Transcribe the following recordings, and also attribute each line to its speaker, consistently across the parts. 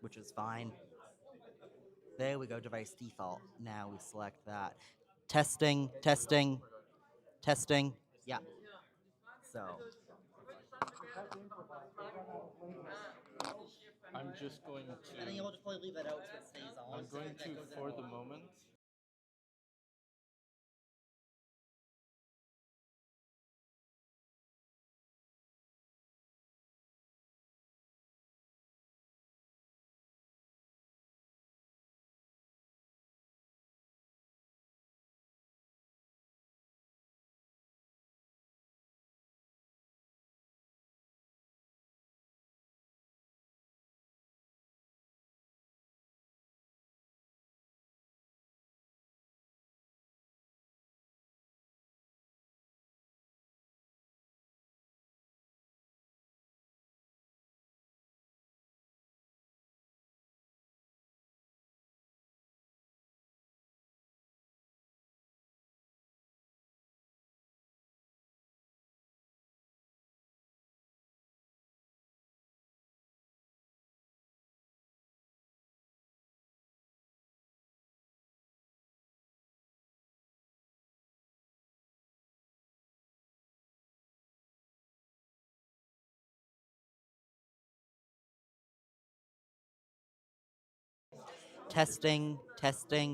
Speaker 1: which is fine. There we go, device default. Now we select that. Testing, testing, testing. Yeah. So
Speaker 2: I'm just going
Speaker 1: and then you'll
Speaker 2: to.
Speaker 1: just probably leave it out so it stays on.
Speaker 2: I'm
Speaker 1: so
Speaker 2: going
Speaker 1: that
Speaker 2: to,
Speaker 1: goes in
Speaker 2: for the
Speaker 1: wrong.
Speaker 2: moment,
Speaker 1: Testing, testing.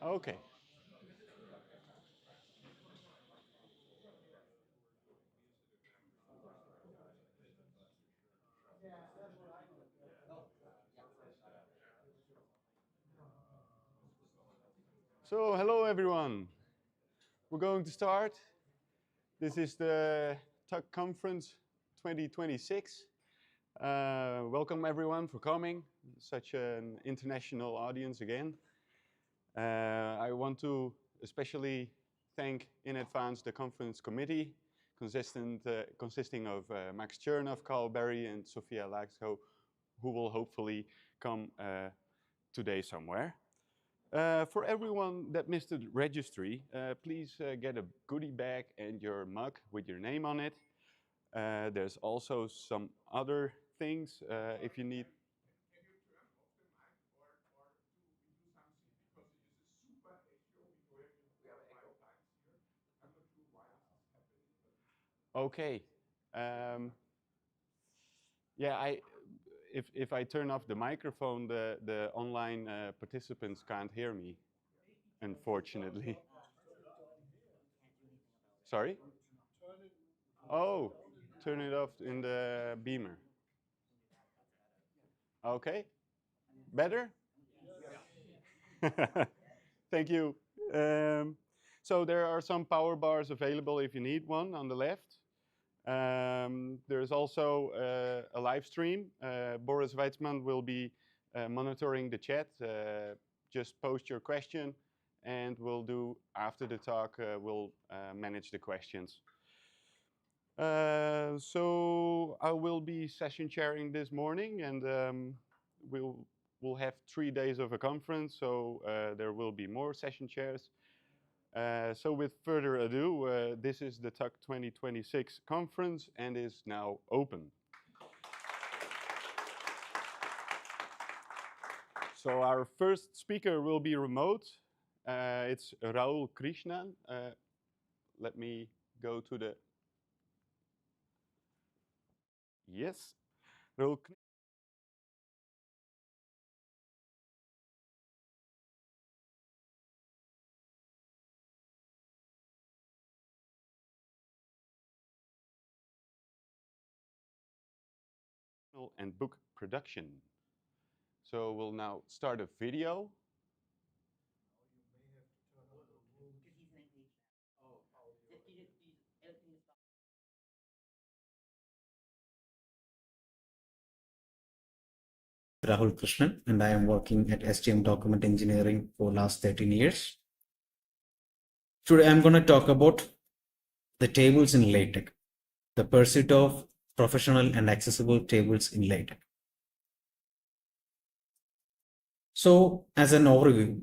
Speaker 2: Okay. So, hello everyone. We're going to start. This is the TUG Conference 2026. Welcome everyone for coming. Such an international audience again. I want to especially thank in advance the conference committee consisting of Max Chernoff, Carl Berry, and Sophia Laxo, who will hopefully come today somewhere. For everyone that missed the registry, please get a goodie bag and your mug with your name on it. There's also some other things if you need. Okay. Yeah, if I turn off the microphone, the online participants can't hear me, unfortunately. Sorry? Oh, turn it off in the beamer. Okay. Better? Thank you. So there are some power bars available if you need one on the left. There's also a live stream. Boris Weitzman will be monitoring the chat. Just post your question and we'll do, after the talk, we'll manage the questions. So I will be session chairing this morning and we'll have 3 days of a conference, so there will be more session chairs. So with further ado, this is the TUG 2026 conference and is now open. So our first speaker will be remote. It's Rahul Krishnan. Let me go to the... Yes. Rahul and book production. So we'll now start a video.
Speaker 3: Rahul Krishnan, and I am working at STM Document Engineering for last 13 years. Today I'm going to talk about the tables in LaTeX, the pursuit of professional and accessible tables in LaTeX. So as an overview,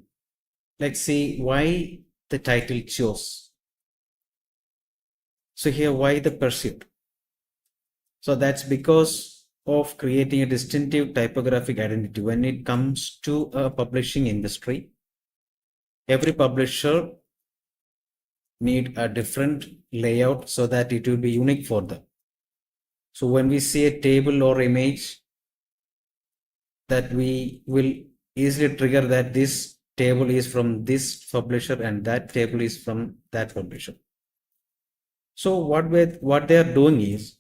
Speaker 3: let's see why the title chose. So here, why the pursuit? So that's because of creating a distinctive typographic identity. When it comes to a publishing industry, every publisher need a different layout so that it will be unique for them. So when we see a table or image, that we will easily trigger that this table is from this publisher and that table is from that publisher. So what they are doing is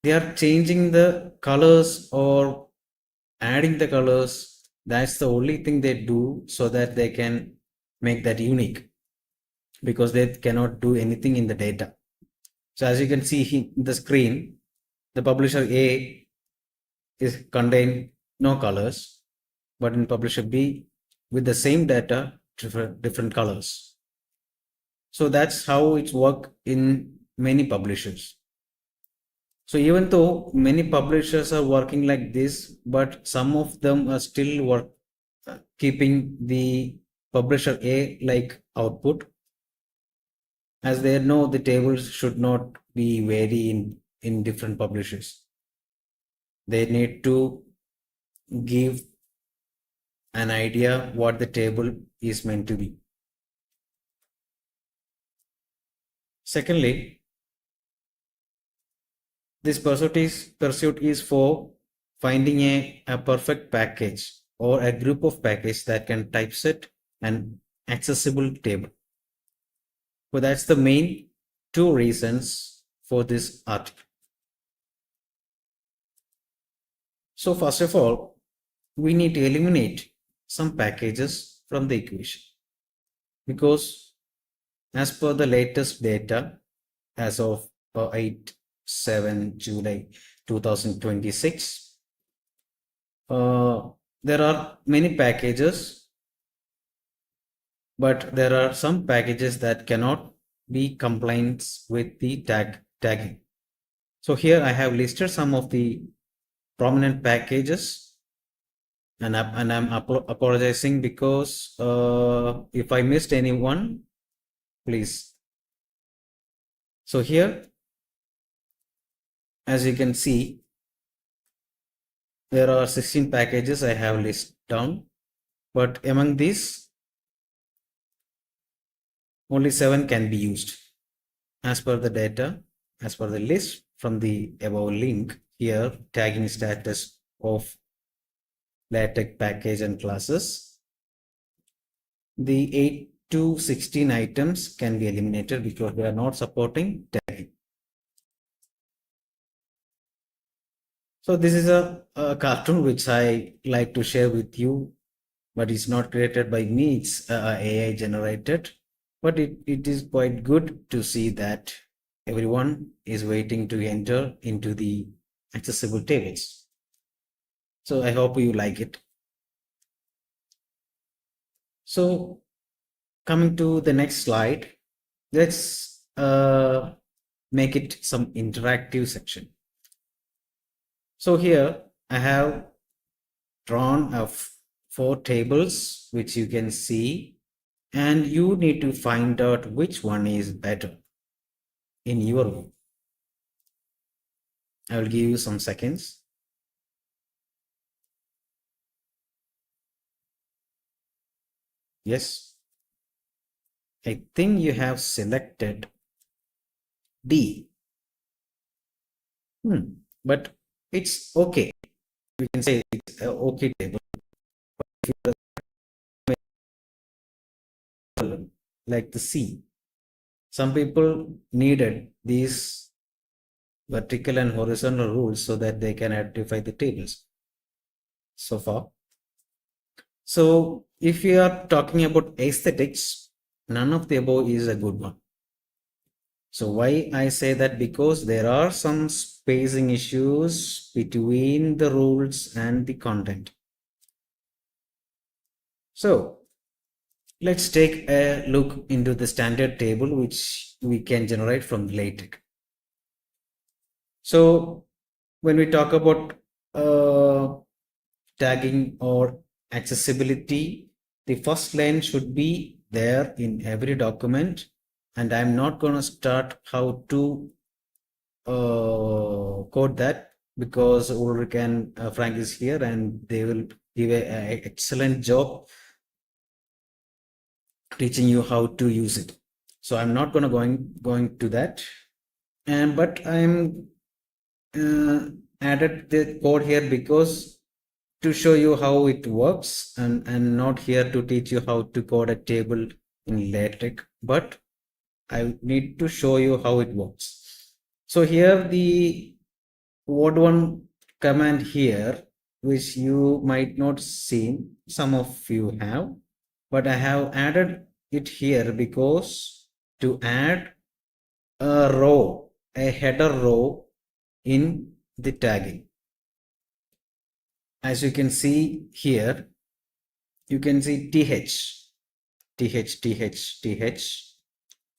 Speaker 3: they are changing the colors or adding the colors. That's the only thing they do so that they can make that unique, because they cannot do anything in the data. So as you can see in the screen, the publisher A is contain no colors, but in publisher B with the same data, different colors. So that's how it's work in many publishers. So even though many publishers are working like this, but some of them are still keeping the publisher A like output, as they know the tables should not be vary in different publishers. They need to give an idea what the table is meant to be. Secondly, this pursuit is for finding a perfect package or a group of packages that can typeset and accessible table. So that's the main two reasons for this article. So first of all, we need to eliminate some packages from the equation, because as per the latest data as of 8/7 July 2026, there are many packages, but there are some packages that cannot be compliant with the tagging. So here I have listed some of the prominent packages, and I'm apologizing because if I missed anyone, please. So here, as you can see, there are 16 packages I have listed down, but among these, only 7 can be used. As per the data, as per the list from the above link, here tagging status of LaTeX package and classes, the 8 to 16 items can be eliminated because they are not supporting tagging. So this is a cartoon which I like to share with you, but it's not created by me, it's AI generated. But it is quite good to see that everyone is waiting to enter into the accessible tables. So I hope you like it. So coming to the next slide, let's make it some interactive section. So here I have drawn 4 tables which you can see, and you need to find out which one is better in your view. I will give you some seconds. Yes, I think you have selected D. But it's okay. We can say it's an okay table. Like the C, some people needed these vertical and horizontal rules so that they can identify the tables so far. So if you are talking about aesthetics, none of the above is a good one. So why I say that? Because there are some spacing issues between the rules and the content. So let's take a look into the standard table which we can generate from LaTeX. So when we talk about tagging or accessibility, the first line should be there in every document, and I'm not going to start how to code that because Ulrike and Frank is here and they will give an excellent job teaching you how to use it. So I'm not going to going to that, but I'm added the code here because to show you how it works, and not here to teach you how to code a table in LaTeX, but I need to show you how it works. So here the word one command here, which you might not see, some of you have, but I have added it here because to add a row, a header row in the tagging. As you can see here, you can see th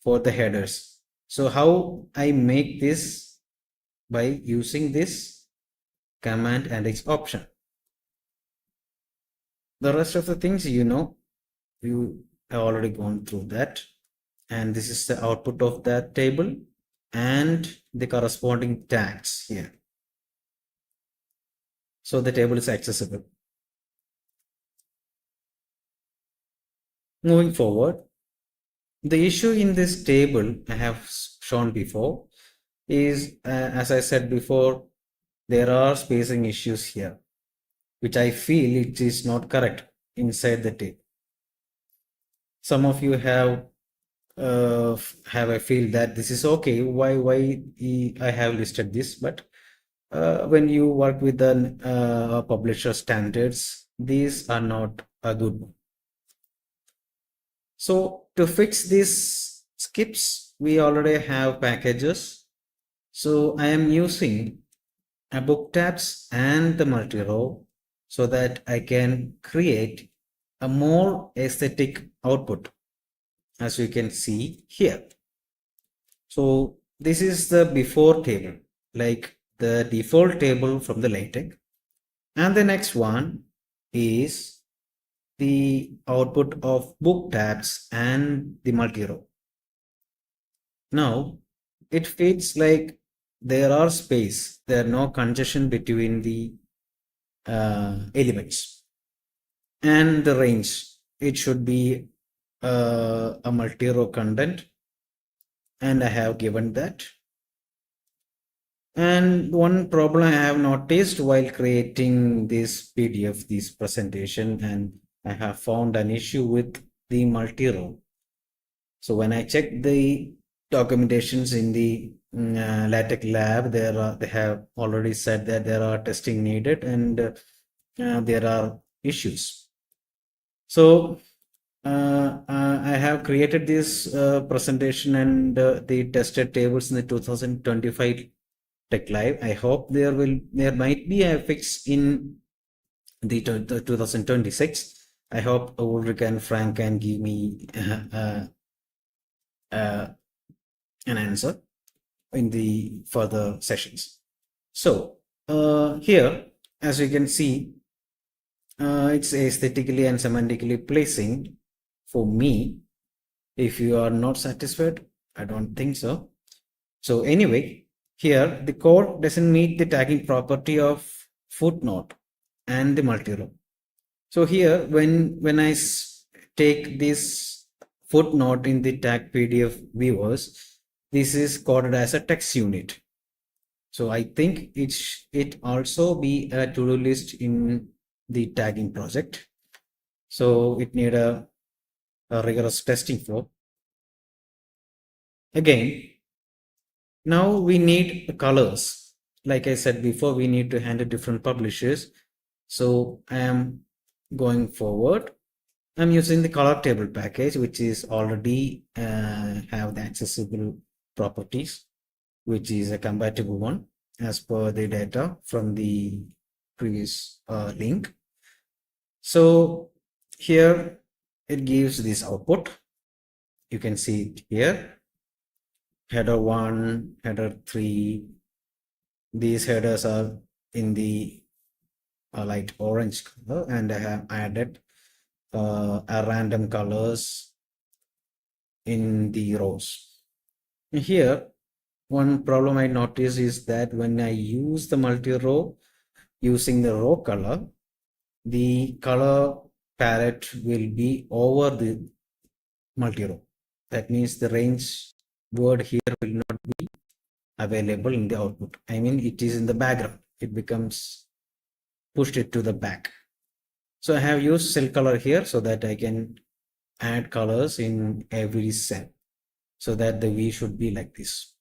Speaker 3: for the headers. So how I make this? By using this command and its option. The rest of the things you have already gone through that, and this is the output of that table and the corresponding tags here. So the table is accessible. Moving forward, the issue in this table I have shown before is, as I said before, there are spacing issues here, which I feel it is not correct inside the table. some of you have a feel that this is okay. Why I have listed this, but when you work with the publisher standards, these are not a good one. So to fix these skips, we already have packages. So I am using a book tabs and the multi-row so that I can create a more aesthetic output, as you can see here. So this is the before table, like the default table from the LaTeX. And the next one is the output of book tabs and the multi-row. Now it feels like there are space, there are no congestion between the elements, and the range, it should be a multi-row content, and I have given that. And one problem I have noticed while creating this PDF, this presentation, and I have found an issue with the multi-row. So when I check the documentations in the LaTeX lab, they have already said that there are testing needed, and there are issues. So I have created this presentation and the tested tables in the 2025 Tech Live. I hope there might be a fix in the 2026. I hope Ulrike and Frank can give me an answer in the further sessions. So here, as you can see, it's aesthetically and semantically pleasing for me. If you are not satisfied, I don't think so. So anyway, here the code doesn't meet the tagging property of footnote and the multi-row. So here, when I take this footnote in the tag PDF viewers, this is coded as a text unit. So I think it also be a to-do list in the tagging project. So it need a rigorous testing flow. Again, now we need colors. Like I said before, we need to handle different publishers. So I am going forward. I'm using the color table package, which is already have the accessible properties, which is a compatible one as per the data from the previous link. So here it gives this output. You can see it here. Header 1, header 3. These headers are in the light orange color, and I have added a random colors in the rows. Here, one problem I notice is that when I use the multi-row using the row color, the color palette will be over the multi-row. That means the range word here will not be available in the output. I mean, it is in the background. It becomes pushed it to the back. So I have used cell color here so that I can add colors in every cell so that the V should be like this.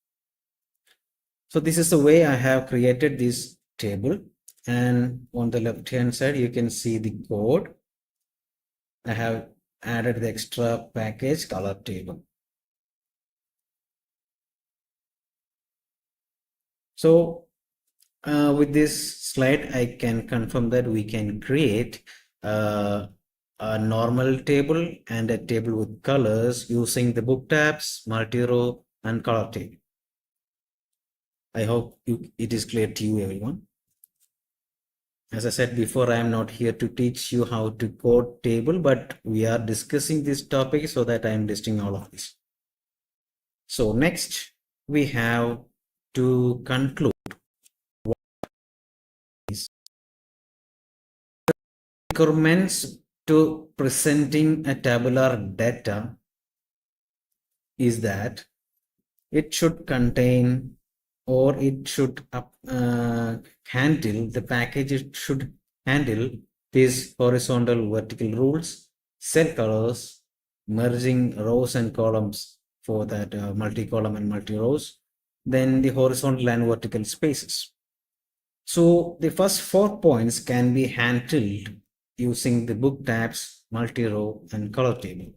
Speaker 3: So this is the way I have created this table, and on the left hand side you can see the code. I have added the extra package color table. So with this slide, I can confirm that we can create a normal table and a table with colors using the book tabs, multi-row, and color table. I hope it is clear to you, everyone. As I said before, I am not here to teach you how to code table, but we are discussing this topic so that I am listing all of this. So next, we have to conclude what is requirements to presenting a tabular data is that it should contain, or it should handle, the package it should handle these horizontal vertical rules, cell colors, merging rows and columns for that multi-column and multi-rows, then the horizontal and vertical spaces. So the first 4 points can be handled using the book tabs, multi-row and color table.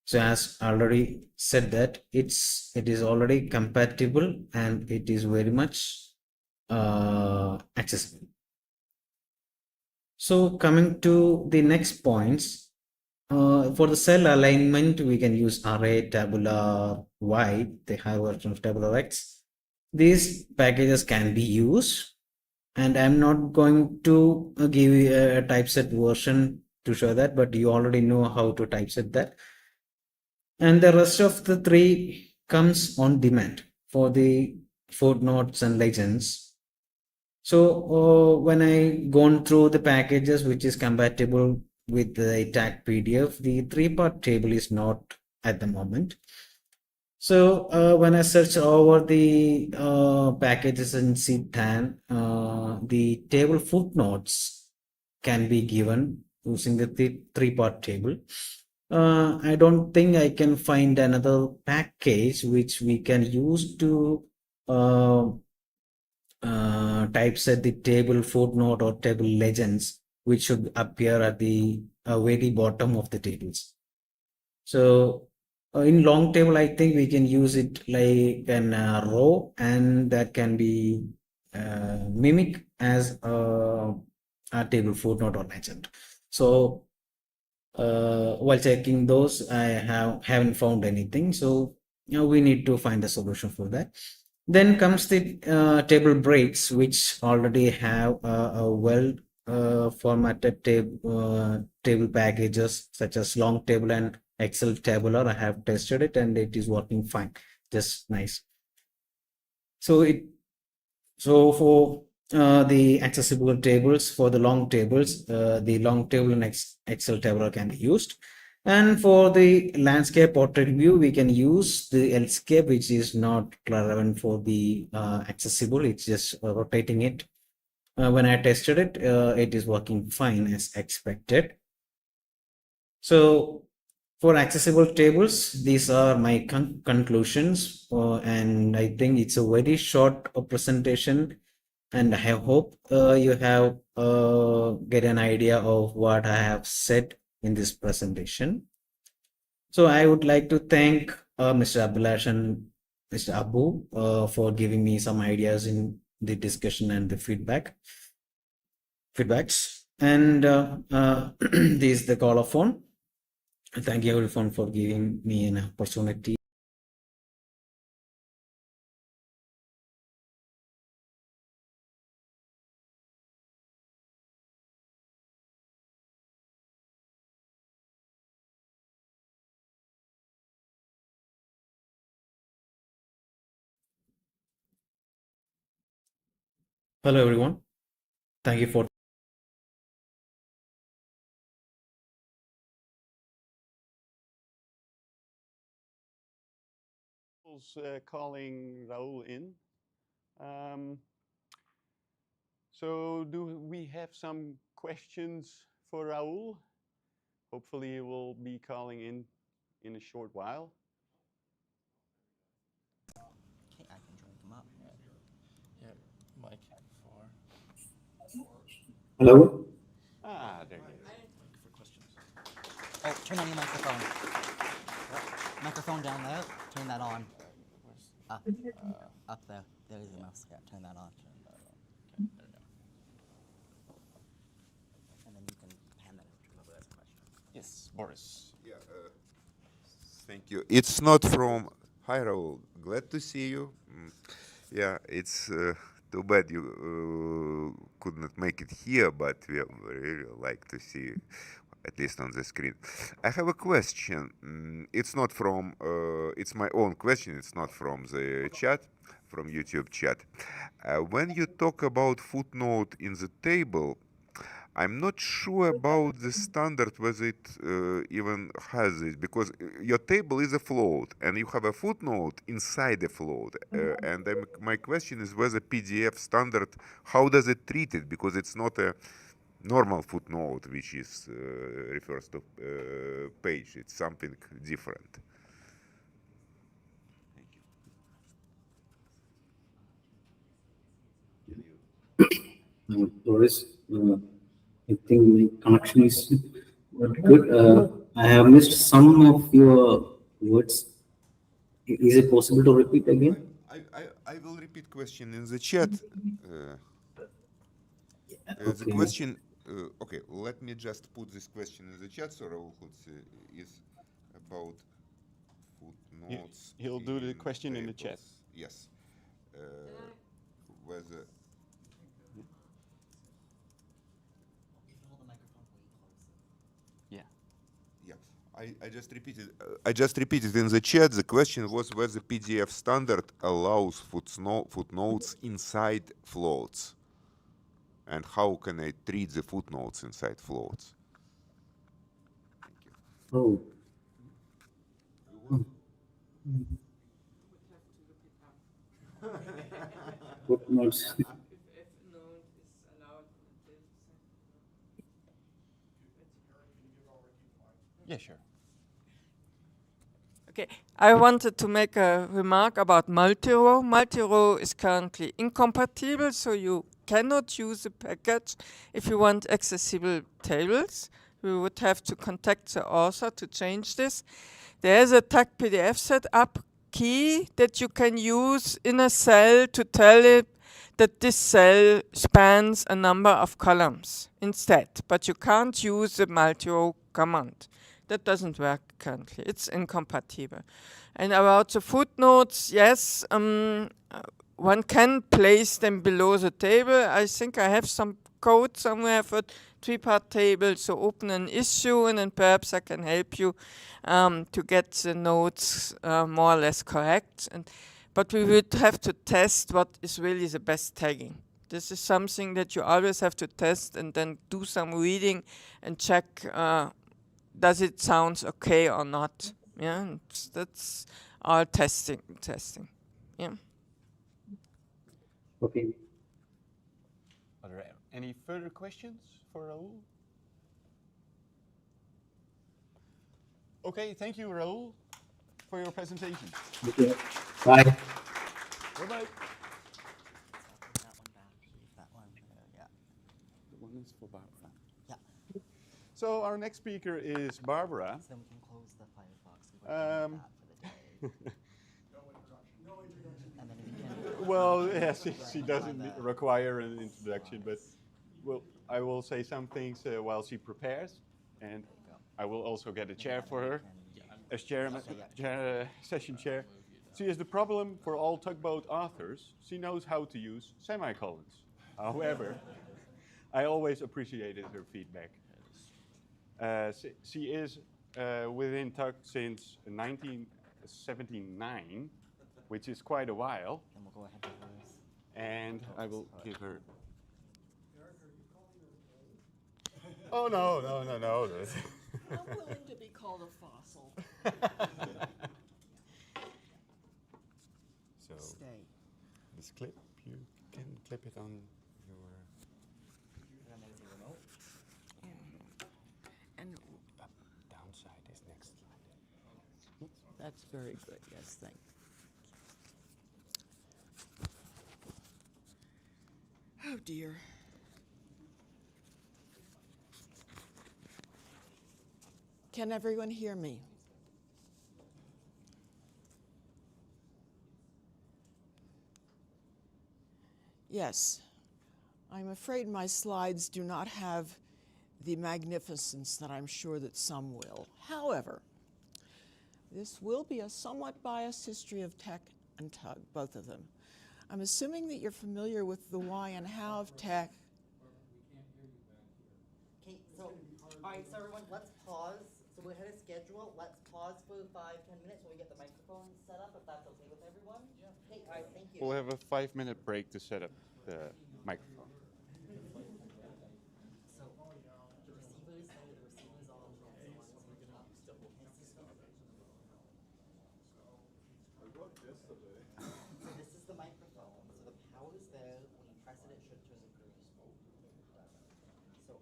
Speaker 3: So as already said that it is already compatible and it is very much accessible. So coming to the next points, for the cell alignment, we can use array, tabular Y, the higher version of tabular X. These packages can be used, and I'm not going to give you a typeset version to show that, but you already know how to typeset that. And the rest of the 3 comes on demand for the footnotes and legends. So when I gone through the packages which is compatible with the tagged PDF, the 3-part table is not at the moment. So when I search over the packages in CTAN, the table footnotes can be given using the 3-part table. I don't think I can find another package which we can use to typeset the table footnote or table legends, which should appear at the very bottom of the tables. So in long table, I think we can use it like an row, and that can be mimic as a table footnote or legend. So while checking those, I haven't found anything. So we need to find a solution for that. Then comes the table breaks, which already have a well formatted table packages such as long table and Excel tabular. I have tested it and it is working fine, just nice. So for the accessible tables, for the long tables, the long table and Excel tabular can be used. And for the landscape portrait view, we can use the Lscape, which is not relevant for the accessible. It's just rotating it. When I tested it, it is working fine as expected. So for accessible tables, these are my conclusions. And I think it's a very short presentation. And I hope you have get an idea of what I have said in this presentation. So I would like to thank Mr. Abhilash and Mr. Abu for giving me some ideas in the discussion and the feedbacks. And this is the colophone. Thank you everyone for giving me an opportunity. Hello everyone. Thank you for
Speaker 2: calling Rahul in. So do we have some questions for Rahul? Hopefully he will be calling in a short while.
Speaker 1: Okay, I can drink them up.
Speaker 4: Yeah, mic for
Speaker 3: Hello.
Speaker 2: There he is.
Speaker 4: mic for questions.
Speaker 1: Oh, turn on your microphone. Microphone down there. Turn that on.
Speaker 4: Where's
Speaker 1: Up there. There's the mouse. Yeah, turn that on.
Speaker 4: okay, there we go.
Speaker 1: And then you can hand that over to whoever has a question.
Speaker 4: Yes, Boris.
Speaker 5: Yeah, thank you. It's not from. Hi, Raul. Glad to see you. Yeah, it's too bad you could not make it here, but we really like to see you, at least on the screen. I have a question. It's not from. It's my own question. It's not from the chat, from YouTube chat. When you talk about footnote in the table, I'm not sure about the standard whether it even has it, because your table is a float and you have a footnote inside the float. My question is whether PDF standard, how does it treat it? Because it's not a normal footnote, which is refers to page. It's something different.
Speaker 3: Boris, I think my connection is not good. I have missed some of your words. Is it possible to repeat again?
Speaker 5: I will repeat question in the chat. The
Speaker 3: Okay.
Speaker 5: question, okay, let me just put this question in the chat. So Rahul is about footnotes.
Speaker 2: He'll do the
Speaker 5: in
Speaker 2: question in the chat.
Speaker 5: tables. Yes. Whether
Speaker 2: Yeah.
Speaker 5: yeah, I just repeated in the chat. The question was whether PDF standard allows footnotes inside floats, and how can I treat the footnotes inside floats?
Speaker 3: Oh. Footnotes.
Speaker 2: Yeah, sure.
Speaker 6: Okay, I wanted to make a remark about multi-row. Multi-row is currently incompatible, so you cannot use the package if you want accessible tables. We would have to contact the author to change this. There's a TAG PDF setup key that you can use in a cell to tell it that this cell spans a number of columns instead, but you can't use the multi-row command. That doesn't work currently. It's incompatible. And about the footnotes, yes, one can place them below the table. I think I have some code somewhere for three-part table. So open an issue, and then perhaps I can help you to get the notes more or less correct. But we would have to test what is really the best tagging. This is something that you always have to test and then do some reading and check does it sound okay or not? Yeah, that's all testing. Yeah.
Speaker 3: Okay.
Speaker 2: Are there any further questions for Rahul? Okay, thank you, Rahul, for your presentation.
Speaker 3: Okay. Bye.
Speaker 2: Bye-bye.
Speaker 1: That one, yeah.
Speaker 2: The one is for Barbara.
Speaker 1: Yeah.
Speaker 2: So our next speaker is Barbara.
Speaker 1: So then we can close the Firefox. We can do that for the day. And then we can
Speaker 2: Well, yes, she doesn't require an introduction, but I will say some things while she prepares, and I will also get a chair for her as session chair. She is the problem for all tugboat authors. She knows how to use semicolons. However, I always appreciated her feedback. She is within TUG since 1979, which is quite a while.
Speaker 1: And we'll go ahead with hers.
Speaker 2: And I will give her. Oh, no.
Speaker 7: I'm willing to be called a fossil.
Speaker 2: So
Speaker 7: Stay.
Speaker 2: this clip, you can clip it on your.
Speaker 1: And then there's the remote.
Speaker 7: And
Speaker 2: Downside is next slide.
Speaker 7: that's very good. Yes, thank you. Oh dear. Can everyone hear me? Yes. I'm afraid my slides do not have the magnificence that I'm sure that some will. However, this will be a somewhat biased history of TeX and TUG, both of them. I'm assuming that you're familiar with the why and how of TeX.
Speaker 1: Okay, so, all right, so everyone, let's pause. So we had a schedule. Let's pause for 5-10 minutes while we get the microphone set up, if that's okay with everyone. Yeah. Okay, all right, thank you.
Speaker 2: We'll have a 5-minute break to set up the microphone.
Speaker 1: So, the receivers on the ones on the top. So this is the microphone. So the power's there. When you press it, it should turn green. So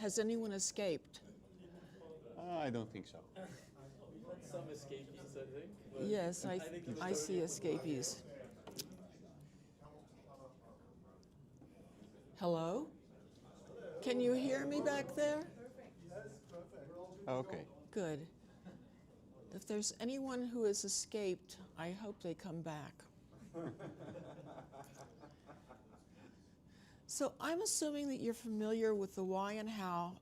Speaker 7: Has anyone escaped?
Speaker 2: I don't think so.
Speaker 4: Some escapees, I think.
Speaker 7: Yes, I see escapees. Hello? Can you hear me back there?
Speaker 2: Okay.
Speaker 7: Good. If there's anyone who has escaped, I hope they come back. So I'm assuming that you're familiar with the why and how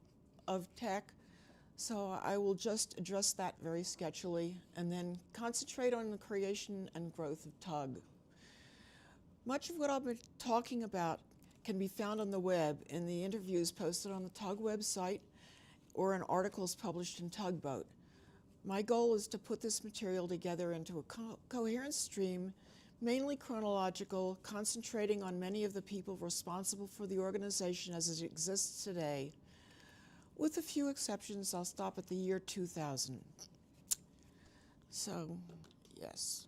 Speaker 7: of TeX, so I will just address that very sketchily and then concentrate on the creation and growth of TUG. Much of what I've been talking about can be found on the web in the interviews posted on the TUG website or in articles published in Tugboat. My goal is to put this material together into a coherent stream, mainly chronological, concentrating on many of the people responsible for the organization as it exists today. With a few exceptions, I'll stop at the year 2000. So, yes.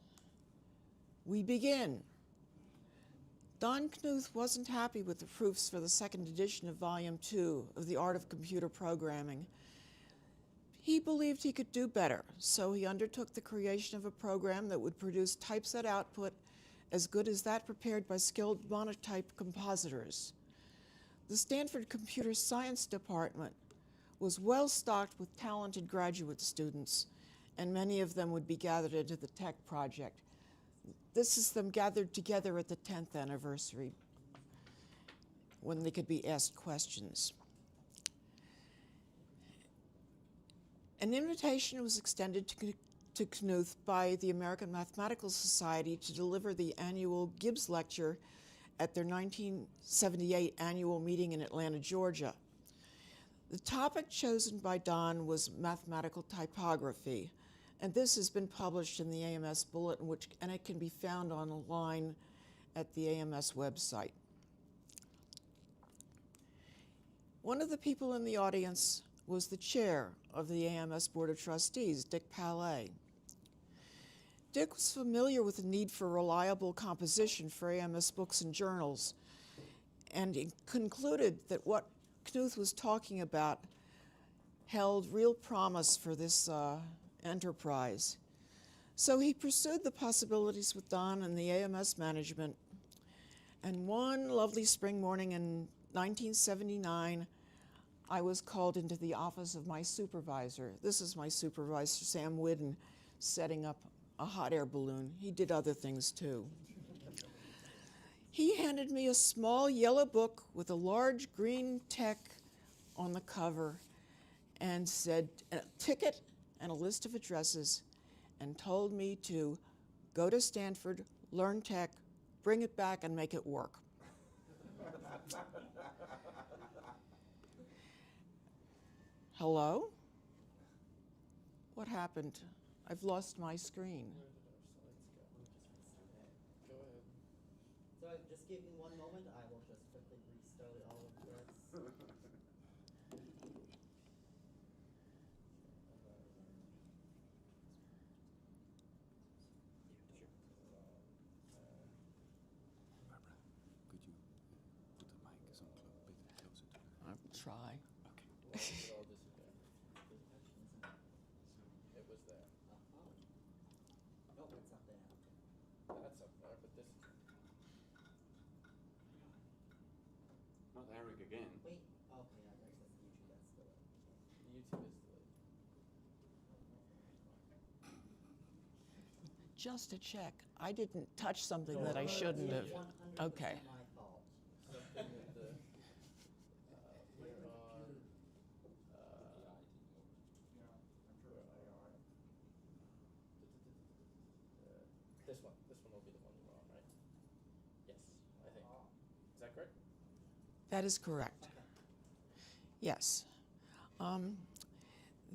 Speaker 7: We begin. Don Knuth wasn't happy with the proofs for the second edition of Volume 2 of The Art of Computer Programming. He believed he could do better, so he undertook the creation of a program that would produce typeset output as good as that prepared by skilled monotype compositors. The Stanford Computer Science Department was well stocked with talented graduate students, and many of them would be gathered into the TeX project. This is them gathered together at the 10th anniversary when they could be asked questions. An invitation was extended to Knuth by the American Mathematical Society to deliver the annual Gibbs Lecture at their 1978 annual meeting in Atlanta, Georgia. The topic chosen by Don was mathematical typography, and this has been published in the AMS Bulletin, and it can be found online at the AMS website. One of the people in the audience was the chair of the AMS Board of Trustees, Dick Palais. Dick was familiar with the need for reliable composition for AMS books and journals, and he concluded that what Knuth was talking about held real promise for this enterprise. So he pursued the possibilities with Don and the AMS management, and one lovely spring morning in 1979, I was called into the office of my supervisor. This is my supervisor, Sam Whidden, setting up a hot air balloon. He did other things too. He handed me a small yellow book with a large green TeX on the cover and said a ticket and a list of addresses, and told me to go to Stanford, learn TeX, bring it back and make it work. Hello? What happened? I've lost my screen.
Speaker 1: So just give me one moment. I will just quickly restart all of this.
Speaker 2: Could you put the mic some bit closer to the...
Speaker 7: I'll try.
Speaker 2: Okay.
Speaker 4: It was there.
Speaker 1: No, it's up there.
Speaker 4: That's up there, but this is...
Speaker 2: Not Eric again.
Speaker 1: Wait. Okay, I guess that's YouTube. That's still it.
Speaker 4: YouTube is delayed.
Speaker 7: Just to check, I didn't touch something that I shouldn't have.
Speaker 1: 100%
Speaker 7: Okay.
Speaker 1: my fault.
Speaker 4: Something with the... we're on... This one. This one will be the one we're on, right? Yes, I think. Is that correct?
Speaker 7: That is correct. Yes.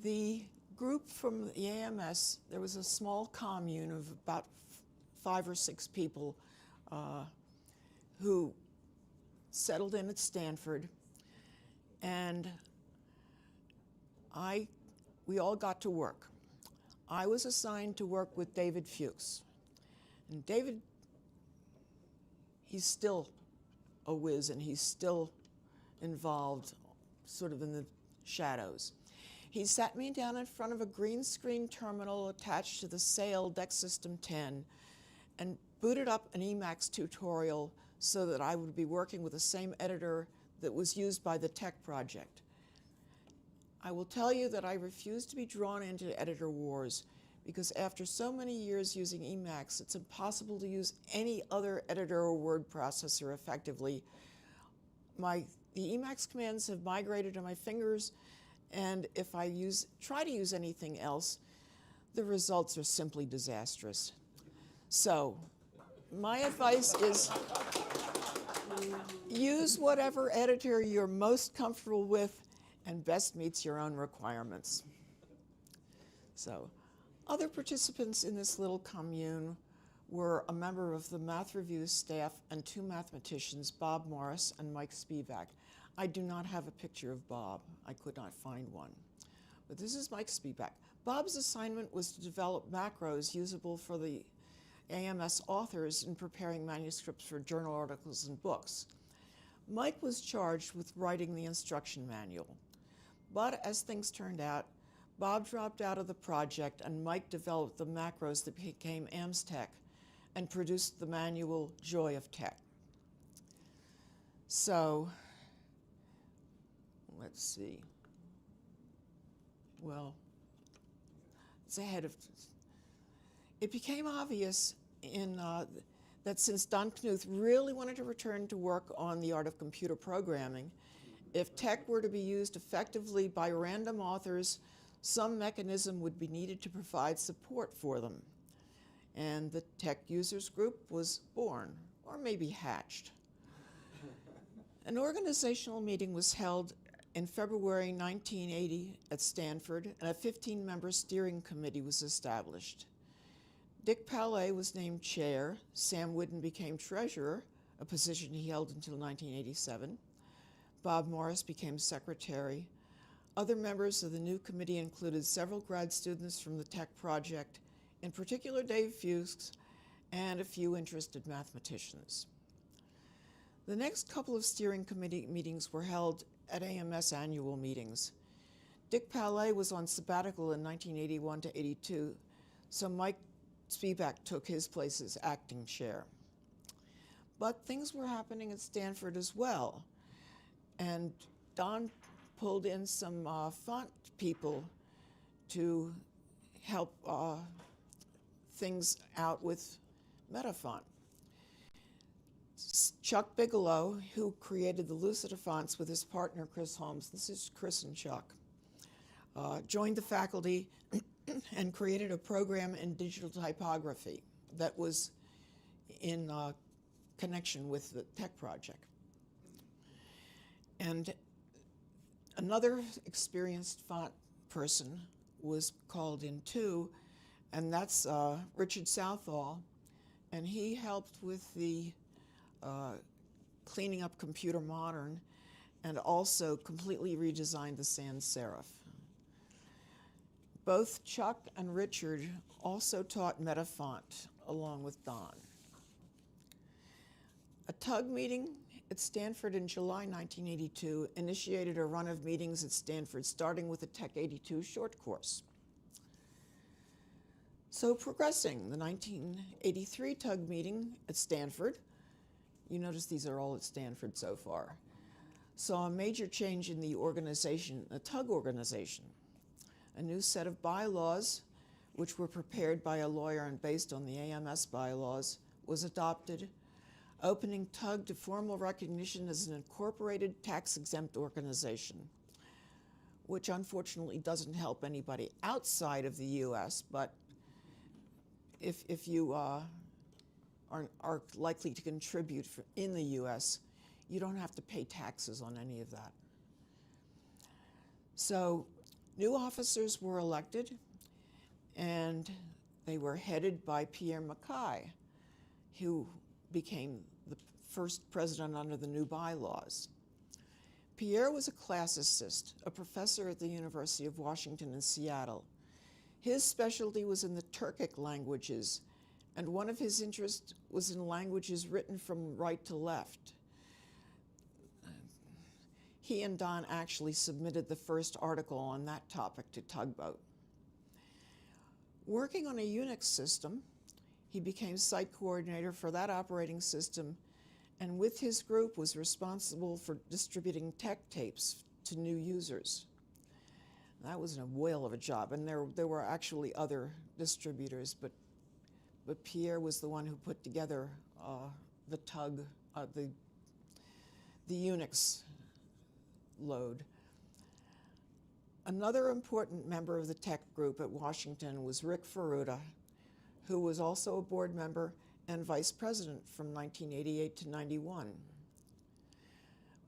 Speaker 7: The group from the AMS, there was a small commune of about 5 or 6 people who settled in at Stanford, and we all got to work. I was assigned to work with David Fuchs. And David, he's still a whiz, and he's still involved sort of in the shadows. He sat me down in front of a green screen terminal attached to the Sail DEX System 10 and booted up an Emacs tutorial so that I would be working with the same editor that was used by the TeX project. I will tell you that I refuse to be drawn into editor wars because after so many years using Emacs, it's impossible to use any other editor or word processor effectively. The Emacs commands have migrated to my fingers, and if I try to use anything else, the results are simply disastrous. So, my advice is use whatever editor you're most comfortable with and best meets your own requirements. So, other participants in this little commune were a member of the Math Review staff and two mathematicians, Bob Morris and Mike Spivak. I do not have a picture of Bob. I could not find one. But this is Mike Spivak. Bob's assignment was to develop macros usable for the AMS authors in preparing manuscripts for journal articles and books. Mike was charged with writing the instruction manual. But as things turned out, Bob dropped out of the project and Mike developed the macros that became AMS-TeX and produced the manual Joy of TeX. So, let's see. Well, it's ahead of. It became obvious that since Don Knuth really wanted to return to work on the art of computer programming, if TeX were to be used effectively by random authors, some mechanism would be needed to provide support for them. And the TeX users group was born, or maybe hatched. An organizational meeting was held in February 1980 at Stanford, and a 15-member steering committee was established. Dick Palais was named chair, Sam Whidden became treasurer, a position he held until 1987. Bob Morris became secretary. Other members of the new committee included several grad students from the TeX project, in particular Dave Fuchs, and a few interested mathematicians. The next couple of steering committee meetings were held at AMS annual meetings. Dick Palais was on sabbatical in 1981 to 82, so Mike Spivak took his place as acting chair. But things were happening at Stanford as well, and Don pulled in some font people to help things out with Metafont. Chuck Bigelow, who created the Lucida fonts with his partner Chris Holmes, this is Chris and Chuck, joined the faculty and created a program in digital typography that was in connection with the TeX project. And another experienced font person was called in too, and that's Richard Southall, and he helped with the cleaning up Computer Modern and also completely redesigned the sans serif. Both Chuck and Richard also taught Metafont along with Don. A TUG meeting at Stanford in July 1982 initiated a run of meetings at Stanford, starting with the TeX 82 short course. So progressing, the 1983 TUG meeting at Stanford, you notice these are all at Stanford so far, saw a major change in the organization, the TUG organization. A new set of bylaws, which were prepared by a lawyer and based on the AMS bylaws, was adopted, opening TUG to formal recognition as an incorporated tax-exempt organization, which unfortunately doesn't help anybody outside of the US, but if you are likely to contribute in the US, you don't have to pay taxes on any of that. So new officers were elected, and they were headed by Pierre Mackay, who became the first president under the new bylaws. Pierre was a classicist, a professor at the University of Washington in Seattle. His specialty was in the Turkic languages, and one of his interests was in languages written from right to left. He and Don actually submitted the first article on that topic to Tugboat. Working on a Unix system, he became site coordinator for that operating system, and with his group was responsible for distributing tech tapes to new users. That was a whale of a job, and there were actually other distributors, but Pierre was the one who put together the TUG, the Unix load. Another important member of the tech group at Washington was Rick Ferruta, who was also a board member and vice president from 1988 to 91.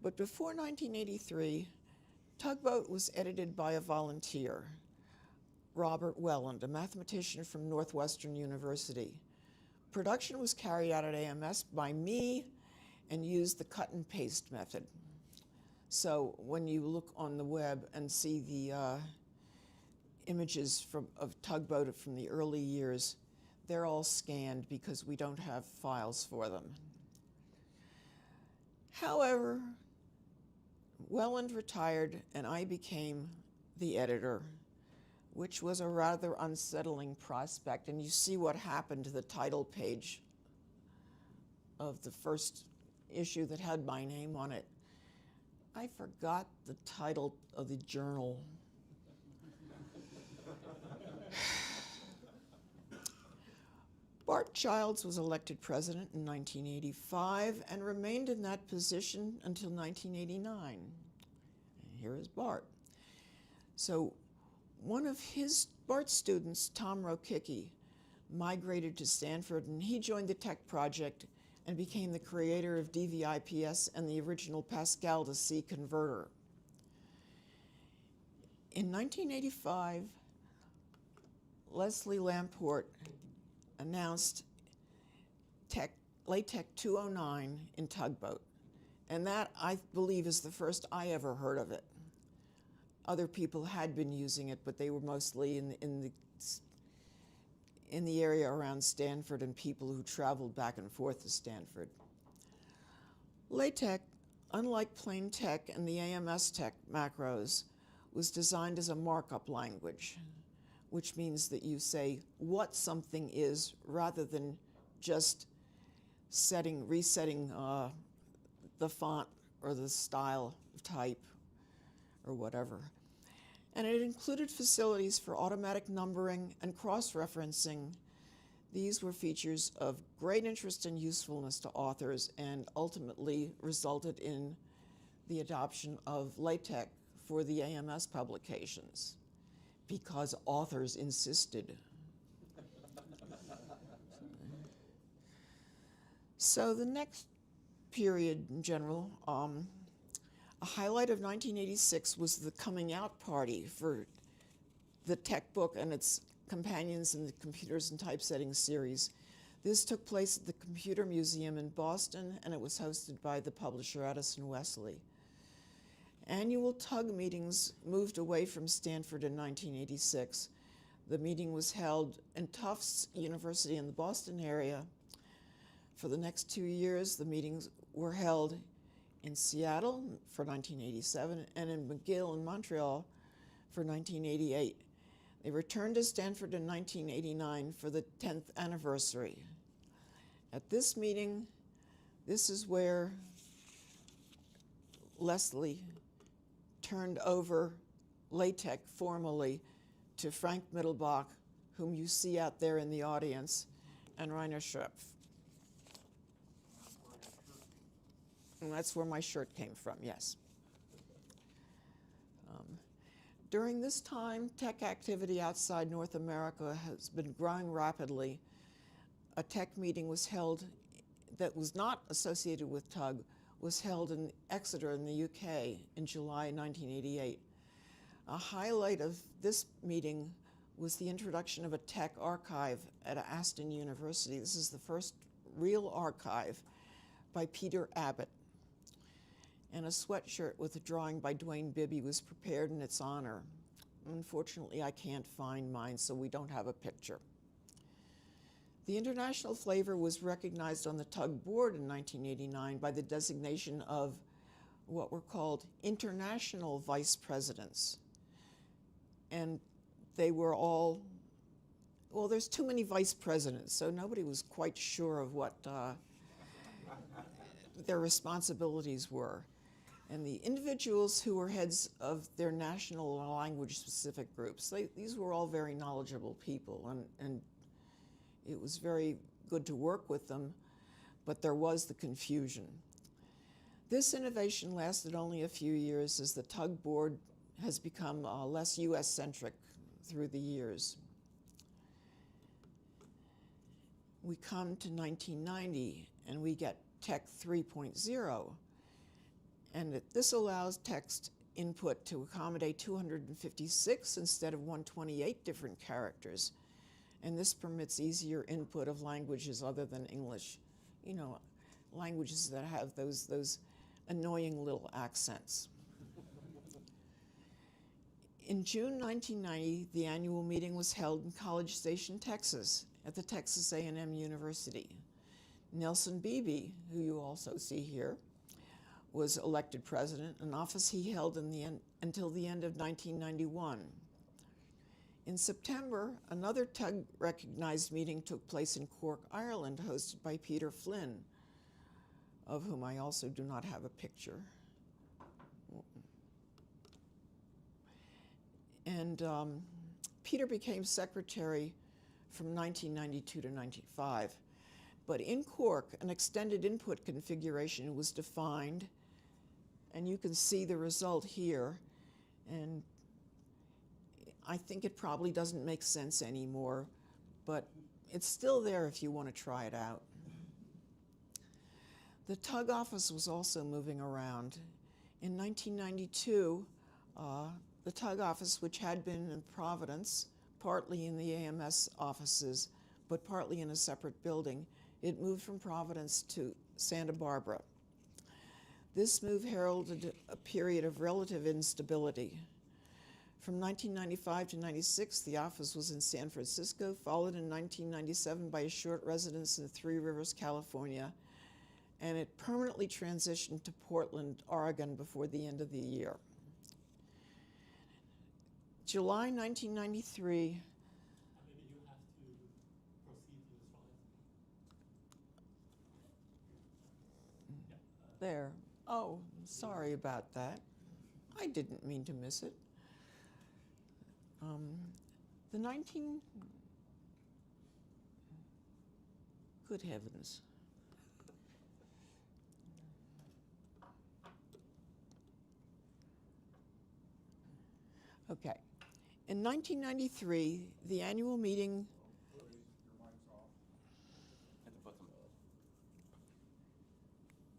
Speaker 7: But before 1983, Tugboat was edited by a volunteer, Robert Welland, a mathematician from Northwestern University. Production was carried out at AMS by me and used the cut and paste method. So when you look on the web and see the images of Tugboat from the early years, they're all scanned because we don't have files for them. However, Welland retired and I became the editor, which was a rather unsettling prospect. And you see what happened to the title page of the first issue that had my name on it. I forgot the title of the journal. Bart Childs was elected president in 1985 and remained in that position until 1989. And here is Bart. So one of Bart's students, Tom Rokicki, migrated to Stanford, and he joined the TeX project and became the creator of DVIPS and the original Pascal to C converter. In 1985, Leslie Lamport announced LaTeX 209 in Tugboat, and that, I believe, is the first I ever heard of it. Other people had been using it, but they were mostly in the area around Stanford and people who traveled back and forth to Stanford. LaTeX, unlike plain TeX and the AMS TeX macros, was designed as a markup language, which means that you say what something is rather than just resetting the font or the style of type or whatever. And it included facilities for automatic numbering and cross-referencing. These were features of great interest and usefulness to authors and ultimately resulted in the adoption of LaTeX for the AMS publications because authors insisted. So the next period in general, a highlight of 1986 was the coming out party for the TeX book and its companions in the Computers and Typesetting series. This took place at the Computer Museum in Boston, and it was hosted by the publisher Addison Wesley. Annual TUG meetings moved away from Stanford in 1986. The meeting was held in Tufts University in the Boston area. For the next 2 years, the meetings were held in Seattle for 1987 and in McGill in Montreal for 1988. They returned to Stanford in 1989 for the 10th anniversary. At this meeting, this is where Leslie turned over LaTeX formally to Frank Mittelbach, whom you see out there in the audience, and Rainer Schrepf. And that's where my shirt came from, yes. During this time, TeX activity outside North America has been growing rapidly. A TeX meeting was held that was not associated with TUG, was held in Exeter in the UK in July 1988. A highlight of this meeting was the introduction of a TeX archive at Aston University. This is the first real archive by Peter Abbott. And a sweatshirt with a drawing by Dwayne Bibby was prepared in its honor. Unfortunately, I can't find mine, so we don't have a picture. The international flavor was recognized on the TUG board in 1989 by the designation of what were called international vice presidents. And they were all, well, there's too many vice presidents, so nobody was quite sure of what their responsibilities were. And the individuals who were heads of their national or language-specific groups, these were all very knowledgeable people, and it was very good to work with them, but there was the confusion. This innovation lasted only a few years as the TUG board has become less US-centric through the years. We come to 1990 and we get TeX 3.0, and this allows text input to accommodate 256 instead of 128 different characters, and this permits easier input of languages other than English, you know, languages that have those annoying little accents. In June 1990, the annual meeting was held in College Station, Texas, at the Texas A&M University. Nelson Beebe, who you also see here, was elected president, an office he held until the end of 1991. In September, another TUG recognized meeting took place in Cork, Ireland, hosted by Peter Flynn, of whom I also do not have a picture. And Peter became secretary from 1992 to 95. But in Cork, an extended input configuration was defined, and you can see the result here. And I think it probably doesn't make sense anymore, but it's still there if you want to try it out. The TUG office was also moving around. In 1992, the TUG office, which had been in Providence, partly in the AMS offices, but partly in a separate building, it moved from Providence to Santa Barbara. This move heralded a period of relative instability. From 1995 to 96, the office was in San Francisco, followed in 1997 by a short residence in Three Rivers, California, and it permanently transitioned to Portland, Oregon before the end of the year. July 1993,
Speaker 4: Maybe you have to proceed to the slides.
Speaker 7: there. Oh, sorry about that. I didn't mean to miss it. Good heavens. Okay. In 1993, the annual meeting.
Speaker 4: At the bottom.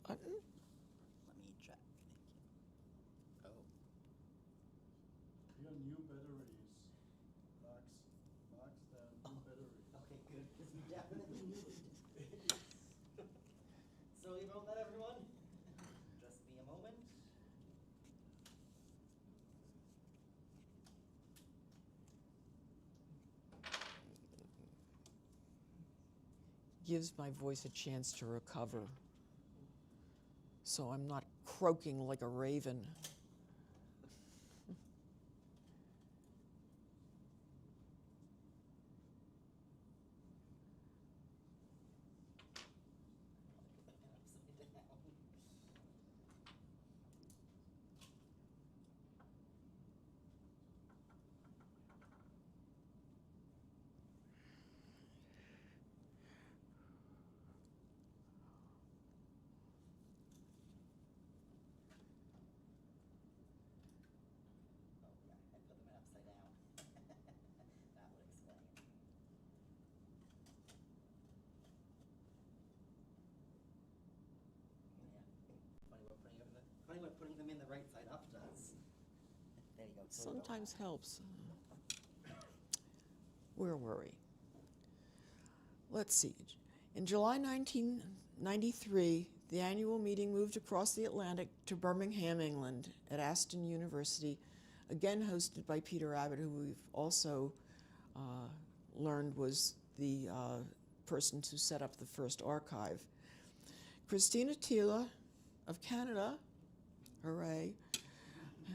Speaker 7: Button?
Speaker 1: Let me check. Thank you. Oh.
Speaker 8: Your new batteries, Max, the new batteries.
Speaker 1: Okay, good, because we definitely need it. Sorry about that, everyone. Just be a moment.
Speaker 7: Gives my voice a chance to recover, so I'm not croaking like a raven.
Speaker 1: Funny what putting them in the right side up does. There you go.
Speaker 7: Sometimes helps. Where were we? Let's see. In July 1993, the annual meeting moved across the Atlantic to Birmingham, England, at Aston University, again hosted by Peter Abbott, who we've also learned was the person who set up the first archive. Christina Thiele of Canada, hooray,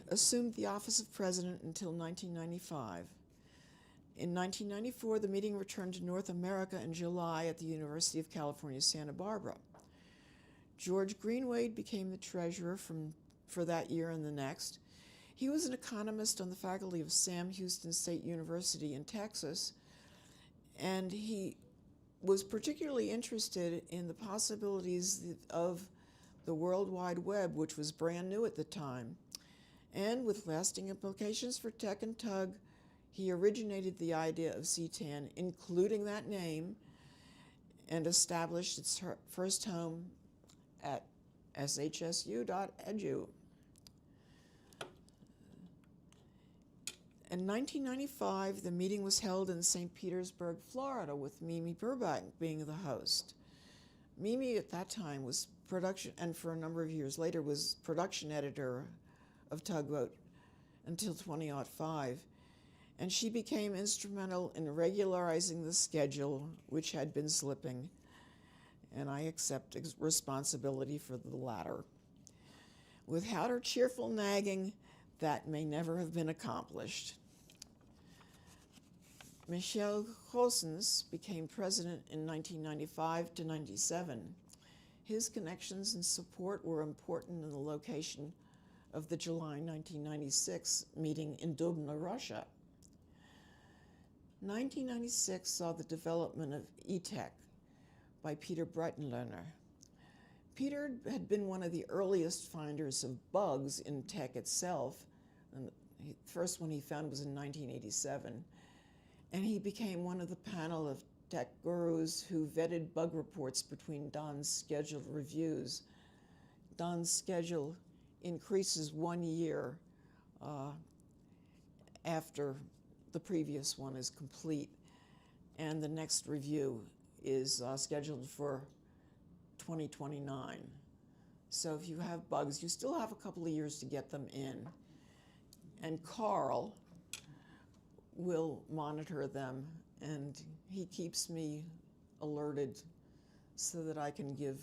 Speaker 7: assumed the office of president until 1995. In 1994, the meeting returned to North America in July at the University of California, Santa Barbara. George Greenwade became the treasurer for that year and the next. He was an economist on the faculty of Sam Houston State University in Texas, and he was particularly interested in the possibilities of the World Wide Web, which was brand new at the time. And with lasting implications for TeX and TUG, he originated the idea of CTAN, including that name, and established its first home at shsu.edu. In 1995, the meeting was held in St. Petersburg, Florida, with Mimi Burbank being the host. Mimi at that time was production, and for a number of years later was production editor of Tugboat until 2005. And she became instrumental in regularizing the schedule, which had been slipping, and I accept responsibility for the latter. Without her cheerful nagging, that may never have been accomplished. Michel Goossens became president in 1995 to 97. His connections and support were important in the location of the July 1996 meeting in Dubna, Russia. 1996 saw the development of eTeX by Peter Breitenlerner. Peter had been one of the earliest finders of bugs in TeX itself, and the first one he found was in 1987, and he became one of the panel of TeX gurus who vetted bug reports between Don's scheduled reviews. Don's schedule increases 1 year after the previous one is complete, and the next review is scheduled for 2029. So if you have bugs, you still have a couple of years to get them in. And Carl will monitor them, and he keeps me alerted so that I can give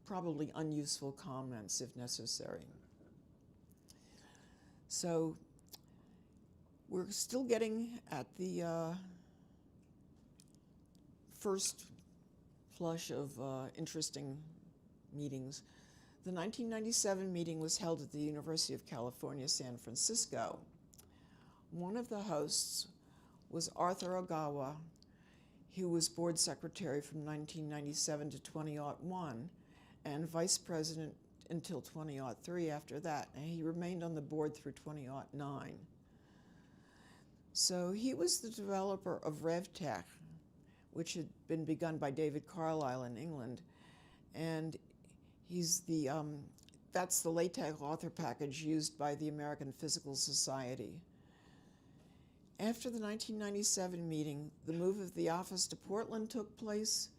Speaker 7: probably unuseful comments if necessary. So we're still getting at the first flush of interesting meetings. The 1997 meeting was held at the University of California, San Francisco. One of the hosts was Arthur Ogawa, who was board secretary from 1997 to 2001 and vice president until 2003 after that, and he remained on the board through 2009. So he was the developer of RevTech, which had been begun by David Carlisle in England, and he's the that's the LaTeX author package used by the American Physical Society. After the 1997 meeting, the move of the office to Portland took place,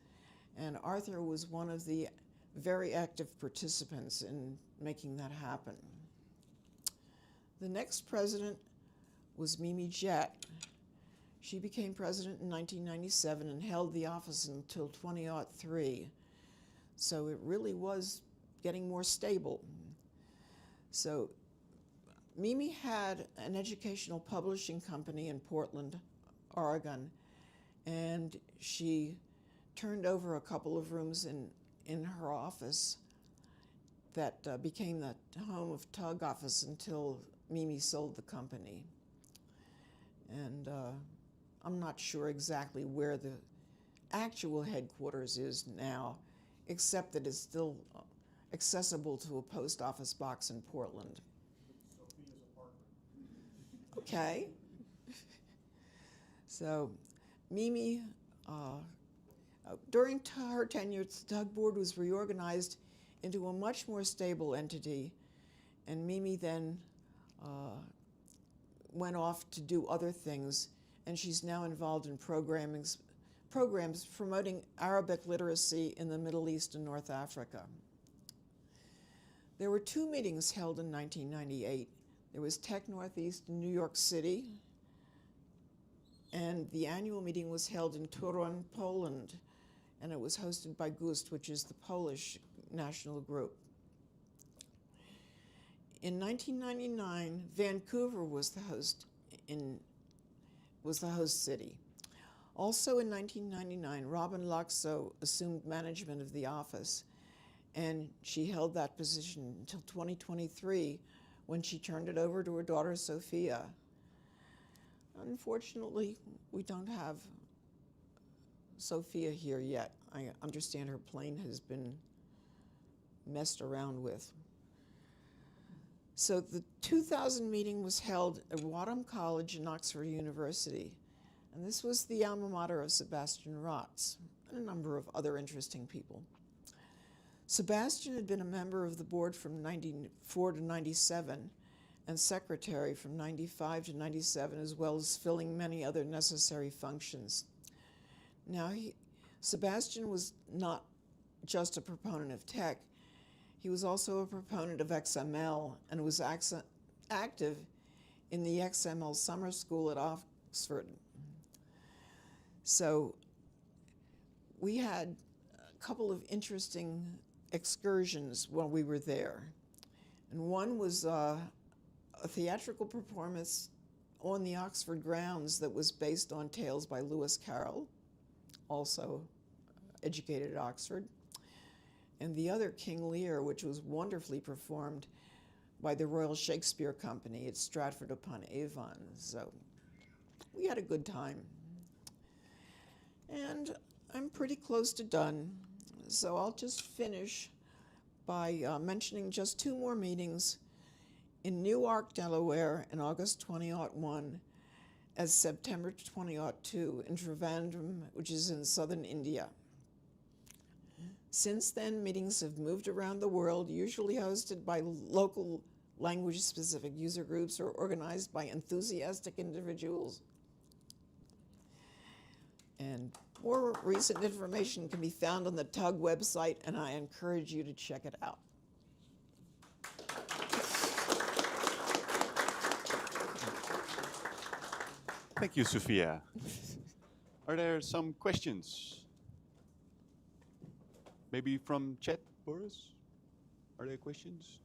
Speaker 7: and Arthur was one of the very active participants in making that happen. The next president was Mimi Jett. She became president in 1997 and held the office until 2003. So it really was getting more stable. So Mimi had an educational publishing company in Portland, Oregon, and she turned over a couple of rooms in her office that became the home of TUG office until Mimi sold the company. And I'm not sure exactly where the actual headquarters is now, except that it's still accessible to a post office box in Portland.
Speaker 8: Sophia's apartment.
Speaker 7: Okay. So Mimi, during her tenure, the TUG board was reorganized into a much more stable entity, and Mimi then went off to do other things, and she's now involved in programs promoting Arabic literacy in the Middle East and North Africa. There were two meetings held in 1998. There was TeX Northeast in New York City, and the annual meeting was held in Toruń, Poland, and it was hosted by GUST, which is the Polish national group. In 1999, Vancouver was the host city. Also in 1999, Robin Laxo assumed management of the office, and she held that position until 2023, when she turned it over to her daughter Sophia. Unfortunately, we don't have Sophia here yet. I understand her plane has been messed around with. So the 2000 meeting was held at Wadham College and Oxford University. And this was the alma mater of Sebastian Rotz and a number of other interesting people. Sebastian had been a member of the board from 94 to 97 and secretary from 95 to 97, as well as filling many other necessary functions. Now, Sebastian was not just a proponent of tech, he was also a proponent of XML and was active in the XML summer school at Oxford. So we had a couple of interesting excursions while we were there. And one was a theatrical performance on the Oxford grounds that was based on tales by Lewis Carroll, also educated at Oxford. And the other, King Lear, which was wonderfully performed by the Royal Shakespeare Company at Stratford-upon-Avon. So we had a good time. And I'm pretty close to done, so I'll just finish by mentioning just two more meetings in Newark, Delaware in August 2001, as September 2002 in Trivandrum, which is in southern India. Since then, meetings have moved around the world, usually hosted by local language-specific user groups or organized by enthusiastic individuals. And more recent information can be found on the TUG website, and I encourage you to check it out.
Speaker 2: Thank you, Sophia. Are there some questions? Maybe from chat, Boris? Are there questions?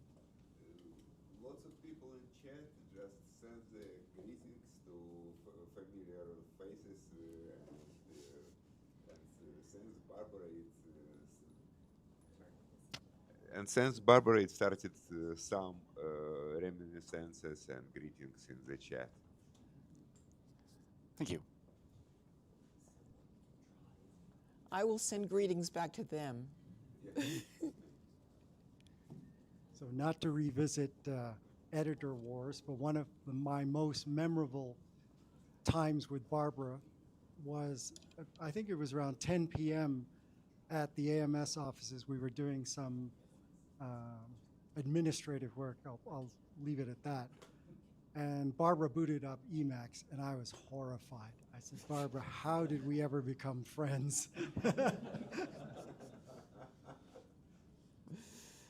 Speaker 5: Lots of people in chat just send the greetings to familiar faces and since Barbara it started some reminiscences and greetings in the chat.
Speaker 2: Thank you.
Speaker 7: I will send greetings back to them.
Speaker 8: So not to revisit editor wars, but one of my most memorable times with Barbara was, I think it was around 10 p.m. at the AMS offices. We were doing some administrative work. I'll leave it at that. And Barbara booted up Emacs, and I was horrified. I said, Barbara, how did we ever become friends?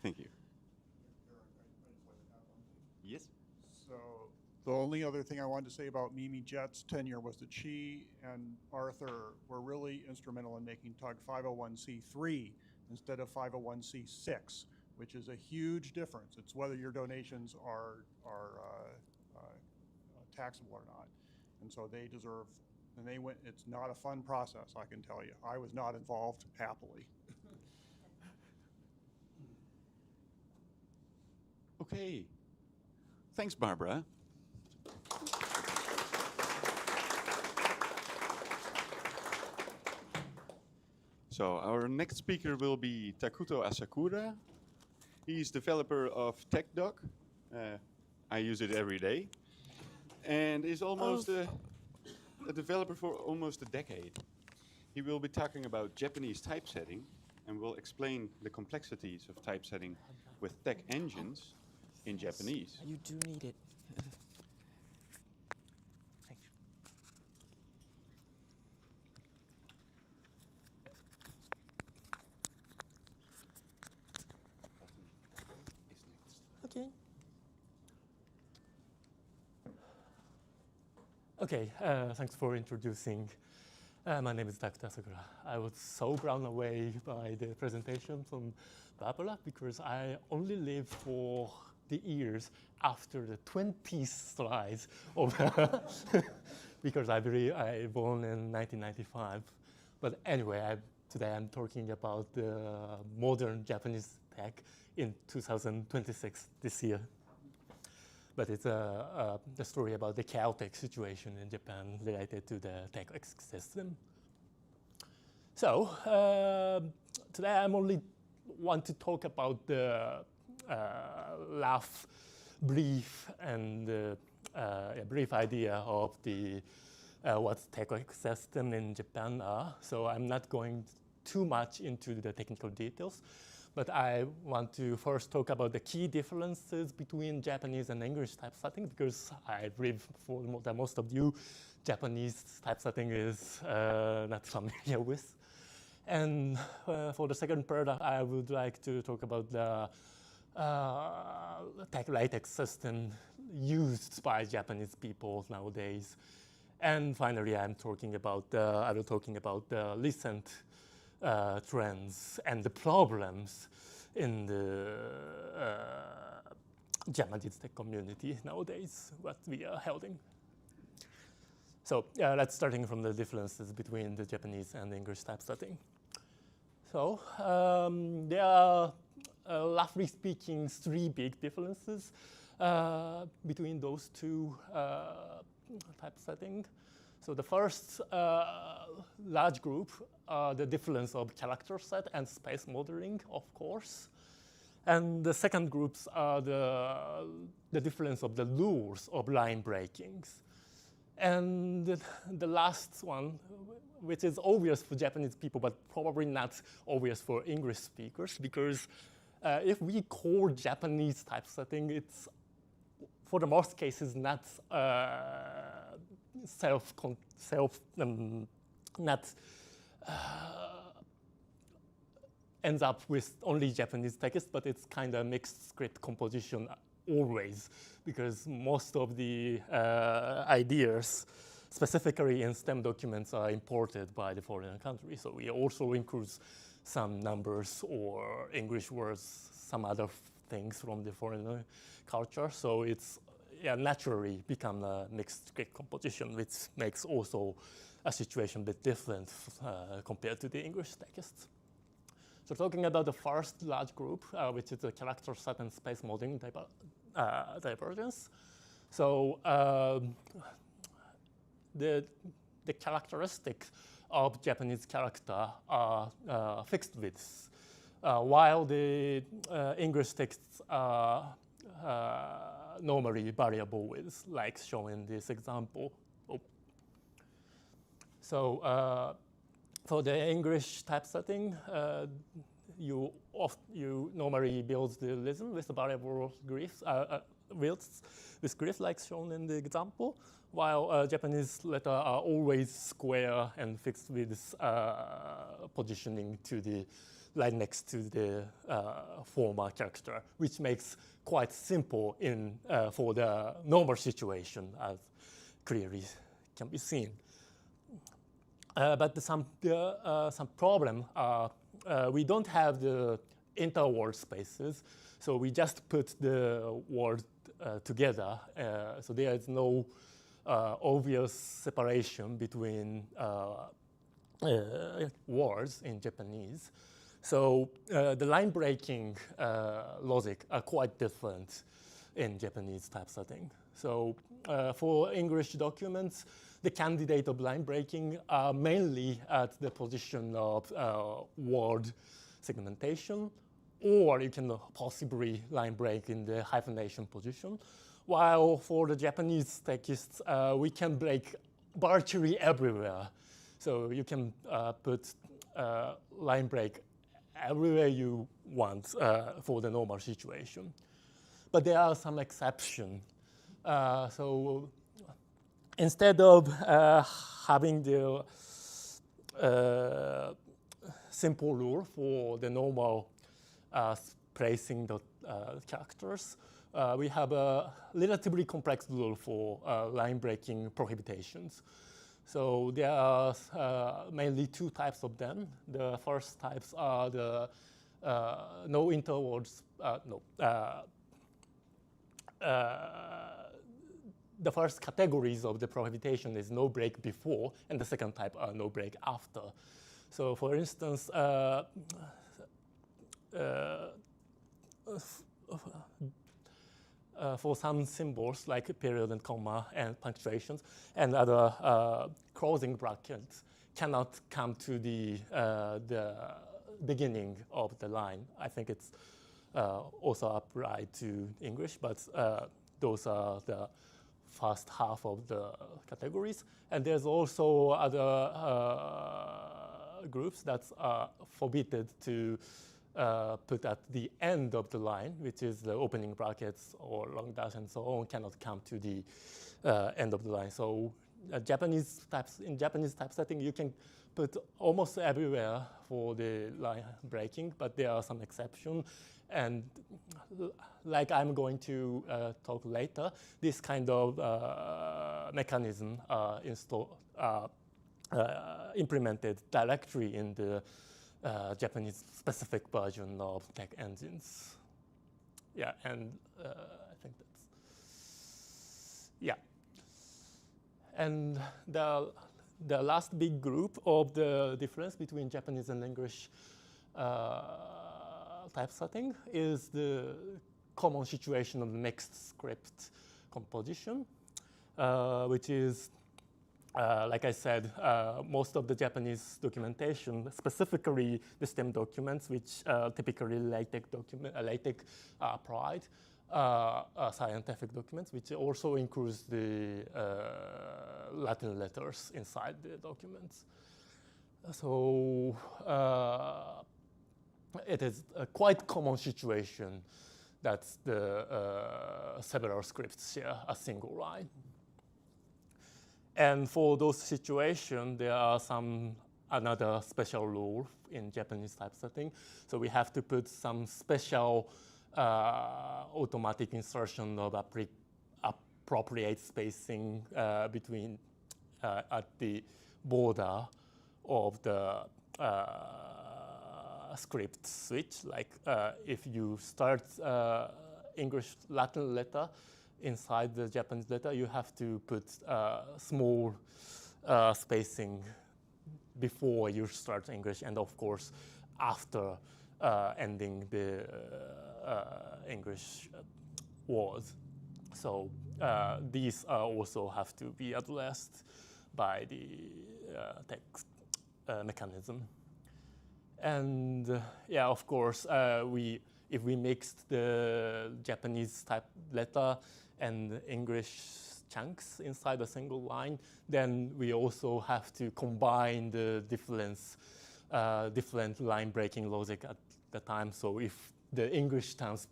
Speaker 2: Thank you. Yes?
Speaker 8: So the only other thing I wanted to say about Mimi Jet's tenure was that she and Arthur were really instrumental in making TUG 501c3 instead of 501c6, which is a huge difference. It's whether your donations are taxable or not. And so they deserve, and they went, it's not a fun process, I can tell you. I was not involved happily.
Speaker 2: Okay. Thanks, Barbara. So our next speaker will be Takuto Asakura. He's developer of TeX. I use it every day. And is almost a developer for almost a decade. He will be talking about Japanese typesetting and will explain the complexities of typesetting with TeX engines in Japanese.
Speaker 7: You do need it. Okay.
Speaker 9: Okay, thanks for introducing. My name is Takuto Asakura. I was so blown away by the presentation from Barbara because I only lived for the ears after the 20th slides of because I believe I born in 1995. But anyway, today I'm talking about the modern Japanese tech in 2026 this year. But it's the story about the chaotic situation in Japan related to the TeX system. So today I'm only want to talk about the brief idea of the what TeX system in Japan are. So I'm not going too much into the technical details, but I want to first talk about the key differences between Japanese and English typesetting, because I believe for most of you, Japanese typesetting is not familiar with. And for the second part, I would like to talk about the LaTeX system used by Japanese people nowadays. And finally, I will talking about the recent trends and the problems in the Japanese tech community nowadays, what we are holding. So let's starting from the differences between the Japanese and English typesetting. So there are, roughly speaking, 3 big differences between those two typesetting. So the first large group are the difference of character set and space modeling, of course. And the second groups are the difference of the rules of line breakings. And the last one, which is obvious for Japanese people, but probably not obvious for English speakers, because if we call Japanese typesetting, it's, for the most cases, not ends up with only Japanese text, but it's kind of mixed script composition always, because most of the ideas, specifically in STEM documents, are imported by the foreign country. So we also include some numbers or English words, some other things from the foreign culture. So it's naturally become a mixed script composition, which makes also a situation a bit different compared to the English text. So talking about the first large group, which is the character set and space modeling divergence. So the characteristics of Japanese character are fixed widths, while the English texts are normally variable widths, like shown in this example. So for the English typesetting, you normally build the rhythm with the variable glyphs, widths with glyphs like shown in the example, while Japanese letters are always square and fixed with positioning to the line next to the former character, which makes quite simple for the normal situation, as clearly can be seen. But some problem we don't have the interword spaces, so we just put the word together. So there is no obvious separation between words in Japanese. So the line breaking logic are quite different in Japanese typesetting. So for English documents, the candidate of line breaking are mainly at the position of word segmentation, or you can possibly line break in the hyphenation position. While for the Japanese texts, we can break virtually everywhere. So you can put line break everywhere you want for the normal situation. But there are some exceptions. So instead of having the simple rule for the normal placing the characters, we have a relatively complex rule for line breaking prohibitions. So there are mainly 2 types of them. The first types are the no interwords, the first categories of the prohibition is no break before, and the second type are no break after. So for instance, for some symbols like period and comma and punctuations and other closing brackets cannot come to the beginning of the line. I think it's also applied to English, but those are the first half of the categories. And there's also other groups that are forbidden to put at the end of the line, which is the opening brackets or long dash and so on, cannot come to the end of the line. So in Japanese typesetting, you can put almost everywhere for the line breaking, but there are some exceptions. And like I'm going to talk later, this kind of mechanism implemented directly in the Japanese specific version of TeX engines. Yeah, and I think that's, yeah. And the last big group of the difference between Japanese and English typesetting is the common situation of mixed script composition, which is, like I said, most of the Japanese documentation, specifically the STEM documents, which typically LaTeX applied, scientific documents, which also includes the Latin letters inside the documents. So it is a quite common situation that the several scripts share a single line. And for those situations, there are another special rule in Japanese typesetting. So we have to put some special automatic insertion of appropriate spacing between at the border of the script switch. Like if you start English Latin letter inside the Japanese letter, you have to put small spacing before you start English, and of course after ending the English words. So these also have to be addressed by the TeX mechanism. And yeah, of course, if we mixed the Japanese type letter and English chunks inside a single line, then we also have to combine the different line breaking logic at the time. So if the English terms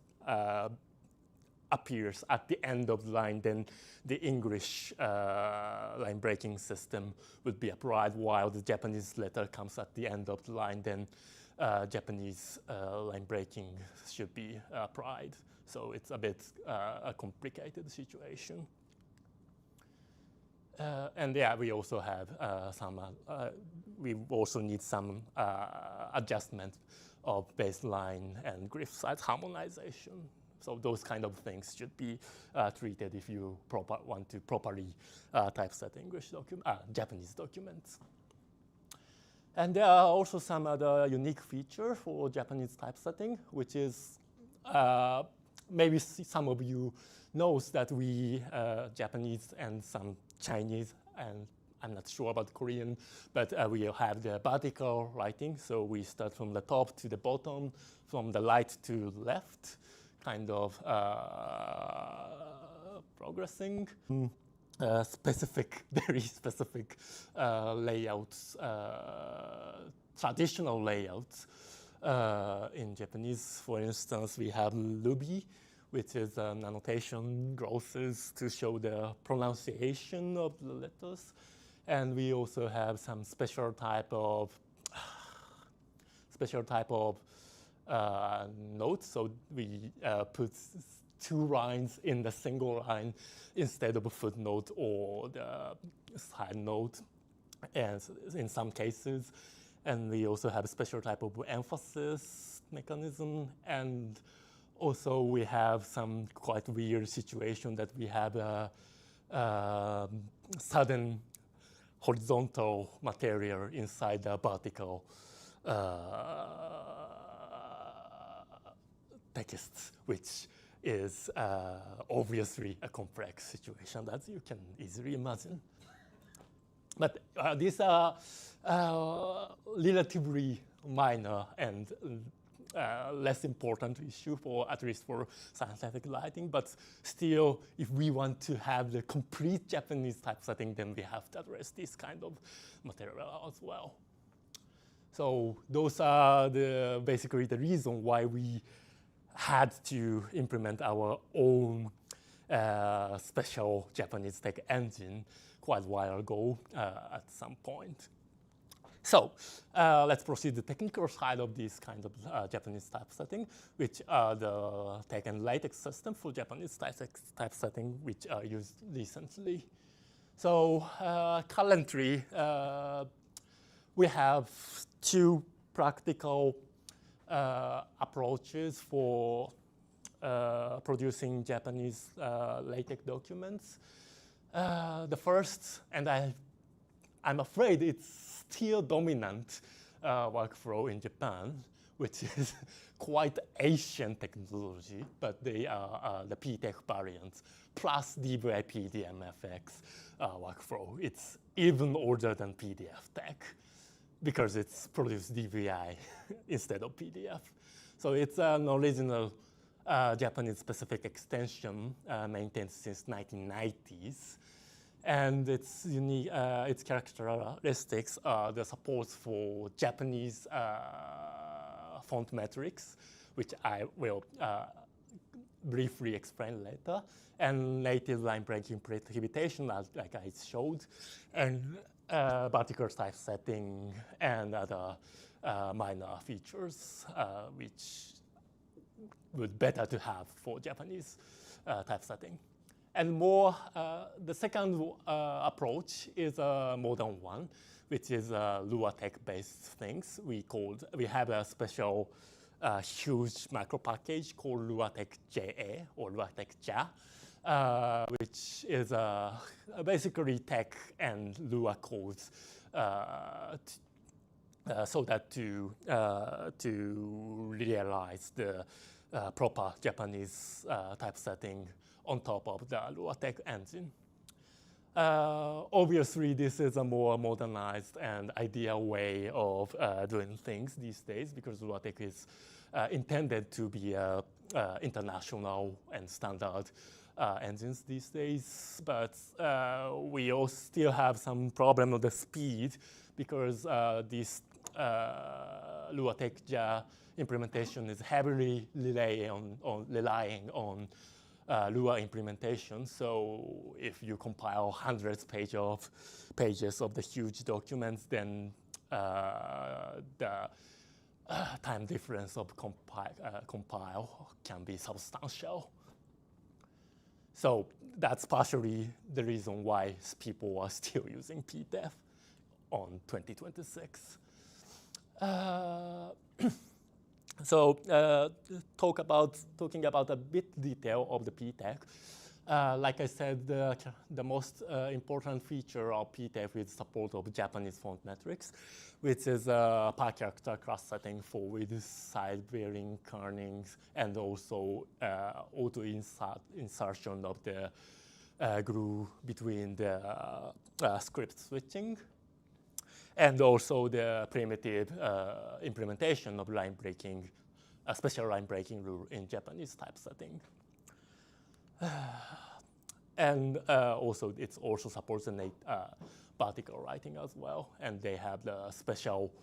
Speaker 9: appears at the end of the line, then the English line breaking system would be applied, while the Japanese letter comes at the end of the line, then Japanese line breaking should be applied. So it's a bit a complicated situation. And yeah, we also have we also need some adjustment of baseline and glyph size harmonization. So those kind of things should be treated if you want to properly typeset Japanese documents. And there are also some other unique features for Japanese typesetting, which is maybe some of you knows that we Japanese and some Chinese, and I'm not sure about Korean, but we have the vertical writing. So we start from the top to the bottom, from the right to left, kind of progressing. Very specific layouts, traditional layouts in Japanese. For instance, we have LUGs, which is an annotation glosses to show the pronunciation of the letters. And we also have some special type of notes. So we put two lines in the single line instead of a footnote or the side note, and in some cases. And we also have a special type of emphasis mechanism, and Also, we have some quite weird situation that we have a sudden horizontal material inside the vertical text, which is obviously a complex situation that you can easily imagine. But these are relatively minor and less important issue for, at least for scientific writing, but still, if we want to have the complete Japanese typesetting, then we have to address this kind of material as well. So those are basically the reason why we had to implement our own special Japanese tech engine quite a while ago at some point. So let's proceed to the technical side of this kind of Japanese typesetting, which are the TeX and LaTeX system for Japanese typesetting, which are used recently. So currently, we have two practical approaches for producing Japanese LaTeX documents. The first, and I'm afraid it's still dominant workflow in Japan, which is quite ancient technology, but they are the PTEC variants plus DVI PDMFX workflow. It's even older than PDF tech because it's produced DVI instead of PDF. So it's an original Japanese specific extension maintained since 1990s. And its unique, its characteristics are the support for Japanese font metrics, which I will briefly explain later, and native line breaking precipitation, like I showed, and vertical typesetting and other minor features, which would better to have for Japanese typesetting. And more, the second approach is a modern one, which is LuaTeX-based things. We have a special huge macro package called LuaTeX-JA or LuaTeX-JA, which is basically TeX and Lua codes so that to realize the proper Japanese typesetting on top of the LuaTeX engine. Obviously, this is a more modernized and ideal way of doing things these days because LuaTeX is intended to be international and standard engines these days. But we also still have some problem with the speed because this LuaTeX implementation is heavily relying on Lua implementation. So if you compile hundreds pages of the huge documents, then the time difference of compile can be substantial. So that's partially the reason why people are still using PDF on 2026. So talking about a bit detail of the PTEC, like I said, the most important feature of PTEC is support of Japanese font metrics, which is a per character class setting for with side bearing kernings and also auto insertion of the GRU between the script switching. And also the primitive implementation of line breaking, a special line breaking rule in Japanese typesetting. And also it also supports the vertical writing as well. And they have the special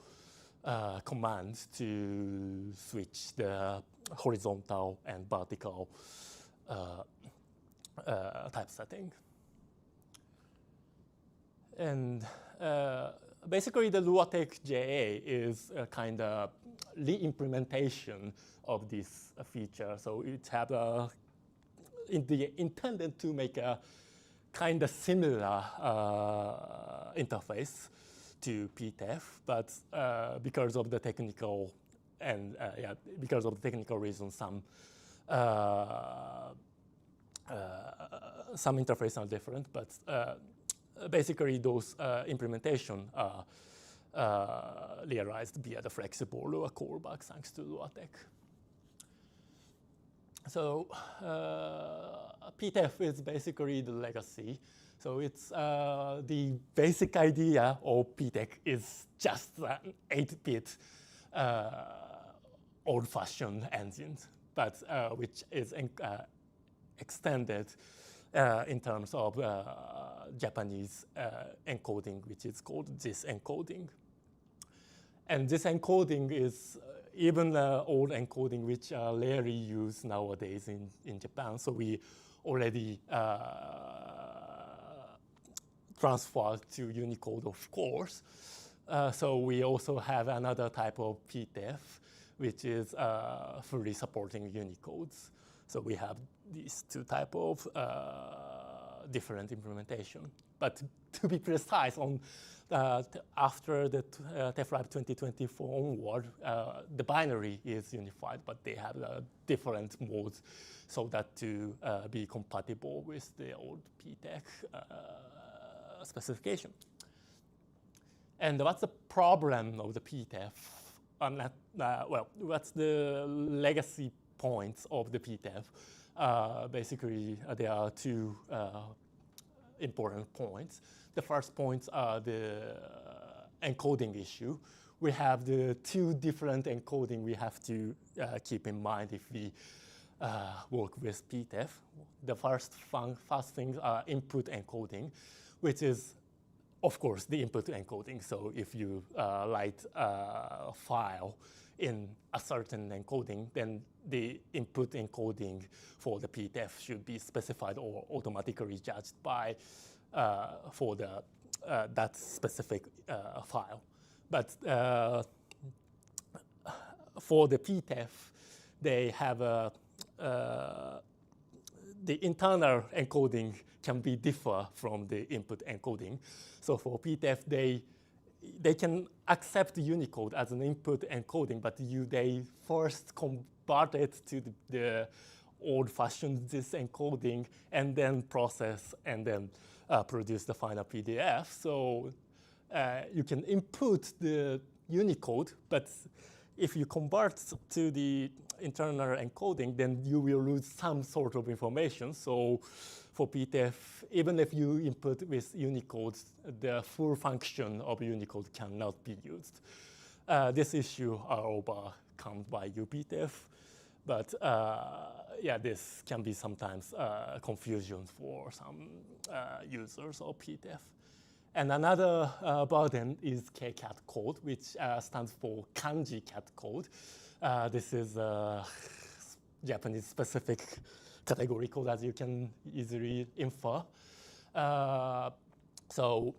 Speaker 9: commands to switch the horizontal and vertical typesetting. And basically, the LuaTeX-JA is a kind of re-implementation of this feature. So it had intended to make a kind of similar interface to PTEF, but because of the technical and because of the technical reasons, some some interfaces are different, but basically those implementation are realized via the flexible lower callback thanks to LaTeX. So PTEF is basically the legacy. So it's the basic idea of PTEC is just an 8-bit old-fashioned engine, but which is extended in terms of Japanese encoding, which is called this encoding. And this encoding is even old encoding, which are rarely used nowadays in Japan. So we already transferred to Unicode, of course. So we also have another type of PTEF, which is fully supporting Unicodes. So we have these two types of different implementation. But to be precise, on after the TEFRAP 2024 onward, the binary is unified, but they have different modes so that to be compatible with the old PTEC specification. And what's the problem of the PTEF? Well, what's the legacy points of the PTEF? Basically, there are two important points. The first points are the encoding issue. We have the two different encoding we have to keep in mind if we work with PTEF. The first thing are input encoding, which is, of course, the input encoding. So if you write a file in a certain encoding, then the input encoding for the PTEF should be specified or automatically judged by for the that specific file. But for the PTEF, they have the internal encoding can be differ from the input encoding. So for PTEF, they can accept Unicode as an input encoding, but they first convert it to the old-fashioned this encoding and then process and then produce the final PDF. So you can input the Unicode, but if you convert to the internal encoding, then you will lose some sort of information. So for PTEF, even if you input with Unicode, the full function of Unicode cannot be used. This issue are overcome by UPTEF, but yeah, this can be sometimes confusion for some users of PTEF. And another burden is KCAT code, which stands for kanji cat code. This is a Japanese specific category code, as you can easily infer. So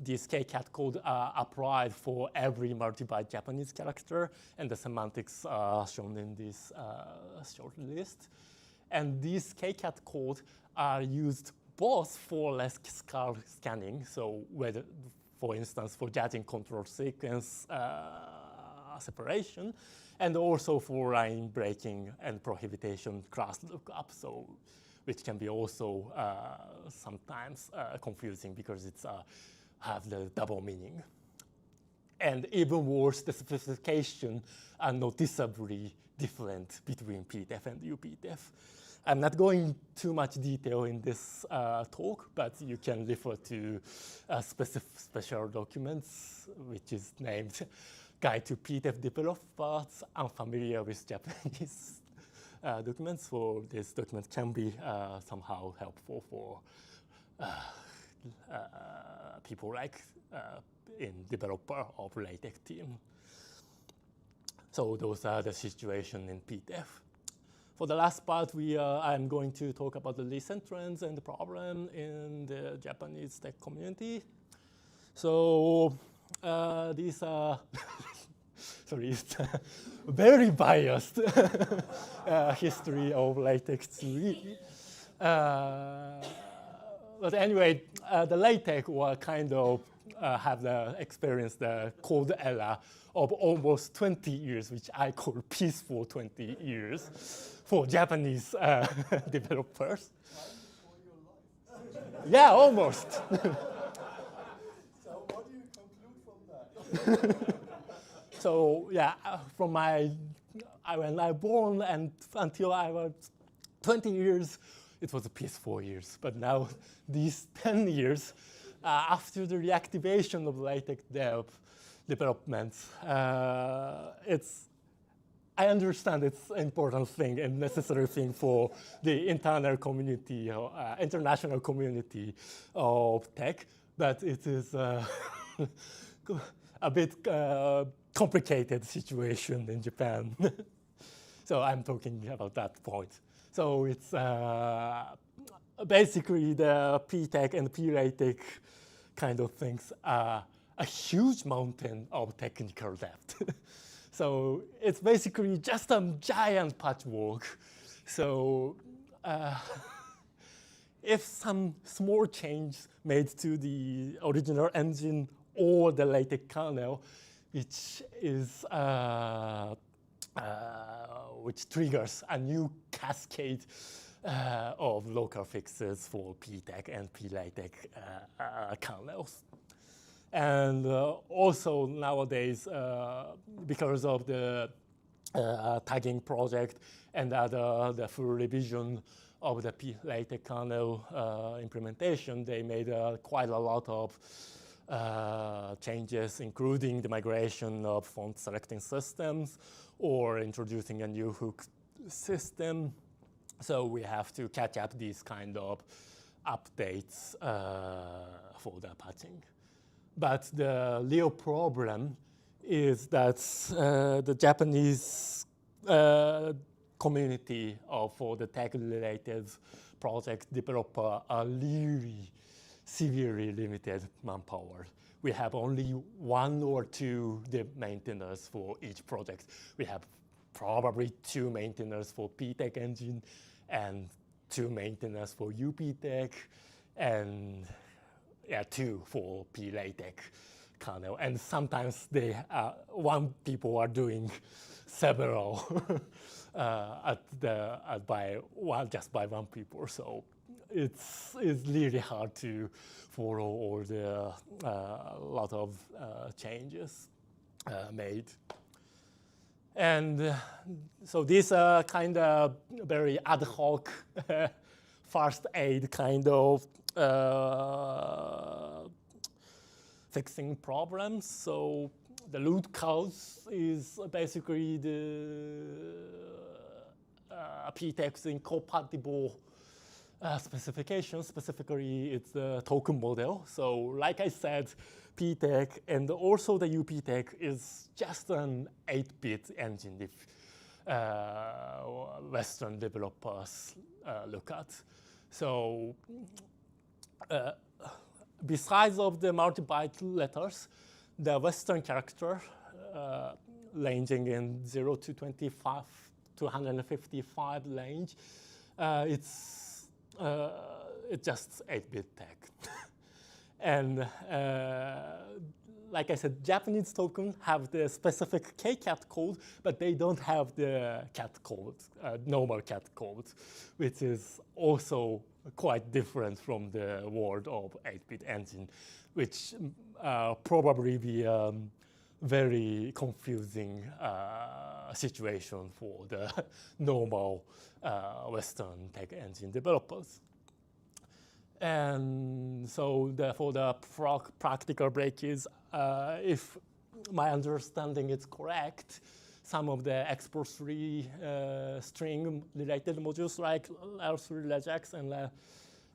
Speaker 9: these KCAT code are applied for every multi-byte Japanese character, and the semantics are shown in this short list. And these KCAT code are used both for lexical scanning, so whether, for instance, for judging control sequence separation, and also for line breaking and prohibition class lookup, so which can be also sometimes confusing because it's have the double meaning. And even worse, the specification are noticeably different between PTEF and UPTEF. I'm not going too much detail in this talk, but you can refer to special documents, which is named Guide to PTEF Developers Unfamiliar with Japanese documents. So this document can be somehow helpful for people like in developer of LaTeX team. So those are the situation in PTEF. For the last part, I'm going to talk about the recent trends and the problem in the Japanese tech community. So these are, sorry, it's very biased history of LaTeX CV. But anyway, the LaTeX were kind of have experienced the code era of almost 20 years, which I call peaceful 20 years for Japanese developers. Yeah, almost.
Speaker 4: So what do you conclude from that?
Speaker 9: So yeah, from when I was born and until I was 20 years, it was a peaceful years. But now these 10 years, after the reactivation of LaTeX development, I understand it's an important thing and necessary thing for the internal community, or international community of tech, but it is a bit complicated situation in Japan. So I'm talking about that point. So it's basically the PTEC and PLaTeX kind of things are a huge mountain of technical debt. So it's basically just a giant patchwork. So if some small change made to the original engine or the LaTeX kernel, which triggers a new cascade of local fixes for PTEC and PLaTeX kernels. And also nowadays, because of the tagging project and the full revision of the PLaTeX kernel implementation, they made quite a lot of changes, including the migration of font selecting systems or introducing a new hook system. So we have to catch up these kind of updates for the patching. But the real problem is that the Japanese community for the tech-related project developer are really severely limited manpower. We have only 1 or 2 maintainers for each project. We have probably 2 maintainers for PTEC engine and 2 maintainers for UPTEC and 2 for PLaTeX kernel. And sometimes people are doing several just by one people. So it's really hard to follow all the lot of changes made. And so these are kind of very ad hoc first aid kind of fixing problems. So the root cause is basically the PTEX incompatible specification. Specifically, it's the token model. So like I said, PTEC and also the UPTEC is just an 8-bit engine if Western developers look at. So besides of the multi-byte letters, the Western character ranging in 0 to 25 to 155 range, it's just 8-bit tag. And like I said, Japanese token have the specific KCAT code, but they don't have the cat code, normal cat code, which is also quite different from the world of 8-bit engine, which probably be a very confusing situation for the normal Western tech engine developers. And so for the practical breakage, if my understanding is correct, some of the export3 string related modules like L3 regex and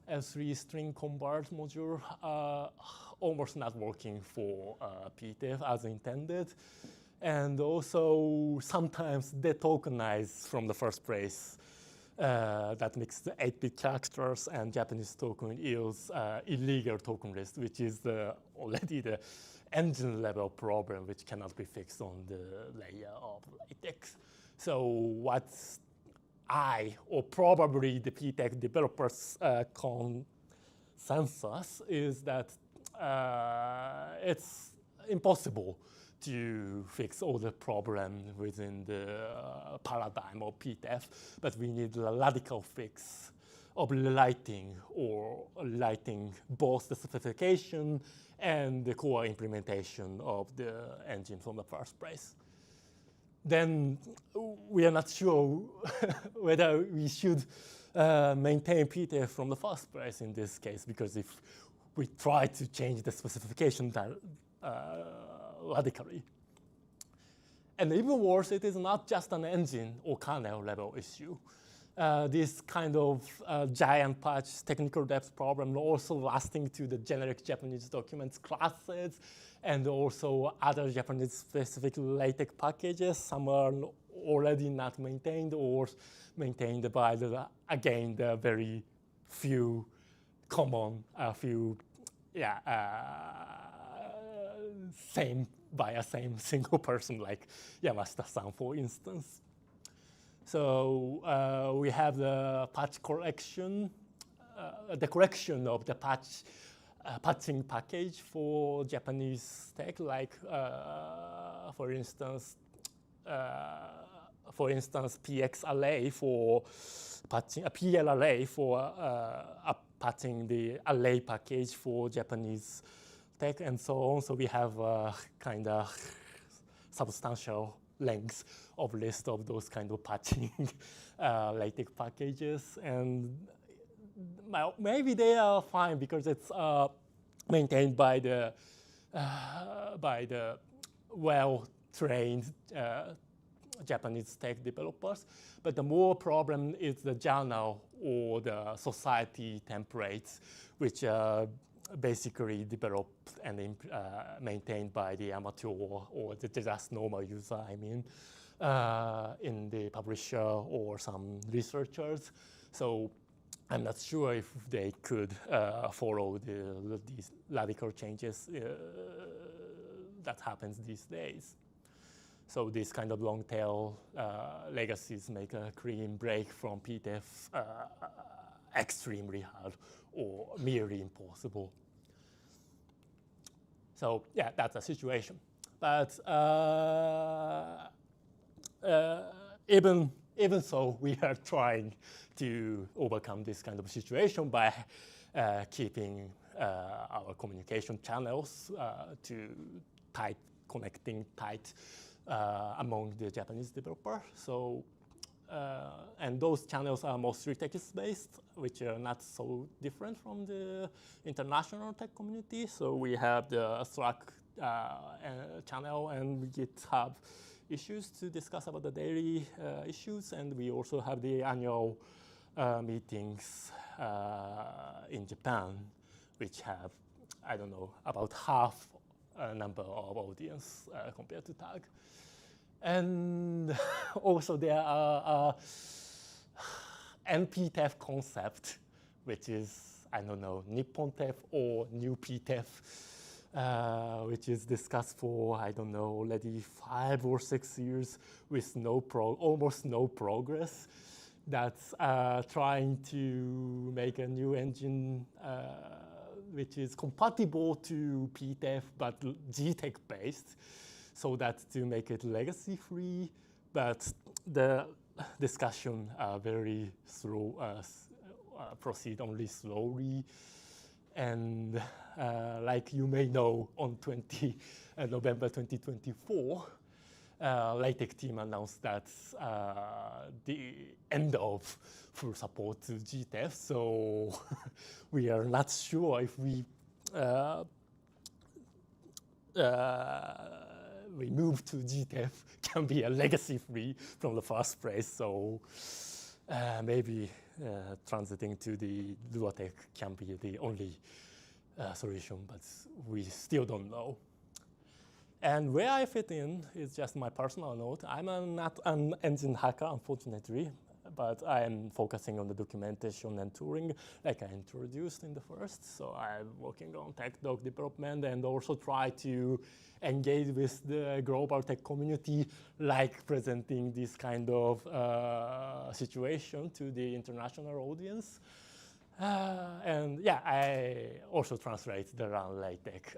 Speaker 9: L3 string convert module are almost not working for PTEF as intended. And also sometimes they tokenize from the first place. That makes the 8-bit characters and Japanese token yields illegal token list, which is already the engine level problem, which cannot be fixed on the layer of LaTeX. So what or probably the PTEC developers consensus is that it's impossible to fix all the problems within the paradigm of PTEF, but we need a radical fix of lighting both the specification and the core implementation of the engine from the first place. Then we are not sure whether we should maintain PTEF from the first place in this case, because if we try to change the specification radically. And even worse, it is not just an engine or kernel level issue. This kind of giant patch technical depth problem also lasting to the generic Japanese documents classes and also other Japanese specific LaTeX packages. Some are already not maintained or maintained by the very few common, by a same single person like Yamashita-san, for instance. So we have the patch correction, the correction of the patching package for Japanese tech, like for instance, PX array for patching, a PL array for patching the array package for Japanese tech and so on. So we have kind of substantial length of list of those kind of patching LaTeX packages, and maybe they are fine because it's maintained by the well-trained Japanese tech developers. But the more problem is the journal or the society templates, which are basically developed and maintained by the amateur or the just normal user, I mean, in the publisher or some researchers. So I'm not sure if they could follow these radical changes that happens these days. So these kind of long tail legacies make a clean break from PTEF extremely hard or merely impossible. So yeah, that's a situation. But even so, we are trying to overcome this kind of situation by keeping our communication channels connecting tight among the Japanese developer. So, and those channels are mostly text-based, which are not so different from the international tech community. So we have the Slack channel and GitHub issues to discuss about the daily issues. And we also have the annual meetings in Japan, which have, I don't know, about half a number of audience compared to TAG. And also there are NPTEF concept, which is, I don't know, Nippon TEF or New PTEF, which is discussed for, I don't know, already 5 or 6 years with almost no progress. That's trying to make a new engine which is compatible to PTEF but GTEC based, so that to make it legacy free. But the discussion are very slow, proceed only slowly. And like you may know, on November 2024, LaTeX team announced that the end of full support to GTEF. So we are not sure if we move to GTEF can be a legacy free from the first place. So maybe transiting to the LuaTeX can be the only solution, but we still don't know. And where I fit in is just my personal note. I'm not an engine hacker, unfortunately, but I'm focusing on the documentation and tooling, like I introduced in the first. So I'm working on tech doc development and also try to engage with the global tech community, like presenting this kind of situation to the international audience. And yeah, I also translate the LaTeX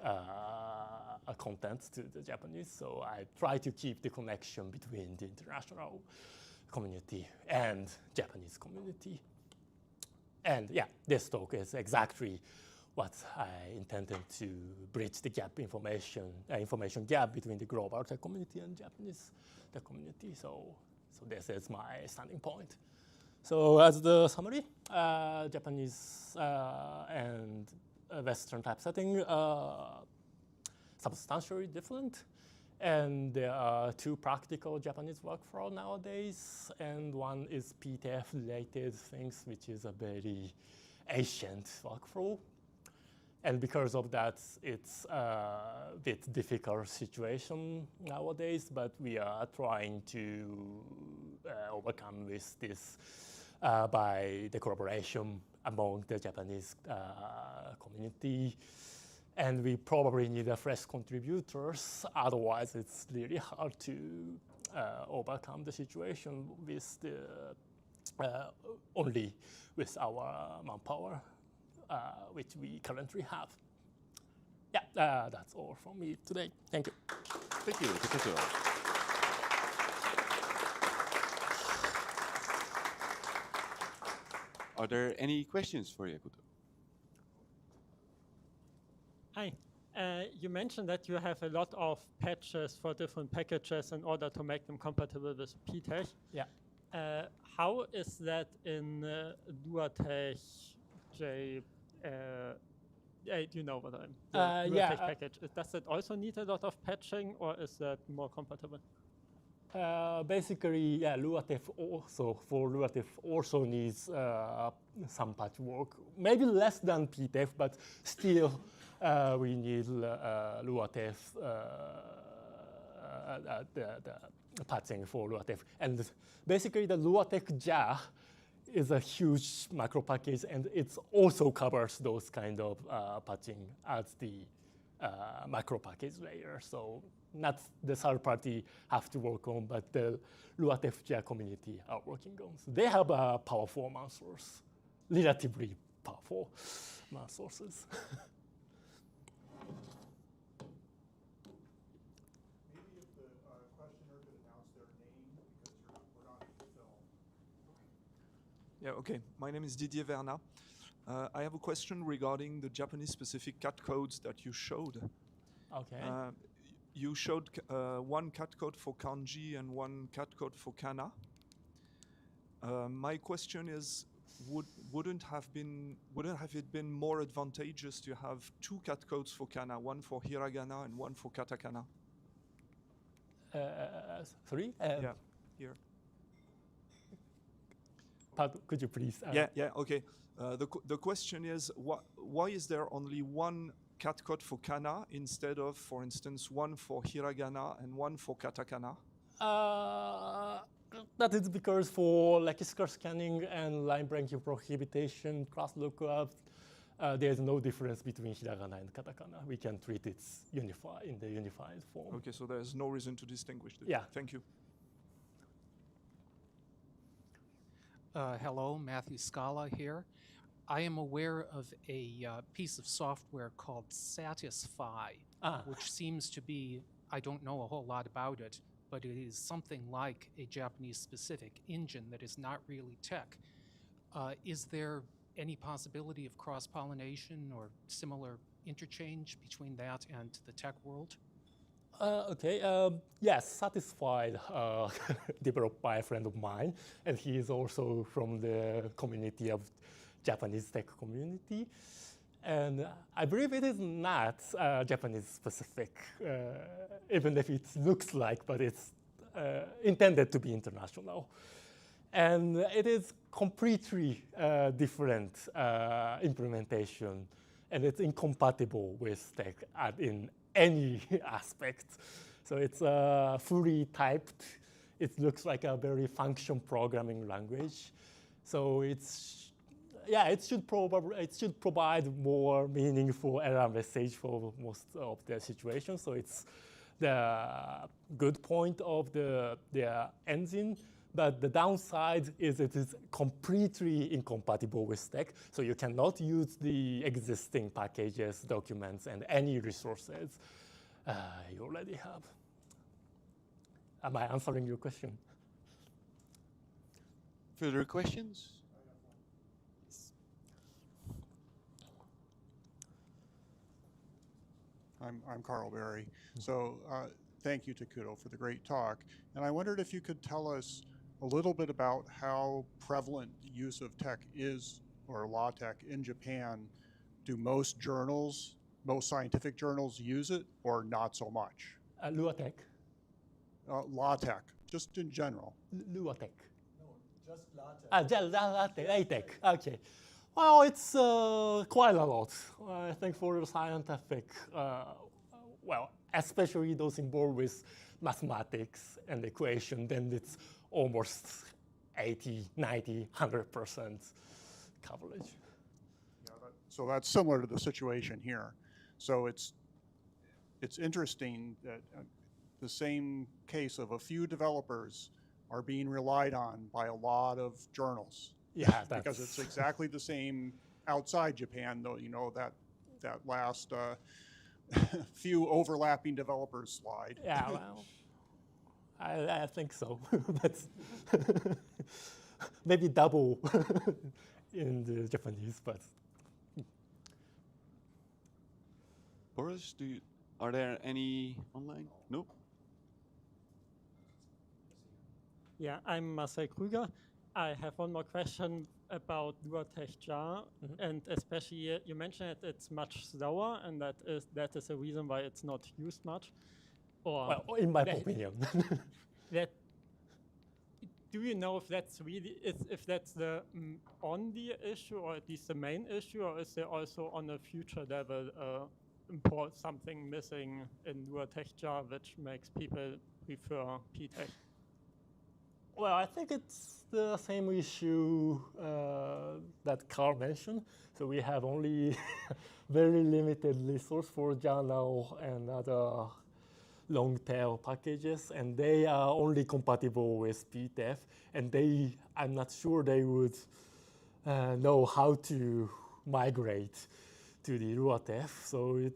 Speaker 9: content to the Japanese, so I try to keep the connection between the international community and Japanese community. And yeah, this talk is exactly what I intended to bridge the gap information gap between the global tech community and Japanese tech community. So this is my standing point. So as the summary, Japanese and Western typesetting substantially different. And there are two practical Japanese workflow nowadays, and one is PTF-related things, which is a very ancient workflow. And because of that, it's a bit difficult situation nowadays, but we are trying to overcome with this by the collaboration among the Japanese community. And we probably need a fresh contributors, otherwise it's really hard to overcome the situation with the only with our manpower, which we currently have. Yeah, that's all from me today. Thank you.
Speaker 2: Thank you, Takuto. Are there any questions for Takuto?
Speaker 10: Hi. You mentioned that you have a lot of patches for different packages in order to make them compatible with PTech.
Speaker 9: Yeah.
Speaker 10: How is that in LuaTeX you know what I'm LuaTeX package. Does it also need a lot of patching, or is that more compatible?
Speaker 9: Basically, yeah, LuaTeX also needs some patchwork. Maybe less than PTF, but still we need LuaTeX, the patching for LuaTeX. And basically, the LuaTeX jar is a huge macro package, and it also covers those kind of patching as the macro package layer. So not the third party have to work on, but the LuaTeX jar community are working on. So they have a powerful math source, relatively powerful math sources.
Speaker 8: Maybe if the questioner could announce their name, because we're not in the film.
Speaker 11: Yeah, okay. My name is Didier Verna. I have a question regarding the Japanese-specific cat codes that you showed.
Speaker 9: Okay.
Speaker 11: You showed one cat code for kanji and one cat code for kana. My question is, wouldn't it been more advantageous to have two cat codes for kana, one for hiragana and one for katakana?
Speaker 9: Sorry?
Speaker 11: Yeah, here.
Speaker 9: Could you please?
Speaker 11: Yeah, okay. The question is, why is there only one cat code for kana instead of, for instance, one for hiragana and one for katakana?
Speaker 9: That is because for lexical scanning and line breaking prohibition, cross lookups, there is no difference between hiragana and katakana. We can treat it in the unified form.
Speaker 11: Okay, so there's no reason to distinguish them.
Speaker 9: Yeah.
Speaker 11: Thank you.
Speaker 12: Hello, Matthew Scala here. I am aware of a piece of software called Satisfy, which seems to be, I don't know a whole lot about it, but it is something like a Japanese-specific engine that is not really tech. Is there any possibility of cross-pollination or similar interchange between that and the tech world?
Speaker 9: Okay, yes, Satisfied, developed by a friend of mine, and he is also from the community of Japanese tech community. And I believe it is not Japanese specific, even if it looks like, but it's intended to be international. And it is completely different implementation, and it's incompatible with tech in any aspect. So it's fully typed. It looks like a very function programming language. So it should provide more meaningful error message for most of the situations. So it's the good point of the engine, But the downside is it is completely incompatible with TeX, so you cannot use the existing packages, documents, and any resources you already have. Am I answering your question?
Speaker 2: Further questions?
Speaker 8: I'm Carl Berry. So thank you, Takuto, for the great talk. And I wondered if you could tell us a little bit about how prevalent the use of TeX is, or LaTeX, in Japan. Do most journals, most scientific journals use it, or not so much?
Speaker 9: LaTeX?
Speaker 8: LaTeX, just in general.
Speaker 9: LaTeX.
Speaker 4: No, just LaTeX.
Speaker 9: LaTeX, okay. Well, it's quite a lot. I think for the scientific, well, especially those involved with mathematics and equation, then it's almost 80, 90, 100% coverage.
Speaker 8: Yeah, so that's similar to the situation here. So it's interesting that the same case of a few developers are being relied on by a lot of journals.
Speaker 9: Yeah,
Speaker 8: because it's exactly the same outside Japan, though. You know, that last few overlapping developers slide.
Speaker 9: Yeah, well, I think so. That's maybe double in the Japanese, but.
Speaker 2: Boris, are there any online? No?
Speaker 10: Yeah, I'm Marcel Krüger. I have one more question about LaTeX jar, and especially you mentioned that it's much slower, and that is a reason why it's not used much. Or
Speaker 9: well, in my opinion.
Speaker 10: Do you know if that's really if that's the only issue, or at least the main issue, or is there also on a future level something missing in LaTeX jar which makes people prefer PTeX?
Speaker 9: Well, I think it's the same issue that Carl mentioned. So we have only very limited resource for journal and other long tail packages, and they are only compatible with PTF, and I'm not sure they would know how to migrate to the LaTeX. So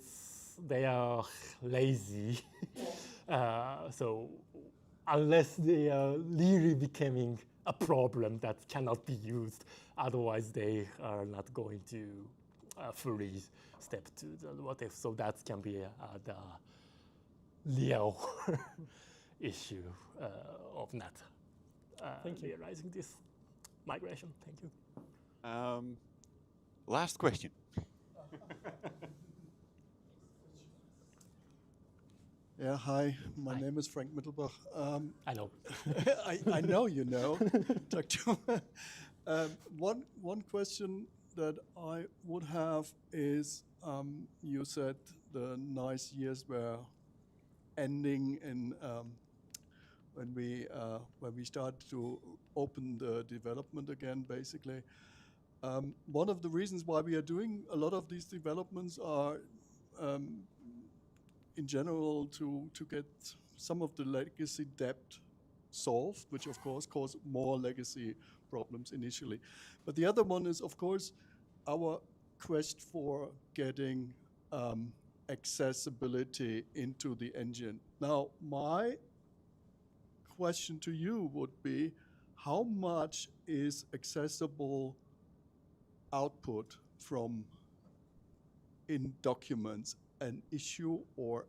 Speaker 9: they are lazy. So unless they are really becoming a problem that cannot be used, otherwise they are not going to fully step to the LaTeX. So that can be the real issue of not realizing this migration. Thank you.
Speaker 2: Last question.
Speaker 13: Yeah, hi. My name is Frank Mittelbach.
Speaker 9: I know.
Speaker 13: I know you know. One question that I would have is, you said the nice years were ending in when we started to open the development again, basically. One of the reasons why we are doing a lot of these developments are in general to get some of the legacy debt solved, which of course cause more legacy problems initially. But the other one is, of course, our quest for getting accessibility into the engine. Now, my question to you would be, how much is accessible output from in documents an issue or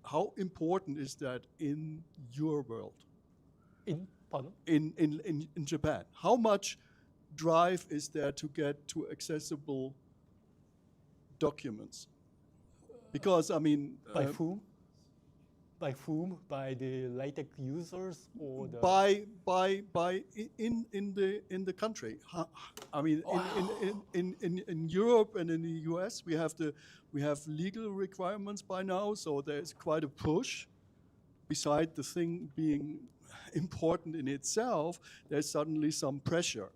Speaker 13: how important is that in your world?
Speaker 9: Pardon?
Speaker 13: In Japan. How much drive is there to get to accessible documents? Because I mean,
Speaker 9: by whom? By whom? By the LaTeX users or the
Speaker 13: in the country. I mean, in Europe and in the US, we have legal requirements by now, so there's quite a push. Beside the thing being important in itself, there's suddenly some pressure.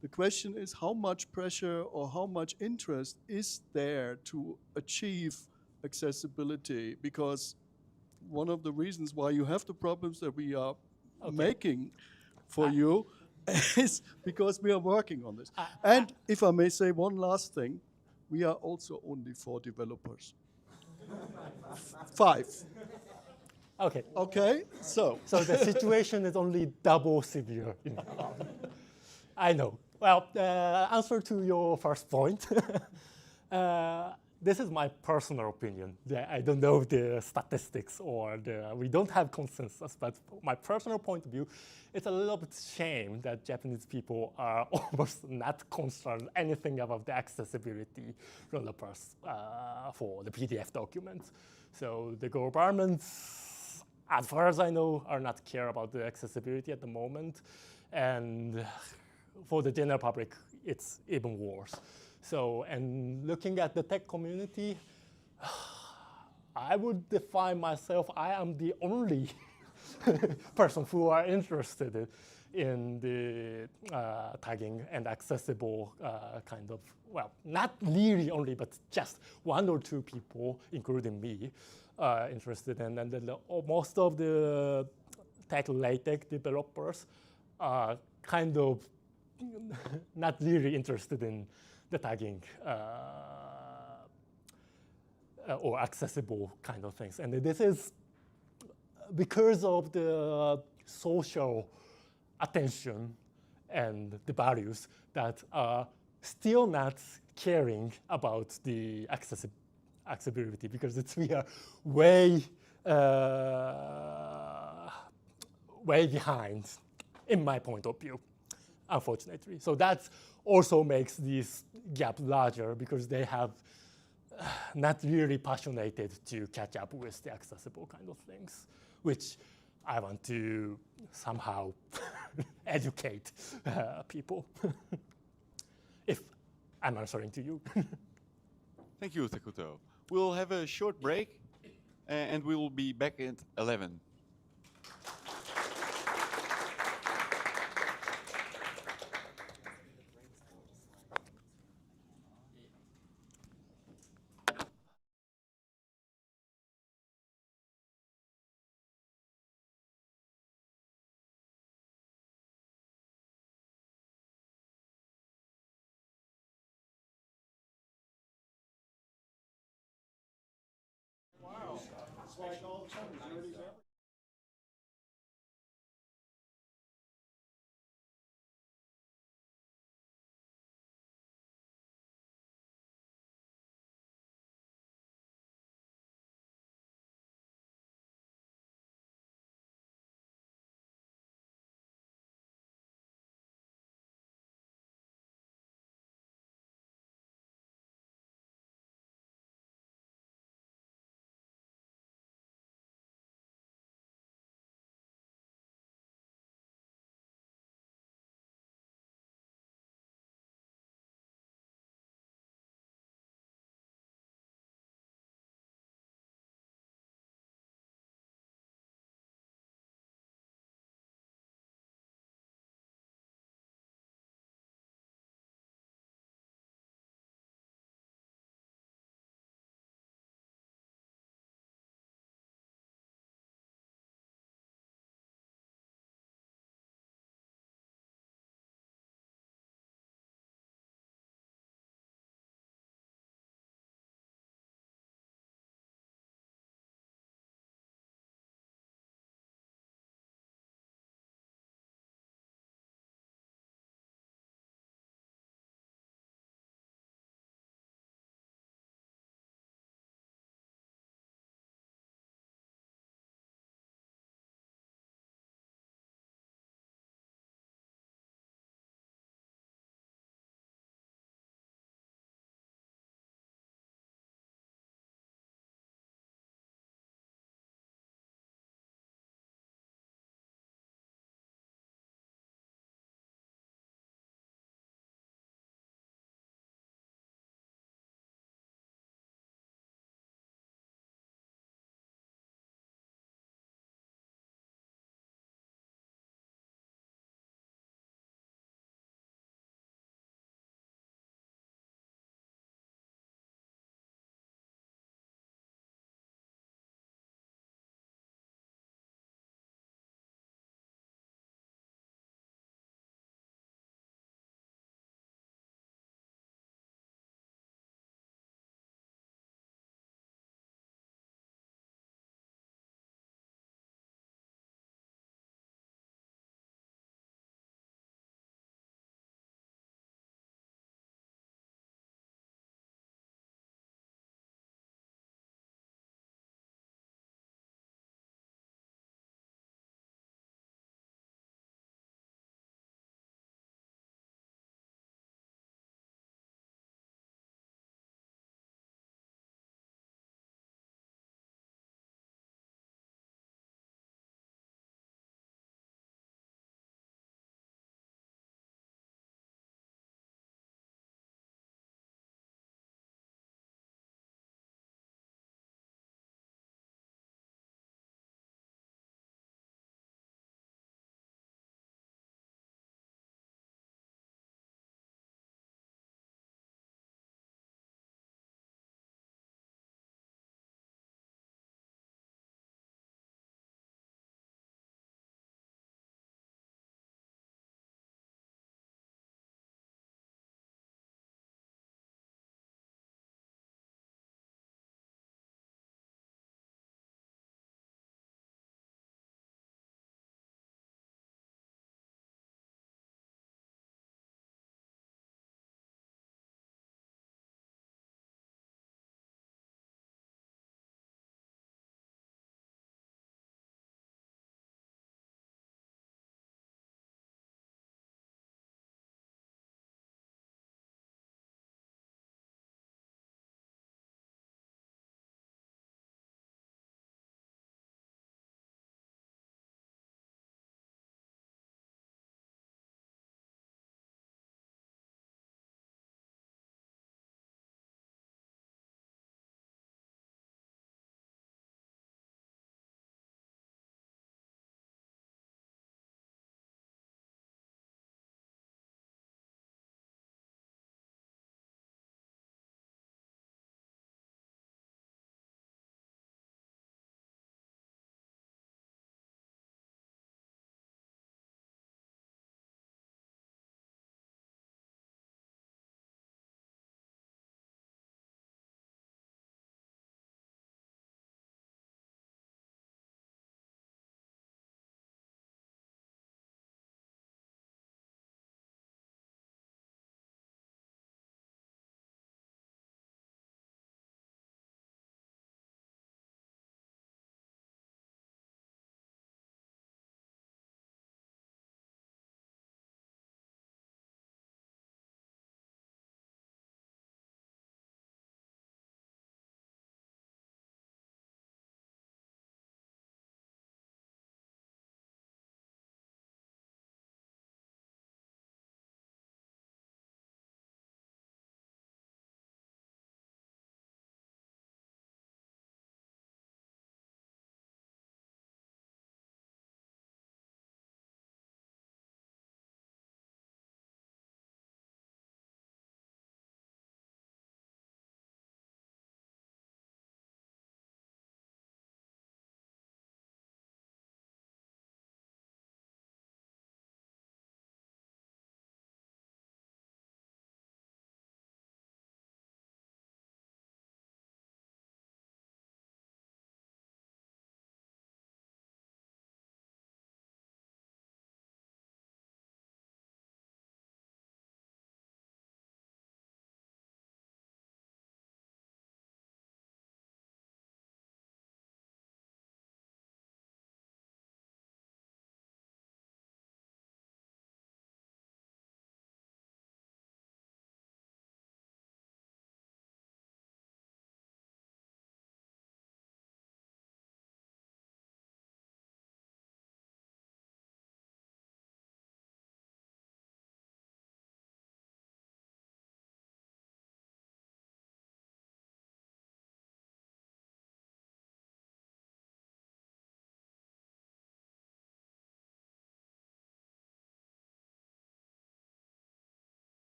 Speaker 13: The question is, how much pressure or how much interest is there to achieve accessibility? Because one of the reasons why you have the problems that we are
Speaker 9: Okay.
Speaker 13: making for you is because we are working on this. And if I may say one last thing, we are also only 4 developers. 5.
Speaker 9: Okay.
Speaker 13: Okay, so.
Speaker 9: So the situation is only double severe. I know. Well, answer to your first point. This is my personal opinion. I don't know the statistics or we don't have consensus, but my personal point of view, it's a little bit shame that Japanese people are almost not concerned anything about the accessibility developers for the PDF documents. So the governments, as far as I know, are not care about the accessibility at the moment. And for the general public, it's even worse. So, and looking at the tech community, I would define myself, I am the only person who are interested in the tagging and accessible kind of, well, not really only, but just 1 or 2 people, including me, interested in. And then most of the tech LaTeX developers are kind of not really interested in the tagging or accessible kind of things. And this is because of the social attention and the values that are still not caring about the accessibility, because we are way behind, in my point of view, unfortunately. So that also makes this gap larger, because they have not really passionate to catch up with the accessible kind of things, which I want to somehow educate people, if I'm answering to you.
Speaker 2: Thank you, Takuto. We'll have a short break, and we will be back at 11.
Speaker 8: Wow. It's like all of a sudden, it's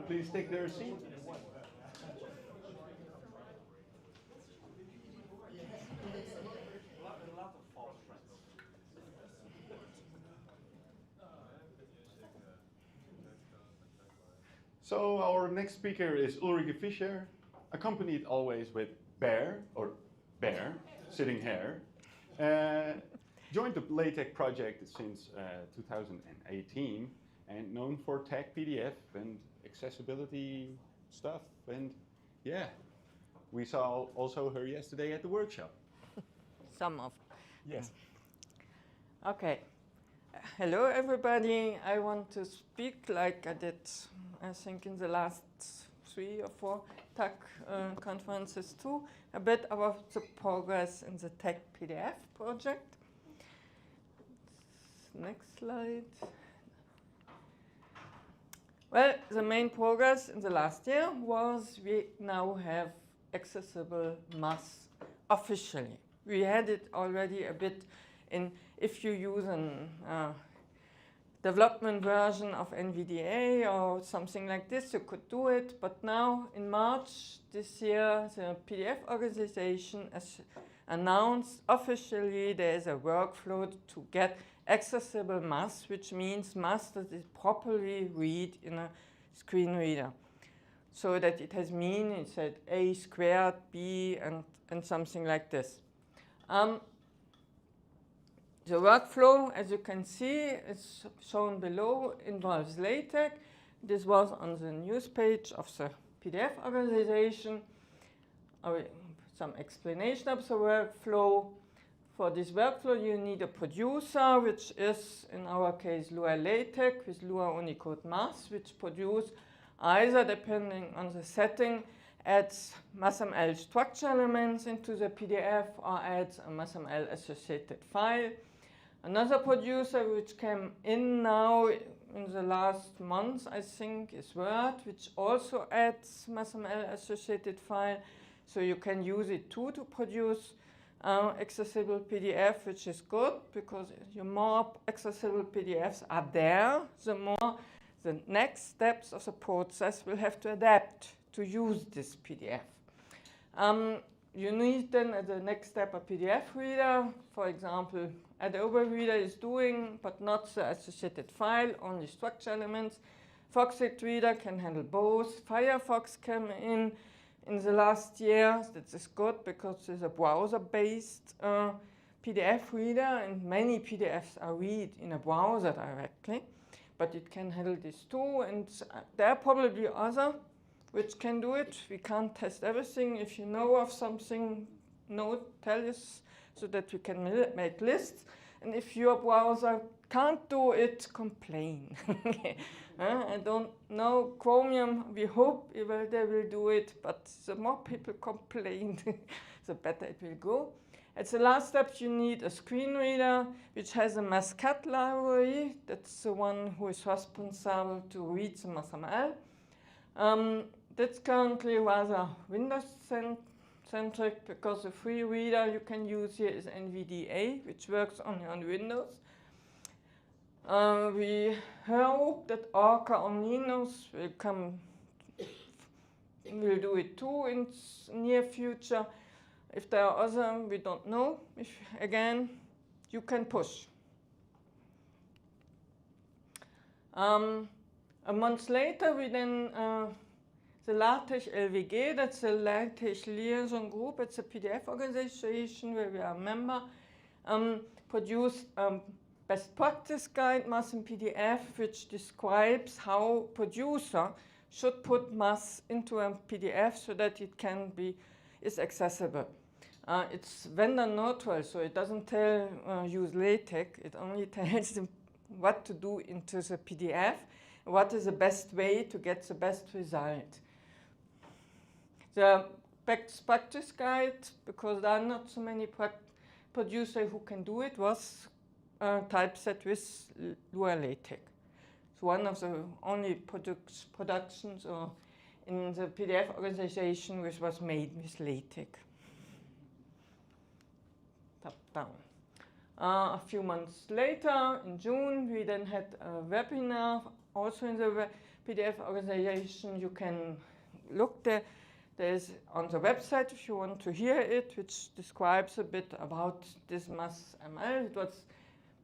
Speaker 2: please take their seat. So our next speaker is Ulrike Fischer, accompanied always with Bear, sitting here. Joined the LaTeX project since 2018 and known for Tagged PDF and accessibility stuff. And yeah, we saw also her yesterday at the workshop.
Speaker 6: Some of.
Speaker 2: Yes.
Speaker 6: Okay. Hello, everybody. I want to speak like I did, I think, in the last 3 or 4 TAG conferences too, a bit about the progress in the Tagged PDF project. Next slide. Well, the main progress in the last year was we now have accessible math officially. We had it already a bit in, if you use a development version of NVDA or something like this, you could do it. But now in March this year, the PDF organization has announced officially there is a workflow to get accessible math, which means math that is properly read in a screen reader. So that it has meaning, it said a squared, b, and something like this. The workflow, as you can see, is shown below, involves LaTeX. This was on the news page of the PDF organization. Some explanation of the workflow. For this workflow, you need a producer, which is, in our case, Lua LaTeX with Lua Unicode Math, which produce either, depending on the setting, adds MathML structure elements into the PDF or adds a MathML associated file. Another producer which came in now in the last month, I think, is Word, which also adds MathML associated file. So you can use it too to produce accessible PDF, which is good because the more accessible PDFs are there, the more the next steps of the process will have to adapt to use this PDF. You need then at the next step a PDF reader. For example, Adobe Reader is doing, but not the associated file, only structure elements. Foxit Reader can handle both. Firefox came in the last year. That is good because it's a browser-based PDF reader, and many PDFs are read in a browser directly. But it can handle this too, and there are probably other which can do it. We can't test everything. If you know of something, tell us so that we can make lists. And if your browser can't do it, complain. I don't know. Chromium, we hope they will do it, but the more people complain, the better it will go. At the last step, you need a screen reader, which has a Mascat library. That's the one who is responsible to read the MathML. That's currently rather Windows-centric because the free reader you can use here is NVDA, which works only on Windows. We hope that Orca on Linux will do it too in near future. If there are other, we don't know. Again, you can push. A month later, we then, the LaTeX LWG, that's the LaTeX Liaison Group, it's a PDF organization where we are a member, produced best practice guide, Math in PDF, which describes how producer should put math into a PDF so that it is accessible. It's vendor neutral, so it doesn't tell use LaTeX. It only tells them what to do into the PDF, what is the best way to get the best result. The best practice guide, because there are not so many producers who can do it, was typeset with Lua LaTeX. It's one of the only productions in the PDF organization which was made with LaTeX. Top down. A few months later, in June, we then had a webinar also in the PDF organization. You can look there. There's on the website if you want to hear it, which describes a bit about this MathML. It was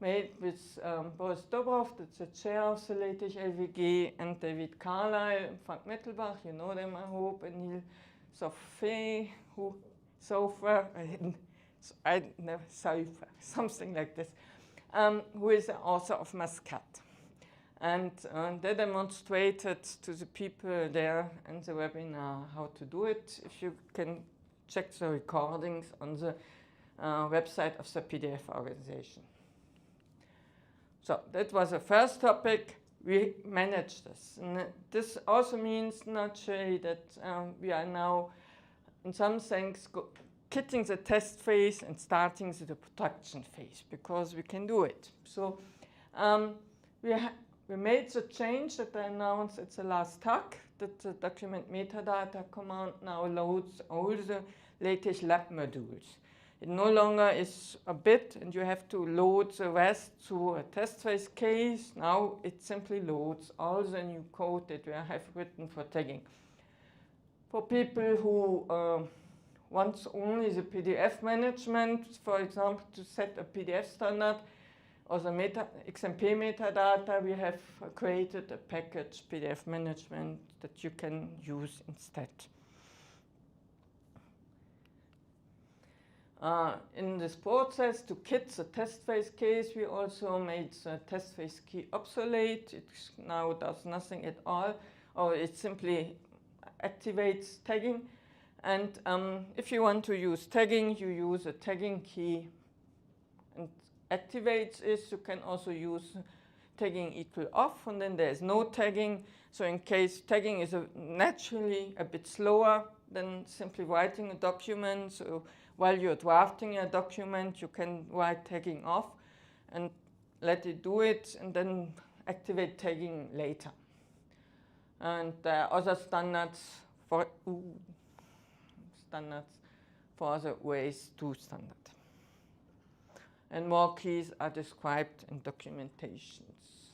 Speaker 6: made with Boris Dobrov, that's the chair of the LaTeX LWG, and David Carlyle and Frank Mittelbach, you know them, I hope, and Neil Sofer, something like this, who is the author of Prescott. And they demonstrated to the people there in the webinar how to do it. If you can check the recordings on the website of the PDF organization. So that was the first topic. We managed this. And this also means naturally that we are now, in some sense, quitting the test phase and starting the production phase, because we can do it. So we made the change that I announced at the last talk, that the document metadata command now loads all the LaTeX lab modules. It no longer is a bit and you have to load the rest through a test phase case. Now it simply loads all the new code that we have written for tagging. For people who want only the PDF management, for example, to set a PDF standard or the XMP metadata, we have created a package PDF management that you can use instead. In this process, to kit the test phase case, we also made the test phase key obsolete. It now does nothing at all, or it simply activates tagging. And if you want to use tagging, you use a tagging key and activates it. You can also use tagging equal off, and then there's no tagging. So in case tagging is naturally a bit slower than simply writing a document, so while you're drafting a document, you can write tagging off and let it do it, and then activate tagging later. And there are other standards for the OAS 2 standard. And more keys are described in documentations.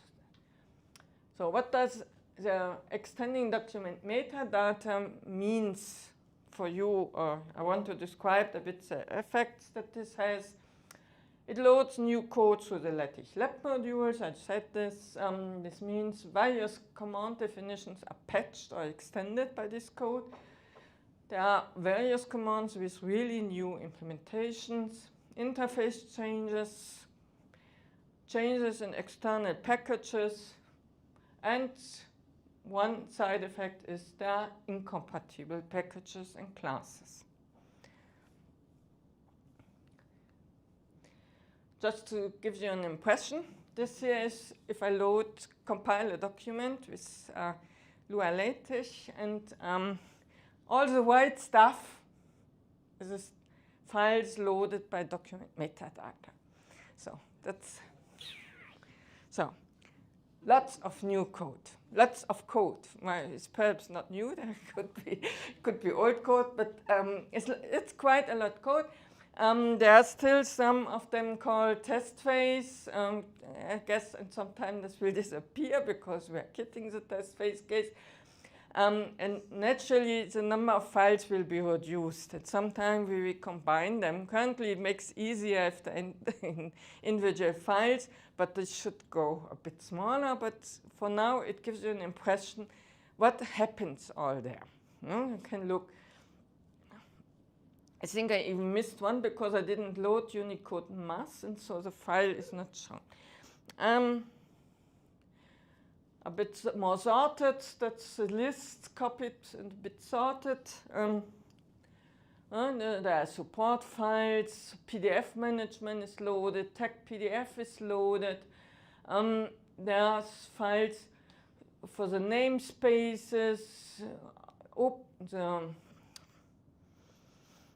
Speaker 6: So what does the extending document metadata means for you? Or I want to describe a bit the effects that this has. It loads new code through the LaTeX lab modules. I said this. This means various command definitions are patched or extended by this code. There are various commands with really new implementations, interface changes, changes in external packages, and one side effect is there are incompatible packages and classes. Just to give you an impression, this here is if I compile a document with Lua LaTeX, and all the white stuff is files loaded by document metadata. So that's lots of new code, lots of code. Well, it's perhaps not new. There could be old code, but it's quite a lot of code. There are still some of them called test phase. I guess, and sometimes this will disappear because we're kitting the test phase case. And naturally, the number of files will be reduced. And sometimes we will combine them. Currently, it makes easier if the individual files, but this should go a bit smaller. But for now, it gives you an impression what happens all there. You can look. I think I even missed one because I didn't load Unicode math, and so the file is not shown. A bit more sorted, that's the list copied and a bit sorted. There are support files, PDF management is loaded, TeX PDF is loaded. There are files for the namespaces,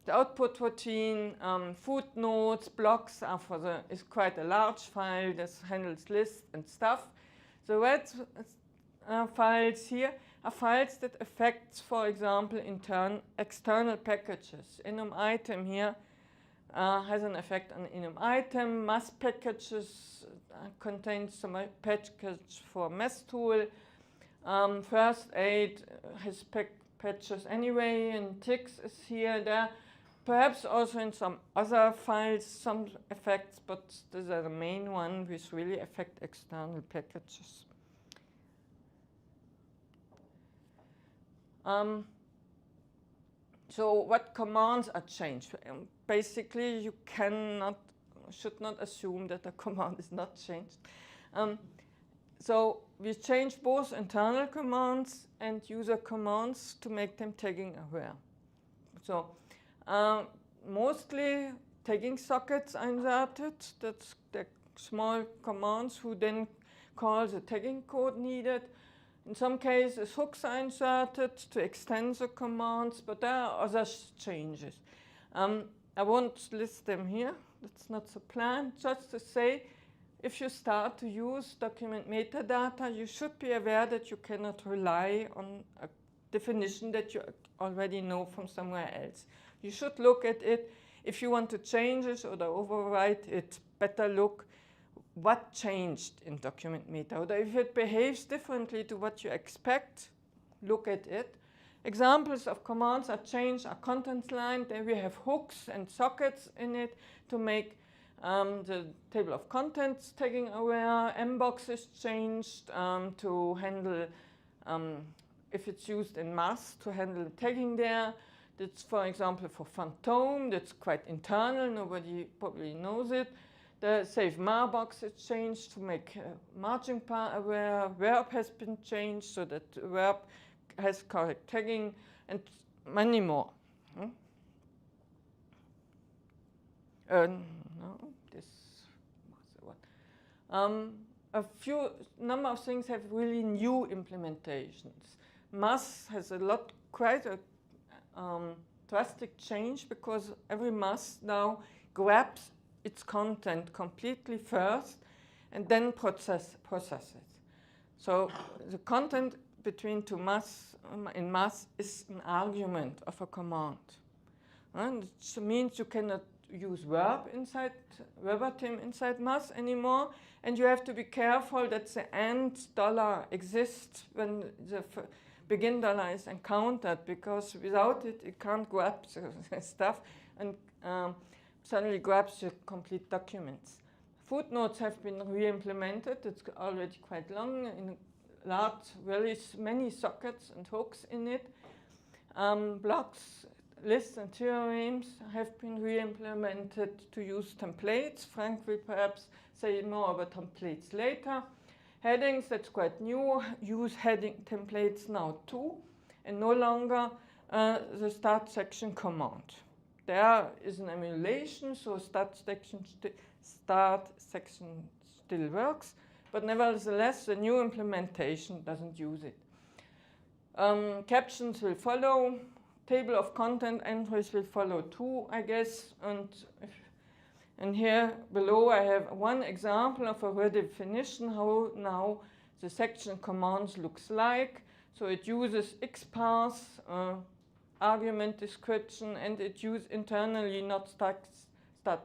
Speaker 6: the output routine, footnotes, blocks are is quite a large file. This handles lists and stuff. The red files here are files that affect, for example, external packages. Enum item here has an effect on enum item. Math packages contains some package for math tool. First aid has patches anyway, and TeX is here, there. Perhaps also in some other files, some effects, but these are the main one which really affect external packages. So what commands are changed? Basically, you should not assume that a command is not changed. So we change both internal commands and user commands to make them tagging aware. So mostly tagging sockets are inserted. That's the small commands who then call the tagging code needed. In some cases, hooks are inserted to extend the commands, but there are other changes. I won't list them here. That's not the plan. Just to say, if you start to use document metadata, you should be aware that you cannot rely on a definition that you already know from somewhere else. You should look at it. If you want to change it or overwrite it, better look what changed in document metadata. If it behaves differently to what you expect, look at it. Examples of commands are changed are contents line. There we have hooks and sockets in it to make the table of contents tagging aware. Mbox is changed to handle, if it's used in mass, to handle the tagging there. That's, for example, for Phantom. That's quite internal. Nobody probably knows it. The save mar box is changed to make margin par aware. Verb has been changed so that the verb has correct tagging, and many more. No, this was the one. A few number of things have really new implementations. Mass has quite a drastic change because every mass now grabs its content completely first and then process it. So the content between two mass in mass is an argument of a command. And it means you cannot use verbatim inside mass anymore, and you have to be careful that the end dollar exists when the begin dollar is encountered, because without it, it can't grab the stuff and suddenly grabs the complete documents. Footnotes have been re-implemented. It's already quite long in very many sockets and hooks in it. Blocks, lists, and theorems have been re-implemented to use templates. Frank will perhaps say more about templates later. Headings, that's quite new, use heading templates now too, and no longer the start section command. There is an emulation, so start section still works, but nevertheless, the new implementation doesn't use it. Captions will follow. Table of content entries will follow too, I guess. And here below I have one example of a redefinition how now the section commands looks like. So it uses XParse, argument description, and it uses internally not start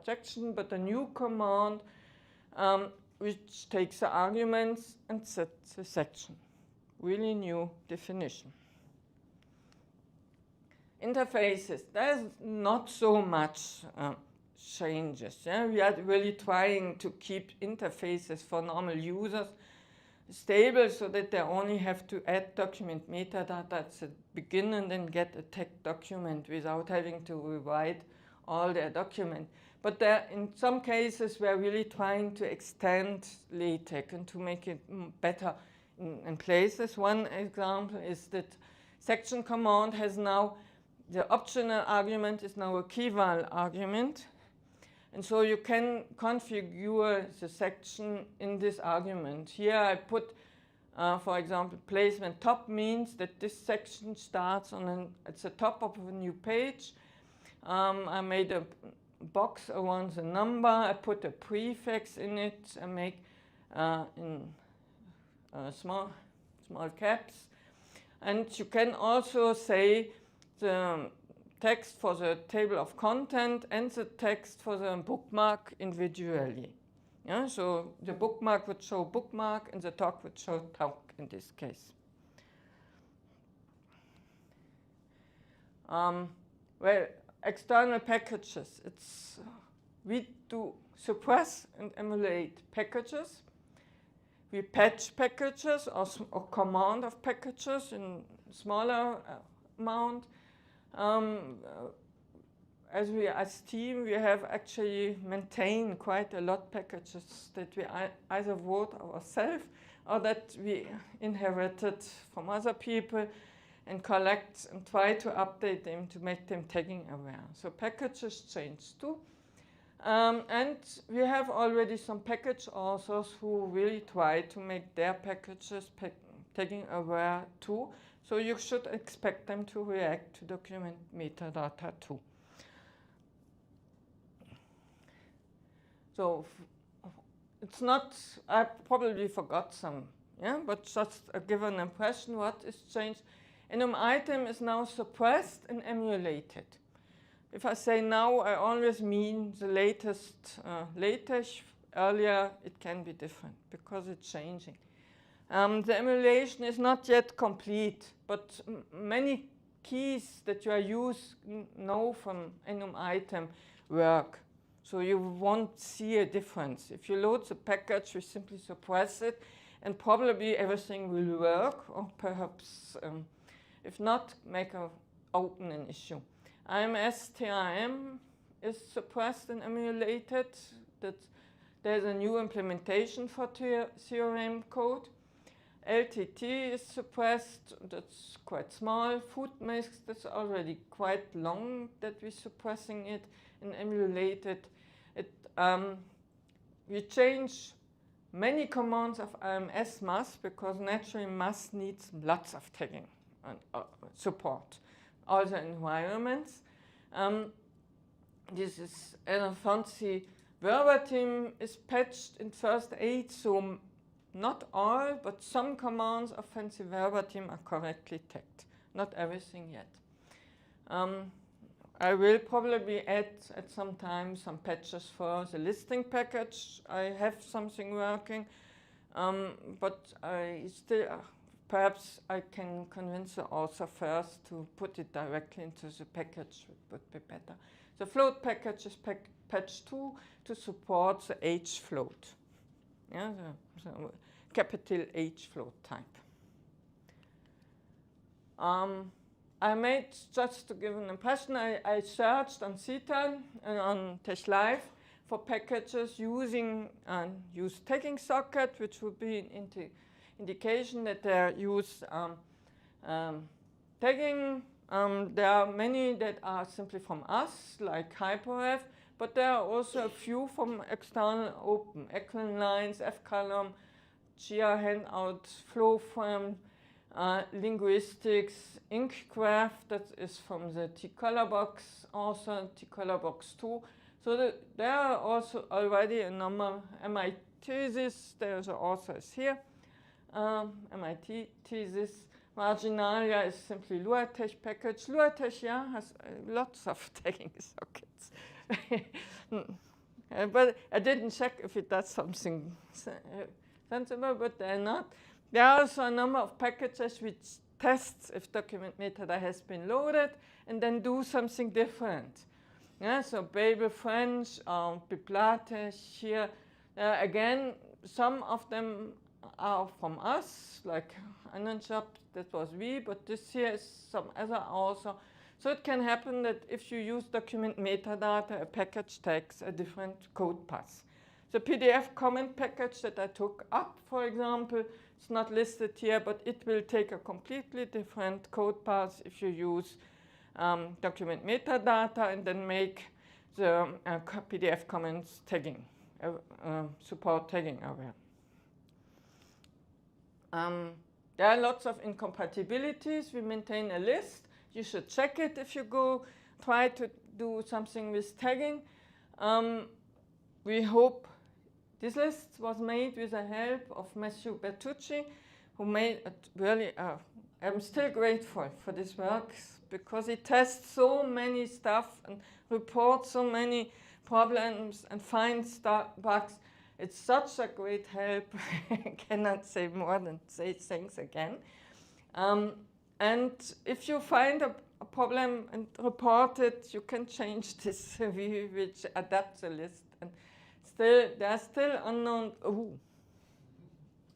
Speaker 6: section, but a new command which takes the arguments and sets the section. Really new definition. Interfaces, there's not so much changes. Yeah? We are really trying to keep interfaces for normal users stable so that they only have to add document metadata at the beginning and then get a text document without having to rewrite all their document. But there, in some cases, we're really trying to extend LaTeX and to make it better in places. One example is that section command has now, the optional argument is now a keyval argument. And so you can configure the section in this argument. Here I put, for example, placement top means that this section starts at the top of a new page. I made a box around the number. I put a prefix in it. I make in small caps. And you can also say the text for the table of content and the text for the bookmark individually. Yeah, so the bookmark would show bookmark and the talk would show talk in this case. Well, external packages. We do suppress and emulate packages. We patch packages or command of packages in smaller amount. As team, we have actually maintained quite a lot packages that we either wrote ourselves or that we inherited from other people, and collect and try to update them to make them tagging aware. So packages change too. And we have already some package authors who really try to make their packages tagging aware too. So you should expect them to react to document metadata too. So it's not, I probably forgot some, yeah, but just give an impression what is changed. Enum item is now suppressed and emulated. If I say now, I always mean the latest LaTeX. Earlier, it can be different because it's changing. The emulation is not yet complete, but many keys that you are know from enum item work. So you won't see a difference. If you load the package, we simply suppress it, and probably everything will work, or perhaps, if not, open an issue. IMS-TRM is suppressed and emulated. There's a new implementation for theorem code. LTT is suppressed. That's quite small. Food mix, that's already quite long that we're suppressing it and emulated. We change many commands of IMS math because naturally math needs lots of tagging and support. All the environments. This is a fancy verbatim is patched in first aid, so not all, but some commands of fancy verbatim are correctly tagged. Not everything yet. I will probably add at some time some patches for the listing package. I have something working, but I still, perhaps I can convince the author first to put it directly into the package, it would be better. The float package is patch 2 to support the H float. Yeah, the capital H float type. I made, just to give an impression, I searched on CTAL and on TeX Live for packages using use tagging socket, which would be an indication that they use tagging. There are many that are simply from us, like HyperF, but there are also a few from external open, Echelon lines, F-column, GR handout, FlowFrame, linguistics, InkGraph, that is from the tColorbox, also tColorbox 2. So there are also already a number, MIT thesis, there's the authors here, MIT thesis. Marginalia is simply LuaTeX package. LuaTeX, yeah, has lots of tagging sockets. But I didn't check if it does something sensible, but they're not. There are also a number of packages which tests if document metadata has been loaded and then do something different. Yeah, so Babel French, Biblatex here. Again, some of them are from us, like Anandjab, that was we, but this here is some other also. So it can happen that if you use document metadata, a package takes a different code path. The PDF comment package that I took up, for example, it's not listed here, but it will take a completely different code path if you use document metadata and then make the PDF comments tagging, support tagging aware. There are lots of incompatibilities. We maintain a list. You should check it if you go try to do something with tagging. We hope this list was made with the help of Matthew Bertucci, who made it really, I'm still grateful for this work because he tests so many stuff and reports so many problems and finds bugs. It's such a great help. I cannot say more than say thanks again. And if you find a problem and report it, you can change this CV, which adapts the list. And still, there are still unknown. Oh,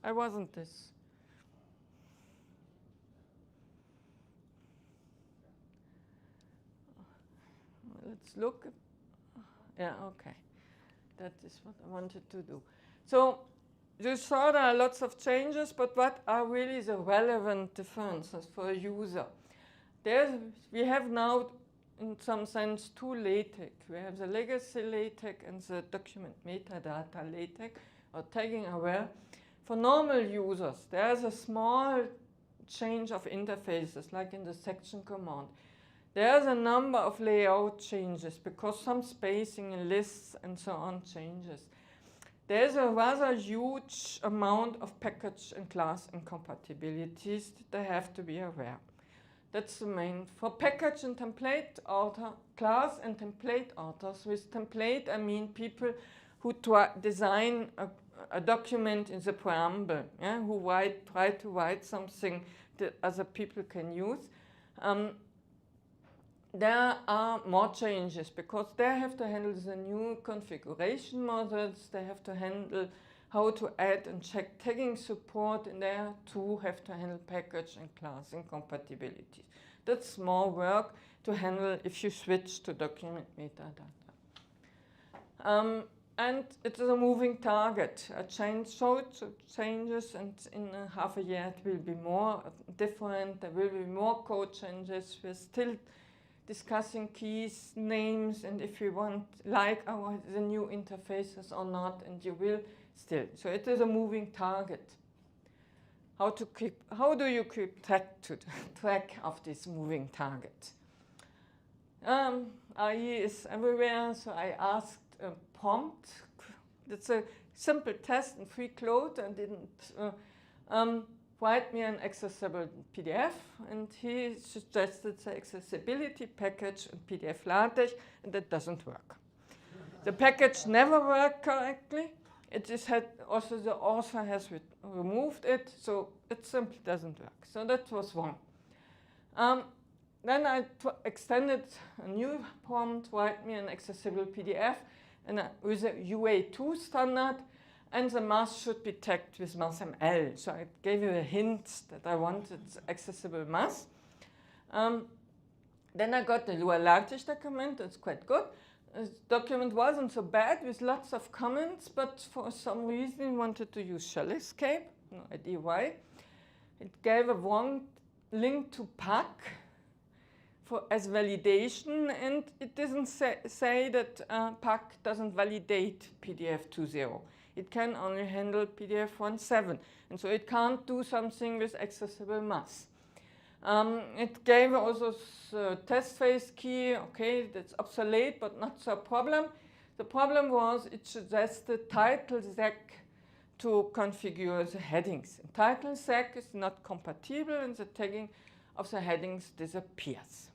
Speaker 6: I wasn't this. Let's look. Yeah, okay. That is what I wanted to do. So you saw there are lots of changes, but what are really the relevant differences for a user? We have now, in some sense, two LaTeX. We have the legacy LaTeX and the document metadata LaTeX, or tagging aware. For normal users, there's a small change of interfaces, like in the section command. There's a number of layout changes because some spacing in lists and so on changes. There's a rather huge amount of package and class incompatibilities that they have to be aware. That's the main. For package and template author, class and template authors, with template I mean people who design a document in the preamble, yeah, who try to write something that other people can use. There are more changes because they have to handle the new configuration models, they have to handle how to add and check tagging support, and they too have to handle package and class incompatibilities. That's more work to handle if you switch to document metadata. And it is a moving target. A change changes, and in half a year it will be more different. There will be more code changes. We're still discussing keys, names, and if you want, like the new interfaces or not, and you will still. So it is a moving target. How do you keep track of this moving target? IE is everywhere, so I asked a prompt. It's a simple test in free code and didn't write me an accessible PDF, and he suggested the accessibility package in PDF LaTeX, and that doesn't work. The package never worked correctly. It just had also the author has removed it, so it simply doesn't work. So that was wrong. Then I extended a new prompt, write me an accessible PDF, and with a UA2 standard, and the math should be tagged with MathML. So I gave you a hint that I wanted accessible math. Then I got the LaTeX document. That's quite good. The document wasn't so bad with lots of comments, but for some reason I wanted to use shell escape. No idea why. It gave a wrong link to TUG as validation, and it doesn't say that TUG doesn't validate PDF 2.0. It can only handle PDF 1.7, and so it can't do something with accessible math. It gave also test phase key. Okay, that's obsolete, but not so a problem. The problem was it suggested title sec to configure the headings. And title sec is not compatible, and the tagging of the headings disappears.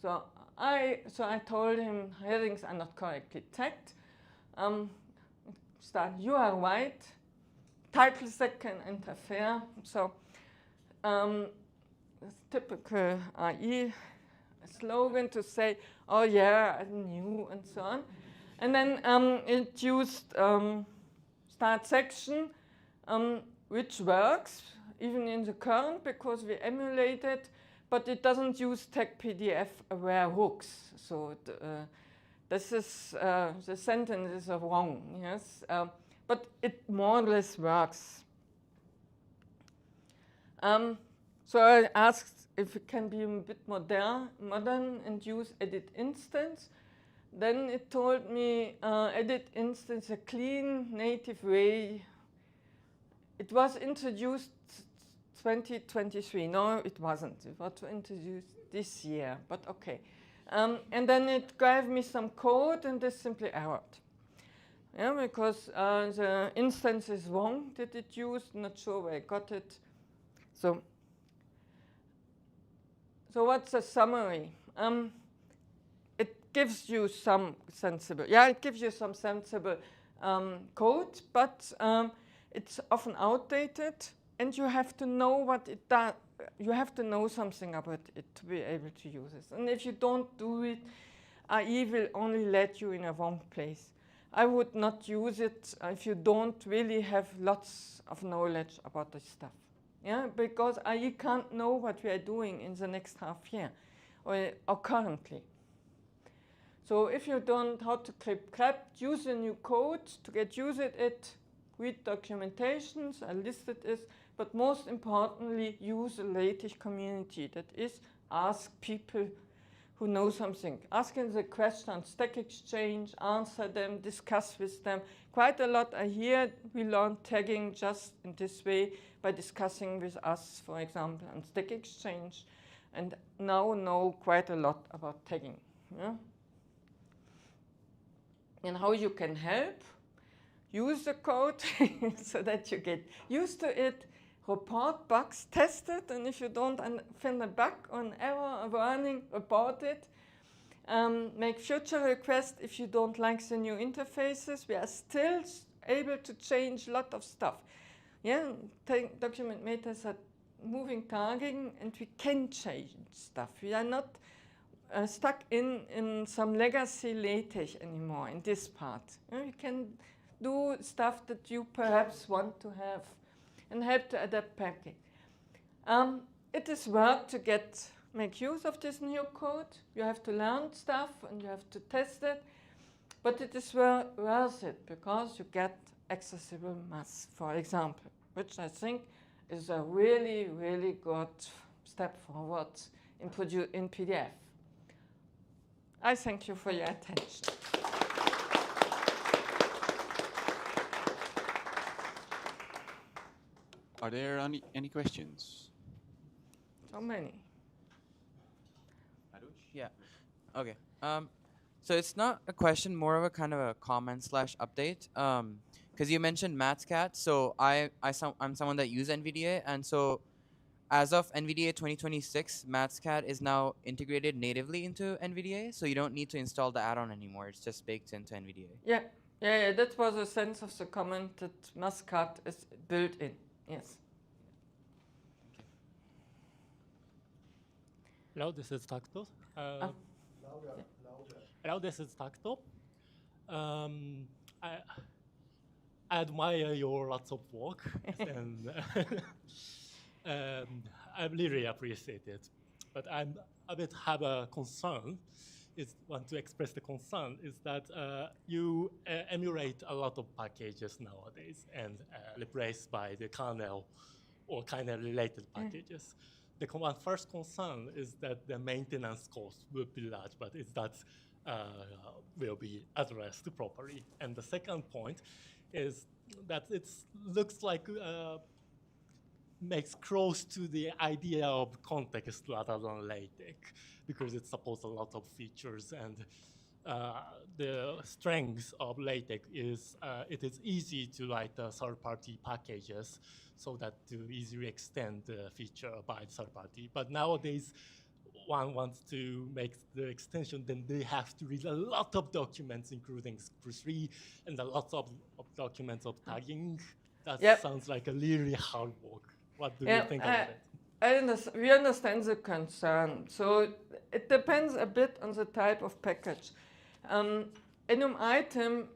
Speaker 6: So I told him headings are not correctly tagged. You are right. Title sec can interfere. So typical IE slogan to say, oh yeah, I knew, and so on. And then it used start section, which works even in the current because we emulate it, but it doesn't use TeX PDF aware hooks. So this is the sentence is wrong, yes, but it more or less works. So I asked if it can be a bit modern and use edit instance. Then it told me edit instance a clean native way. It was introduced 2023. No, it wasn't. It was introduced this year, but okay. And then it gave me some code, and this simply errored. Yeah, because the instance is wrong that it used. Not sure where I got it. So what's the summary? It gives you some sensible, code, but it's often outdated, and you have to know what it you have to know something about it to be able to use it. And if you don't do it, IE will only let you in a wrong place. I would not use it if you don't really have lots of knowledge about this stuff. Yeah, because IE can't know what we are doing in the next half year or currently. So if you don't how to clip, use a new code to get used to it, read documentations, I listed this, but most importantly, use a LaTeX community. That is, ask people who know something. Asking the question, Stack Exchange, answer them, discuss with them. Quite a lot I hear we learn tagging just in this way by discussing with us, for example, on Stack Exchange, and now know quite a lot about tagging. Yeah? And how you can help, use the code so that you get used to it, report bugs, test it, and if you don't find a bug or an error or warning, report it. Make future requests if you don't like the new interfaces. We are still able to change a lot of stuff. Yeah, document metas are moving tagging, and we can change stuff. We are not stuck in some legacy LaTeX anymore in this part. You can do stuff that you perhaps want to have and help to adapt package. It is work to make use of this new code. You have to learn stuff and you have to test it, but it is worth it because you get accessible math, for example, which I think is a really, really good step forward in PDF. I thank you for your attention.
Speaker 14: Are there any questions?
Speaker 6: How many?
Speaker 15: Yeah. Okay. So it's not a question, more of a kind of a comment / update. Because you mentioned MathCat. So I'm someone that uses NVDA, and so as of NVDA 2026, MathCat is now integrated natively into NVDA, so you don't need to install the add-on anymore. It's just baked into NVDA.
Speaker 6: Yeah. That was the sense of the comment that MathCat is built in. Yes.
Speaker 9: Hello, this is Takuto. Hello, this is Takuto. I admire your lots of work, and I really appreciate it. But I'm a bit have a concern. Want to express the concern is that you emulate a lot of packages nowadays and replaced by the kernel or kind of related packages. The first concern is that the maintenance cost will be large, but is that will be addressed properly. And the second point is that it looks like makes close to the idea of context rather than LaTeX, because it supports a lot of features, and the strength of LaTeX is it is easy to write third-party packages so that to easily extend the feature by third party. But nowadays, one wants to make the extension, then they have to read a lot of documents, including SQL3, and a lot of documents of tagging. That sounds like a really hard work. What do you think about it?
Speaker 6: We understand the concern. So it depends a bit on the type of package. Enum item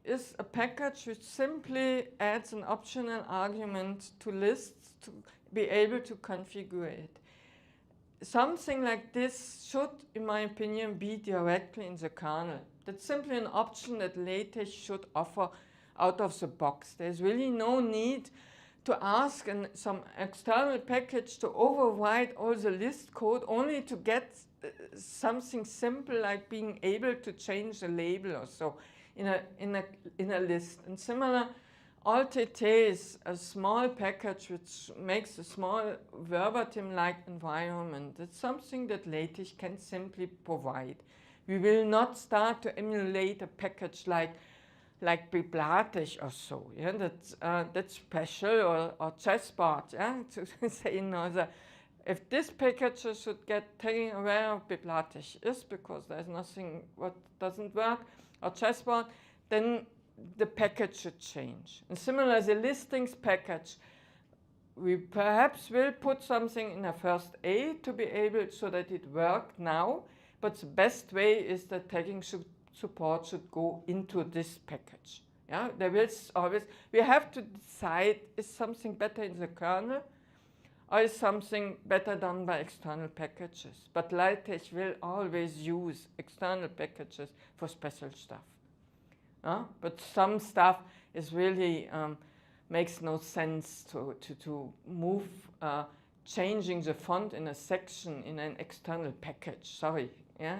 Speaker 6: is a package which simply adds an optional argument to lists to be able to configure it. Something like this should, in my opinion, be directly in the kernel. That's simply an option that LaTeX should offer out of the box. There's really no need to ask some external package to override all the list code only to get something simple like being able to change a label or so in a list. And similar, LTT is a small package which makes a small verbatim-like environment. It's something that LaTeX can simply provide. We will not start to emulate a package like BibLaTeX or so. Yeah, that's special, or chessboard. Yeah, to say if this package should get taken aware of BibLaTeX is because there's nothing what doesn't work, or chessboard, then the package should change. And similar, the listings package we perhaps will put something in a first aid to be able so that it works now, but the best way is that tagging support should go into this package. Yeah, there will always, we have to decide, is something better in the kernel or is something better done by external packages? But LaTeX will always use external packages for special stuff. But some stuff is really makes no sense to move changing the font in a section in an external package. Sorry, yeah,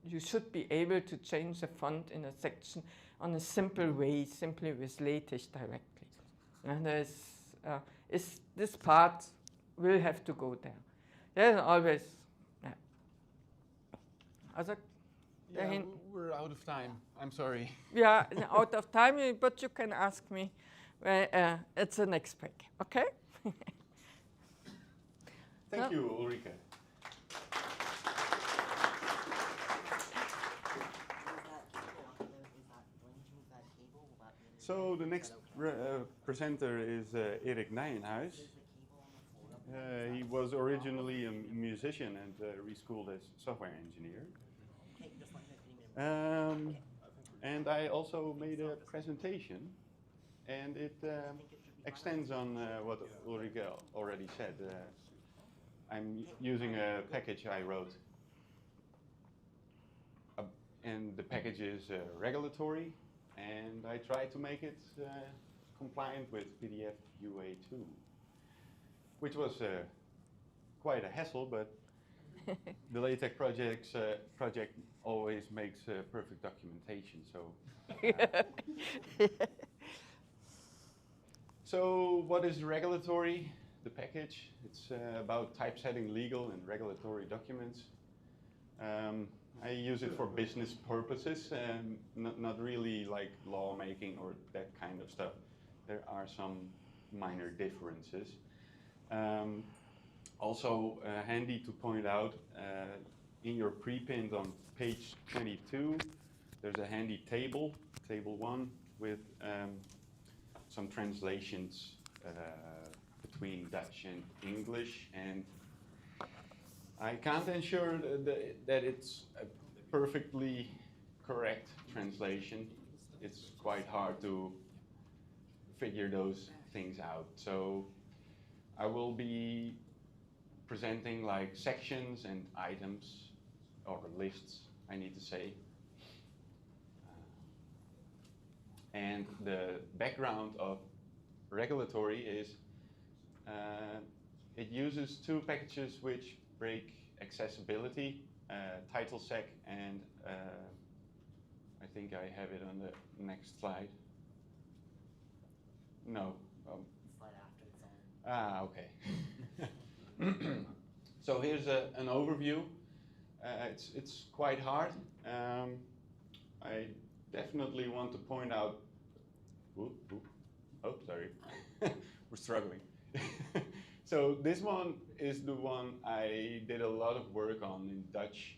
Speaker 6: you should be able to change the font in a section on a simple way, simply with LaTeX directly. And this part will have to go there. There's always, yeah.
Speaker 14: Yeah, we're out of time. I'm sorry.
Speaker 6: Yeah, out of time, but you can ask me. It's the next break, okay?
Speaker 2: Thank you, Ulrike. So the next presenter is Erik Nijenhuis. He was originally a musician and reschooled as software engineer. And I also made a presentation, and it extends on what Ulrike already said. I'm using a package I wrote, and the package is regulatory, and I try to make it compliant with PDF UA2, which was quite a hassle, but the LaTeX project always makes perfect documentation. So what is regulatory? The package, it's about typesetting legal and regulatory documents. I use it for business purposes, not really like lawmaking or that kind of stuff. There are some minor differences. Also handy to point out, in your preprint on page 22, there's a handy table, table 1, with some translations between Dutch and English, and I can't ensure that it's a perfectly correct translation. It's quite hard to figure those things out. So I will be presenting like sections and items, or lists, I need to say. And the background of regulatory is it uses two packages which break accessibility, TitleSec and I think I have it on the next slide. No.
Speaker 1: Slide after it's on.
Speaker 2: Okay. So here's an overview. It's quite hard. I definitely want to point out. Oh, sorry. We're struggling. So this one is the one I did a lot of work on in Dutch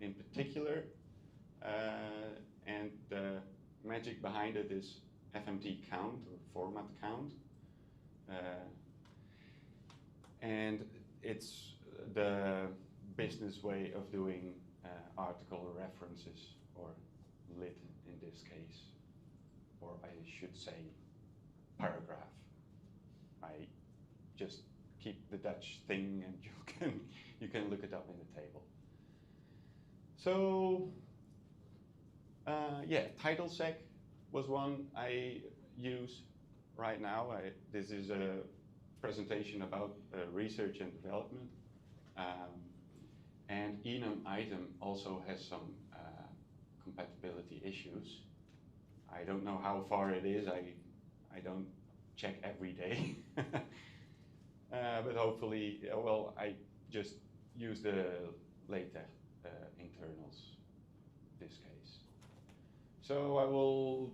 Speaker 2: in particular. And the magic behind it is FMT count, or format count. And it's the business way of doing article references, or lit in this case, or I should say paragraph. I just keep the Dutch thing, and you can look it up in the table. So yeah, TitleSec was one I use right now. This is a presentation about research and development. And enum item also has some compatibility issues. I don't know how far it is. I don't check every day. But hopefully, well, I just use the LaTeX internals this case. So I will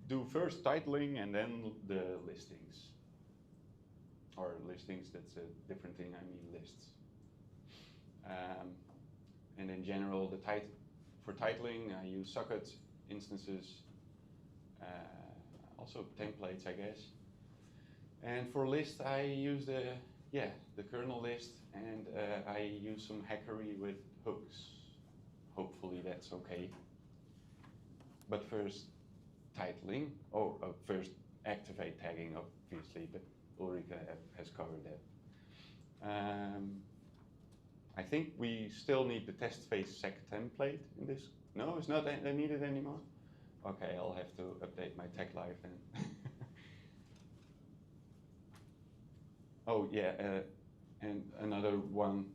Speaker 2: do first titling and then the listings. Or listings, that's a different thing, I mean lists. And in general, for titling, I use socket instances, also templates, I guess. And for list, I use the kernel list, and I use some hackery with hooks. Hopefully that's okay. But first, titling, or first activate tagging, obviously, but Ulrike has covered that. I think we still need the test phase sec template in this. No, it's not needed anymore? Okay, I'll have to update my tech live then. Oh yeah, and another one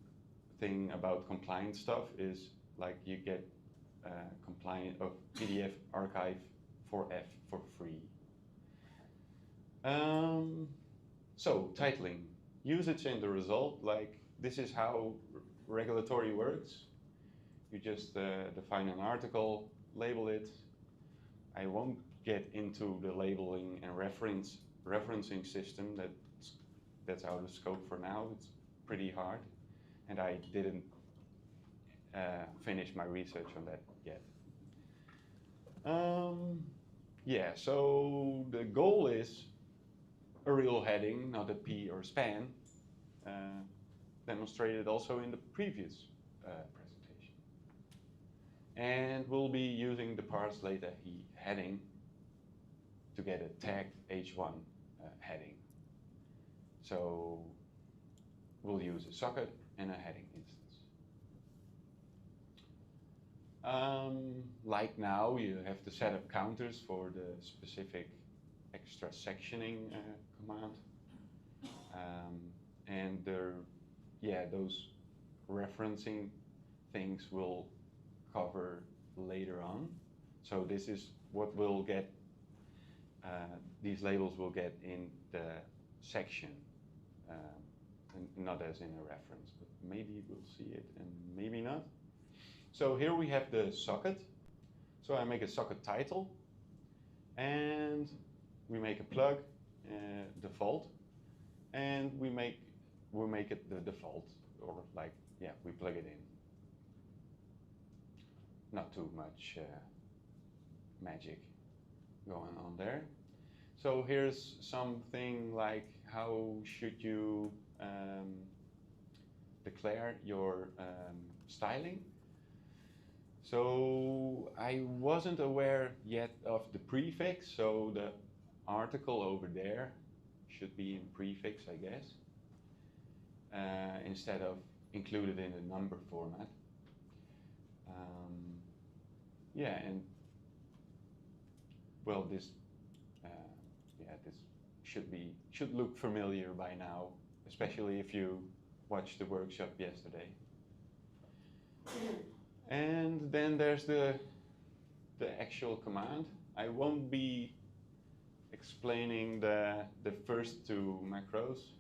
Speaker 2: thing about compliant stuff is like you get compliant PDF archive for F for free. So titling, usage and the result, like this is how regulatory works. You just define an article, label it. I won't get into the labeling and referencing system. That's out of scope for now. It's pretty hard, and I didn't finish my research on that yet. Yeah, so the goal is a real heading, not a P or span, demonstrated also in the previous presentation. And we'll be using the parse later heading to get a tagged H1 heading. So we'll use a socket and a heading instance. Like now, you have to set up counters for the specific extra sectioning command. And those referencing things will cover later on. So this is what we'll get, these labels will get in the section, and not as in a reference, but maybe we'll see it and maybe not. So here we have the socket. So I make a socket title, and we make a plug default, and we make it the default, or like, yeah, we plug it in. Not too much magic going on there. So here's something like how should you declare your styling. So I wasn't aware yet of the prefix, so the article over there should be in prefix, I guess, instead of included in a number format. Yeah, and well, this should look familiar by now, especially if you watched the workshop yesterday. And then there's the actual command. I won't be explaining the first two macros,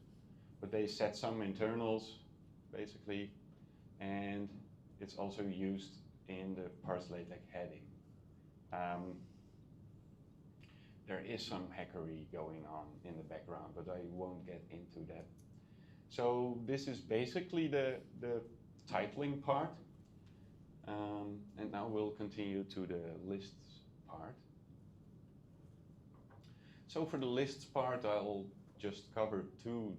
Speaker 2: but they set some internals, basically, and it's also used in the parse LaTeX heading. There is some hackery going on in the background, but I won't get into that. So this is basically the titling part. And now we'll continue to the lists part. So for the lists part, I'll just cover two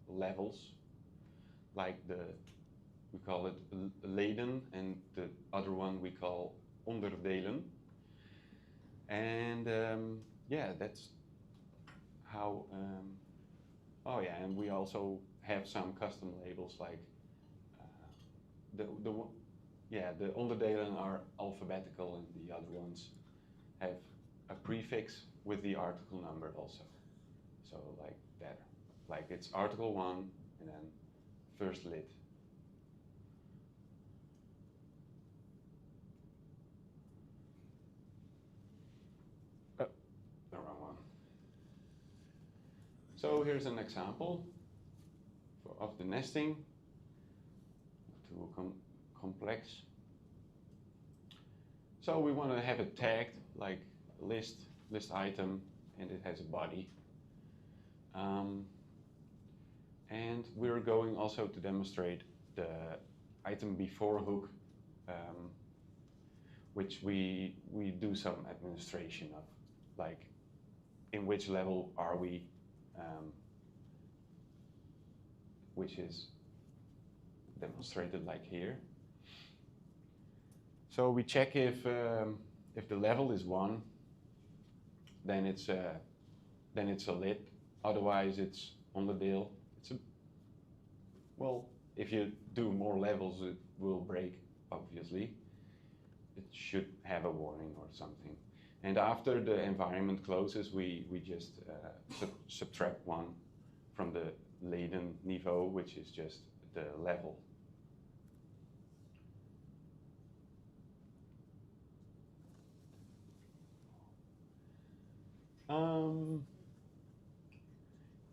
Speaker 2: levels, like we call it leden, and the other one we call onderdelen. And yeah, that's how, oh yeah, and we also have some custom labels like the onderdelen are alphabetical, and the other ones have a prefix with the article number also. So like that, like it's article 1 and then first lit. Oh, the wrong one. So here's an example of the nesting. Too complex. So we want to have it tagged like list item, and it has a body. And we're going also to demonstrate the item before hook, which we do some administration of, like in which level are we which is demonstrated like here. So we check if the level is 1, then it's a lit. Otherwise, it's on the dill. Well, if you do more levels, it will break, obviously. It should have a warning or something. And after the environment closes, we just subtract 1 from the Leiden niveau, which is just the level.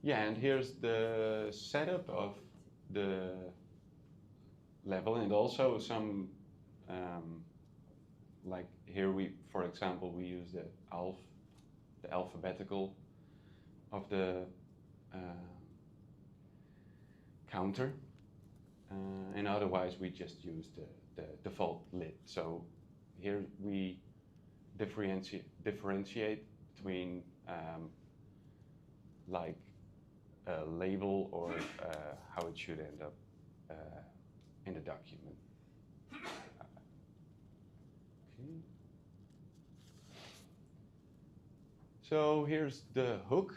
Speaker 2: Yeah, and here's the setup of the level, and also some, like here for example, we use the alphabetical of the counter, and otherwise we just use the default lit. So here we differentiate between like a label or how it should end up in the document. Okay. So here's the hook.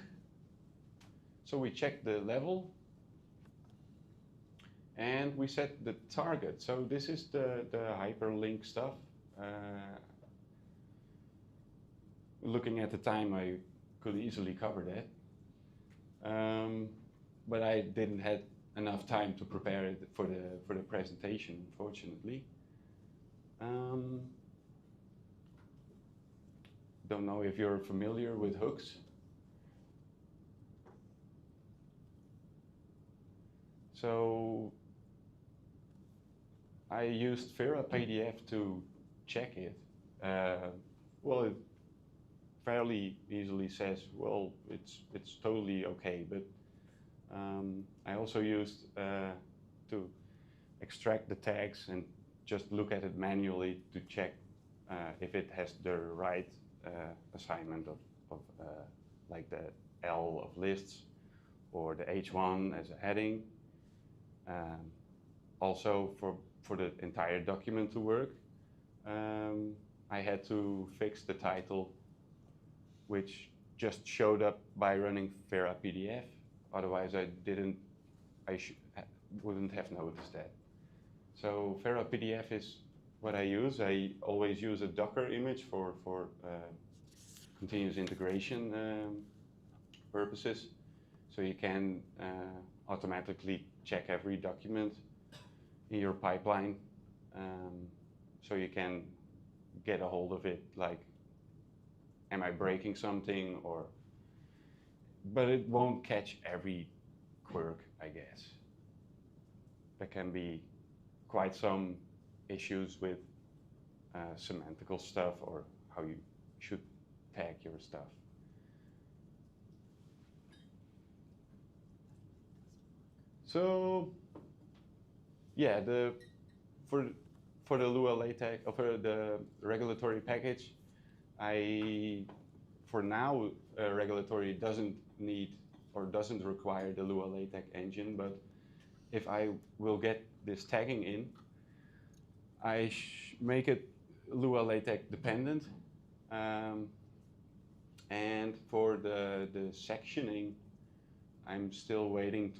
Speaker 2: So we check the level and we set the target. So this is the hyperlink stuff. Looking at the time, I could easily cover that. But I didn't have enough time to prepare it for the presentation, unfortunately. Don't know if you're familiar with hooks. So I used Vera PDF to check it. Well, it fairly easily says, well, it's totally okay, but I also used to extract the tags and just look at it manually to check if it has the right assignment of like the L of lists or the H1 as a heading. Also for the entire document to work, I had to fix the title, which just showed up by running Vera PDF. Otherwise, I wouldn't have noticed that. So Vera PDF is what I use. I always use a Docker image for continuous integration purposes. So you can automatically check every document in your pipeline. So you can get a hold of it, like, am I breaking something, but it won't catch every quirk, I guess. There can be quite some issues with semantical stuff or how you should tag your stuff. So, yeah, for the Lua LaTeX, or for the regulatory package, for now, regulatory doesn't need or doesn't require the Lua LaTeX engine, but if I will get this tagging in, I make it Lua LaTeX dependent. And for the sectioning, I'm still waiting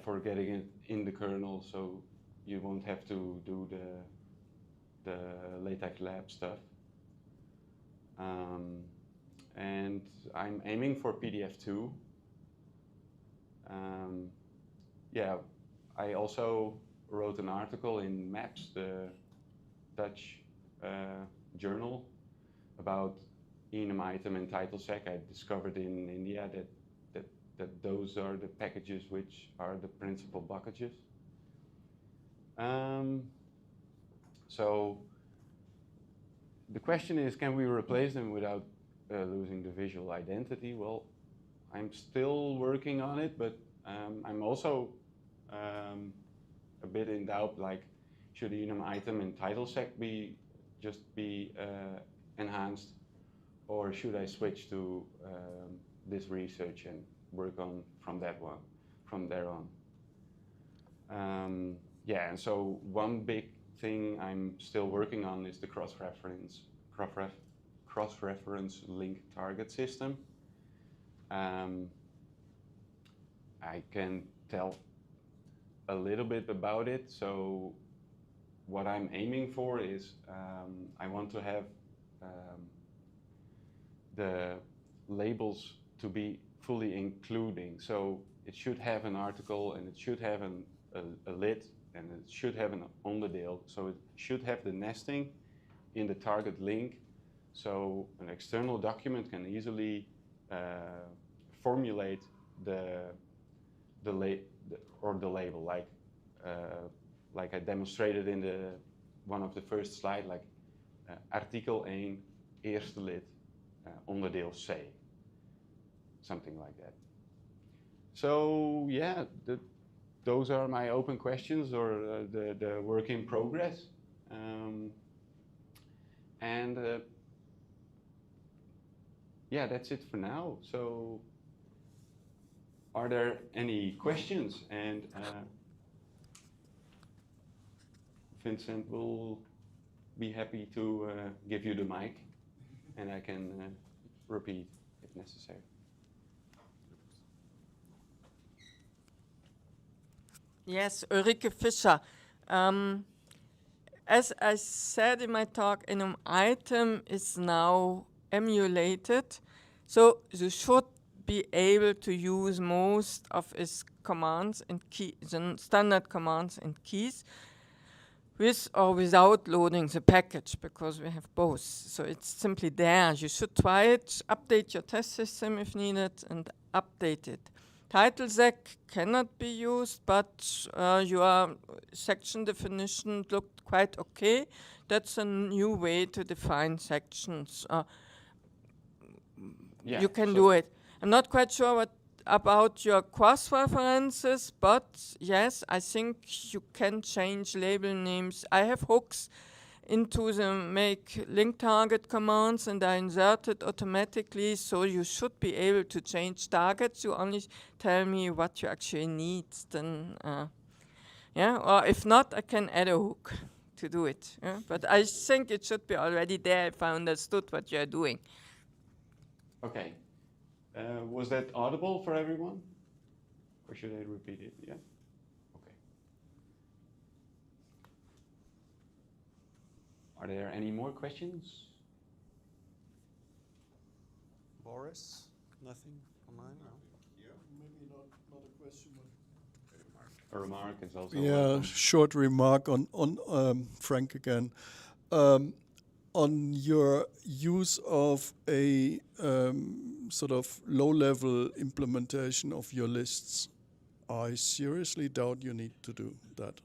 Speaker 2: for getting it in the kernel, so you won't have to do the LaTeX lab stuff. And I'm aiming for PDF2. Yeah, I also wrote an article in MAPS, the Dutch journal, about enum item and title sec. I discovered in India that those are the packages which are the principal blockages. So the question is, can we replace them without losing the visual identity? Well, I'm still working on it, but I'm also a bit in doubt, like, should the enum item and title sec be enhanced, or should I switch to this research and work on from there on? Yeah, and so one big thing I'm still working on is the cross-reference link target system. I can tell a little bit about it. So what I'm aiming for is I want to have the labels to be fully including. So it should have an article, and it should have a lid, and it should have an onderdeel. So it should have the nesting in the target link. So an external document can easily formulate the label, like I demonstrated in one of the first slide, like artikel 1, eerste lid, onderdeel C, something like that. So yeah, those are my open questions, or the work in progress. Yeah, that's it for now. So are there any questions? And Vincent will be happy to give you the mic, and I can repeat if necessary.
Speaker 6: Yes, Ulrike Fischer. As I said in my talk, an item is now emulated, so you should be able to use most of its commands and the standard commands and keys, with or without loading the package, because we have both. So it's simply there. You should try it, update your test system if needed, and update it. Title sec cannot be used, but your section definition looked quite okay. That's a new way to define sections.
Speaker 2: Yeah,
Speaker 6: you can do it. I'm not quite sure what about your cross-references, but yes, I think you can change label names. I have hooks into the make link target commands, and I insert it automatically, so you should be able to change targets. You only tell me what you actually need, then yeah, or if not, I can add a hook to do it. Yeah? But I think it should be already there if I understood what you're doing.
Speaker 2: Okay. Was that audible for everyone? Or should I repeat it? Yeah? Okay. Are there any more questions?
Speaker 8: Boris? Nothing on mine? No. Maybe not a question, but
Speaker 2: a remark is also
Speaker 13: yeah,
Speaker 2: welcome.
Speaker 13: Short remark on Frank again. On your use of a sort of low-level implementation of your lists, I seriously doubt you need to do that.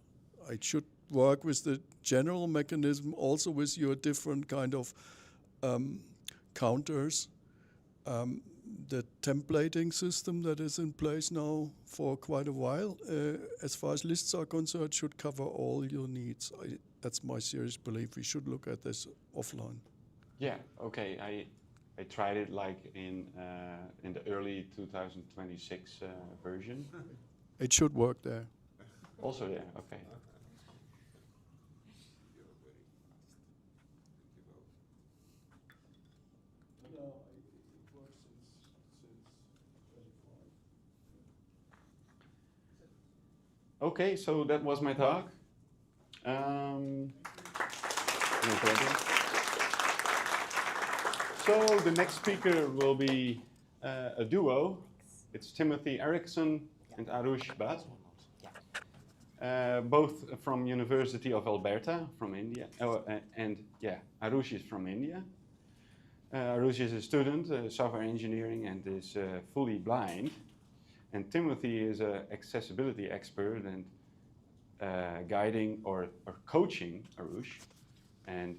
Speaker 13: It should work with the general mechanism, also with your different kind of counters. The templating system that is in place now for quite a while, as far as lists are concerned, should cover all your needs. That's my serious belief. We should look at this offline.
Speaker 2: Yeah, okay. I tried it like in the early 2026 version.
Speaker 13: It should work there.
Speaker 2: Also, yeah, okay. Okay, so that was my talk. No problem. So the next speaker will be a duo. It's Timothy Erickson and Aarush Bhat. Both from University of Alberta, from India. And yeah, Aarush is from India. Aarush is a student, software engineering, and is fully blind. And Timothy is an accessibility expert and guiding or coaching Aarush. And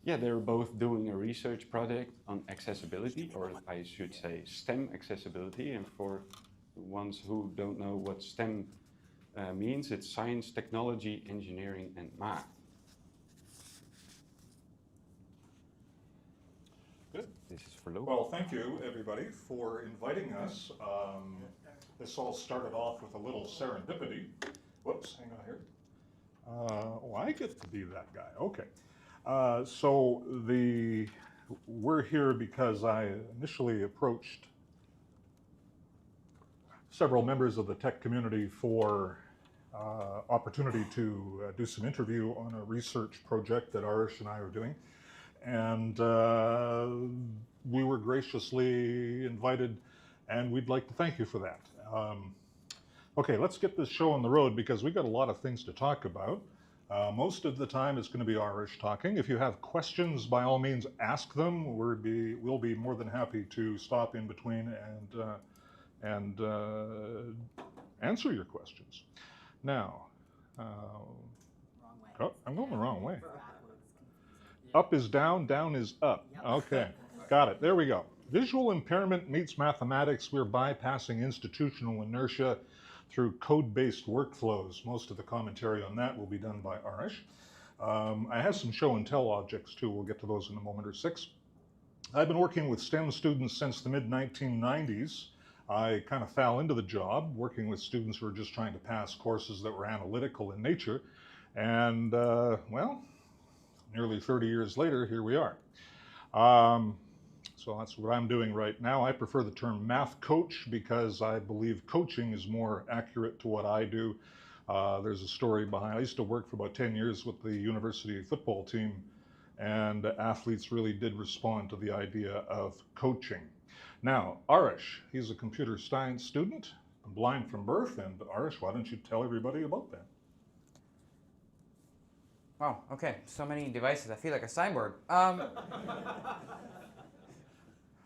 Speaker 2: yeah, they're both doing a research project on accessibility, or I should say STEM accessibility. And for the ones who don't know what STEM means, it's science, technology, engineering, and math. it. This is for Lou.
Speaker 16: Well, thank you, everybody, for inviting us. This all started off with a little serendipity. Whoops, hang on here. Oh, I get to be that guy. Okay. We're here because I initially approached several members of the tech community for opportunity to do some interview on a research project that Aarush and I are doing. And we were graciously invited, and we'd like to thank you for that. Okay, let's get this show on the road because we've got a lot of things to talk about. Most of the time it's going to be Aarush talking. If you have questions, by all means, ask them. We'll be more than happy to stop in between and answer your questions. Now, oh, I'm going the wrong way. Up is down, down is up. Okay, got it. There we go. Visual impairment meets mathematics. We're bypassing institutional inertia through code-based workflows. Most of the commentary on that will be done by Aarush. I have some show and tell objects too. We'll get to those in a moment or six. I've been working with STEM students since the mid-1990s. I kind of fell into the job working with students who were just trying to pass courses that were analytical in nature. And well, nearly 30 years later, here we are. So that's what I'm doing right now. I prefer the term math coach because I believe coaching is more accurate to what I do. There's a story behind, I used to work for about 10 years with the university football team, and athletes really did respond to the idea of coaching. Now, Aarush, he's a computer science student, blind from birth, and Aarush, why don't you tell everybody about that?
Speaker 15: Wow, okay, so many devices. I feel like a cyborg.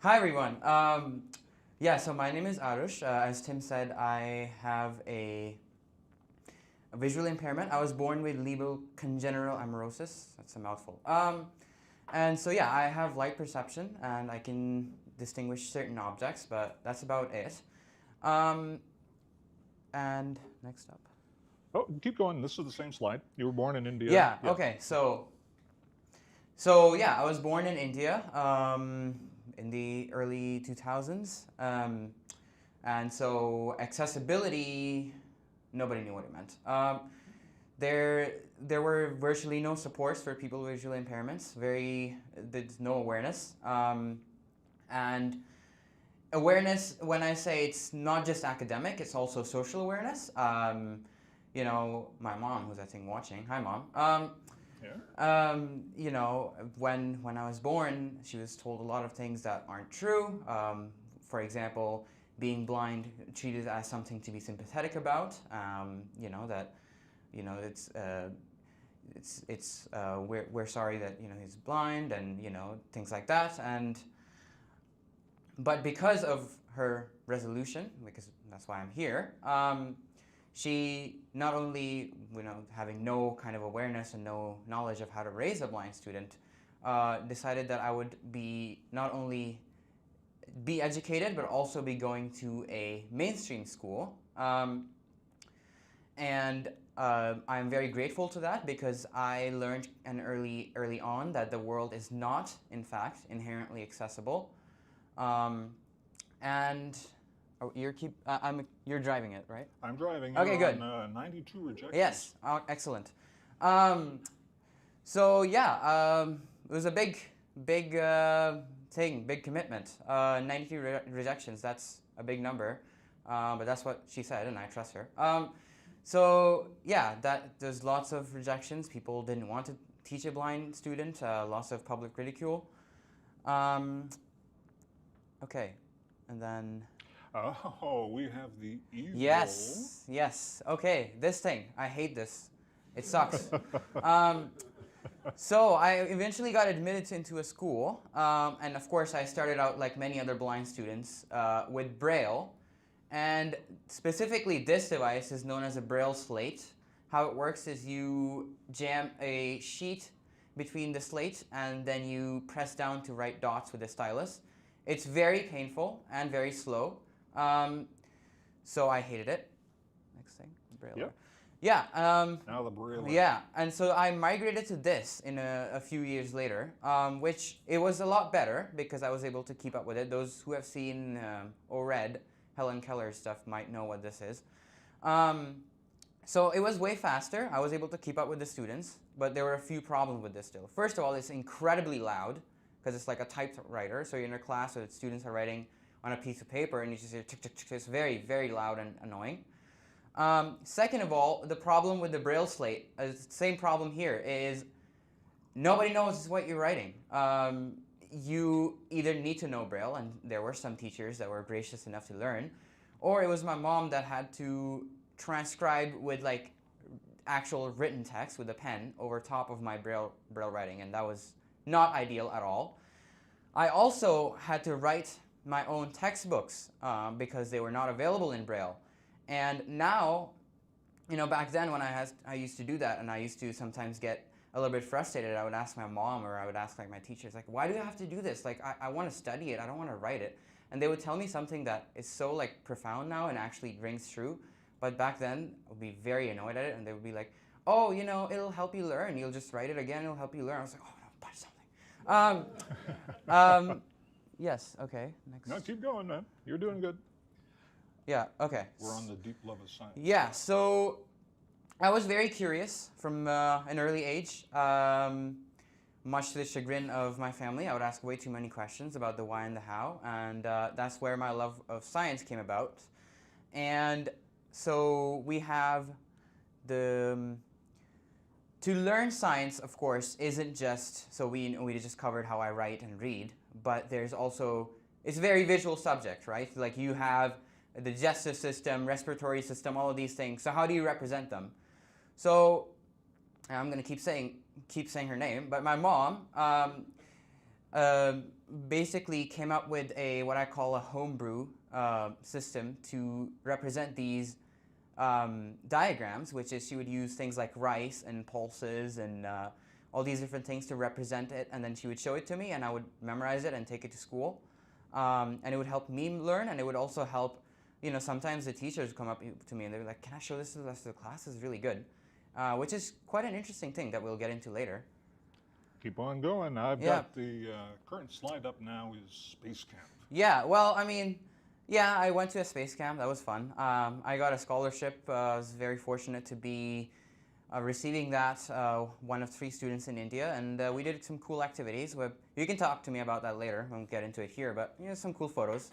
Speaker 15: Hi, everyone. Yeah, so my name is Aarush. As Tim said, I have a visual impairment. I was born with Leber congenital amaurosis. That's a mouthful. And so, yeah, I have light perception, and I can distinguish certain objects, but that's about it. And next up.
Speaker 16: Oh, keep going. This is the same slide. You were born in India.
Speaker 15: Yeah. Okay. So yeah, I was born in India in the early 2000s, and so accessibility, nobody knew what it meant. There were virtually no supports for people with visual impairments. There's no awareness, and awareness. When I say it's not just academic, it's also social awareness. You know, my mom, who's I think watching, hi Mom. You know, when I was born, she was told a lot of things that aren't true. For example, being blind treated as something to be sympathetic about. You know that, you know, we're sorry that, you know, he's blind, and you know, things like that. But because of her resolution, because that's why I'm here. She not only, you know, having no kind of awareness and no knowledge of how to raise a blind student, decided that I would be not only be educated, but also be going to a mainstream school. And I'm very grateful to that because I learned early on that the world is not, in fact, inherently accessible. Oh, you're driving it, right?
Speaker 16: I'm driving.
Speaker 15: Okay, good.
Speaker 16: 92 rejections.
Speaker 15: Yes, excellent. So yeah, it was a big thing, big commitment. 92 rejections. That's a big number, but that's what she said, and I trust her. So yeah, there's lots of rejections. People didn't want to teach a blind student. Lots of public ridicule. Okay, and then.
Speaker 16: Oh, we have the evil.
Speaker 15: Yes. Okay, this thing. I hate this. It sucks. So I eventually got admitted into a school, and of course I started out like many other blind students with Braille, and specifically this device is known as a Braille slate. How it works is you jam a sheet between the slate and then you press down to write dots with a stylus. It's very painful and very slow. So I hated it. Next thing, Braille.
Speaker 16: Yep.
Speaker 15: Yeah.
Speaker 16: Now the Braille.
Speaker 15: Yeah, and so I migrated to this in a few years later, which it was a lot better because I was able to keep up with it. Those who have seen or read Helen Keller's stuff might know what this is. So it was way faster. I was able to keep up with the students, but there were a few problems with this still. First of all, it's incredibly loud because it's like a typewriter. So you're in a class where the students are writing on a piece of paper and you just hear tick, tick, tick. It's very, very loud and annoying. Second of all, the problem with the Braille slate, same problem here, is nobody knows what you're writing. You either need to know Braille, and there were some teachers that were gracious enough to learn, or it was my mom that had to transcribe with like actual written text with a pen over top of my Braille writing, and that was not ideal at all. I also had to write my own textbooks because they were not available in Braille. And now, you know, back then when I used to do that, and I used to sometimes get a little bit frustrated, I would ask my mom or I would ask like my teachers, like, why do you have to do this? Like, I want to study it, I don't want to write it. And they would tell me something that is so like profound now and actually rings true. But back then, I would be very annoyed at it, and they would be like, oh, you know, it'll help you learn. You'll just write it again, it'll help you learn. I was like, oh, no, punch something. Yes, okay, next.
Speaker 16: No, keep going, man. You're doing good.
Speaker 15: Yeah, okay.
Speaker 16: We're on the deep love of science.
Speaker 15: Yeah, so I was very curious from an early age. Much to the chagrin of my family, I would ask way too many questions about the why and the how, and that's where my love of science came about. And so we have to learn science, of course, isn't just, so we just covered how I write and read, but there's also, it's a very visual subject, right? Like you have the digestive system, respiratory system, all of these things. So how do you represent them? So I'm going to keep saying her name, but my mom basically came up with what I call a homebrew system to represent these diagrams, which is she would use things like rice and pulses and all these different things to represent it, and then she would show it to me and I would memorize it and take it to school. And it would help me learn, and it would also help, you know, sometimes the teachers would come up to me and they were like, can I show this to the rest of the class? This is really good. Which is quite an interesting thing that we'll get into later.
Speaker 16: Keep on going. I've got the current slide up now is Space Camp.
Speaker 15: Yeah, well, I mean, yeah, I went to a space camp. That was fun. I got a scholarship. I was very fortunate to be receiving that, one of 3 students in India, and we did some cool activities. You can talk to me about that later. I won't get into it here, but you know, some cool photos.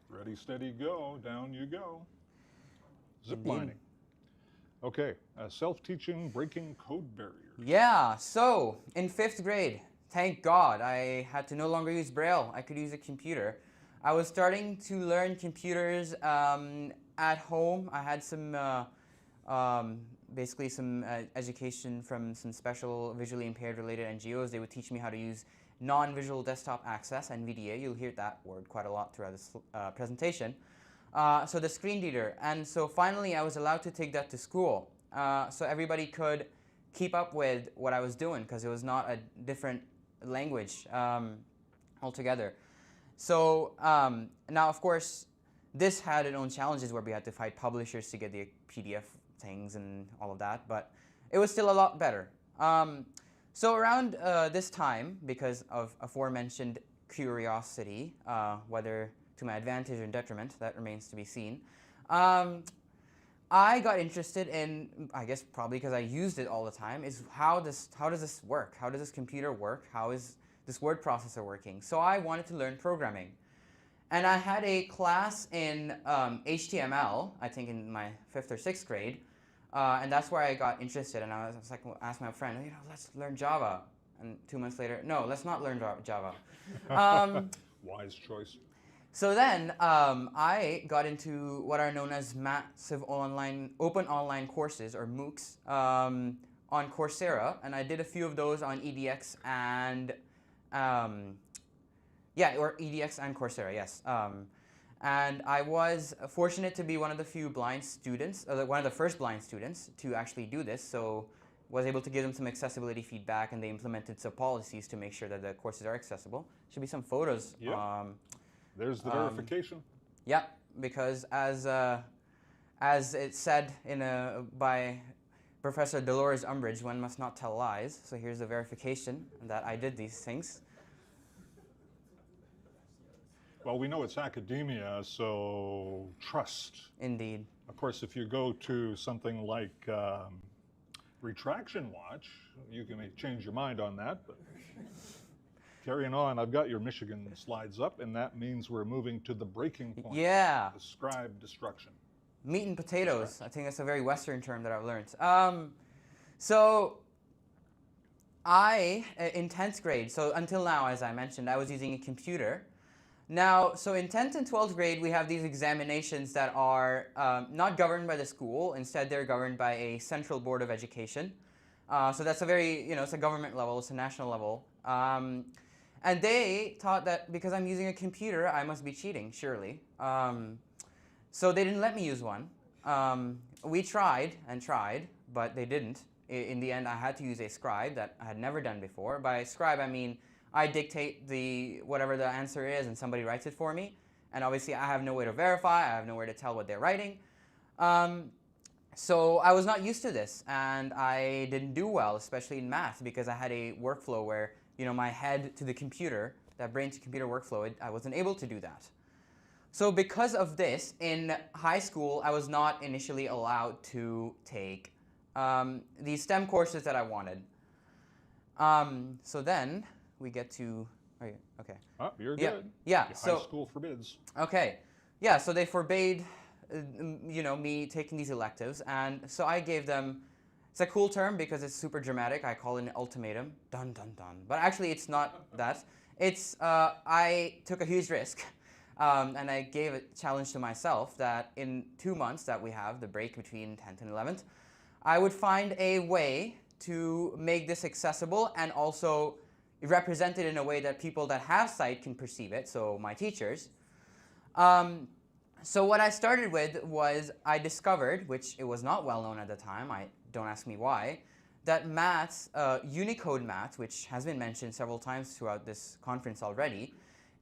Speaker 16: Ready, steady, go. Down you go. Zip lining. Okay, self-teaching, breaking code barriers.
Speaker 15: Yeah, so in 5th grade, thank God, I had to no longer use Braille. I could use a computer. I was starting to learn computers at home. I had some, basically some education from some special visually impaired related NGOs. They would teach me how to use non-visual desktop access, NVDA. You'll hear that word quite a lot throughout this presentation. So the screen reader, and so finally I was allowed to take that to school. So everybody could keep up with what I was doing because it was not a different language altogether. So now, of course, this had its own challenges where we had to fight publishers to get the PDF things and all of that, but it was still a lot better. So around this time, because of aforementioned curiosity, whether to my advantage or detriment, that remains to be seen, I got interested in, I guess probably because I used it all the time, is how does this work? How does this computer work? How is this word processor working? So I wanted to learn programming. And I had a class in HTML, I think in my 5th or 6th grade, and that's where I got interested. And I was like, asked my friend, you know, let's learn Java. And 2 months later, no, let's not learn Java.
Speaker 16: Wise choice.
Speaker 15: So then I got into what are known as massive open online courses, or MOOCs, on Coursera, and I did a few of those on EDX and EDX and Coursera, yes. And I was fortunate to be one of the few blind students, one of the first blind students to actually do this. So was able to give them some accessibility feedback, and they implemented some policies to make sure that the courses are accessible. Should be some photos.
Speaker 16: Yep. There's the verification.
Speaker 15: Yeah, because as as it's said by Professor Dolores Umbridge, one must not tell lies. So here's the verification that I did these things.
Speaker 16: Well, we know it's academia, so trust.
Speaker 15: Indeed.
Speaker 16: Of course, if you go to something like Retraction Watch, you can change your mind on that. But carrying on, I've got your Michigan slides up, and that means we're moving to the breaking point.
Speaker 15: Yeah.
Speaker 16: The scribe destruction.
Speaker 15: Meat and potatoes. I think that's a very Western term that I've learned. So in 10th grade, so until now, as I mentioned, I was using a computer. Now, so in 10th and 12th grade, we have these examinations that are not governed by the school. Instead, they're governed by a central board of education. So that's a very, it's a government level, it's a national level. And they thought that because I'm using a computer, I must be cheating, surely. So they didn't let me use one. We tried and tried, but they didn't. In the end, I had to use a scribe that I had never done before. By scribe, I mean I dictate whatever the answer is and somebody writes it for me. And obviously I have no way to verify, I have no way to tell what they're writing. So I was not used to this, and I didn't do well, especially in math, because I had a workflow where, my head to the computer, that brain to computer workflow, I wasn't able to do that. So because of this, in high school, I was not initially allowed to take these STEM courses that I wanted. So then we get to, okay.
Speaker 16: Oh, you're good.
Speaker 15: Yeah,
Speaker 16: High school forbids.
Speaker 15: Okay. Yeah, so they forbade, me taking these electives. And so I gave them, it's a cool term because it's super dramatic. I call it an ultimatum. Dun, dun, dun. But actually, it's not that. It's, I took a huge risk. And I gave a challenge to myself that in 2 months that we have, the break between 10th and 11th, I would find a way to make this accessible and also represent it in a way that people that have sight can perceive it, so my teachers. So what I started with was I discovered, which it was not well known at the time, don't ask me why, that maths, Unicode math, which has been mentioned several times throughout this conference already,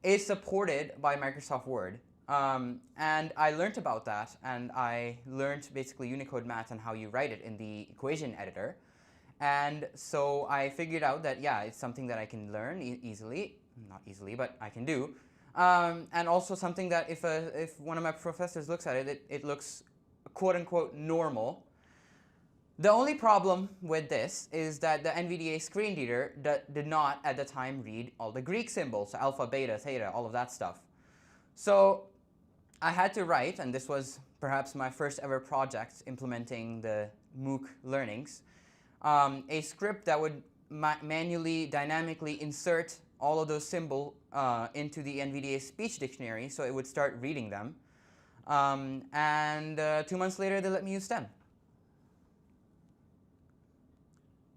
Speaker 15: is supported by Microsoft Word. And I learned about that, and I learned basically Unicode math and how you write it in the equation editor. And so I figured out that, yeah, it's something that I can learn easily. Not easily, but I can do. And also something that if one of my professors looks at it, it looks quote-unquote normal. The only problem with this is that the NVDA screen reader did not, at the time, read all the Greek symbols, so alpha, beta, theta, all of that stuff. So I had to write, and this was perhaps my first ever project implementing the MOOC learnings, a script that would manually, dynamically insert all of those symbols into the NVDA speech dictionary, so it would start reading them. And 2 months later, they let me use STEM.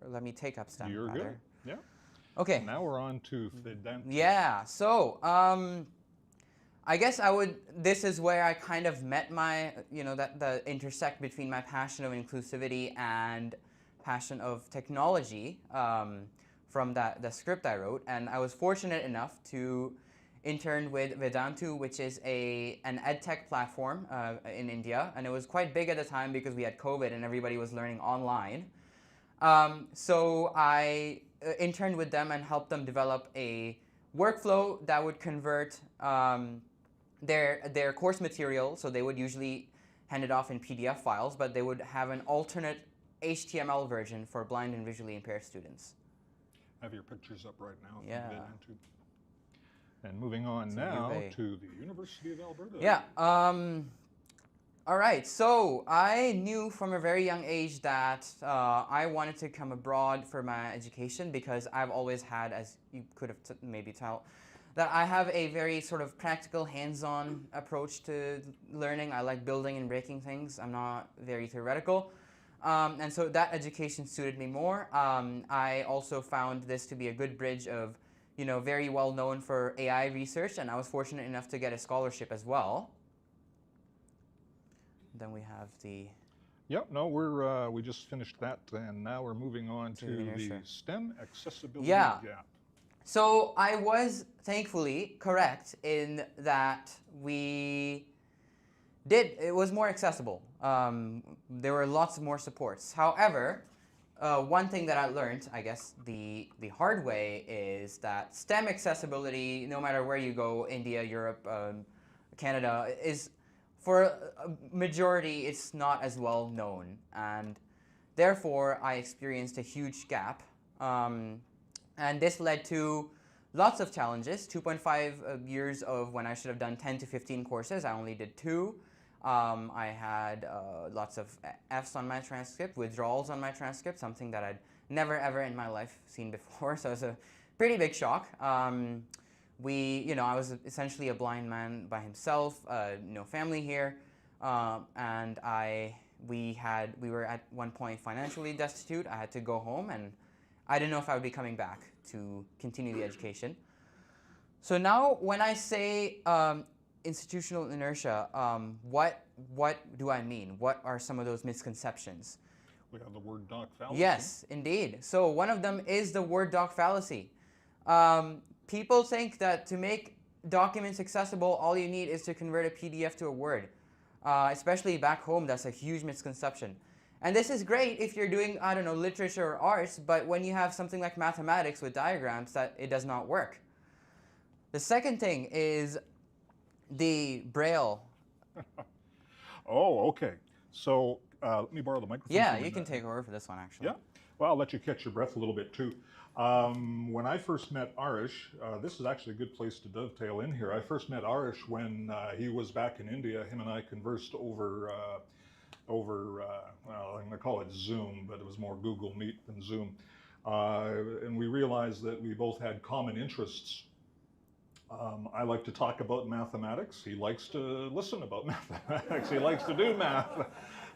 Speaker 15: Or let me take up STEM.
Speaker 16: You're
Speaker 15: rather.
Speaker 16: good. Yeah.
Speaker 15: Okay.
Speaker 16: Now we're on to Vedanta.
Speaker 15: Yeah. So I guess this is where I kind of met my, the intersect between my passion of inclusivity and passion of technology from the script I wrote. And I was fortunate enough to intern with Vedantu, which is an edtech platform in India. And it was quite big at the time because we had COVID and everybody was learning online. So I interned with them and helped them develop a workflow that would convert their course material. So they would usually hand it off in PDF files, but they would have an alternate HTML version for blind and visually impaired students.
Speaker 16: I have your pictures up right now.
Speaker 15: Yeah.
Speaker 16: And moving on now to the University of Alberta.
Speaker 15: Yeah. All right. So I knew from a very young age that I wanted to come abroad for my education because I've always had, as you could have maybe tell, that I have a very sort of practical, hands-on approach to learning. I like building and breaking things. I'm not very theoretical. And so that education suited me more. I also found this to be a good bridge of, very well known for AI research, and I was fortunate enough to get a scholarship as well. Then we have the...
Speaker 16: Yep, no, we just finished that, and now we're moving on to the STEM accessibility gap.
Speaker 15: So I was thankfully correct in that we it was more accessible. There were lots more supports. However, one thing that I learned, I guess the hard way, is that STEM accessibility, no matter where you go, India, Europe, Canada, is for a majority, it's not as well known. And therefore, I experienced a huge gap. And this led to lots of challenges. 2.5 years of when I should have done 10 to 15 courses, I only did 2. I had lots of Fs on my transcript, withdrawals on my transcript, something that I'd never ever in my life seen before. So it was a pretty big shock. I was essentially a blind man by himself, no family here, and we were at one point financially destitute. I had to go home, and I didn't know if I would be coming back to continue the education. So now when I say institutional inertia, what do I mean? What are some of those misconceptions?
Speaker 16: We have the word doc fallacy.
Speaker 15: Yes, indeed. So one of them is the word doc fallacy. People think that to make documents accessible, all you need is to convert a PDF to a Word. Especially back home, that's a huge misconception. And this is great if you're doing, I don't know, literature or arts, but when you have something like mathematics with diagrams, that it does not work. The second thing is the Braille.
Speaker 16: Oh, okay. So let me borrow the microphone.
Speaker 15: Yeah, you can take over for this one, actually.
Speaker 16: Yeah? Well, I'll let you catch your breath a little bit, too. When I first met Aarush, this is actually a good place to dovetail in here. I first met Aarush when he was back in India. Him and I conversed over well, I'm going to call it Zoom, but it was more Google Meet than Zoom. And we realized that we both had common interests. I like to talk about mathematics. He likes to listen about mathematics. He likes to do math.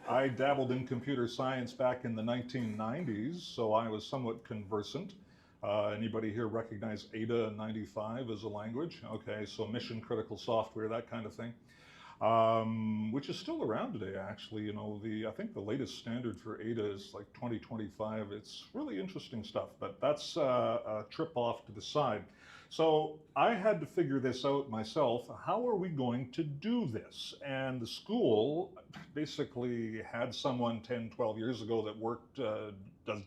Speaker 16: I dabbled in computer science back in the 1990s, so I was somewhat conversant. Anybody here recognize Ada in 95 as a language? Okay, so mission critical software, that kind of thing. Which is still around today, actually. You know, I think the latest standard for Ada is like 2025. It's really interesting stuff, but that's a trip off to the side. So I had to figure this out myself. How are we going to do this? And the school basically had someone 10, 12 years ago that worked,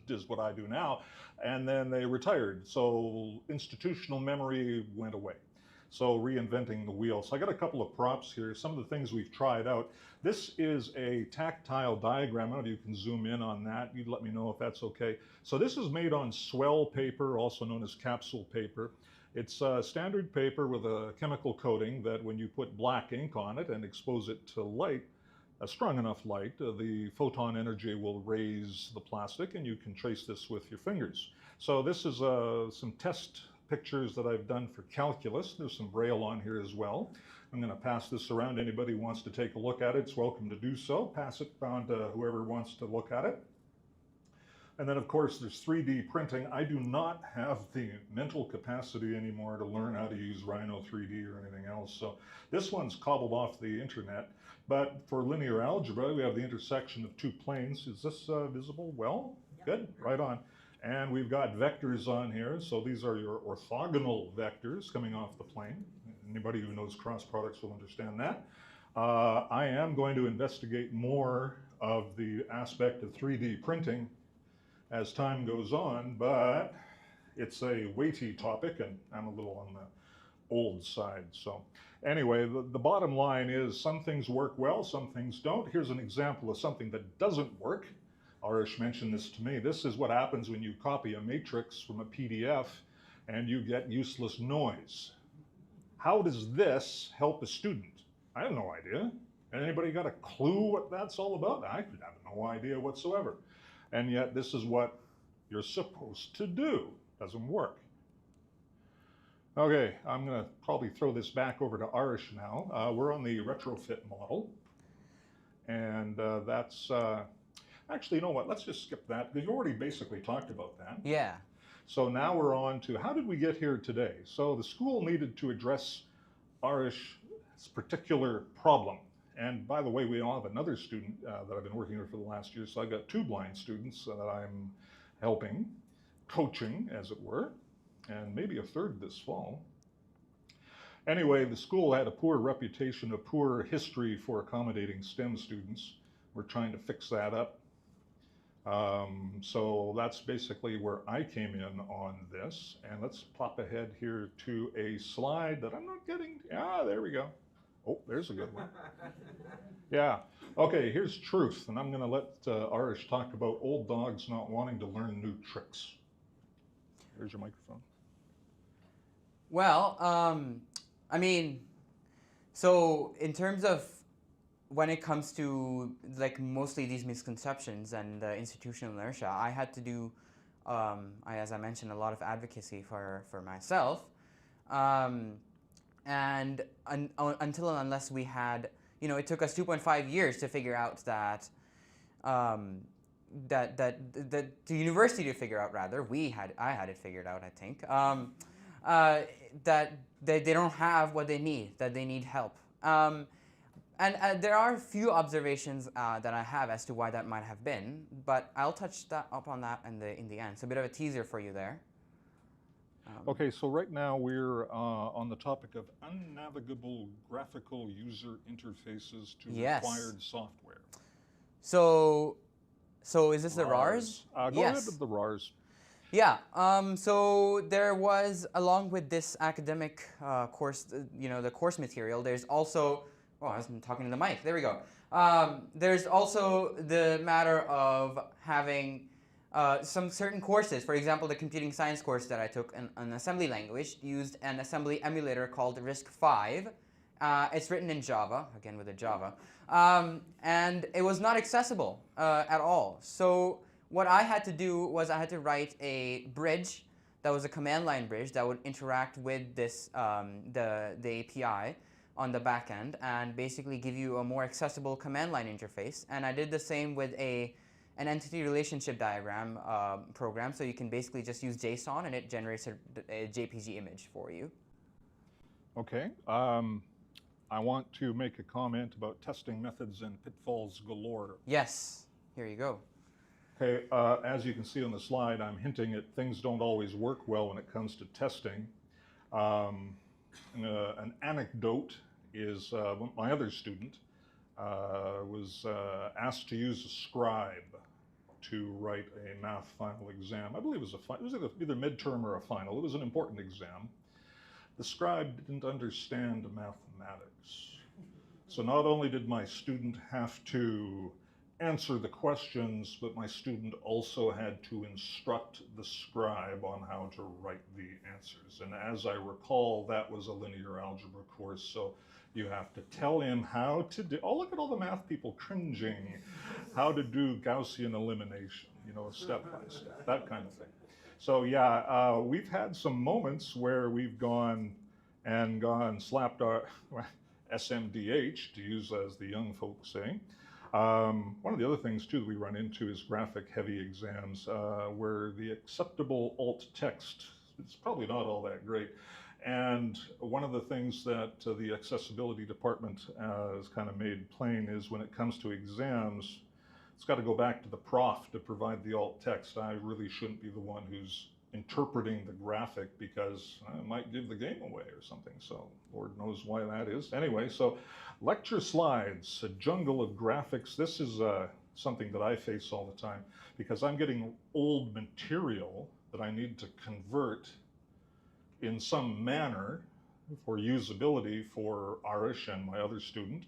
Speaker 16: does what I do now, and then they retired. So institutional memory went away. So reinventing the wheel. So I got a couple of props here, some of the things we've tried out. This is a tactile diagram. I don't know if you can zoom in on that. You'd let me know if that's okay. So this is made on swell paper, also known as capsule paper. It's standard paper with a chemical coating that when you put black ink on it and expose it to light, a strong enough light, the photon energy will raise the plastic, and you can trace this with your fingers. So this is some test pictures that I've done for calculus. There's some Braille on here as well. I'm going to pass this around. Anybody who wants to take a look at it is welcome to do so. Pass it on to whoever wants to look at it. And then, of course, there's 3D printing. I do not have the mental capacity anymore to learn how to use Rhino 3D or anything else. So this one's cobbled off the internet. But for linear algebra, we have the intersection of two planes. Is this visible well? Good, right on. And we've got vectors on here. So these are your orthogonal vectors coming off the plane. Anybody who knows cross products will understand that. I am going to investigate more of the aspect of 3D printing as time goes on, but it's a weighty topic, and I'm a little on the old side. So anyway, the bottom line is some things work well, some things don't. Here's an example of something that doesn't work. Aarush mentioned this to me. This is what happens when you copy a matrix from a PDF and you get useless noise. How does this help a student? I have no idea. Anybody got a clue what that's all about? I have no idea whatsoever. And yet this is what you're supposed to do. Doesn't work. Okay, I'm going to probably throw this back over to Aarush now. We're on the retrofit model. And that's, actually, you know what? Let's just skip that, because you already basically talked about that.
Speaker 15: Yeah.
Speaker 16: So now we're on to how did we get here today? So the school needed to address Aarush's particular problem. And by the way, we all have another student that I've been working with for the last year. So I've got 2 blind students that I'm helping, coaching, as it were, and maybe a third this fall. Anyway, the school had a poor reputation, a poor history for accommodating STEM students. We're trying to fix that up. So that's basically where I came in on this. And let's pop ahead here to a slide that I'm not getting. Ah, there we go. Oh, there's a good one. Yeah. Okay, here's truth. And I'm going to let Aarush talk about old dogs not wanting to learn new tricks. There's your microphone.
Speaker 15: Well, I mean, so in terms of when it comes to like mostly these misconceptions and institutional inertia, I had to do, as I mentioned, a lot of advocacy for myself. And until and unless we had, you know, it took us 2.5 years to figure out that, that the university to figure out, rather, I had it figured out, I think, that they don't have what they need, that they need help. And there are a few observations that I have as to why that might have been, but I'll touch upon that in the end. So a bit of a teaser for you there.
Speaker 16: Okay, so right now we're on the topic of unnavigable graphical user interfaces to required software.
Speaker 15: So is this the RARs?
Speaker 16: Go ahead with the RARs.
Speaker 15: Yeah, so there was, along with this academic course, you know, the course material, there's also, oh, I wasn't talking to the mic, there we go. There's also the matter of having some certain courses. For example, the computing science course that I took in an assembly language used an assembly emulator called RISC-V. It's written in Java, again with a Java, and it was not accessible at all. So what I had to do was I had to write a bridge that was a command line bridge that would interact with this the API on the back end and basically give you a more accessible command line interface. And I did the same with an entity relationship diagram program, so you can basically just use JSON and it generates a JPG image for you.
Speaker 16: Okay. I want to make a comment about testing methods and pitfalls galore.
Speaker 15: Yes, here you go.
Speaker 16: Okay, as you can see on the slide, I'm hinting at things don't always work well when it comes to testing. An anecdote is my other student was asked to use a scribe to write a math final exam. I believe it was either midterm or a final. It was an important exam. The scribe didn't understand mathematics. So not only did my student have to answer the questions, but my student also had to instruct the scribe on how to write the answers. And as I recall, that was a linear algebra course, so you have to tell him how to do, oh, look at all the math people cringing, how to do Gaussian elimination, you know, step by step, that kind of thing. So yeah, we've had some moments where we've gone slapped our SMDH, to use as the young folks say. One of the other things too that we run into is graphic heavy exams where the acceptable alt text is probably not all that great. And one of the things that the accessibility department has kind of made plain is when it comes to exams, it's got to go back to the prof to provide the alt text. I really shouldn't be the one who's interpreting the graphic because I might give the game away or something. So Lord knows why that is. Anyway, so lecture slides, a jungle of graphics. This is something that I face all the time because I'm getting old material that I need to convert in some manner for usability for Aarush and my other student.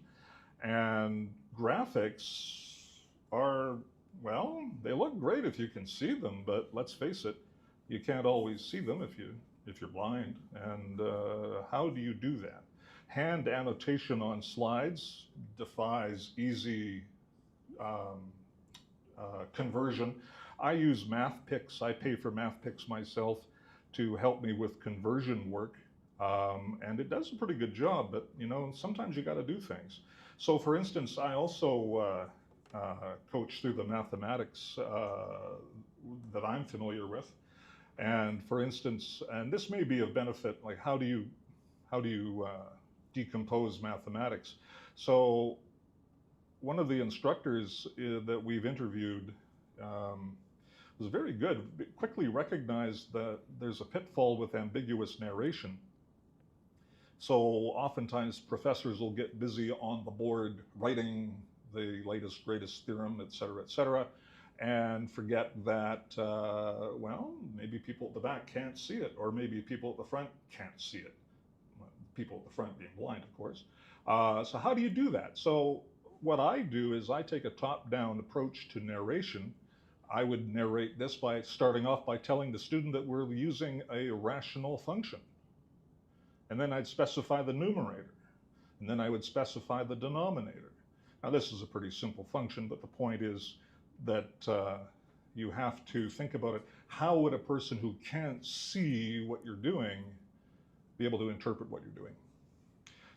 Speaker 16: And graphics are, well, they look great if you can see them, but let's face it, you can't always see them if you're blind. And how do you do that? Hand annotation on slides defies easy conversion. I use MathPix. I pay for MathPix myself to help me with conversion work. And it does a pretty good job, but you know, sometimes you got to do things. So for instance, I also coach through the mathematics that I'm familiar with. And for instance, and this may be of benefit, like how do you decompose mathematics? So one of the instructors that we've interviewed was very good, quickly recognized that there's a pitfall with ambiguous narration. So oftentimes professors will get busy on the board writing the latest, greatest theorem, et cetera, and forget that, well, maybe people at the back can't see it, or maybe people at the front can't see it. People at the front being blind, of course. So how do you do that? So what I do is I take a top-down approach to narration. I would narrate this by starting off by telling the student that we're using a rational function. And then I'd specify the numerator. And then I would specify the denominator. Now this is a pretty simple function, but the point is that you have to think about it. How would a person who can't see what you're doing be able to interpret what you're doing?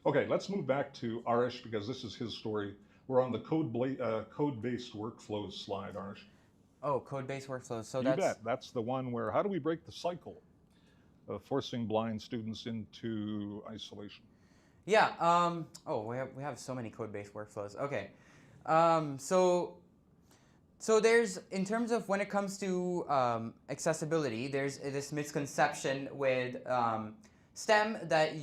Speaker 16: Okay, let's move back to Aarush because this is his story. We're on the code-based workflows slide, Aarush.
Speaker 15: Oh, code-based workflows. So
Speaker 16: You bet. That's the one where how do we break the cycle of forcing blind students into isolation?
Speaker 15: Yeah. Oh, we have so many code-based workflows. Okay. So there's, in terms of when it comes to accessibility, there's this misconception with STEM that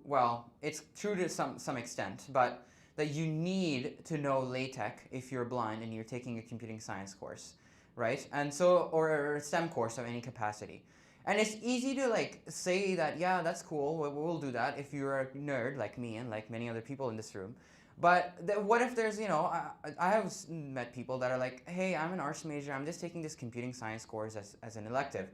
Speaker 15: well, it's true to some extent, but that you need to know LaTeX if you're blind and you're taking a computing science course, right? And so, or a STEM course of any capacity. And it's easy to like say that, yeah, that's cool, we'll do that if you're a nerd like me and like many other people in this room. But what if there's, I have met people that are like, hey, I'm an arts major, I'm just taking this computing science course as an elective.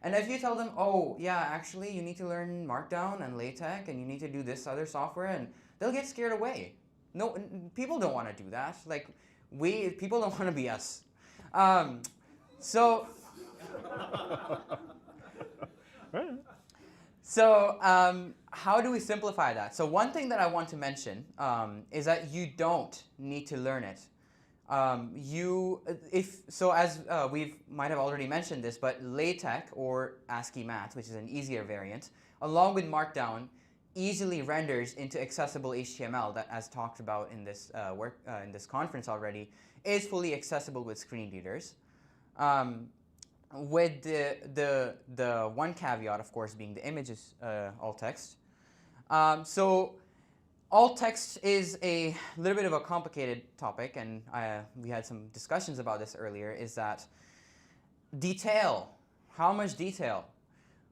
Speaker 15: And if you tell them, oh, yeah, actually, you need to learn Markdown and LaTeX and you need to do this other software, and they'll get scared away. No, people don't want to do that. Like, people don't want to be us. So how do we simplify that? So one thing that I want to mention is that you don't need to learn it. We might have already mentioned this, but LaTeX or ASCII Math, which is an easier variant, along with Markdown, easily renders into accessible HTML that, as talked about in this in this conference already, is fully accessible with screen readers. With the one caveat, of course, being the image is alt text. So alt text is a little bit of a complicated topic, and we had some discussions about this earlier, is that detail, how much detail?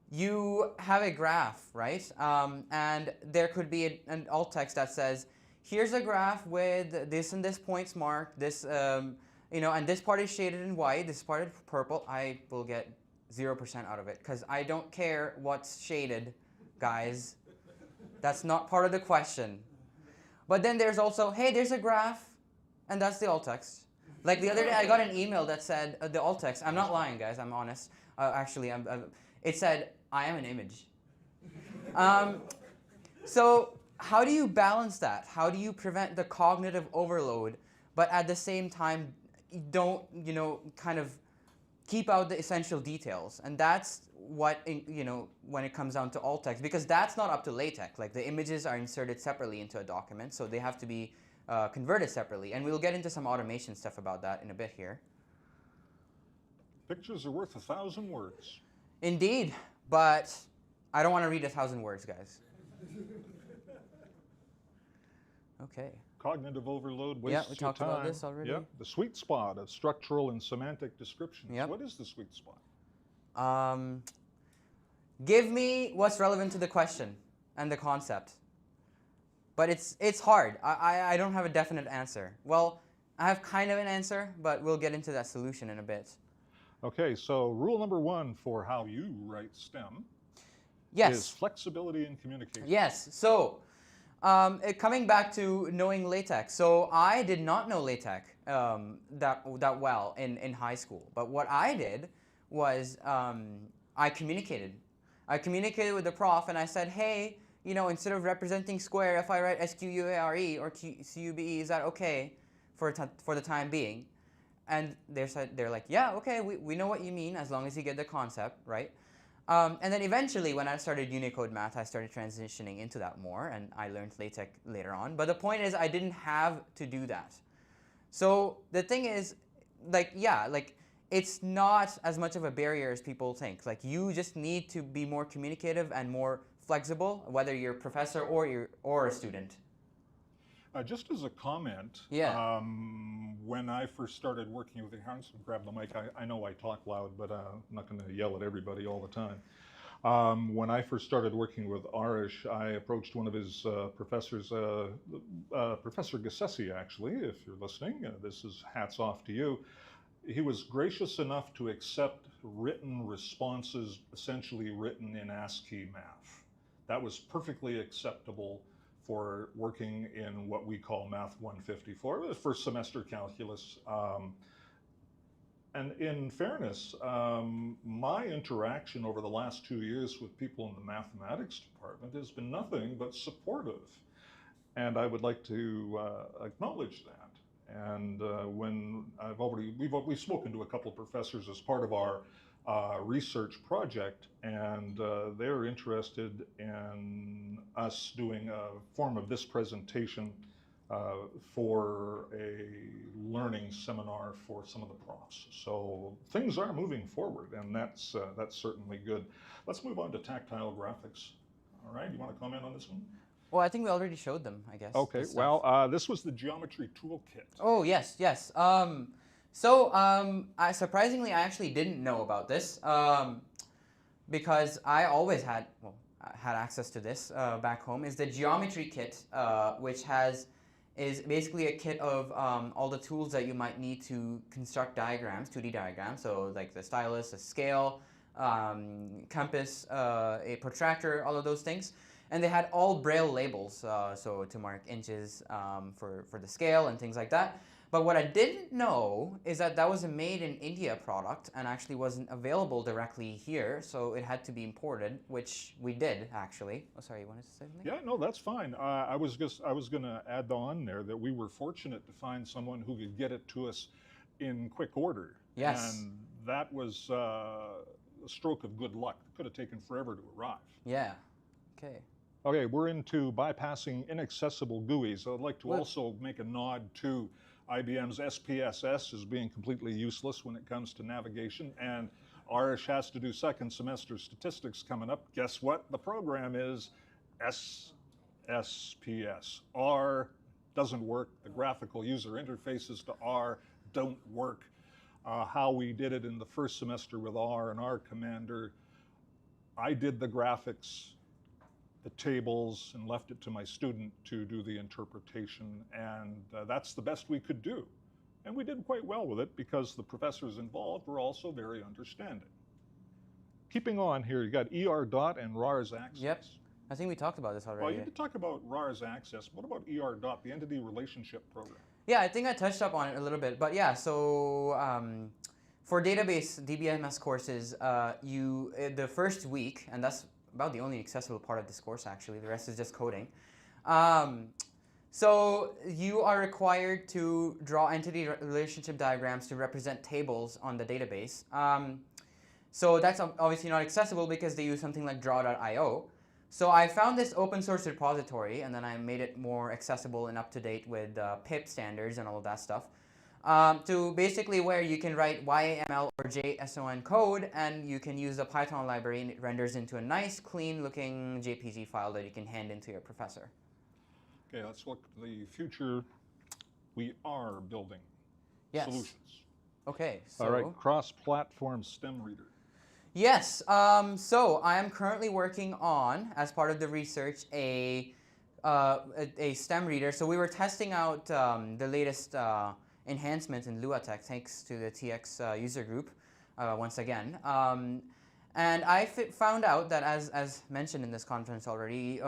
Speaker 15: You have a graph, right? And there could be an alt text that says, here's a graph with this and this points marked, this, and this part is shaded in white, this part is purple. I will get 0% out of it because I don't care what's shaded, guys. That's not part of the question. But then there's also, hey, there's a graph, and that's the alt text. Like the other day, I got an email that said, the alt text, I'm not lying, guys, I'm honest. Actually, it said, I am an image. So how do you balance that? How do you prevent the cognitive overload, but at the same time, don't, kind of keep out the essential details? And that's what, when it comes down to alt text, because that's not up to LaTeX. Like the images are inserted separately into a document, so they have to be converted separately. And we'll get into some automation stuff about that in a bit here.
Speaker 16: Pictures are worth 1,000 words.
Speaker 15: Indeed, but I don't want to read 1,000 words, guys. Okay.
Speaker 16: Cognitive overload wastes your time.
Speaker 15: Yeah, we talked about this already.
Speaker 16: Yep, the sweet spot of structural and semantic descriptions.
Speaker 15: Yep.
Speaker 16: What is the sweet spot?
Speaker 15: Give me what's relevant to the question and the concept. But it's hard. I don't have a definite answer. Well, I have kind of an answer, but we'll get into that solution in a bit.
Speaker 16: Okay, so rule number 1 for how you write STEM is flexibility in communication.
Speaker 15: Yes, so coming back to knowing LaTeX. So I did not know LaTeX that well in high school. But what I did was I communicated. I communicated with the prof and I said, hey, instead of representing square, if I write SQUARE or CUBE, is that okay for the time being? And they're like, yeah, okay, we know what you mean as long as you get the concept, right? And then eventually, when I started Unicode Math, I started transitioning into that more, and I learned LaTeX later on. But the point is, I didn't have to do that. So the thing is, it's not as much of a barrier as people think. Like, you just need to be more communicative and more flexible, whether you're a professor or a student?
Speaker 16: Just as a comment,
Speaker 15: Yeah.
Speaker 16: when I first started working with Aarush, grab the mic. I know I talk loud, but I'm not going to yell at everybody all the time. When I first started working with Aarush, I approached one of his professors, Professor Gassesi, actually, if you're listening. This is hats off to you. He was gracious enough to accept written responses, essentially written in ASCII math. That was perfectly acceptable for working in what we call Math 154, the first semester calculus. And in fairness, my interaction over the last 2 years with people in the mathematics department has been nothing but supportive. And I would like to acknowledge that. And when we've spoken to a couple of professors as part of our research project, and they're interested in us doing a form of this presentation for a learning seminar for some of the profs. So things are moving forward, and that's certainly good. Let's move on to tactile graphics. All right, you want to comment on this one?
Speaker 15: Well, I think we already showed them, I guess.
Speaker 16: Okay, well, this was the geometry toolkit.
Speaker 15: Oh, yes, yes. Surprisingly, I actually didn't know about this because I always had access to this back home. Is the geometry kit, which is basically a kit of all the tools that you might need to construct diagrams, 2D diagrams. So like the stylus, a scale, compass, a protractor, all of those things. And they had all Braille labels, so to mark inches for the scale and things like that. But what I didn't know is that that was a made in India product and actually wasn't available directly here, so it had to be imported, which we did actually. Oh, sorry, you wanted to say something?
Speaker 16: Yeah, no, that's fine. I was going to add on there that we were fortunate to find someone who could get it to us in quick order.
Speaker 15: Yes.
Speaker 16: And that was a stroke of good luck. It could have taken forever to arrive.
Speaker 15: Yeah. Okay.
Speaker 16: Okay, we're into bypassing inaccessible GUIs. I'd like to also make a nod to IBM's SPSS as being completely useless when it comes to navigation, and Aarush has to do second semester statistics coming up. Guess what? The program is SPSS. R doesn't work. The graphical user interfaces to R don't work. How we did it in the first semester with R and R Commander, I did the graphics, the tables, and left it to my student to do the interpretation, and that's the best we could do. And we did quite well with it because the professors involved were also very understanding. Keeping on here, you got ER dot and RARS access.
Speaker 15: Yep, I think we talked about this already.
Speaker 16: Well, you did talk about RARS access. What about ER dot, the entity relationship program?
Speaker 15: Yeah, I think I touched up on it a little bit, but yeah, so for database DBMS courses, the first week, and that's about the only accessible part of this course actually, the rest is just coding. So you are required to draw entity relationship diagrams to represent tables on the database. So that's obviously not accessible because they use something like draw.io. So I found this open source repository, and then I made it more accessible and up to date with pip standards and all of that stuff. To basically where you can write YAML or JSON code, and you can use the Python library, and it renders into a nice, clean-looking JPG file that you can hand into your professor.
Speaker 16: Okay, let's look at the future. We are building solutions.
Speaker 15: Okay. So
Speaker 16: all right, cross-platform STEM reader.
Speaker 15: Yes. So I am currently working on, as part of the research, a STEM reader. So we were testing out the latest enhancements in LUGs thanks to the TeX user group once again. And I found out that, as mentioned in this conference already,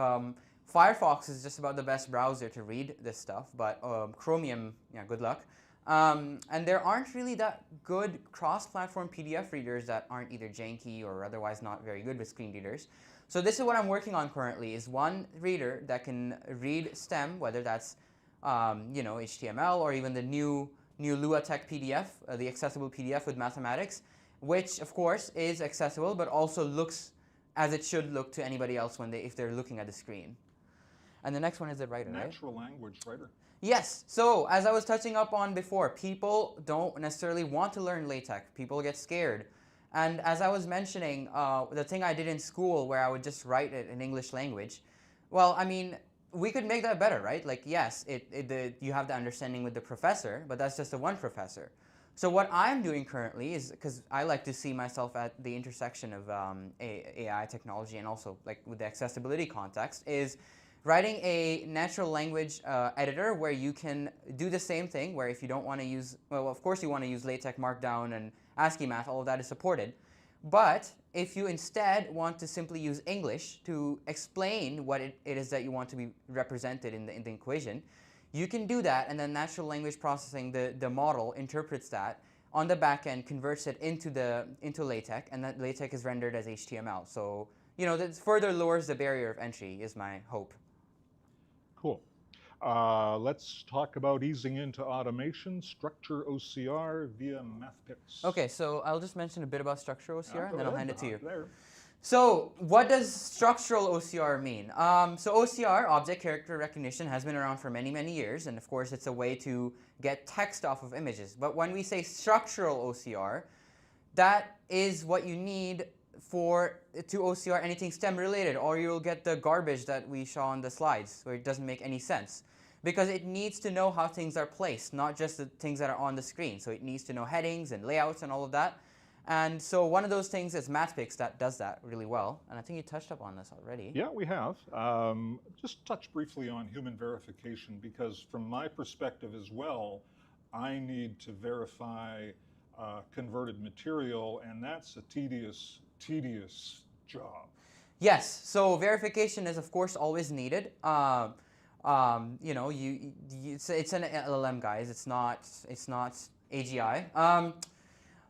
Speaker 15: Firefox is just about the best browser to read this stuff, but Chromium, yeah, good luck. And there aren't really that good cross-platform PDF readers that aren't either janky or otherwise not very good with screen readers. So this is what I'm working on currently, is one reader that can read STEM, whether that's HTML or even the new LuaTeX PDF, the accessible PDF with mathematics, which of course is accessible but also looks as it should look to anybody else if they're looking at the screen. And the next one is the writer, right?
Speaker 16: Natural language writer.
Speaker 15: Yes. So as I was touching up on before, people don't necessarily want to learn LaTeX. People get scared. And as I was mentioning, the thing I did in school where I would just write it in English language, well, I mean, we could make that better, right? Like, yes, you have the understanding with the professor, but that's just the one professor. So what I'm doing currently is, because I like to see myself at the intersection of AI technology and also like with the accessibility context, is writing a natural language editor where you can do the same thing, where if you don't want to use, well, of course you want to use LaTeX Markdown and ASCII math, all of that is supported. But if you instead want to simply use English to explain what it is that you want to be represented in the equation, you can do that, and then natural language processing, the model interprets that on the back end, converts it into LaTeX, and that LaTeX is rendered as HTML. So, you know, that further lowers the barrier of entry is my hope.
Speaker 16: Cool. Let's talk about easing into automation, structure OCR via MathPix.
Speaker 15: Okay, so I'll just mention a bit about structural OCR, and then I'll hand it to you.
Speaker 16: There.
Speaker 15: So what does structural OCR mean? So OCR, object character recognition, has been around for many, many years, and of course it's a way to get text off of images. But when we say structural OCR, that is what you need to OCR anything STEM related, or you'll get the garbage that we saw on the slides where it doesn't make any sense. Because it needs to know how things are placed, not just the things that are on the screen. So it needs to know headings and layouts and all of that. And so one of those things is MathPix that does that really well. And I think you touched up on this already.
Speaker 16: Yeah, we have. Just touch briefly on human verification, because from my perspective as well, I need to verify converted material, and that's a tedious job.
Speaker 15: Yes, so verification is of course always needed. You know, it's an LLM, guys. It's not AGI.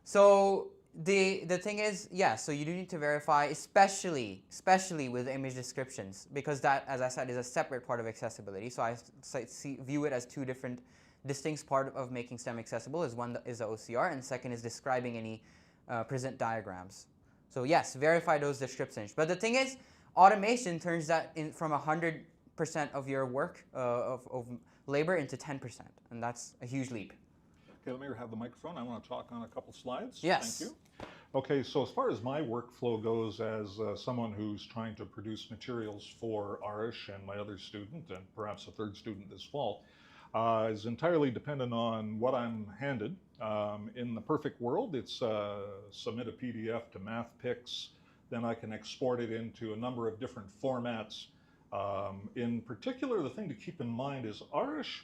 Speaker 15: So the thing is, yeah, so you do need to verify, especially with image descriptions, because that, as I said, is a separate part of accessibility. So I view it as two different distinct part of making STEM accessible. Is one is the OCR, and second is describing any present diagrams. So yes, verify those descriptions. But the thing is, automation turns that from 100% of your work of labor into 10%, and that's a huge leap.
Speaker 16: Okay, let me have the microphone. I want to talk on a couple slides.
Speaker 15: Yes.
Speaker 16: Thank you. Okay, so as far as my workflow goes, as someone who's trying to produce materials for Aarush and my other student, and perhaps a third student this fall, is entirely dependent on what I'm handed. In the perfect world, it's submit a PDF to MathPix, then I can export it into a number of different formats. In particular, the thing to keep in mind is Aarush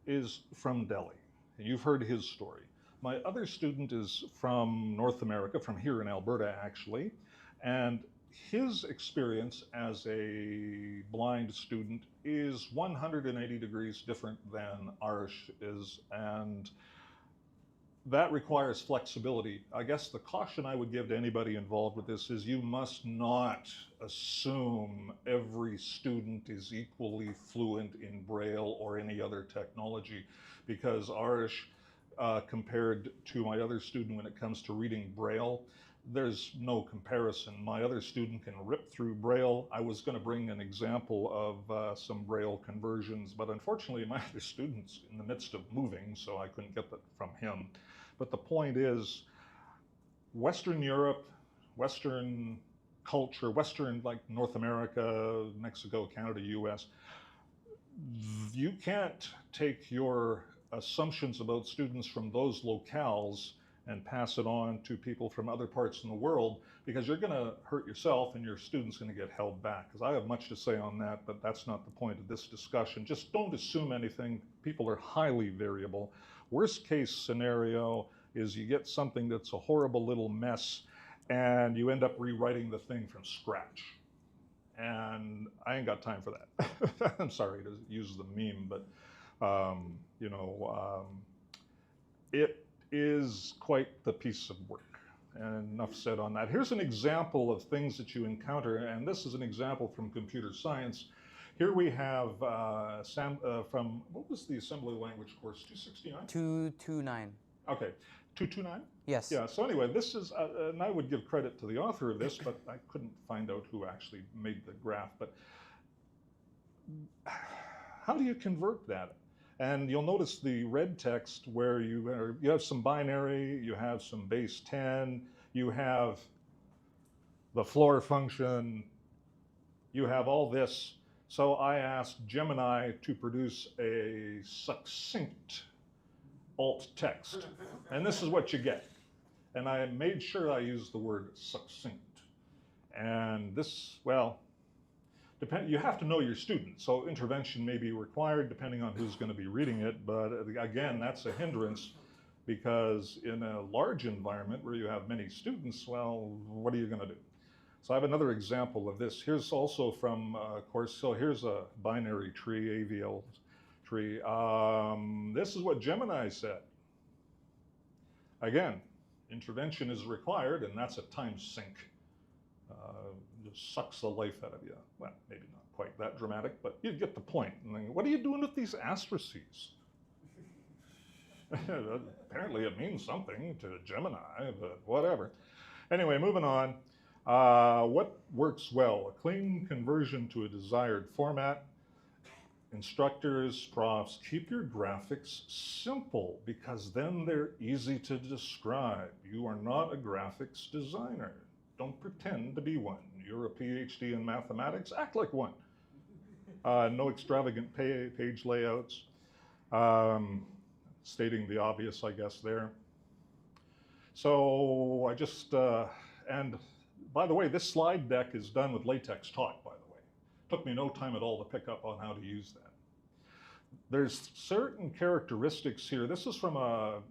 Speaker 16: is from Delhi. You've heard his story. My other student is from North America, from here in Alberta actually, and his experience as a blind student is 180 degrees different than Aarush is, and that requires flexibility. I guess the caution I would give to anybody involved with this is you must not assume every student is equally fluent in Braille or any other technology, because Aarush, compared to my other student when it comes to reading Braille, there's no comparison. My other student can rip through Braille. I was going to bring an example of some Braille conversions, but unfortunately my other student's in the midst of moving, so I couldn't get that from him. But the point is, Western Europe, Western culture, Western, like North America, Mexico, Canada, US, you can't take your assumptions about students from those locales and pass it on to people from other parts in the world, because you're going to hurt yourself and your student's going to get held back. Because I have much to say on that, but that's not the point of this discussion. Just don't assume anything. People are highly variable. Worst case scenario is you get something that's a horrible little mess and you end up rewriting the thing from scratch. And I ain't got time for that. I'm sorry to use the meme, but you know, it is quite the piece of work. And enough said on that. Here's an example of things that you encounter, and this is an example from computer science. Here we have from, what was the assembly language course, 269?
Speaker 15: 229.
Speaker 16: Okay, 229?
Speaker 15: Yes.
Speaker 16: Yeah, so anyway, this is, and I would give credit to the author of this, but I couldn't find out who actually made the graph. But how do you convert that? And you'll notice the red text where you have some binary, you have some base 10, you have the floor function, you have all this. So I asked Gemini to produce a succinct alt text. And this is what you get. And I made sure I used the word succinct. And this, well, you have to know your student. So intervention may be required depending on who's going to be reading it. But again, that's a hindrance because in a large environment where you have many students, well, what are you going to do? So I have another example of this. Here's also from a course. So here's a binary tree, AVL tree. This is what Gemini said. Again, intervention is required, and that's a time sink. Just sucks the life out of you. Well, maybe not quite that dramatic, but you get the point. And then, what are you doing with these asterisks? Apparently it means something to Gemini, but whatever. Anyway, moving on. What works well? A clean conversion to a desired format. Instructors, profs, keep your graphics simple because then they're easy to describe. You are not a graphics designer. Don't pretend to be one. You're a PhD in mathematics, act like one. No extravagant page layouts. Stating the obvious, I guess, there. So I just, and by the way, this slide deck is done with LaTeX Talk, by the way. Took me no time at all to pick up on how to use that. There's certain characteristics here. This is from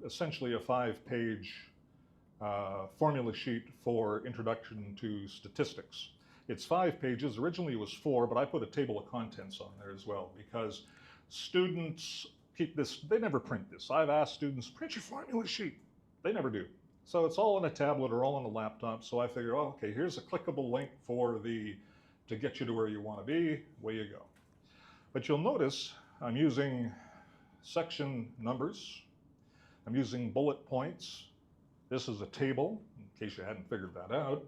Speaker 16: essentially a 5-page formula sheet for Introduction to Statistics. It's 5 pages. Originally it was 4, but I put a table of contents on there as well because students keep this, they never print this. I've asked students, print your formula sheet. They never do. So it's all on a tablet or all on a laptop. So I figure, oh, okay, here's a clickable link for to get you to where you want to be. Away you go. But you'll notice I'm using section numbers. I'm using bullet points. This is a table, in case you hadn't figured that out.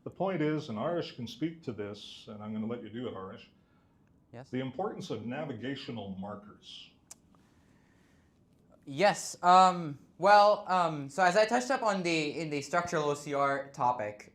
Speaker 16: The point is, and Aarush can speak to this, and I'm going to let you do it, Aarush.
Speaker 15: Yes.
Speaker 16: The importance of navigational markers.
Speaker 15: Yes. So as I touched up on in the structural OCR topic,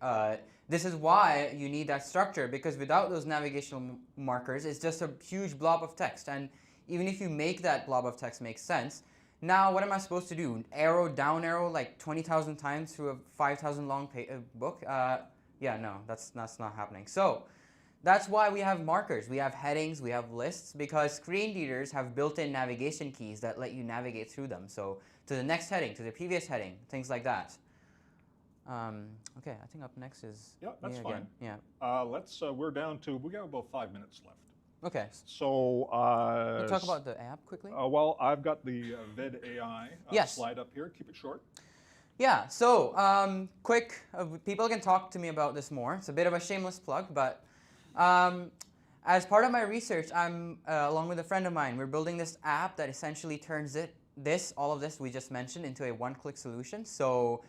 Speaker 15: this is why you need that structure, because without those navigational markers, it's just a huge blob of text. And even if you make that blob of text make sense, now what am I supposed to do? Arrow, down arrow like 20,000 times through a 5,000 long book? Yeah, no, that's not happening. So that's why we have markers. We have headings, we have lists, because screen readers have built-in navigation keys that let you navigate through them. So to the next heading, to the previous heading, things like that. Okay, I think up next is
Speaker 16: that's
Speaker 15: me
Speaker 16: fine.
Speaker 15: Again. Yeah.
Speaker 16: We're down to, we got about 5 minutes left.
Speaker 15: Okay.
Speaker 16: So
Speaker 15: we'll talk about the app quickly.
Speaker 16: Well, I've got the Ved AI slide up here. Keep it short.
Speaker 15: Yeah. So quick, people can talk to me about this more. It's a bit of a shameless plug, but as part of my research, I'm along with a friend of mine. We're building this app that essentially turns all of this we just mentioned into a one-click solution. So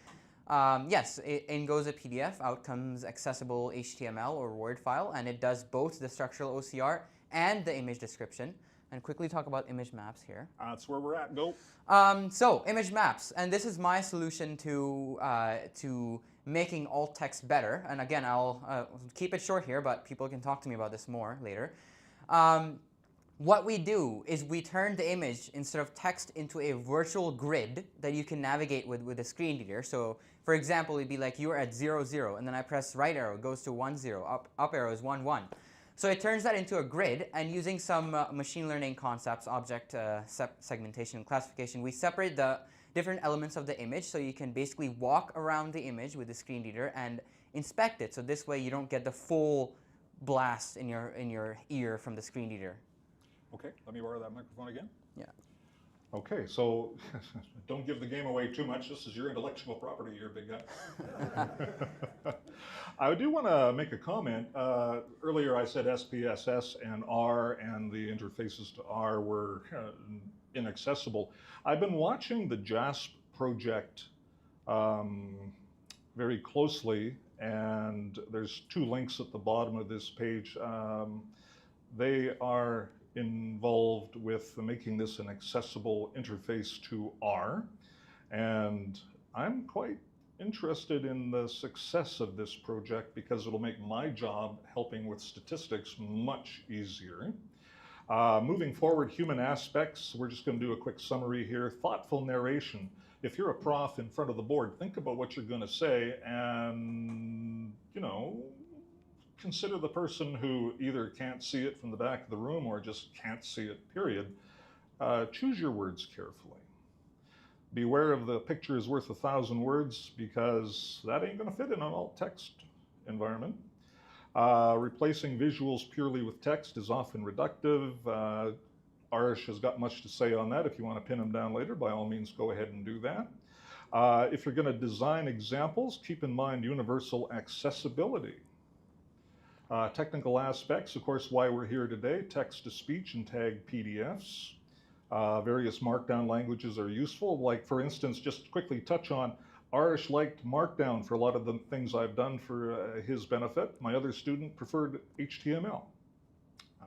Speaker 15: yes, in goes a PDF, out comes accessible HTML or Word file, and it does both the structural OCR and the image description. And quickly talk about image maps here.
Speaker 16: That's where we're at. Go.
Speaker 15: So image maps, and this is my solution to making alt text better. And again, I'll keep it short here, but people can talk to me about this more later. What we do is we turn the image, instead of text, into a virtual grid that you can navigate with a screen reader. So for example, it'd be like you're at 0, 0, and then I press right arrow, it goes to 1, 0, up arrow is 1, 1. So it turns that into a grid, and using some machine learning concepts, object segmentation and classification, we separate the different elements of the image, so you can basically walk around the image with the screen reader and inspect it. So this way you don't get the full blast in your ear from the screen reader.
Speaker 16: Okay, let me borrow that microphone again.
Speaker 15: Yeah.
Speaker 16: Okay, so don't give the game away too much. This is your intellectual property here, big guy. I do want to make a comment. Earlier I said SPSS and R and the interfaces to R were inaccessible. I've been watching the JASP project very closely, and there's 2 links at the bottom of this page. They are involved with making this an accessible interface to R, and I'm quite interested in the success of this project because it'll make my job helping with statistics much easier. Moving forward, human aspects, we're just going to do a quick summary here. Thoughtful narration. If you're a prof in front of the board, think about what you're going to say and, you know, consider the person who either can't see it from the back of the room or just can't see it, period. Choose your words carefully. Beware of the picture is worth 1,000 words because that ain't going to fit in an alt text environment. Replacing visuals purely with text is often reductive. Aarush has got much to say on that. If you want to pin him down later, by all means, go ahead and do that. If you're going to design examples, keep in mind universal accessibility. Technical aspects, of course, why we're here today, text-to-speech and tagged PDFs. Various markdown languages are useful. Like, for instance, just quickly touch on, Aarush liked Markdown for a lot of the things I've done for his benefit. My other student preferred HTML.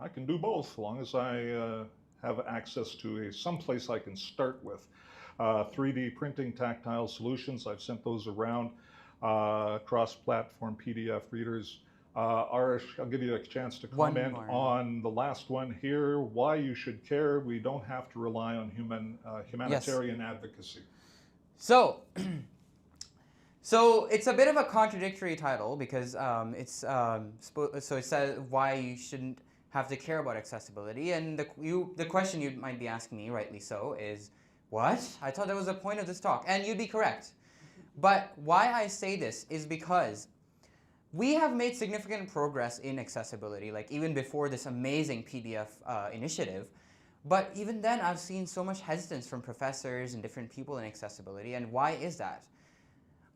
Speaker 16: I can do both as long as I have access to some place I can start with. 3D printing tactile solutions, I've sent those around. Cross-platform PDF readers. Aarush, I'll give you a chance to comment on the last one here, why you should care. We don't have to rely on humanitarian advocacy.
Speaker 15: So, so it's a bit of a contradictory title because so it says why you shouldn't have to care about accessibility, and the question you might be asking me, rightly so, is what? I thought that was the point of this talk, and you'd be correct. But why I say this is because we have made significant progress in accessibility, like even before this amazing PDF initiative. But even then, I've seen so much hesitance from professors and different people in accessibility. And why is that?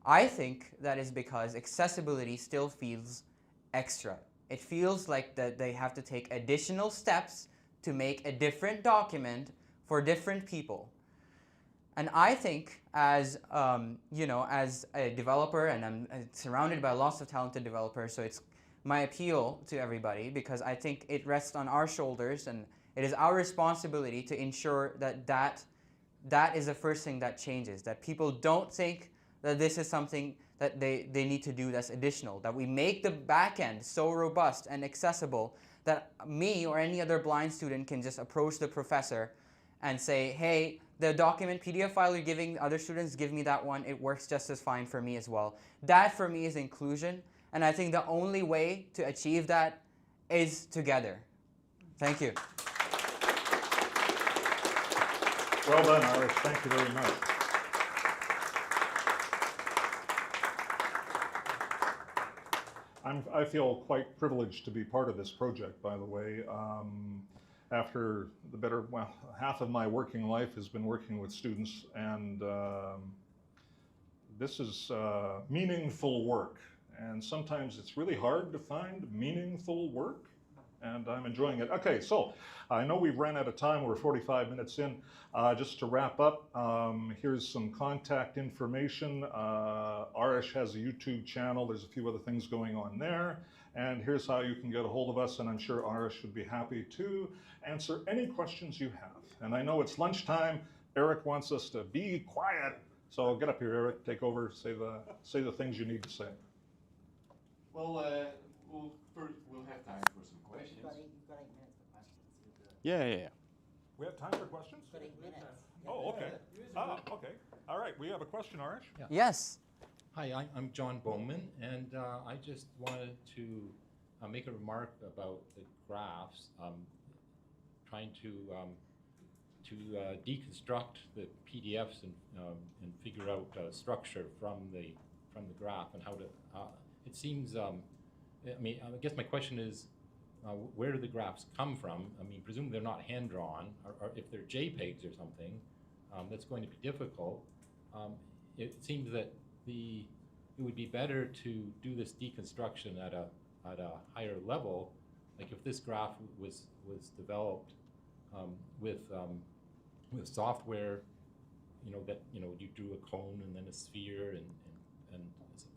Speaker 15: I think that is because accessibility still feels extra. It feels like that they have to take additional steps to make a different document for different people. And I think as, you know, as a developer, and I'm surrounded by lots of talented developers, so it's my appeal to everybody because I think it rests on our shoulders and it is our responsibility to ensure that that is the first thing that changes, that people don't think that this is something that they need to do that's additional, that we make the back end so robust and accessible that me or any other blind student can just approach the professor and say, hey, the document PDF file you're giving other students, give me that one. It works just as fine for me as well. That for me is inclusion. And I think the only way to achieve that is together. Thank you.
Speaker 16: Well done, Aarush. Thank you very much. I feel quite privileged to be part of this project, by the way. After the better, well, half of my working life has been working with students, and this is meaningful work. And sometimes it's really hard to find meaningful work, and I'm enjoying it. Okay, so I know we've ran out of time. We're 45 minutes in. Just to wrap up, here's some contact information. Aarush has a YouTube channel. There's a few other things going on there. And here's how you can get a hold of us, and I'm sure Aarush would be happy to answer any questions you have. And I know it's lunchtime. Eric wants us to be quiet. So get up here, Eric. Take over. Say the things you need to say.
Speaker 14: Well, first we'll have time for some questions.
Speaker 1: You've got 8 minutes for questions.
Speaker 14: Yeah.
Speaker 16: We have time for questions?
Speaker 1: You've got 8 minutes.
Speaker 16: Oh, okay. Okay. All right. We have a question, Aarush?
Speaker 3: Yeah.
Speaker 15: Yes.
Speaker 3: Hi, I'm John Bowman, and I just wanted to make a remark about the graphs, trying to deconstruct the PDFs and figure out structure from the graph and how to. It seems. I mean, I guess my question is, where do the graphs come from? I mean, presumably they're not hand drawn, or if they're JPEGs or something, that's going to be difficult. It seems that it would be better to do this deconstruction at a higher level. Like if this graph was developed with software, that you drew a cone and then a sphere, and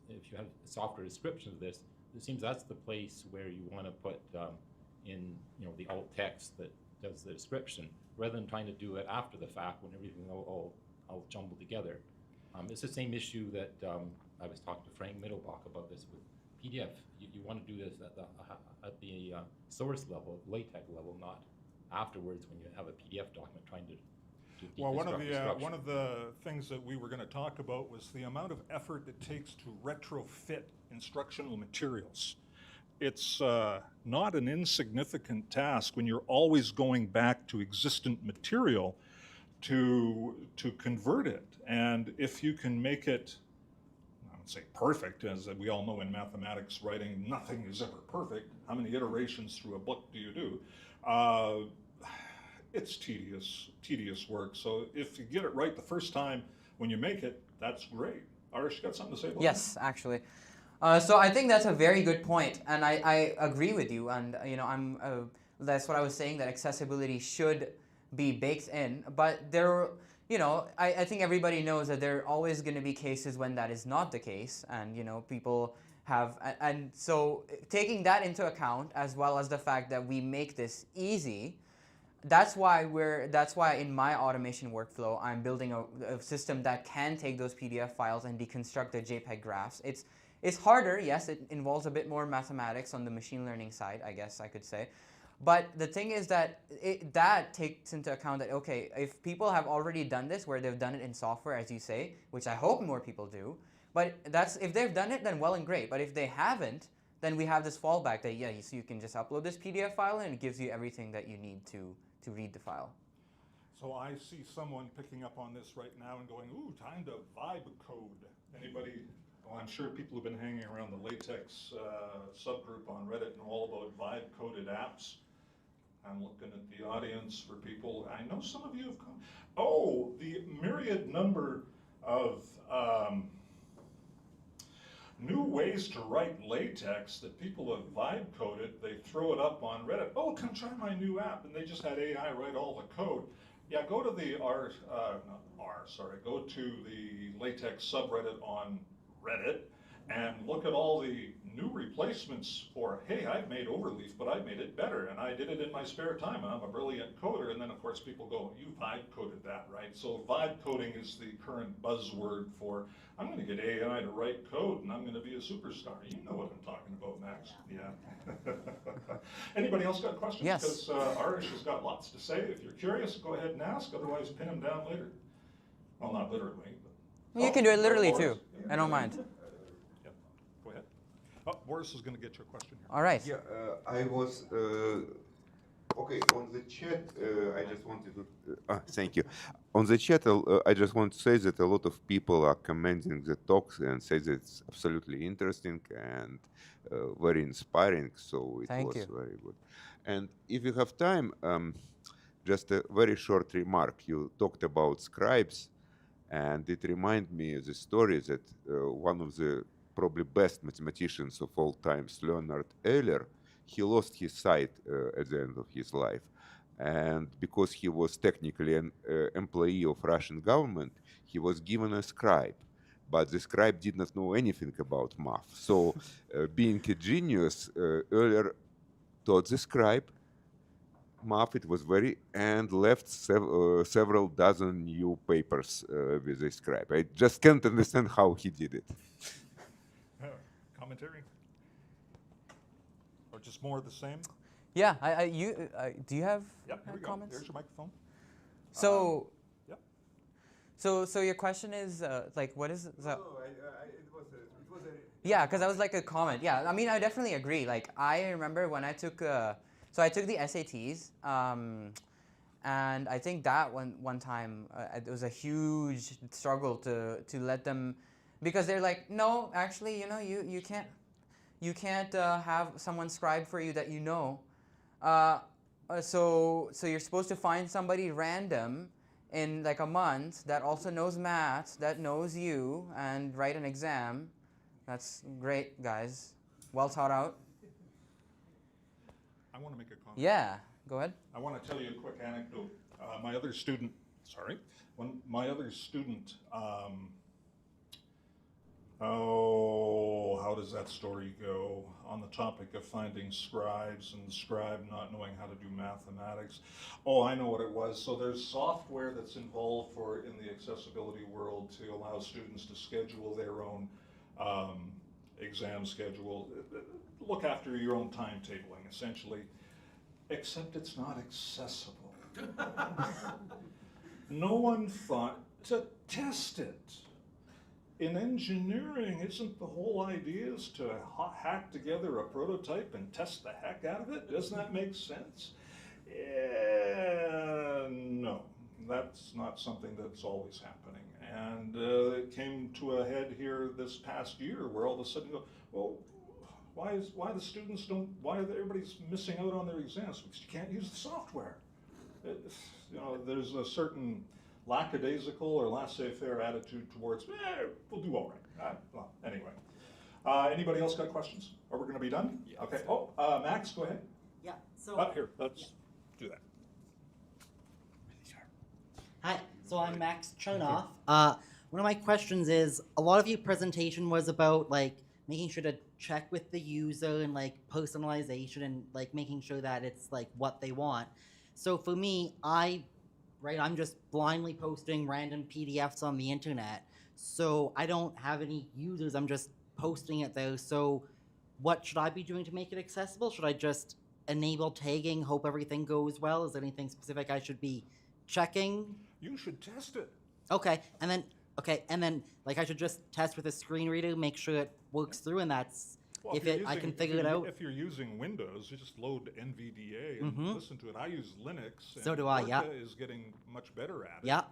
Speaker 3: if you have a software description of this, it seems that's the place where you want to put in the alt text that does the description, rather than trying to do it after the fact when everything all jumbled together. It's the same issue that
Speaker 17: I was talking to Frank Mittelbach about this with PDF. You want to do this at the source level, LaTeX level, not afterwards when you have a PDF document trying to
Speaker 16: well, one
Speaker 17: deconstruct
Speaker 16: of the things that we were going to talk about was the amount of effort it takes to retrofit instructional materials. It's not an insignificant task when you're always going back to existent material to convert it. And if you can make it, I would say perfect, as we all know in mathematics writing, nothing is ever perfect. How many iterations through a book do you do? It's tedious work. So if you get it right the first time when you make it, that's great. Aarush, you got something to say about
Speaker 15: Yes, actually. So I think that's a very good point, and I agree with you. And that's what I was saying, that accessibility should be baked in. But I think everybody knows that there are always going to be cases when that is not the case, and people have, and so taking that into account, as well as the fact that we make this easy. That's why in my automation workflow, I'm building a system that can take those PDF files and deconstruct the JPEG graphs. It's harder, yes, it involves a bit more mathematics on the machine learning side, I guess I could say. But the thing is that that takes into account that, okay, if people have already done this, where they've done it in software, as you say, which I hope more people do, but if they've done it, then well and great. But if they haven't, then we have this fallback that, yeah, so you can just upload this PDF file and it gives you everything that you need to read the file.
Speaker 16: So I see someone picking up on this right now and going, ooh, time to vibe code. Anybody? Well, I'm sure people have been hanging around the LaTeX subgroup on Reddit and all about vibe-coded apps. I'm looking at the audience for people. I know some of you have come. Oh, the myriad number of new ways to write LaTeX that people have vibe-coded. They throw it up on Reddit. Oh, come try my new app. And they just had AI write all the code. Yeah, go to the go to the LaTeX subreddit on Reddit and look at all the new replacements for, hey, I've made Overleaf, but I made it better, and I did it in my spare time, and I'm a brilliant coder. And then, of course, people go, you vibe coded that, right? So vibe coding is the current buzzword for, I'm going to get AI to write code, and I'm going to be a superstar. You know what I'm talking about, Max. Yeah. Anybody else got questions?
Speaker 15: Yes.
Speaker 16: Because Aarush has got lots to say. If you're curious, go ahead and ask. Otherwise, pin him down later. Well, not literally. But
Speaker 15: You can do it literally, too. I don't mind.
Speaker 16: Yeah. Go ahead. Oh, Boris is going to get your question here.
Speaker 15: All right.
Speaker 5: Yeah, I was okay on the chat. I just wanted to thank you. On the chat, I just want to say that a lot of people are commenting the talks and say that it's absolutely interesting and very inspiring. So it was very good. And if you have time, just a very short remark. You talked about scribes, and it reminded me of the story that one of the probably best mathematicians of all times, Leonard Euler, he lost his sight at the end of his life. And because he was technically an employee of Russian government, he was given a scribe. But the scribe did not know anything about math. So being a genius, Euler taught the scribe math, it was and left several dozen new papers with the scribe. I just can't understand how he did it.
Speaker 16: Commentary? Or just more of the same?
Speaker 15: Yeah, do you have comments?
Speaker 16: There's your microphone.
Speaker 15: So, so your question is like, what is it? So,
Speaker 5: it was a
Speaker 15: yeah, because that was like a comment. Yeah, I mean, I definitely agree. Like, I remember when I took, so I took the SATs, and I think that one time it was a huge struggle to let them, because they're like, no, actually, you can't have someone scribe for you that you know. So you're supposed to find somebody random in like a month that also knows maths, that knows you, and write an exam. That's great, guys. Well thought out.
Speaker 16: I want to make a comment.
Speaker 15: Yeah, go ahead.
Speaker 16: I want to tell you a quick anecdote. My other student, how does that story go? On the topic of finding scribes and the scribe not knowing how to do mathematics. Oh, I know what it was. So there's software that's involved in the accessibility world to allow students to schedule their own exam schedule. Look after your own timetabling, essentially, except it's not accessible. No one thought to test it. In engineering, isn't the whole idea is to hack together a prototype and test the heck out of it? Doesn't that make sense? No, that's not something that's always happening. And it came to a head here this past year where all of a sudden you go, well, why the students don't, why are everybody's missing out on their exams? Because you can't use the software. There's a certain lackadaisical or laissez-faire attitude towards, we'll do all right. Well, anyway. Anybody else got questions? Are we going to be done? Yeah. Okay. Oh, Max, go ahead.
Speaker 1: Yeah. So
Speaker 16: here, let's do that.
Speaker 1: Hi, so I'm Max Chonoff. One of my questions is, a lot of your presentation was about like making sure to check with the user and like personalization and like making sure that it's like what they want. So for me, I'm just blindly posting random PDFs on the internet. So I don't have any users, I'm just posting it there. So what should I be doing to make it accessible? Should I just enable tagging, hope everything goes well? Is there anything specific I should be checking?
Speaker 16: You should test it.
Speaker 1: Okay, and then like I should just test with a screen reader, make sure it works through, and that's
Speaker 16: Well,
Speaker 1: I can figure it out.
Speaker 16: If you're using Windows, you just load NVDA and listen to it. I use Linux.
Speaker 1: So
Speaker 16: and
Speaker 1: do I, yeah.
Speaker 16: Orca is getting much better at it.
Speaker 1: Yeah.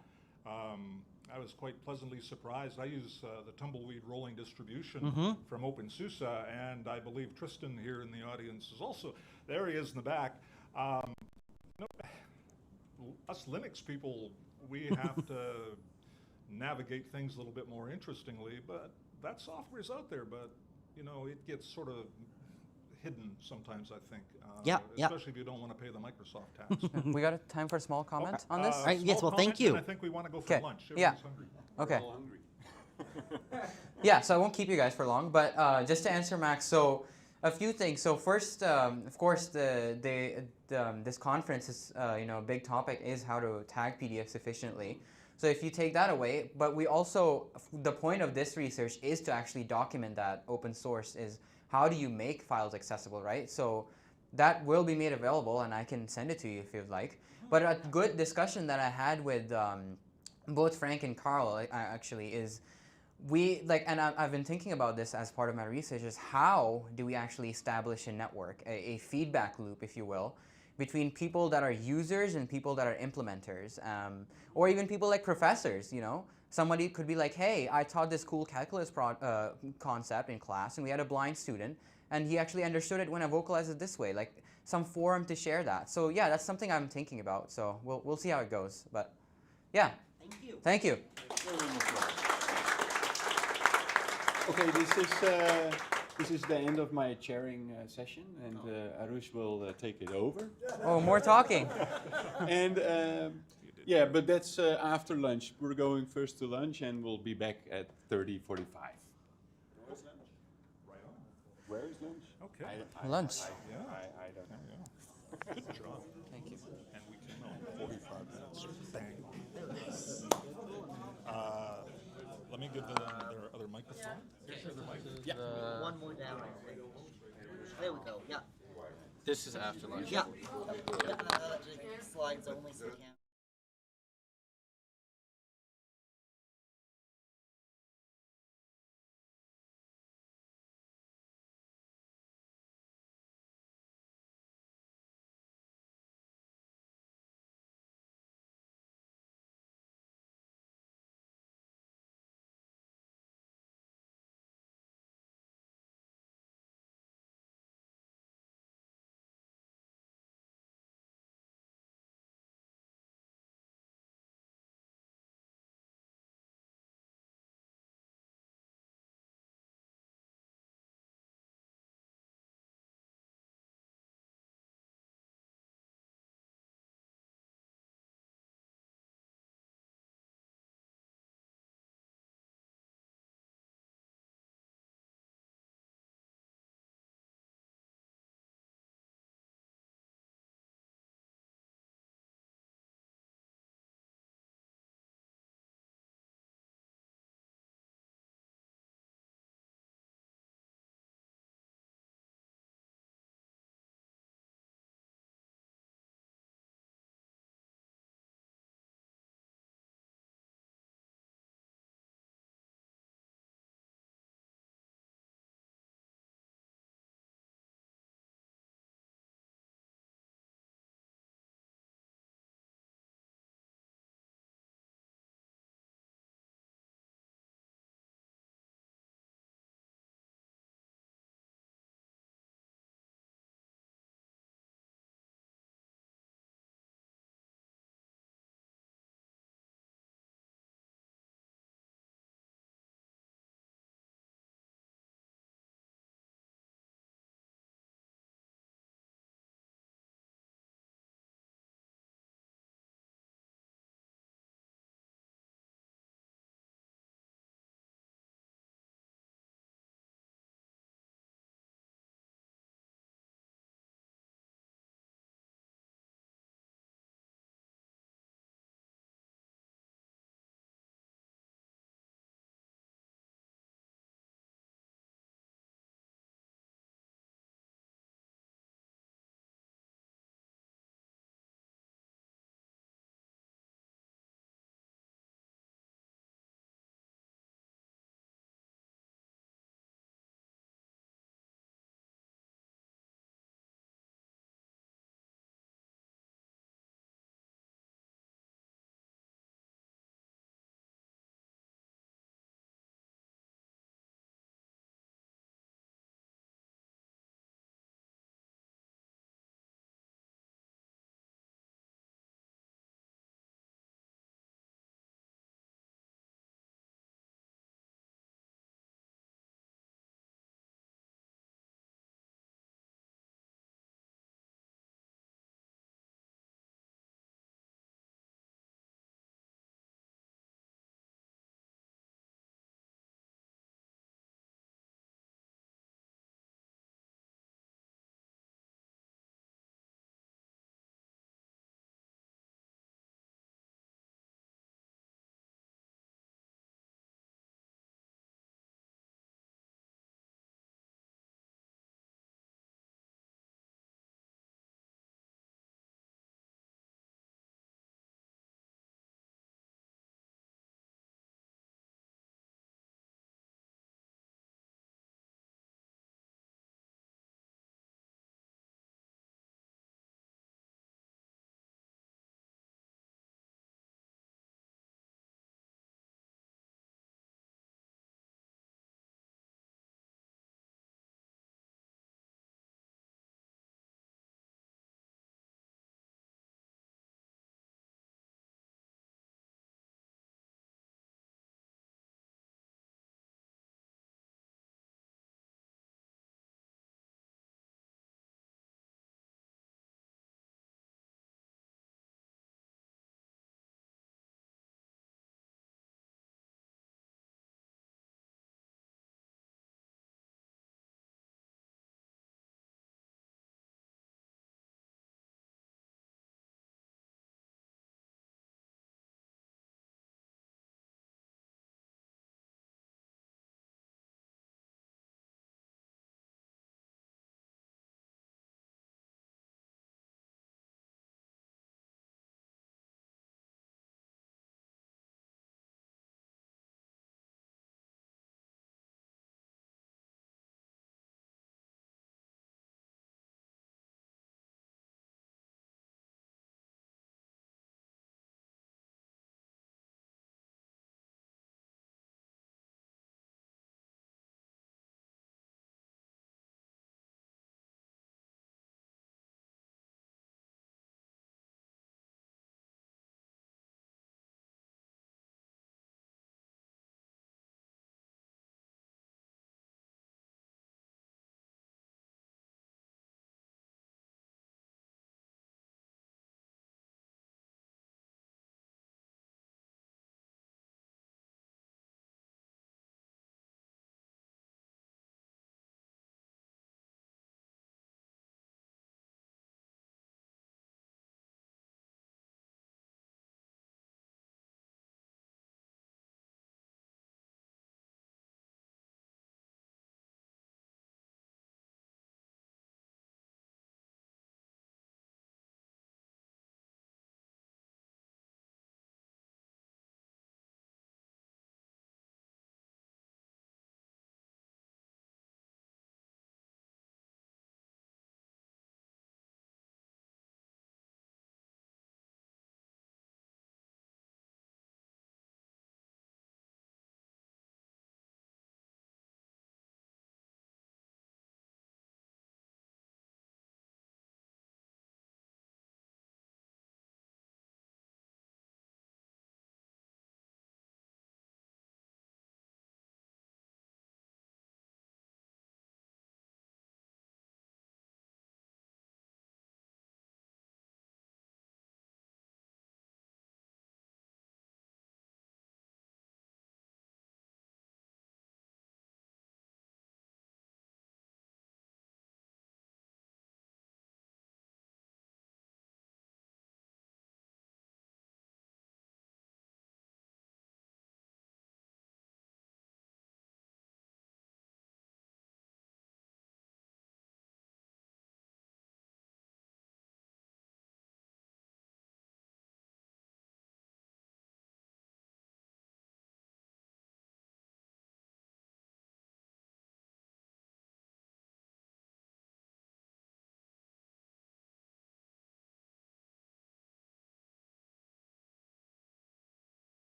Speaker 16: I was quite pleasantly surprised. I use the Tumbleweed rolling distribution from OpenSUSE, and I believe Tristan here in the audience is also, there he is in the back. Us Linux people, we have to navigate things a little bit more interestingly, but that software is out there, but it gets sort of hidden sometimes, I think. Especially if you don't want to pay the Microsoft tax.
Speaker 15: We got time for a small comment on this?
Speaker 1: Yes, well, thank you.
Speaker 16: I think we want to go for lunch.
Speaker 15: Yeah.
Speaker 16: Hungry.
Speaker 15: Okay.
Speaker 16: We're all hungry.
Speaker 15: Yeah, so I won't keep you guys for long, but just to answer Max, so a few things. So first, of course, this conference is, a big topic is how to tag PDFs efficiently. So if you take that away, but we also, the point of this research is to actually document that open source is how do you make files accessible, right? So that will be made available and I can send it to you if you'd like. But a good discussion that I had with both Frank and Carl actually is and I've been thinking about this as part of my research is how do we actually establish a network, a feedback loop, if you will, between people that are users and people that are implementers, or even people like professors, Somebody could be like, hey, I taught this cool calculus concept in class and we had a blind student and he actually understood it when I vocalized it this way, like some forum to share that. So yeah, that's something I'm thinking about. So we'll see how it goes, but yeah.
Speaker 1: Thank you.
Speaker 15: Thank you.
Speaker 2: Okay, this is the end of my chairing session, and Aarush will take it over.
Speaker 15: Oh, more talking.
Speaker 2: And yeah, but that's after lunch. We're going first to lunch, and we'll be back at 30:45.
Speaker 16: Where's lunch? Right on.
Speaker 2: Where is lunch?
Speaker 16: Okay.
Speaker 15: Lunch.
Speaker 2: I don't know.
Speaker 16: Good job.
Speaker 15: Thank you.
Speaker 16: And we came out 45 minutes. Bang. Let me give them their other microphone. Here's their other microphone.
Speaker 1: Yeah. One more down, I think. There we go. Yeah.
Speaker 4: This is after lunch.
Speaker 1: Yeah. Slides only, so you can't.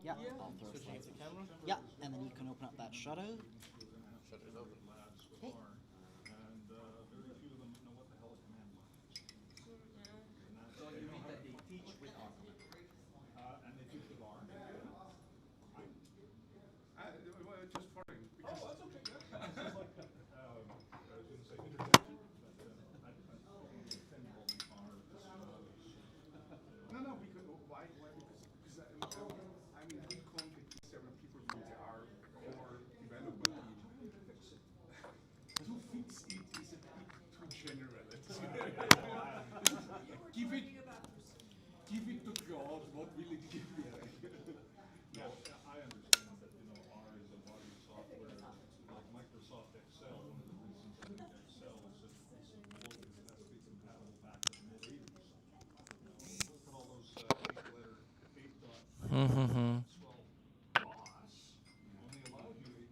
Speaker 1: Yeah, I'll throw
Speaker 4: Switching
Speaker 1: slides.
Speaker 4: to camera.
Speaker 1: Yeah, and then you can open up that shutter.
Speaker 4: Shutter's open.
Speaker 1: Okay.
Speaker 16: And very few of them know what the hell a command line is.
Speaker 18: So you mean that they teach with R?
Speaker 16: And they teach with R.
Speaker 18: Just following.
Speaker 16: Oh, that's okay. Yeah. This is like, I was going to say interjection, but I tend to call them R.
Speaker 18: No, because why? Because I mean, we contact several people with the R core developer team. To fix it is a bit too general. Give it to God. What will it give you?
Speaker 16: No, I understand that, R is a body of software, like Microsoft Excel. One of the reasons I think Excel is such a piece of work is it has to be compatible back to the mid-80s. Look at all those 8-letter, 8.12 boss only allowed you 8.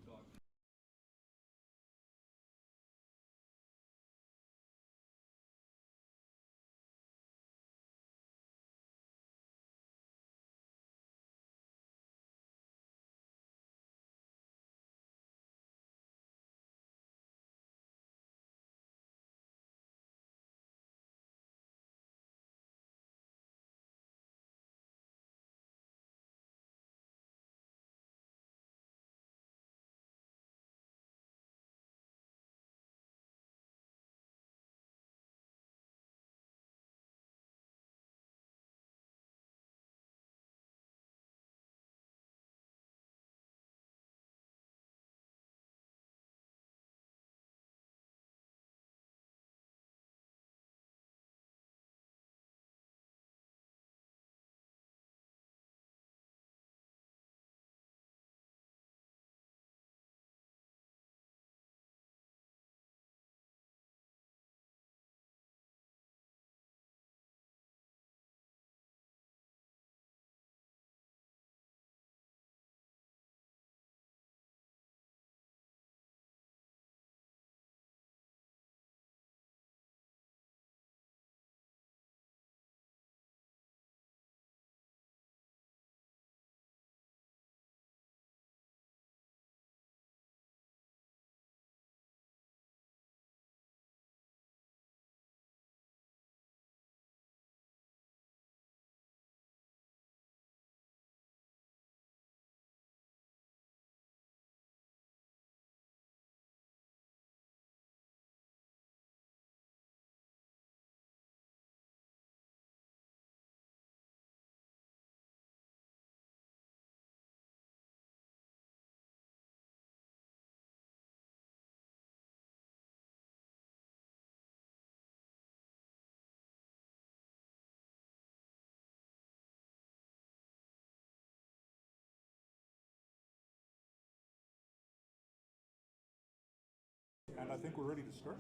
Speaker 16: And I think we're ready to start.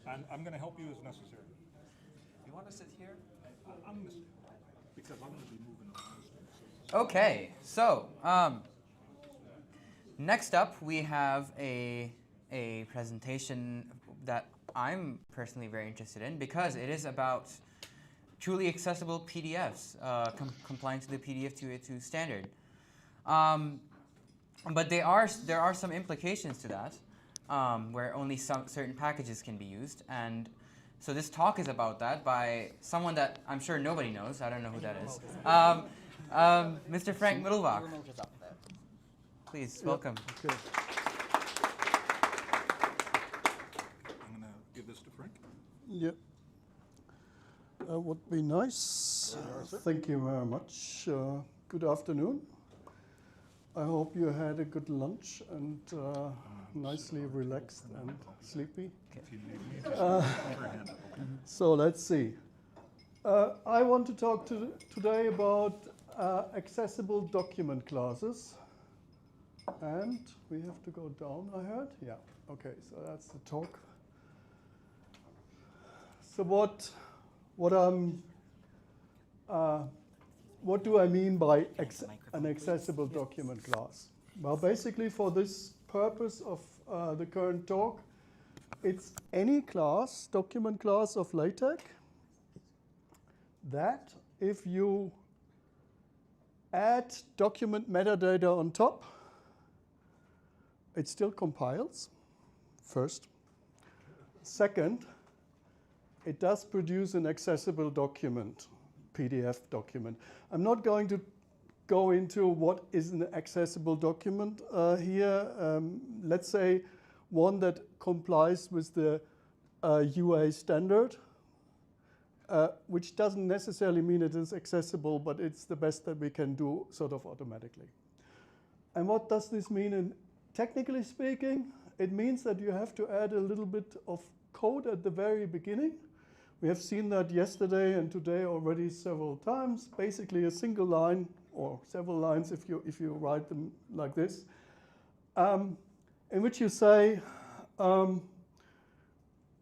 Speaker 16: And I'm going to help you as necessary.
Speaker 18: You want to sit here?
Speaker 16: I'm going to stay because I'm going to be moving around.
Speaker 15: Okay, so next up we have a presentation that I'm personally very interested in because it is about truly accessible PDFs, complying to the PDF 282 standard. But there are some implications to that, where only some certain packages can be used, and so this talk is about that by someone that I'm sure nobody knows. I don't know who that is. Mr. Frank Mittelbach. Please, welcome.
Speaker 16: Okay. I'm going to give this to Frank.
Speaker 13: Yeah. Would be nice. Thank you very much. Good afternoon. I hope you had a good lunch and nicely relaxed and sleepy. So let's see. I want to talk today about accessible document classes. And we have to go down, I heard? Yeah. Okay, so that's the talk. So what do I mean by an accessible document class? Well, basically for this purpose of the current talk, it's any class, document class of LaTeX, that if you add document metadata on top, it still compiles, first. Second, it does produce an accessible document, PDF document. I'm not going to go into what is an accessible document here. Let's say one that complies with the UA standard, which doesn't necessarily mean it is accessible, but it's the best that we can do sort of automatically. And what does this mean? Technically speaking, it means that you have to add a little bit of code at the very beginning. We have seen that yesterday and today already several times. Basically a single line or several lines if you write them like this, in which you say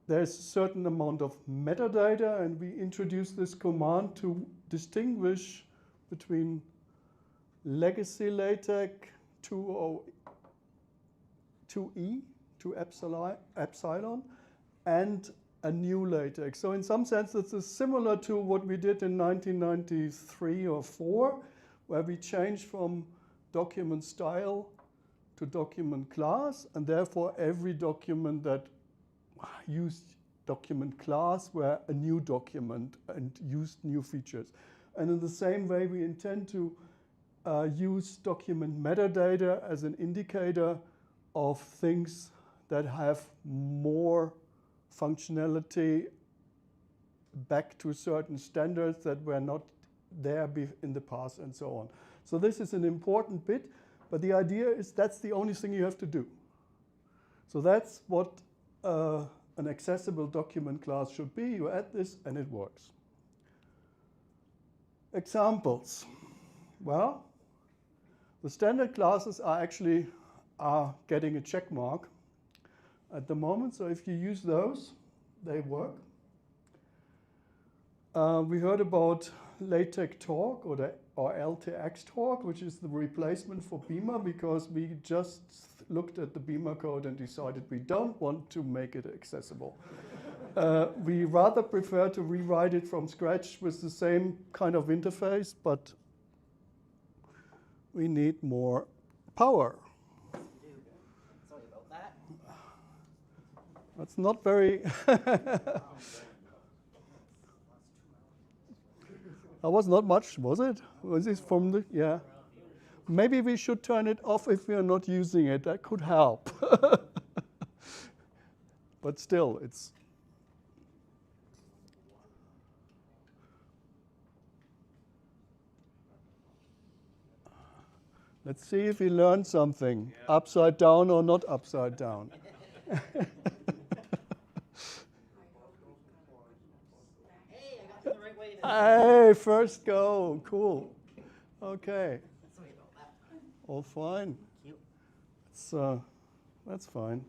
Speaker 13: there's a certain amount of metadata, and we introduce this command to distinguish between legacy LaTeX 2E, 2 epsilon, and a new LaTeX. So in some sense, this is similar to what we did in 1993 or 4, where we changed from document style to document class, and therefore every document that used document class were a new document and used new features. And in the same way, we intend to use document metadata as an indicator of things that have more functionality back to certain standards that were not there in the past and so on. So this is an important bit, but the idea is that's the only thing you have to do. So that's what an accessible document class should be. You add this and it works. Examples. Well, the standard classes are getting a check mark at the moment. So if you use those, they work. We heard about LaTeX Talk or ltx-talk, which is the replacement for Beamer, because we just looked at the Beamer code and decided we don't want to make it accessible. We rather prefer to rewrite it from scratch with the same kind of interface, but we need more power.
Speaker 1: Sorry about that.
Speaker 13: That's not very... That was not much, was it? Was it from the... Yeah. Maybe we should turn it off if we are not using it. That could help. But still, it's... Let's see if we learned something. Yeah. Upside down or not upside down. Hey, first go. Cool. Okay.
Speaker 1: Sorry about that.
Speaker 13: All fine.
Speaker 1: Thank
Speaker 13: you. That's fine.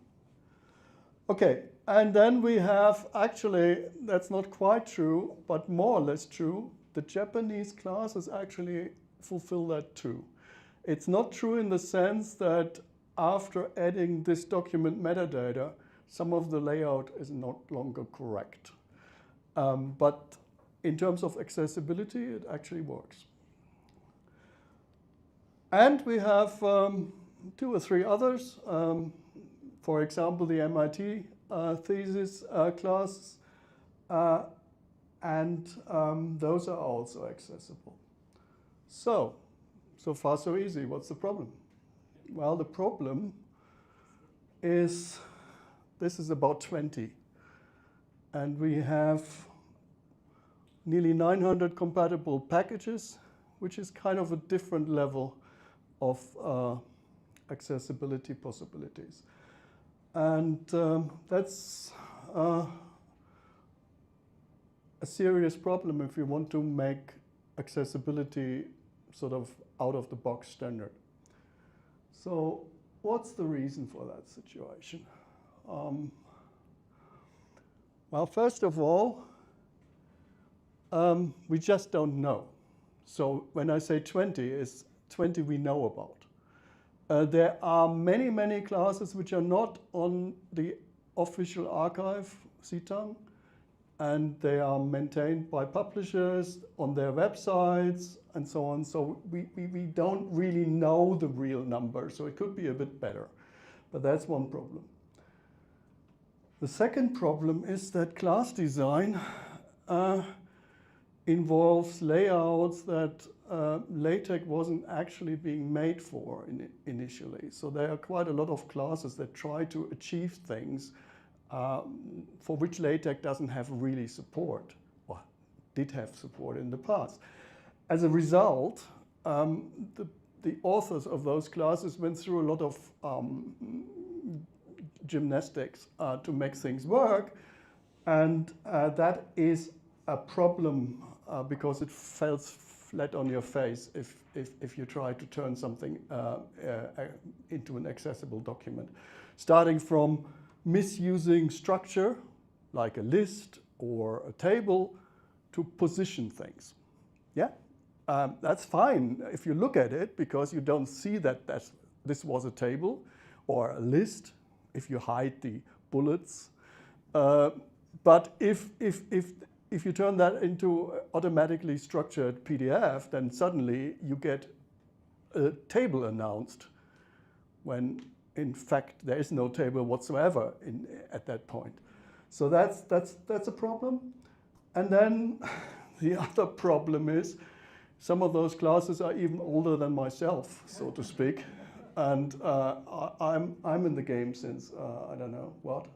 Speaker 13: Okay, and then we have, actually, that's not quite true, but more or less true. The Japanese classes actually fulfill that too. It's not true in the sense that after adding this document metadata, some of the layout is no longer correct. But in terms of accessibility, it actually works. And we have 2 or 3 others. For example, the MIT thesis class, and those are also accessible. So far so easy. What's the problem? Well, the problem is this is about 20. And we have nearly 900 compatible packages, which is kind of a different level of accessibility possibilities. And that's a serious problem if you want to make accessibility sort of out-of-the-box standard. So what's the reason for that situation? Well, first of all, we just don't know. So when I say 20, it's 20 we know about. There are many, many classes which are not on the official archive, CTAG, and they are maintained by publishers on their websites and so on. So we don't really know the real number, so it could be a bit better. But that's one problem. The second problem is that class design involves layouts that LaTeX wasn't actually being made for initially. So there are quite a lot of classes that try to achieve things for which LaTeX doesn't have really support, or did have support in the past. As a result, the authors of those classes went through a lot of gymnastics to make things work, and that is a problem because it falls flat on your face if you try to turn something into an accessible document. Starting from misusing structure, like a list or a table, to position things. Yeah, that's fine if you look at it, because you don't see that this was a table or a list if you hide the bullets. But if you turn that into automatically structured PDF, then suddenly you get a table announced when in fact there is no table whatsoever at that point. So that's a problem. And then the other problem is some of those classes are even older than myself, so to speak. And I'm in the game since I don't know what.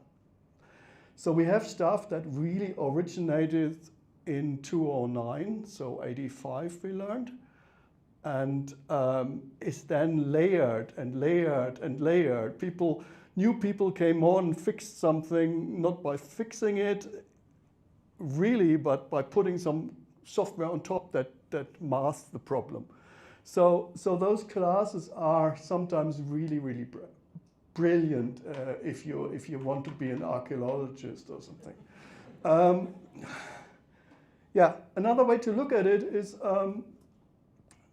Speaker 13: So we have stuff that really originated in 2009, so 85 we learned, and is then layered and layered and layered. New people came on, fixed something, not by fixing it really, but by putting some software on top that masks the problem. So those classes are sometimes really, really brilliant if you want to be an archaeologist or something. Yeah, another way to look at it is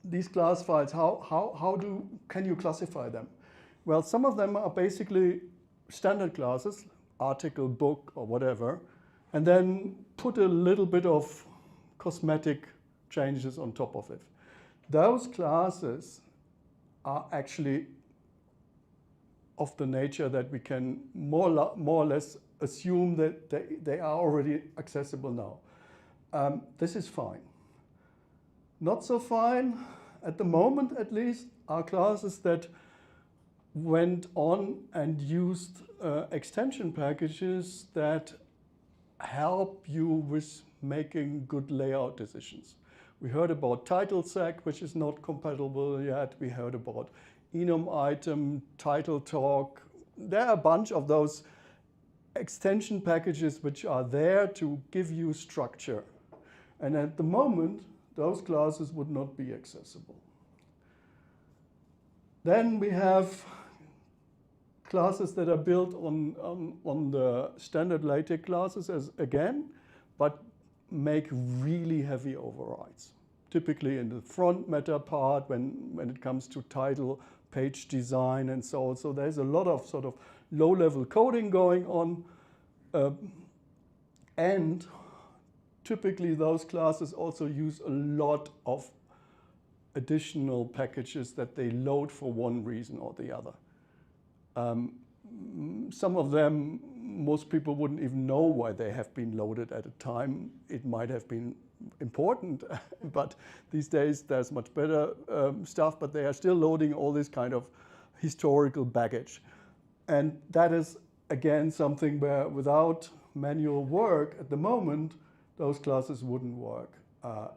Speaker 13: these class files. Can you classify them? Well, some of them are basically standard classes, article, book, or whatever, and then put a little bit of cosmetic changes on top of it. Those classes are actually of the nature that we can more or less assume that they are already accessible now. This is fine. Not so fine, at the moment at least, are classes that went on and used extension packages that help you with making good layout decisions. We heard about TitleSec, which is not compatible yet. We heard about enum item, Title-talk. There are a bunch of those extension packages which are there to give you structure. And at the moment, those classes would not be accessible. Then we have classes that are built on the standard LaTeX classes again, but make really heavy overrides. Typically in the front meta part when it comes to title, page design, and so on. So there's a lot of sort of low-level coding going on. And typically those classes also use a lot of additional packages that they load for one reason or the other. Some of them, most people wouldn't even know why they have been loaded at a time. It might have been important, but these days there's much better stuff, but they are still loading all this kind of historical baggage. And that is, again, something where without manual work at the moment, those classes wouldn't work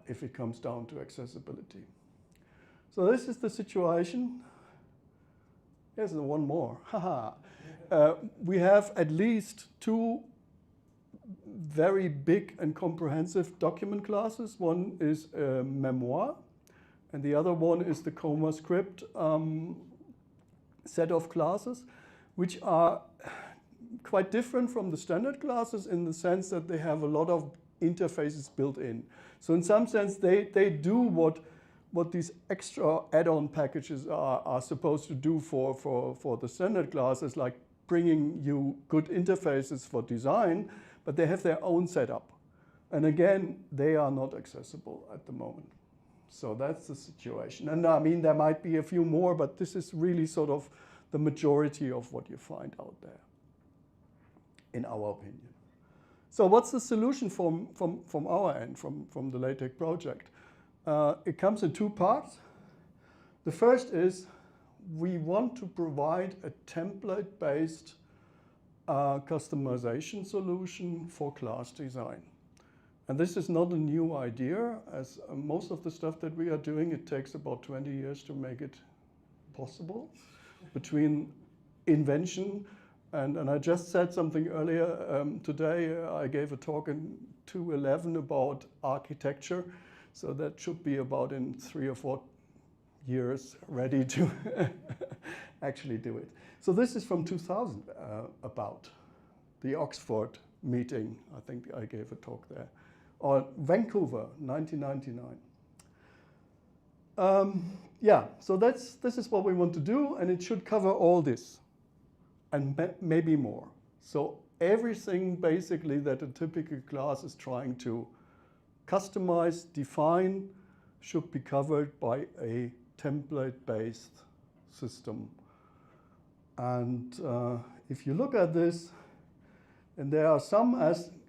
Speaker 13: if it comes down to accessibility. So this is the situation. Here's one more. We have at least two very big and comprehensive document classes. One is memoir, and the other one is the ComaScript set of classes, which are quite different from the standard classes in the sense that they have a lot of interfaces built in. So in some sense, they do what these extra add-on packages are supposed to do for the standard classes, like bringing you good interfaces for design, but they have their own setup. And again, they are not accessible at the moment. So that's the situation. And I mean, there might be a few more, but this is really sort of the majority of what you find out there, in our opinion. So what's the solution from our end, from the LaTeX project? It comes in two parts. The first is we want to provide a template-based customization solution for class design. And this is not a new idea, as most of the stuff that we are doing, it takes about 20 years to make it possible. Between invention, and I just said something earlier today, I gave a talk in 2011 about architecture, so that should be about in 3 or 4 years ready to actually do it. So this is from 2000 about the Oxford meeting. I think I gave a talk there. Or Vancouver, 1999. Yeah, so this is what we want to do, and it should cover all this, and maybe more. So everything basically that a typical class is trying to customize, define, should be covered by a template-based system. And if you look at this, and there are some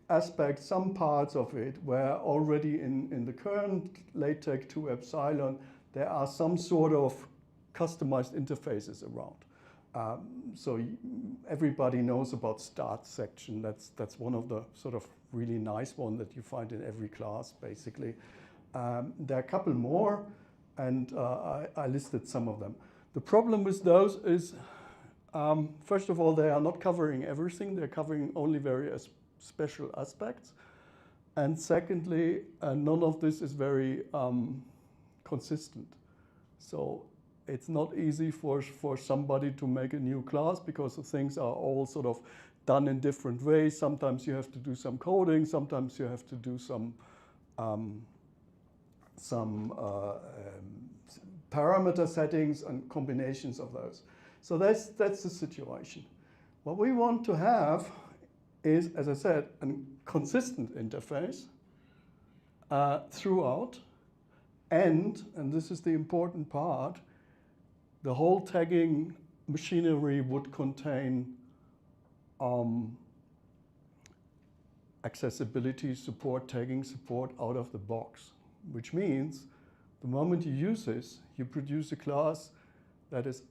Speaker 13: aspects, some parts of it where already in the current LaTeX 2 Epsilon, there are some sort of customized interfaces around. So everybody knows about start section. That's one of the sort of really nice one that you find in every class, basically. There are a couple more, and I listed some of them. The problem with those is, first of all, they are not covering everything. They're covering only various special aspects. And secondly, none of this is very consistent. So it's not easy for somebody to make a new class because the things are all sort of done in different ways. Sometimes you have to do some coding. Sometimes you have to do some parameter settings and combinations of those. So that's the situation. What we want to have is, as I said, a consistent interface throughout, and this is the important part, the whole tagging machinery would contain accessibility support, tagging support out of the box, which means the moment you use this, you produce a class that is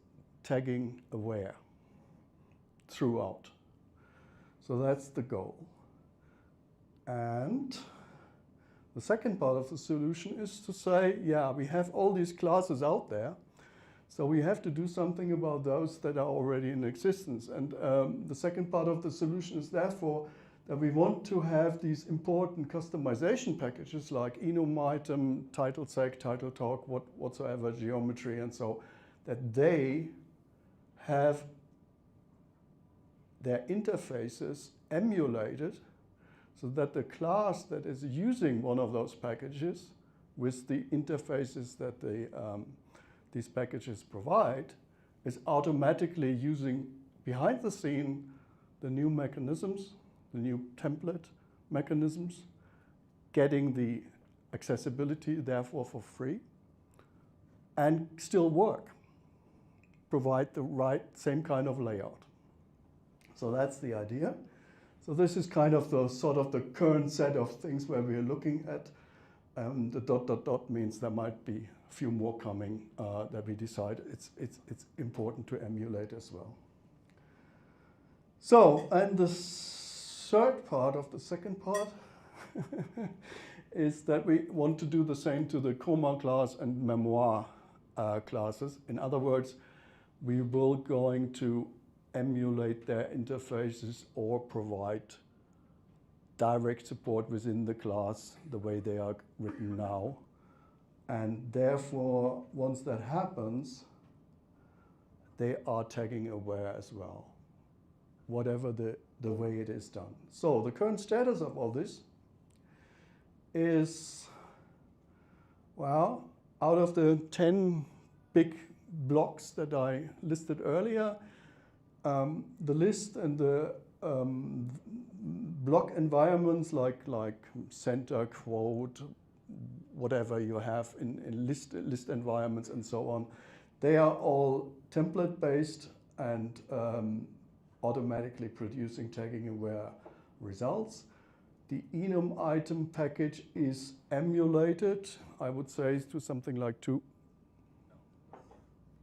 Speaker 13: tagging aware throughout. So that's the goal. And the second part of the solution is to say, yeah, we have all these classes out there, so we have to do something about those that are already in existence. And the second part of the solution is therefore that we want to have these important customization packages like enum item, title seg, title talk, whatsoever, geometry, and so that they have their interfaces emulated so that the class that is using one of those packages with the interfaces that these packages provide is automatically using behind the scene the new mechanisms, the new template mechanisms, getting the accessibility therefore for free, and still work, provide the right same kind of layout. So that's the idea. So this is kind of the sort of the current set of things where we're looking at. The ... means there might be a few more coming that we decide it's important to emulate as well. So, and the third part of the second part is that we want to do the same to the Coma class and Memoir classes. In other words, we will going to emulate their interfaces or provide direct support within the class the way they are written now. And therefore, once that happens, they are tagging aware as well, whatever the way it is done. So the current status of all this is, well, out of the 10 big blocks that I listed earlier, the list and block environments like center, quote, whatever you have in list environments and so on, they are all template based and automatically producing tagging aware results. The enum item package is emulated, I would say, to something like 2.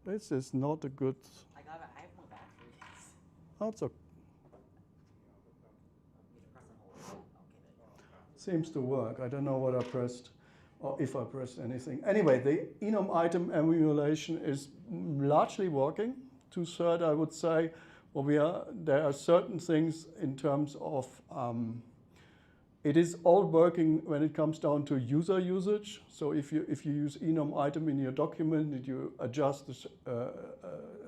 Speaker 13: This is not a good.
Speaker 1: I have no batteries.
Speaker 13: Oh, it's okay. Seems to work. I don't know what I pressed or if I pressed anything. Anyway, the enum item emulation is largely working. 2/3, I would say. Well, there are certain things in terms of it is all working when it comes down to user usage. So if you use enum item in your document and you adjust a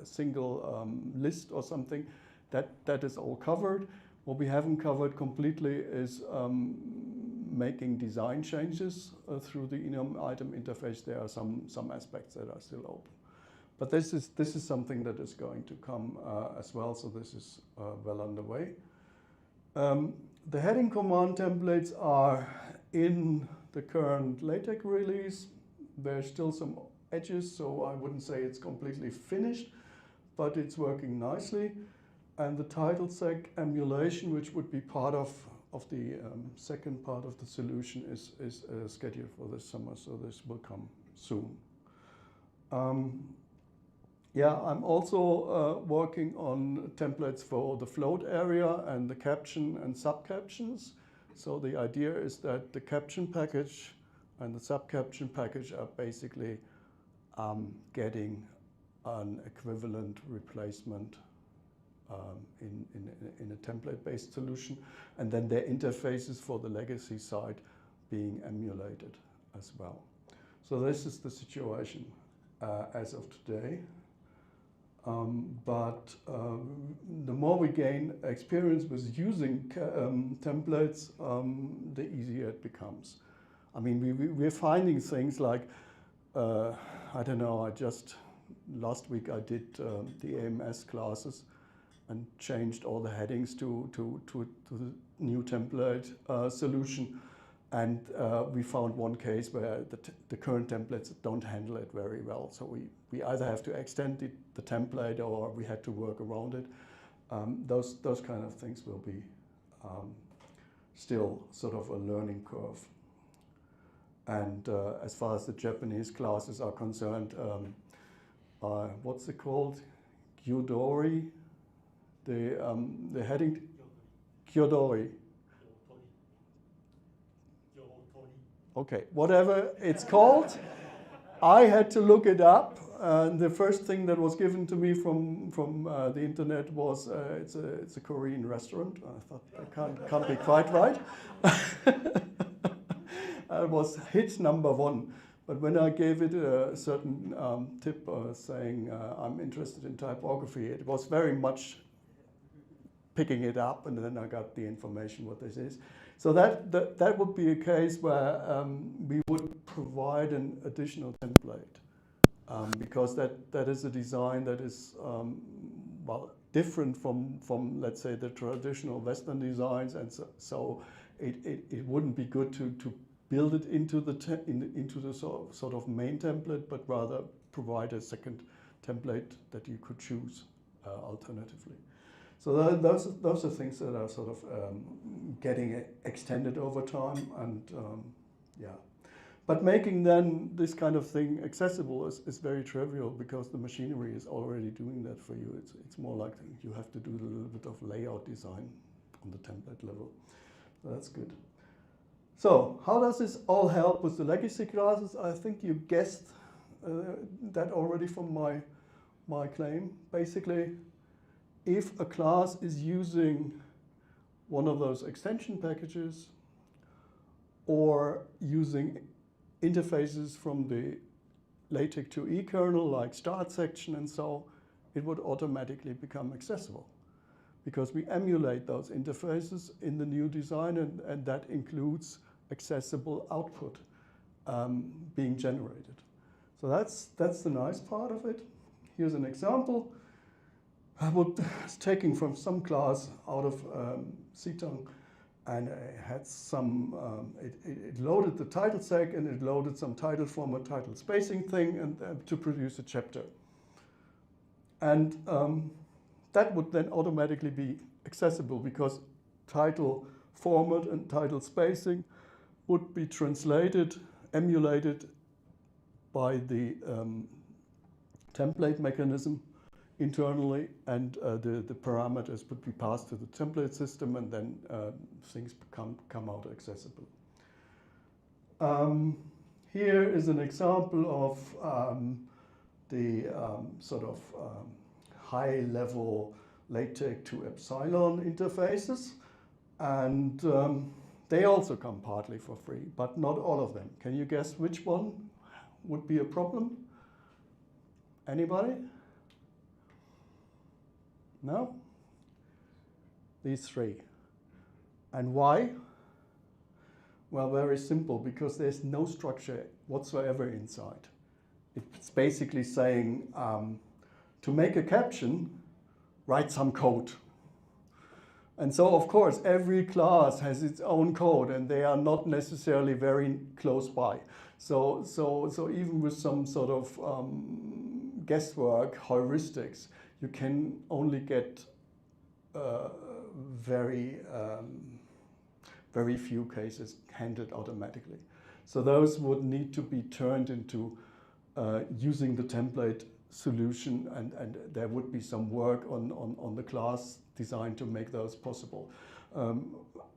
Speaker 13: single list or something, that is all covered. What we haven't covered completely is making design changes through the enum item interface. There are some aspects that are still open. But this is something that is going to come as well, so this is well underway. The heading command templates are in the current LaTeX release. There's still some edges, so I wouldn't say it's completely finished, but it's working nicely. And the title seg emulation, which would be part of the second part of the solution, is scheduled for this summer, so this will come soon. Yeah, I'm also working on templates for the float area and the caption and sub-captions. So the idea is that the caption package and the sub-caption package are basically getting an equivalent replacement in a template-based solution, and then their interfaces for the legacy side being emulated as well. So this is the situation as of today. But the more we gain experience with using templates, the easier it becomes. I mean, we're finding things like, I don't know, last week I did the AMS classes and changed all the headings to the new template solution. And we found one case where the current templates don't handle it very well. So we either have to extend the template or we had to work around it. Those kind of things will be still sort of a learning curve. And as far as the Japanese classes are concerned, what's it called? Gyodori? The heading? Gyodori. Okay, whatever it's called, I had to look it up. The first thing that was given to me from the internet was it's a Korean restaurant. I thought that can't be quite right. It was hit number 1. But when I gave it a certain tip saying I'm interested in typography, it was very much picking it up, and then I got the information what this is. So that would be a case where we would provide an additional template because that is a design that is well different from let's say the traditional Western designs, and so it wouldn't be good to build it into the sort of main template, but rather provide a second template that you could choose alternatively. So those are things that are sort of getting extended over time, and yeah. But making then this kind of thing accessible is very trivial because the machinery is already doing that for you. It's more like you have to do a little bit of layout design on the template level. So that's good. So how does this all help with the legacy classes? I think you guessed that already from my claim. Basically, if a class is using one of those extension packages or using interfaces from the LaTeX 2E kernel like start section and so, it would automatically become accessible because we emulate those interfaces in the new design, and that includes accessible output being generated. So that's the nice part of it. Here's an example. I was taking from some class out of CTUG, and it had some, it loaded the title sec and it loaded some title format, title spacing thing and to produce a chapter. And that would then automatically be accessible because title format and title spacing would be translated, emulated by the template mechanism internally, and the parameters would be passed to the template system, and then things come out accessible. Here is an example of the sort of high-level LaTeX to Epsilon interfaces, and they also come partly for free, but not all of them. Can you guess which one would be a problem? Anybody? No? These three. And why? Well, very simple, because there's no structure whatsoever inside. It's basically saying, to make a caption, write some code. And so, of course, every class has its own code, and they are not necessarily very close by. So even with some sort of guesswork, heuristics, you can only get very few cases handled automatically. So those would need to be turned into using the template solution, and there would be some work on the class design to make those possible.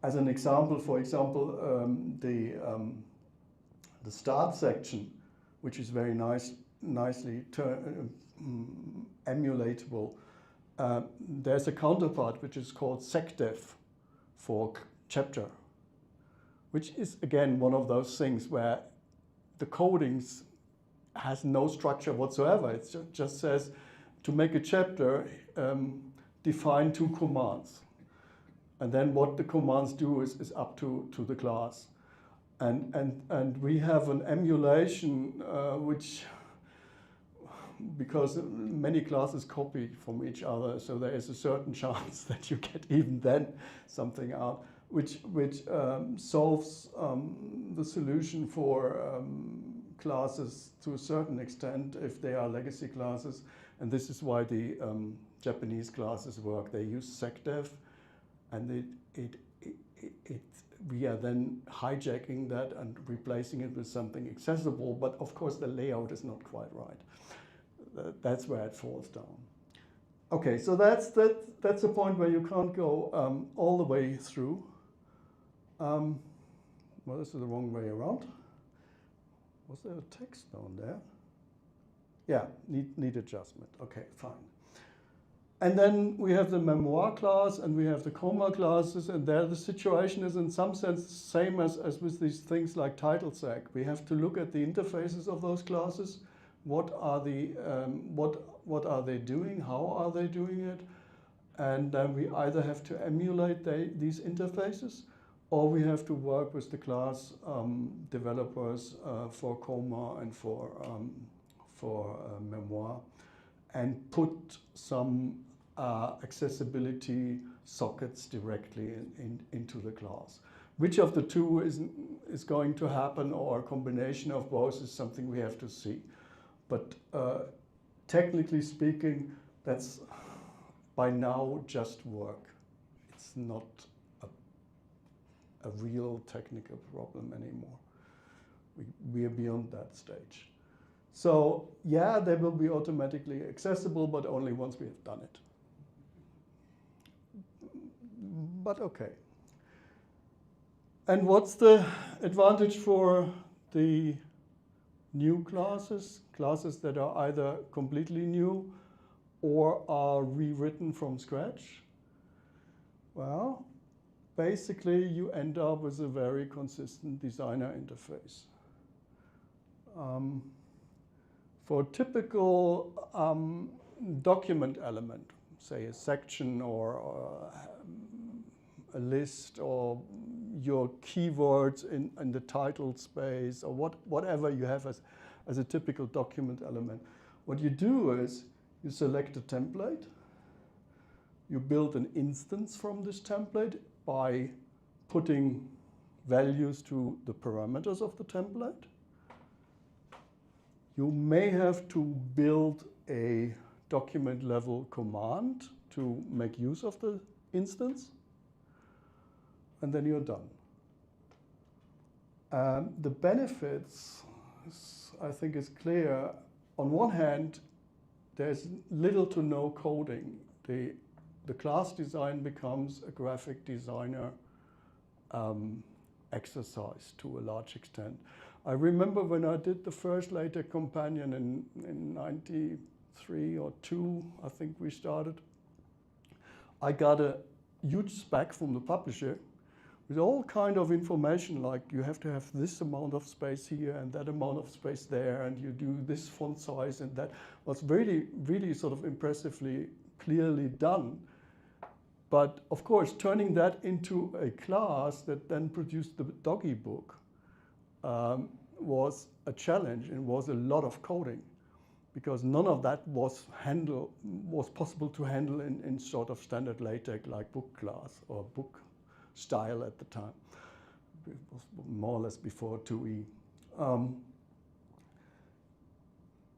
Speaker 13: As an example, for example, the start section, which is very nicely emulatable, there's a counterpart which is called secdef for chapter, which is again one of those things where the codings has no structure whatsoever. It just says to make a chapter, define 2 commands. And then what the commands do is up to the class. And we have an emulation which, because many classes copy from each other, so there is a certain chance that you get even then something out, which solves the solution for classes to a certain extent if they are legacy classes. And this is why the Japanese classes work. They use secdef, and we are then hijacking that and replacing it with something accessible, but of course the layout is not quite right. That's where it falls down. Okay, so that's a point where you can't go all the way through. Well, this is the wrong way around. Was there a text down there? Yeah, need adjustment. Okay, fine. And then we have the memoir class and we have the comma classes, and there the situation is in some sense the same as with these things like title sec. We have to look at the interfaces of those classes. What are what are they doing? How are they doing it? And then we either have to emulate these interfaces, or we have to work with the class developers for comma and for memoir, and put some accessibility sockets directly into the class. Which of the two is going to happen, or a combination of both, is something we have to see. But technically speaking, that's by now just work. It's not a real technical problem anymore. We are beyond that stage. So yeah, they will be automatically accessible, but only once we have done it. But okay. And what's the advantage for the new classes? Classes that are either completely new or are rewritten from scratch? Well, basically you end up with a very consistent designer interface. For a typical document element, say a section or a list, or your keywords in the title space, or whatever you have as a typical document element, what you do is you select a template, you build an instance from this template by putting values to the parameters of the template. You may have to build a document level command to make use of the instance, and then you're done. The benefits, I think, is clear. On one hand, there's little to no coding. The class design becomes a graphic designer exercise to a large extent. I remember when I did the first LaTeX companion in 93 or 2, I think we started. I got a huge spec from the publisher with all kind of information, like you have to have this amount of space here and that amount of space there, and you do this font size, and that was really, really sort of impressively, clearly done. But of course, turning that into a class that then produced the doggy book was a challenge and was a lot of coding, because none of that was possible to handle in sort of standard LaTeX like book class or book style at the time. It was more or less before 2E.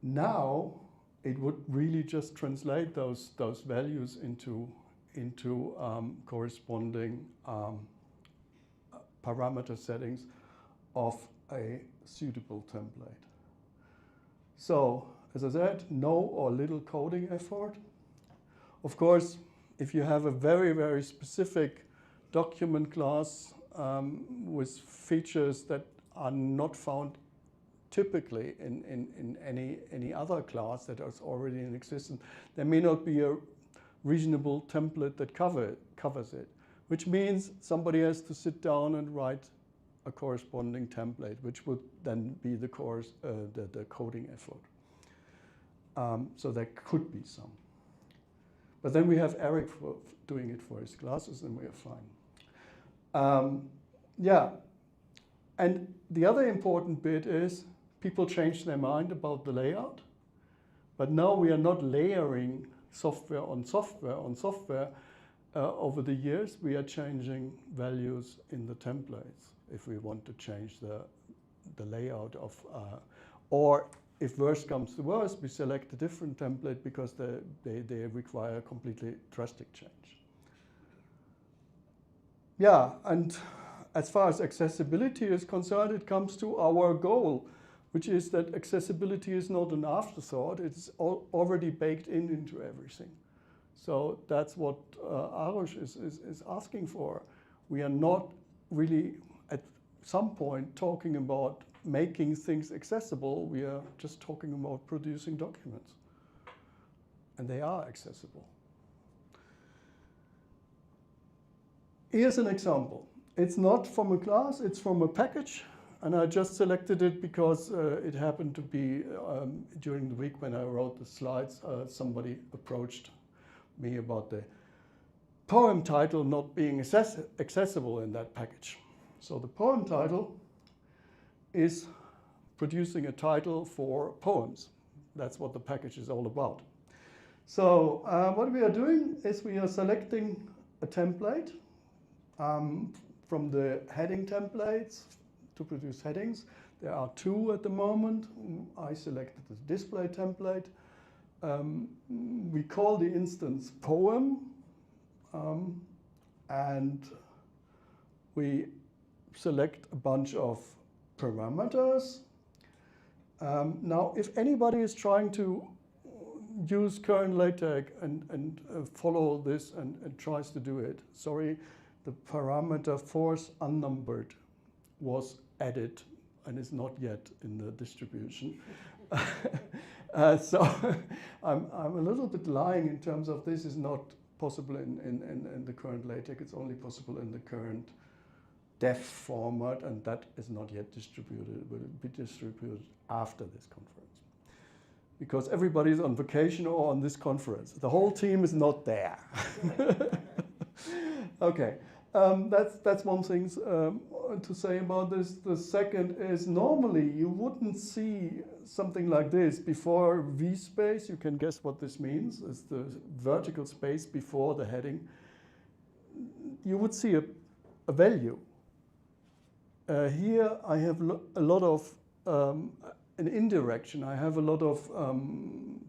Speaker 13: Now it would really just translate those values into corresponding parameter settings of a suitable template. So, as I said, no or little coding effort. Of course, if you have a very, very specific document class with features that are not found typically in any other class that is already in existence, there may not be a reasonable template that covers it, which means somebody has to sit down and write a corresponding template, which would then be the coding effort. So there could be some. But then we have Erik doing it for his classes, and we are fine. Yeah, and the other important bit is people change their mind about the layout, but now we are not layering software on software on software. Over the years, we are changing values in the templates if we want to change the layout of, or if worse comes to worse, we select a different template because they require a completely drastic change. Yeah, and as far as accessibility is concerned, it comes to our goal, which is that accessibility is not an afterthought, it's already baked into everything. So that's what Aarush is asking for. We are not really at some point talking about making things accessible, we are just talking about producing documents. And they are accessible. Here's an example. It's not from a class, it's from a package. And I just selected it because it happened to be during the week when I wrote the slides, somebody approached me about the poem title not being accessible in that package. So the poem title is producing a title for poems. That's what the package is all about. So what we are doing is we are selecting a template from the heading templates to produce headings. There are 2 at the moment. I selected the display template. We call the instance poem, and we select a bunch of parameters. Now, if anybody is trying to use current LaTeX and follow this and tries to do it, sorry, the parameter force unnumbered was added and is not yet in the distribution. So I'm a little bit lying in terms of this is not possible in the current LaTeX. It's only possible in the current def format, and that is not yet distributed. It will be distributed after this conference, because everybody is on vacation or on this conference. The whole team is not there. Okay, that's one thing to say about this. The second is normally you wouldn't see something like this before V space. You can guess what this means. It's the vertical space before the heading. You would see a a value. Here I have a lot of an indirection. I have a lot of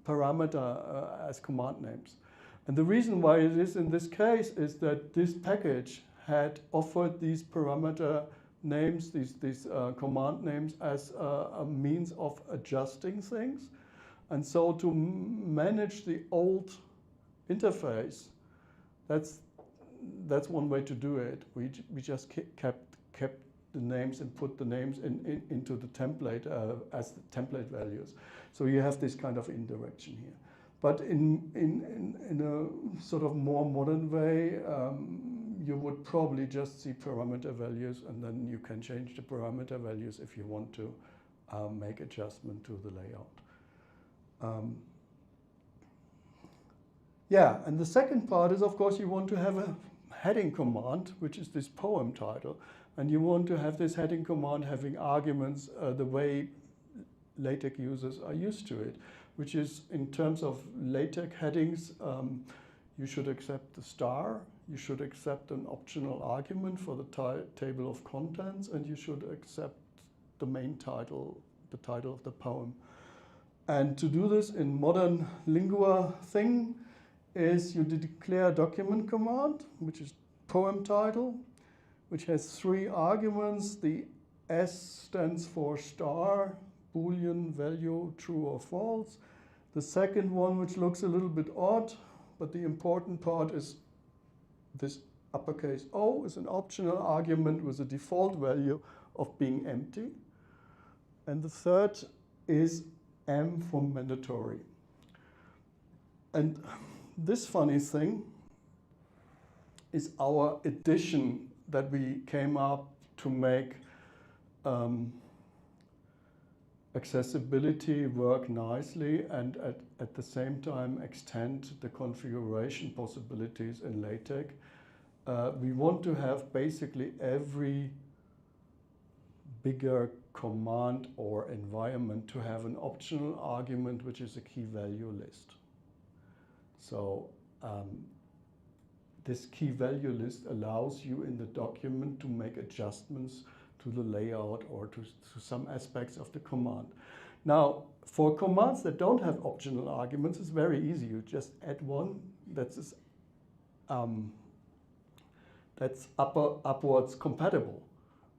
Speaker 13: parameter as command names. And the reason why it is in this case is that this package had offered these parameter names, these command names as a means of adjusting things. And so to manage the old interface, that's one way to do it. We just kept the names and put the names into the template as the template values. So you have this kind of indirection here. But in a sort of more modern way, you would probably just see parameter values, and then you can change the parameter values if you want to make adjustment to the layout. Yeah, and the second part is, of course, you want to have a heading command, which is this poem title. And you want to have this heading command having arguments the way LaTeX users are used to it, which is in terms of LaTeX headings, you should accept the star, you should accept an optional argument for the table of contents, and you should accept the main title, the title of the poem. And to do this in modern Lingua thing is you declare a document command, which is poem title, which has 3 arguments. The S stands for star, Boolean value, true or false. The second one, which looks a little bit odd, but the important part is this uppercase O is an optional argument with a default value of being empty. And the third is M for mandatory. And this funny thing is our addition that we came up to make accessibility work nicely and at the same time extend the configuration possibilities in LaTeX. We want to have basically every bigger command or environment to have an optional argument, which is a key value list. So this key value list allows you in the document to make adjustments to the layout or to some aspects of the command. Now, for commands that don't have optional arguments, it's very easy. You just add one that's upwards compatible.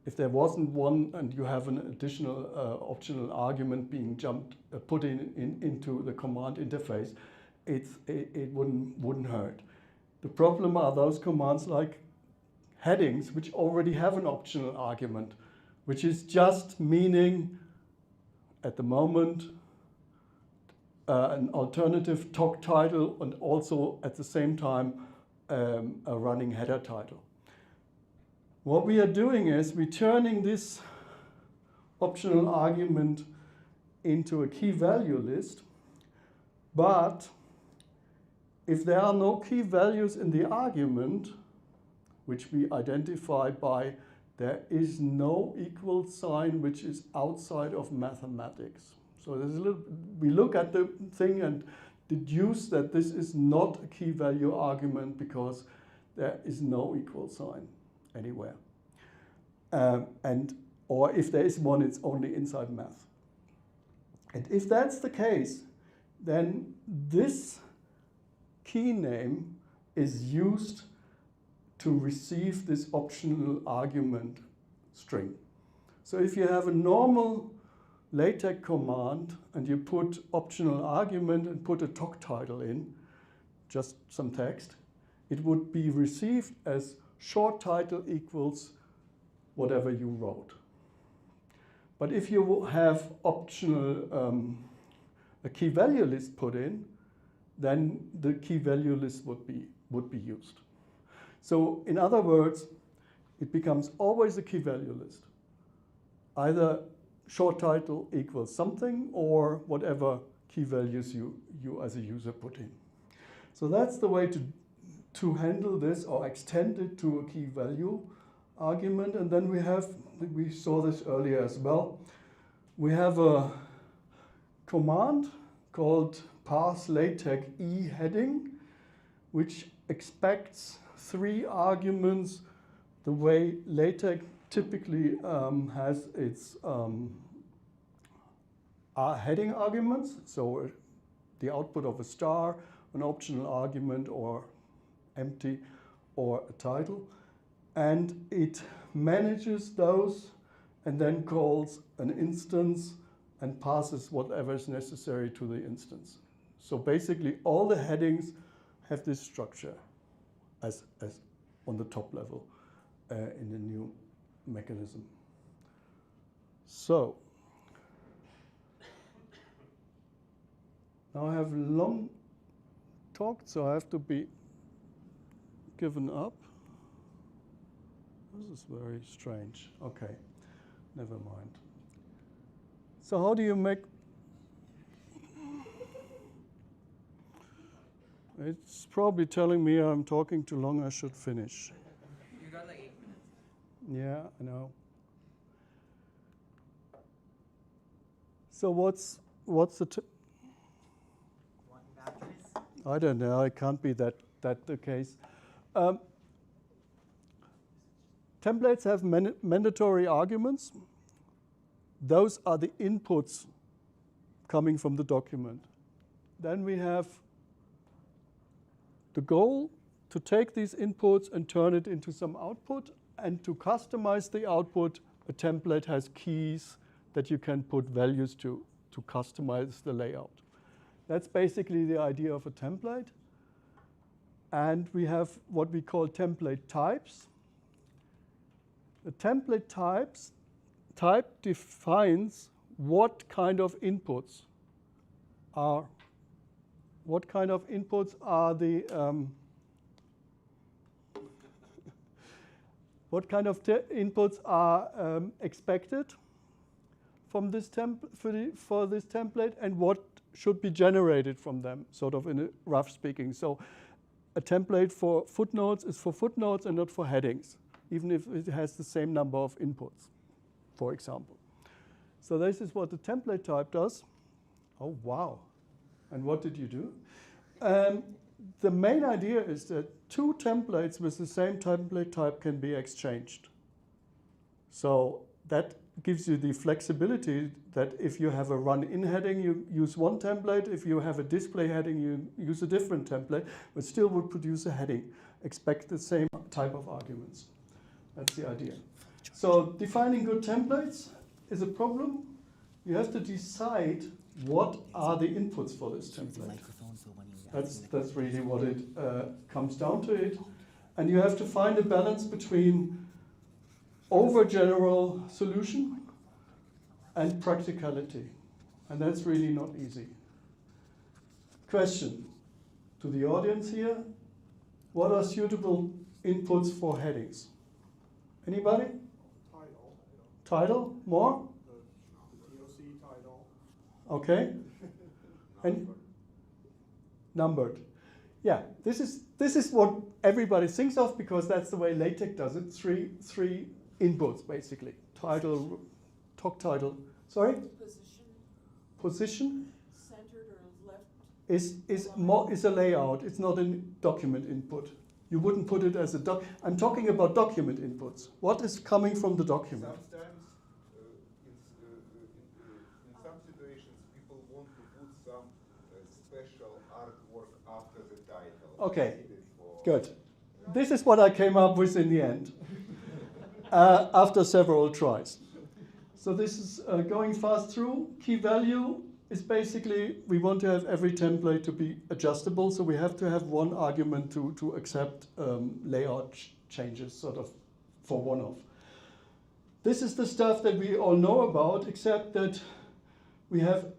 Speaker 13: If there wasn't one and you have an additional optional argument being put into the command interface, it wouldn't hurt. The problem are those commands like headings, which already have an optional argument, which is just meaning, at the moment, an alternative TOC title and also at the same time a running header title. What we are doing is we're turning this optional argument into a key value list, but if there are no key values in the argument, which we identify by there is no equal sign which is outside of mathematics. So there's we look at the thing and deduce that this is not a key value argument because there is no equal sign anywhere. Or if there is one, it's only inside math. And if that's the case, then this key name is used to receive this optional argument string. So if you have a normal LaTeX command and you put optional argument and put a TOC title in, just some text, it would be received as short title equals whatever you wrote. But if you have optional a key value list put in, then the key value list would be used. So in other words, it becomes always a key value list. Either short title equals something or whatever key values you as a user put in. So that's the way to handle this or extend it to a key value argument. And then we saw this earlier as well. We have a command called parse LaTeX e heading, which expects 3 arguments the way LaTeX typically has its heading arguments, so the output of a star, an optional argument, or empty, or a title, and it manages those and then calls an instance and passes whatever is necessary to the instance. So basically all the headings have this structure as on the top level in the new mechanism. So now I have long talked, so I have to be given up. This is very strange. Okay, never mind. So how do you make... It's probably telling me I'm talking too long, I should finish.
Speaker 15: You got like 8 minutes.
Speaker 13: Yeah, I know. So what's the... I don't know, it can't be that the case. Templates have mandatory arguments. Those are the inputs coming from the document. Then we have the goal to take these inputs and turn it into some output. And to customize the output, a template has keys that you can put values to customize the layout. That's basically the idea of a template. And we have what we call template types. The template type defines what kind of inputs are the what kind of inputs are expected from this for this template, and what should be generated from them, sort of in a rough speaking. So a template for footnotes is for footnotes and not for headings, even if it has the same number of inputs, for example. So this is what the template type does. Oh, wow. And what did you do? The main idea is that two templates with the same template type can be exchanged. So that gives you the flexibility that if you have a run-in heading, you use one template. If you have a display heading, you use a different template, but still would produce a heading. Expect the same type of arguments. That's the idea. So defining good templates is a problem. You have to decide what are the inputs for this template. That's really what it comes down to it. And you have to find a balance between overgeneral solution and practicality. And that's really not easy. Question to the audience here. What are suitable inputs for headings? Anybody?
Speaker 8: Title.
Speaker 13: Title? More?
Speaker 8: The TOC title.
Speaker 13: Okay. And numbered. Yeah, this is what everybody thinks of because that's the way LaTeX does it. Three inputs basically. Title, talk title. Sorry? Position?
Speaker 7: Centered or left?
Speaker 13: Is a layout. It's not a document input. You wouldn't put it as a doc. I'm talking about document inputs. What is coming from the document?
Speaker 5: Sometimes, in some situations, people want to put some special artwork after the title.
Speaker 13: Okay, good. This is what I came up with in the end, after several tries. So this is going fast through. Key value is basically, we want to have every template to be adjustable, so we have to have one argument to accept layout changes, sort of, for one-off. This is the stuff that we all know about, except that we have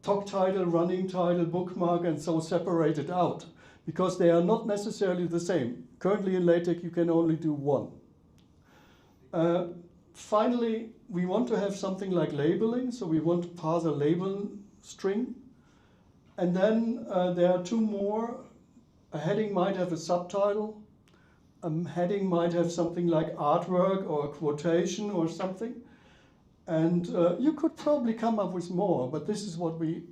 Speaker 13: talk title, running title, bookmark, and so separated out, because they are not necessarily the same. Currently in LaTeX, you can only do one. Finally, we want to have something like labeling, so we want to pass a label string. And then there are two more. A heading might have a subtitle. A heading might have something like artwork or a quotation or something. And you could probably come up with more, but this is what we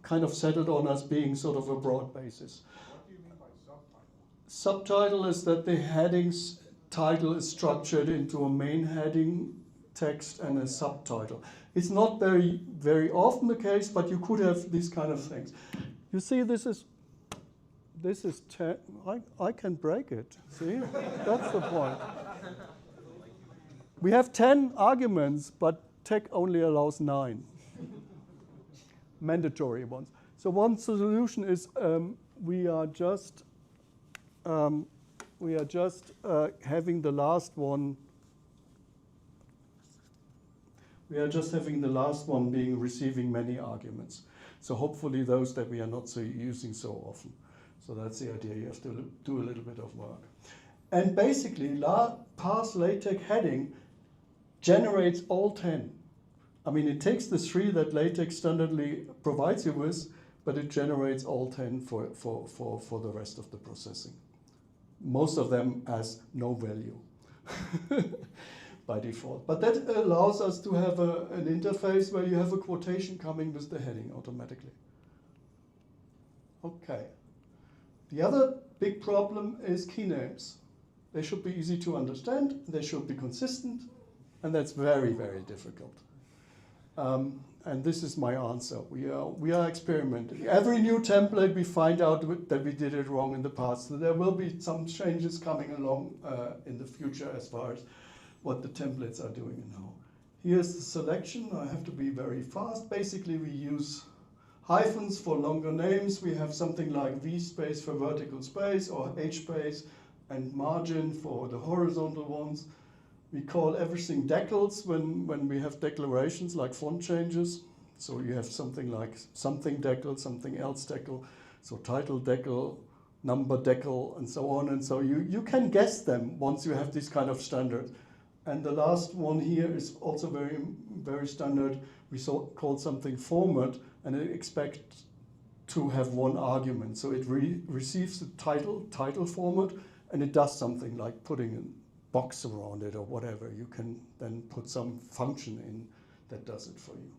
Speaker 13: kind of settled on as being sort of a broad basis.
Speaker 8: What do you mean by subtitle?
Speaker 13: Subtitle is that the headings title is structured into a main heading, text, and a subtitle. It's not very often the case, but you could have these kind of things. You see, this is 10. I can break it. See, that's the point. We have 10 arguments, but TeX only allows 9 mandatory ones. So one solution is we are just having the last one. We are just having the last one being receiving many arguments. So hopefully those that we are not using so often. So that's the idea. You have to do a little bit of work. And basically, parse LaTeX heading generates all 10. I mean, it takes the 3 that LaTeX standardly provides you with, but it generates all 10 for the rest of the processing. Most of them has no value by default. But that allows us to have an interface where you have a quotation coming with the heading automatically. Okay. The other big problem is key names. They should be easy to understand, they should be consistent, and that's very, very difficult. And this is my answer. We are experimenting. Every new template we find out that we did it wrong in the past. So there will be some changes coming along in the future as far as what the templates are doing now. Here's the selection. I have to be very fast. Basically, we use hyphens for longer names. We have something like V space for vertical space or H space and margin for the horizontal ones. We call everything decals when we have declarations like font changes. So you have something like something decal, something else decal. So title decal, number decal, and so on. And so you can guess them once you have this kind of standard. And the last one here is also very, very standard. We call something format, and it expects to have one argument. So it receives the title format, and it does something like putting a box around it or whatever. You can then put some function in that does it for you.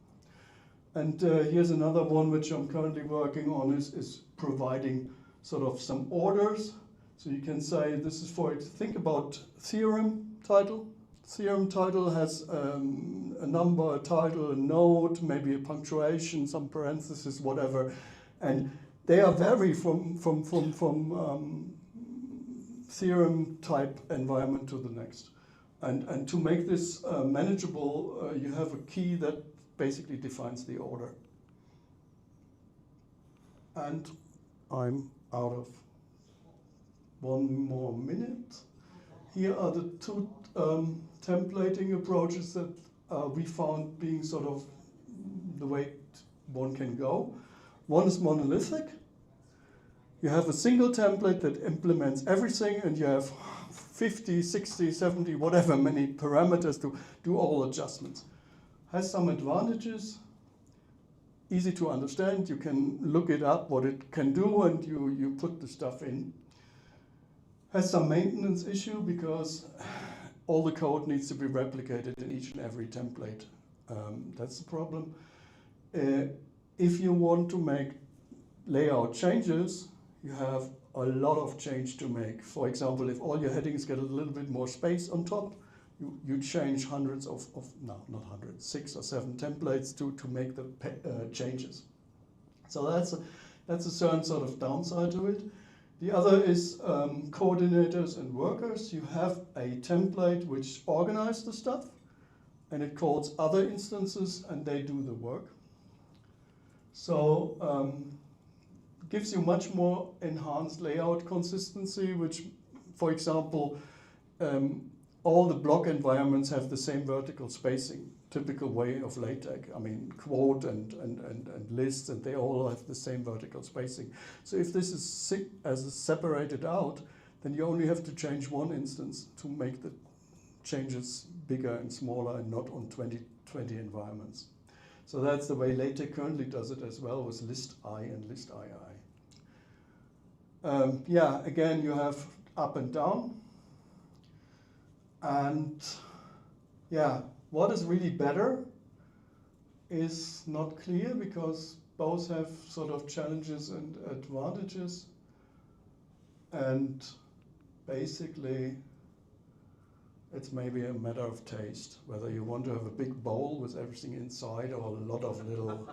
Speaker 13: And here's another one which I'm currently working on is providing sort of some orders. So you can say this is for it. Think about theorem title. Theorem title has a number, a title, a note, maybe a punctuation, some parentheses, whatever. And they are vary from theorem type environment to the next. And to make this manageable, you have a key that basically defines the order. And I'm out of 1 more minute. Here are the 2 templating approaches that we found being sort of the way one can go. One is monolithic. You have a single template that implements everything, and you have 50, 60, 70, whatever many parameters to do all adjustments. Has some advantages, easy to understand. You can look it up, what it can do, and you put the stuff in. Has some maintenance issue because all the code needs to be replicated in each and every template. That's the problem. If you want to make layout changes, you have a lot of change to make. For example, if all your headings get a little bit more space on top, you change hundreds no, not hundreds, 6 or 7 templates to make the changes. So that's a certain sort of downside to it. The other is coordinators and workers. You have a template which organizes the stuff, and it calls other instances, and they do the work. So gives you much more enhanced layout consistency, which, for example, all the block environments have the same vertical spacing, typical way of LaTeX. I mean, quote and lists, and they all have the same vertical spacing. So if this is separated out, then you only have to change one instance to make the changes bigger and smaller and not on 20 environments. So that's the way LaTeX currently does it as well with list I and list II. Yeah, again, you have up and down. And yeah, what is really better is not clear because both have sort of challenges and advantages. And basically, it's maybe a matter of taste, whether you want to have a big bowl with everything inside or a lot of little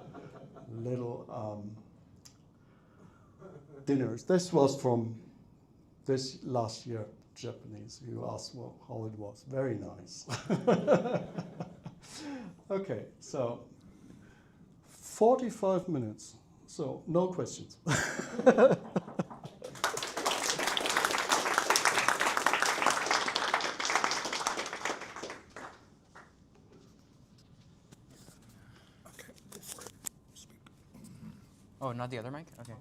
Speaker 13: dinners. This was from this last year Japanese. You asked how it was. Very nice. Okay, so 45 minutes. So no questions.
Speaker 15: Oh, not the other mic? Okay.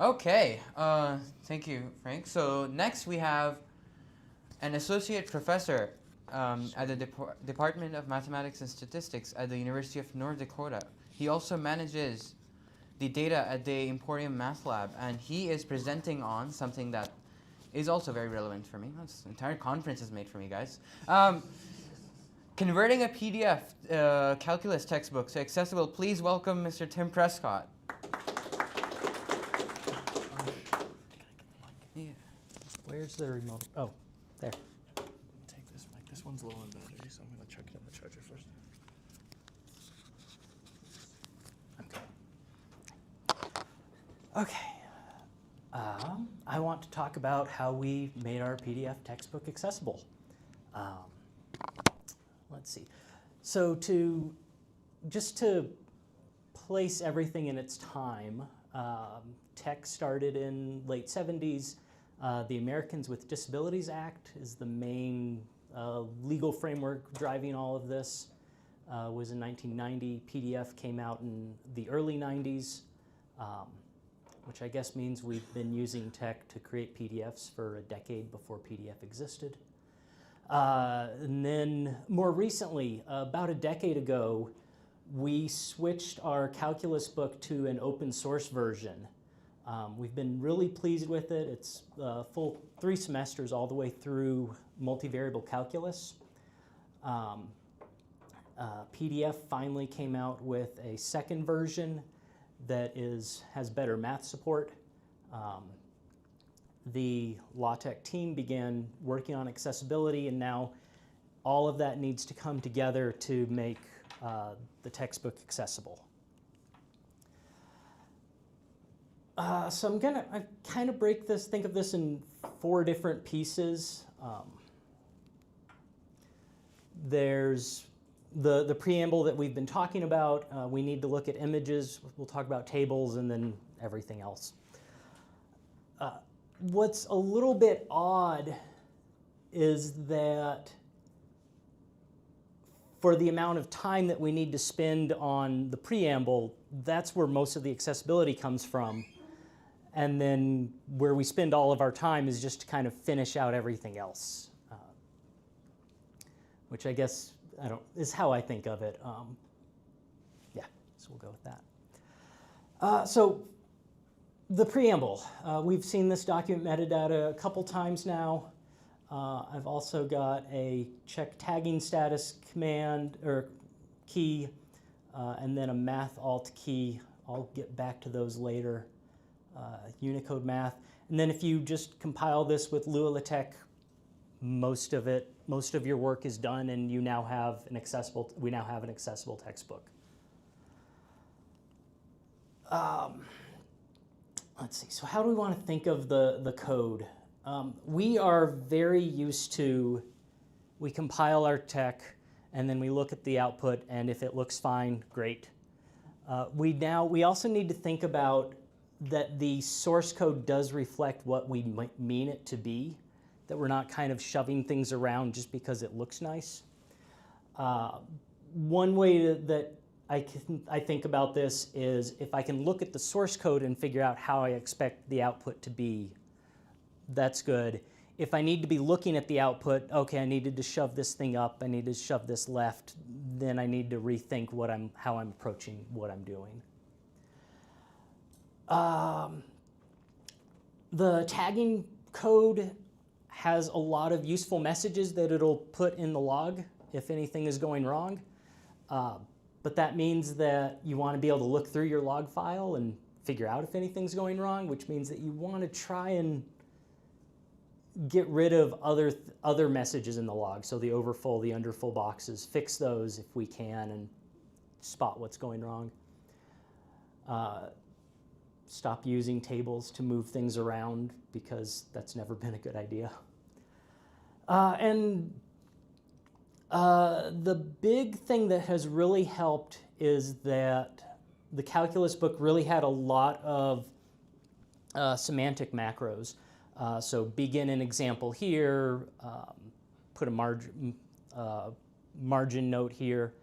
Speaker 15: Okay, thank you, Frank. So next we have an associate professor at the Department of Mathematics and Statistics at the University of North Dakota. He also manages the data at the Emporium Math Lab, and he is presenting on something that is also very relevant for me. This entire conference is made for me, guys. Converting a PDF calculus textbook to accessible. Please welcome Mr. Tim Prescott.
Speaker 19: Yeah. Where's the remote? Oh, there.
Speaker 4: Take this mic. This one's low on battery, so I'm going to chuck it in the charger first.
Speaker 19: Okay. I want to talk about how we made our PDF textbook accessible. Let's see. So just to place everything in its time, TeX started in late 70s. The Americans with Disabilities Act is the main legal framework driving all of this. Was in 1990. PDF came out in the early 90s. Which I guess means we've been using TeX to create PDFs for a decade before PDF existed. And then more recently, about a decade ago, we switched our calculus book to an open source version. We've been really pleased with it. It's full 3 semesters all the way through multivariable calculus. PDF finally came out with a second version that has better math support. The LaTeX team began working on accessibility, and now all of that needs to come together to make the textbook accessible. So I kind of think of this in 4 different pieces. There's the preamble that we've been talking about. We need to look at images. We'll talk about tables and then everything else. What's a little bit odd is that for the amount of time that we need to spend on the preamble, that's where most of the accessibility comes from. And then where we spend all of our time is just to kind of finish out everything else, which I guess is how I think of it. Yeah, so we'll go with that. So the preamble, we've seen this document metadata a couple times now. I've also got a check tagging status command or key, and then a math alt key. I'll get back to those later. Unicode math, and then if you just compile this with Lua LaTeX, most of your work is done, and we now have an accessible textbook. Let's see. So how do we want to think of the code? We are very used to, we compile our TeX, and then we look at the output, and if it looks fine, great. We also need to think about that the source code does reflect what we mean it to be, that we're not kind of shoving things around just because it looks nice. One way that I think about this is if I can look at the source code and figure out how I expect the output to be, that's good. If I need to be looking at the output, okay, I needed to shove this thing up, I need to shove this left, then I need to rethink how I'm approaching what I'm doing. The tagging code has a lot of useful messages that it'll put in the log if anything is going wrong. But that means that you want to be able to look through your log file and figure out if anything's going wrong, which means that you want to try and get rid of other messages in the log. So the overfull, the underfull boxes, fix those if we can and spot what's going wrong. Stop using tables to move things around because that's never been a good idea. The big thing that has really helped is that the calculus book really had a lot of semantic macros. So begin an example here, put a margin note here,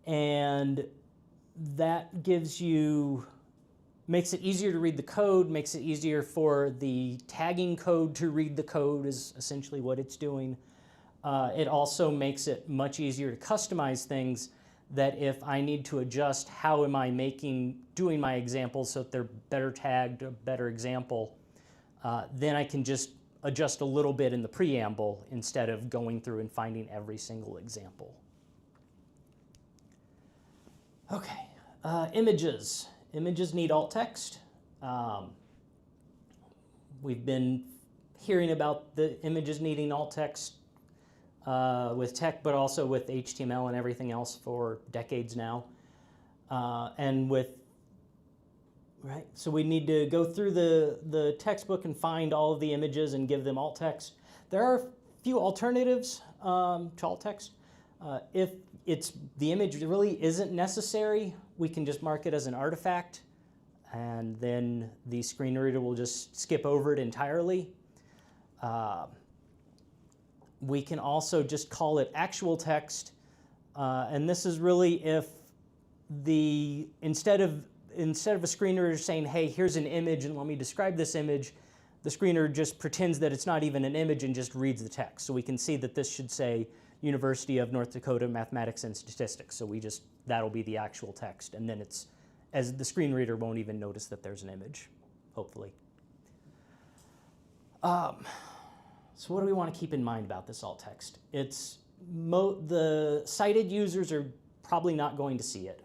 Speaker 19: and that gives you, makes it easier to read the code, makes it easier for the tagging code to read the code is essentially what it's doing. It also makes it much easier to customize things, that if I need to adjust how am I doing my examples so that they're better tagged, a better example, then I can just adjust a little bit in the preamble instead of going through and finding every single example. Okay, images. Images need alt text. We've been hearing about the images needing alt text with TeX, but also with HTML and everything else for decades now. So we need to go through the textbook and find all of the images and give them alt text. There are a few alternatives to alt text. If the image really isn't necessary, we can just mark it as an artifact, and then the screen reader will just skip over it entirely. We can also just call it actual text, and this is really if instead of a screen reader saying, hey, here's an image and let me describe this image, the screen reader just pretends that it's not even an image and just reads the text. So we can see that this should say University of North Dakota Mathematics and Statistics. So that'll be the actual text, and then as the screen reader won't even notice that there's an image, hopefully. So what do we want to keep in mind about this alt text? The sighted users are probably not going to see it.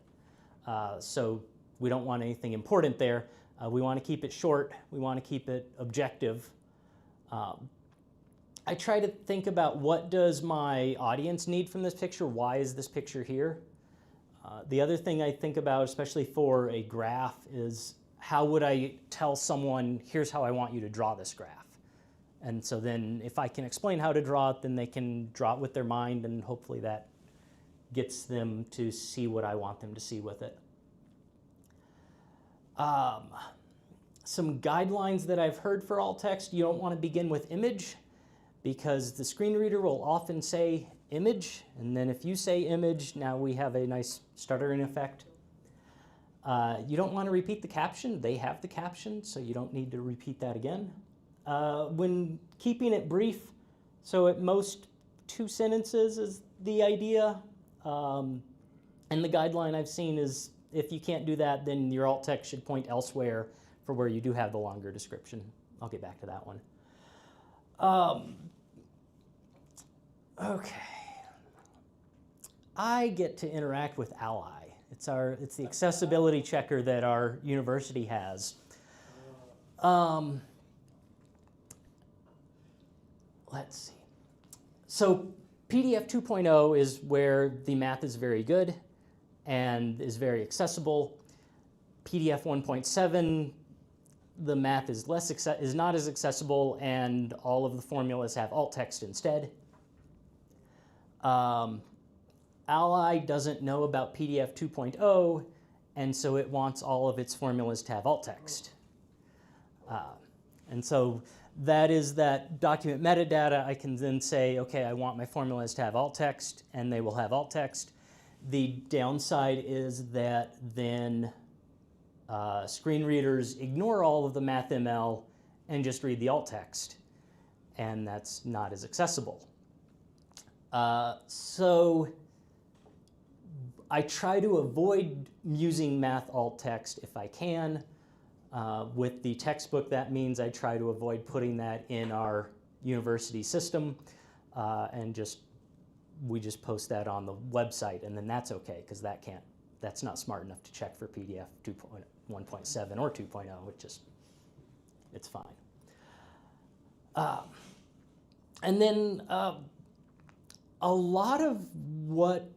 Speaker 19: So we don't want anything important there. We want to keep it short. We want to keep it objective. I try to think about what does my audience need from this picture? Why is this picture here? The other thing I think about, especially for a graph, is how would I tell someone, here's how I want you to draw this graph? And so then if I can explain how to draw it, then they can draw it with their mind, and hopefully that gets them to see what I want them to see with it. Some guidelines that I've heard for alt text: you don't want to begin with image, because the screen reader will often say image, and then if you say image, now we have a nice stuttering effect. You don't want to repeat the caption. They have the caption, so you don't need to repeat that again. When keeping it brief, so at most 2 sentences is the idea. And the guideline I've seen is if you can't do that, then your alt text should point elsewhere for where you do have the longer description. I'll get back to that one. Okay. I get to interact with Ally. It's the accessibility checker that our university has. Let's see. So PDF 2.0 is where the math is very good and is very accessible. PDF 1.7, the math is not as accessible, and all of the formulas have alt text instead. Ally doesn't know about PDF 2.0, and so it wants all of its formulas to have alt text. And so that is that document metadata. I can then say, okay, I want my formulas to have alt text, and they will have alt text. The downside is that then screen readers ignore all of the MathML and just read the alt text, and that's not as accessible. So I try to avoid using math alt text if I can. With the textbook, that means I try to avoid putting that in our university system, and we just post that on the website, and then that's okay, because that's not smart enough to check for PDF 1.7 or 2.0. It's fine. And then a lot of what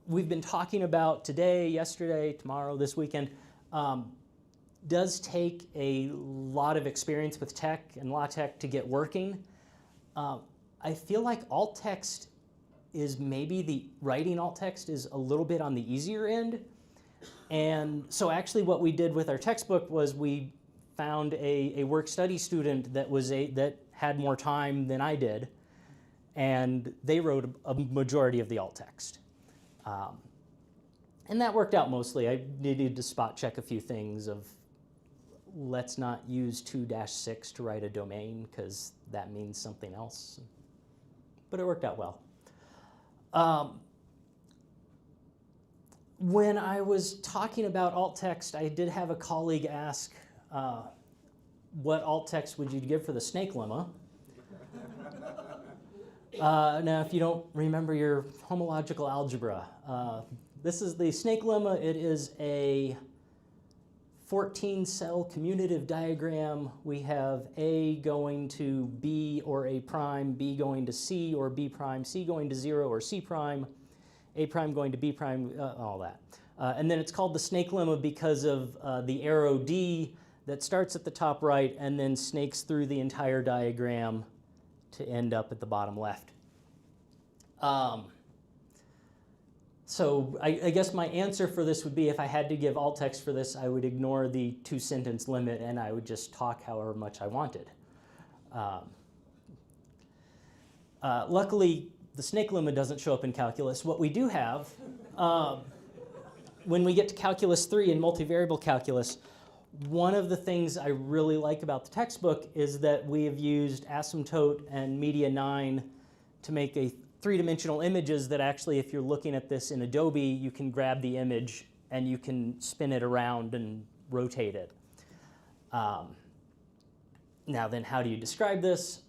Speaker 19: we've been talking about today, yesterday, tomorrow, this weekend, does take a lot of experience with TeX and LaTeX to get working. I feel like alt text is maybe writing alt text is a little bit on the easier end. And so actually what we did with our textbook was we found a work-study student that had more time than I did, and they wrote a majority of the alt text. And that worked out mostly. I needed to spot check a few things of let's not use 2-6 to write a domain because that means something else. But it worked out well. When I was talking about alt text, I did have a colleague ask, what alt text would you give for the snake lemma? Now, if you don't remember your homological algebra, this is the snake lemma. It is a 14-cell commutative diagram. We have A going to B or A prime, B going to C or B prime, C going to 0 or C prime, A prime going to B prime, all that. And then it's called the snake lemma because of the arrow D that starts at the top right and then snakes through the entire diagram to end up at the bottom left. So I guess my answer for this would be if I had to give alt text for this, I would ignore the 2-sentence limit and I would just talk however much I wanted. Luckily, the snake lemma doesn't show up in calculus. What we do have, when we get to calculus 3 and multivariable calculus, one of the things I really like about the textbook is that we have used asymptote and media 9 to make a three-dimensional images that actually, if you're looking at this in Adobe, you can grab the image and you can spin it around and rotate it. Now then, how do you describe this?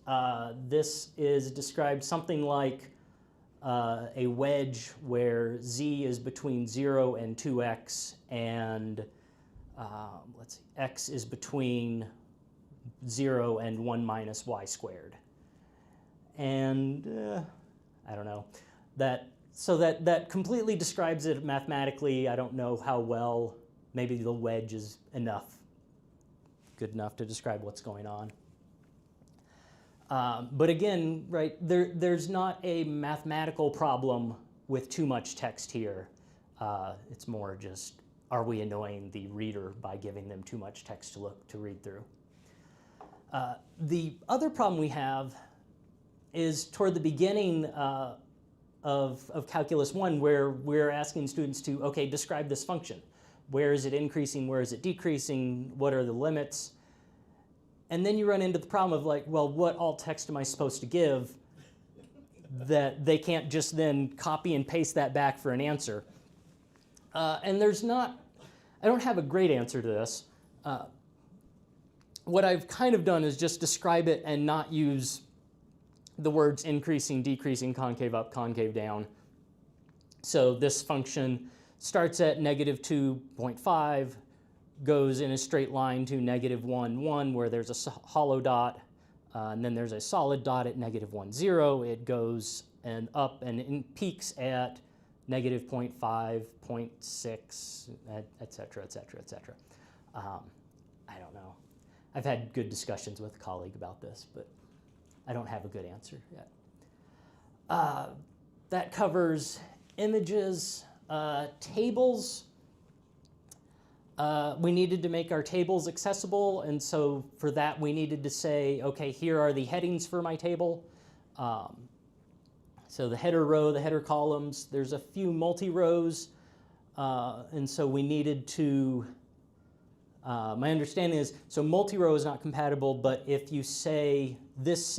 Speaker 19: This is described something like a wedge where z is between 0 and 2x, and let's see, x is between 0 and 1 minus y squared. And I don't know. So that completely describes it mathematically. I don't know how well. Maybe the wedge is good enough to describe what's going on. But again, right, there's not a mathematical problem with too much text here. It's more just, are we annoying the reader by giving them too much text to read through? The other problem we have is toward the beginning of Calculus 1, where we're asking students to, okay, describe this function. Where is it increasing? Where is it decreasing? What are the limits? And then you run into the problem of like, well, what alt text am I supposed to give that they can't just then copy and paste that back for an answer? And I don't have a great answer to this. What I've kind of done is just describe it and not use the words increasing, decreasing, concave up, concave down. So this function starts at negative 2.5, goes in a straight line to negative 1, 1, where there's a hollow dot, and then there's a solid dot at negative 1, 0. It goes and up and peaks at negative 0.5, 0.6, et cetera, et cetera, et cetera. I don't know. I've had good discussions with a colleague about this, but I don't have a good answer yet. That covers images, tables. We needed to make our tables accessible, and so for that we needed to say, okay, here are the headings for my table. So the header row, the header columns, there's a few multi-rows, and so we needed to, my understanding is, so multi-row is not compatible, but if you say this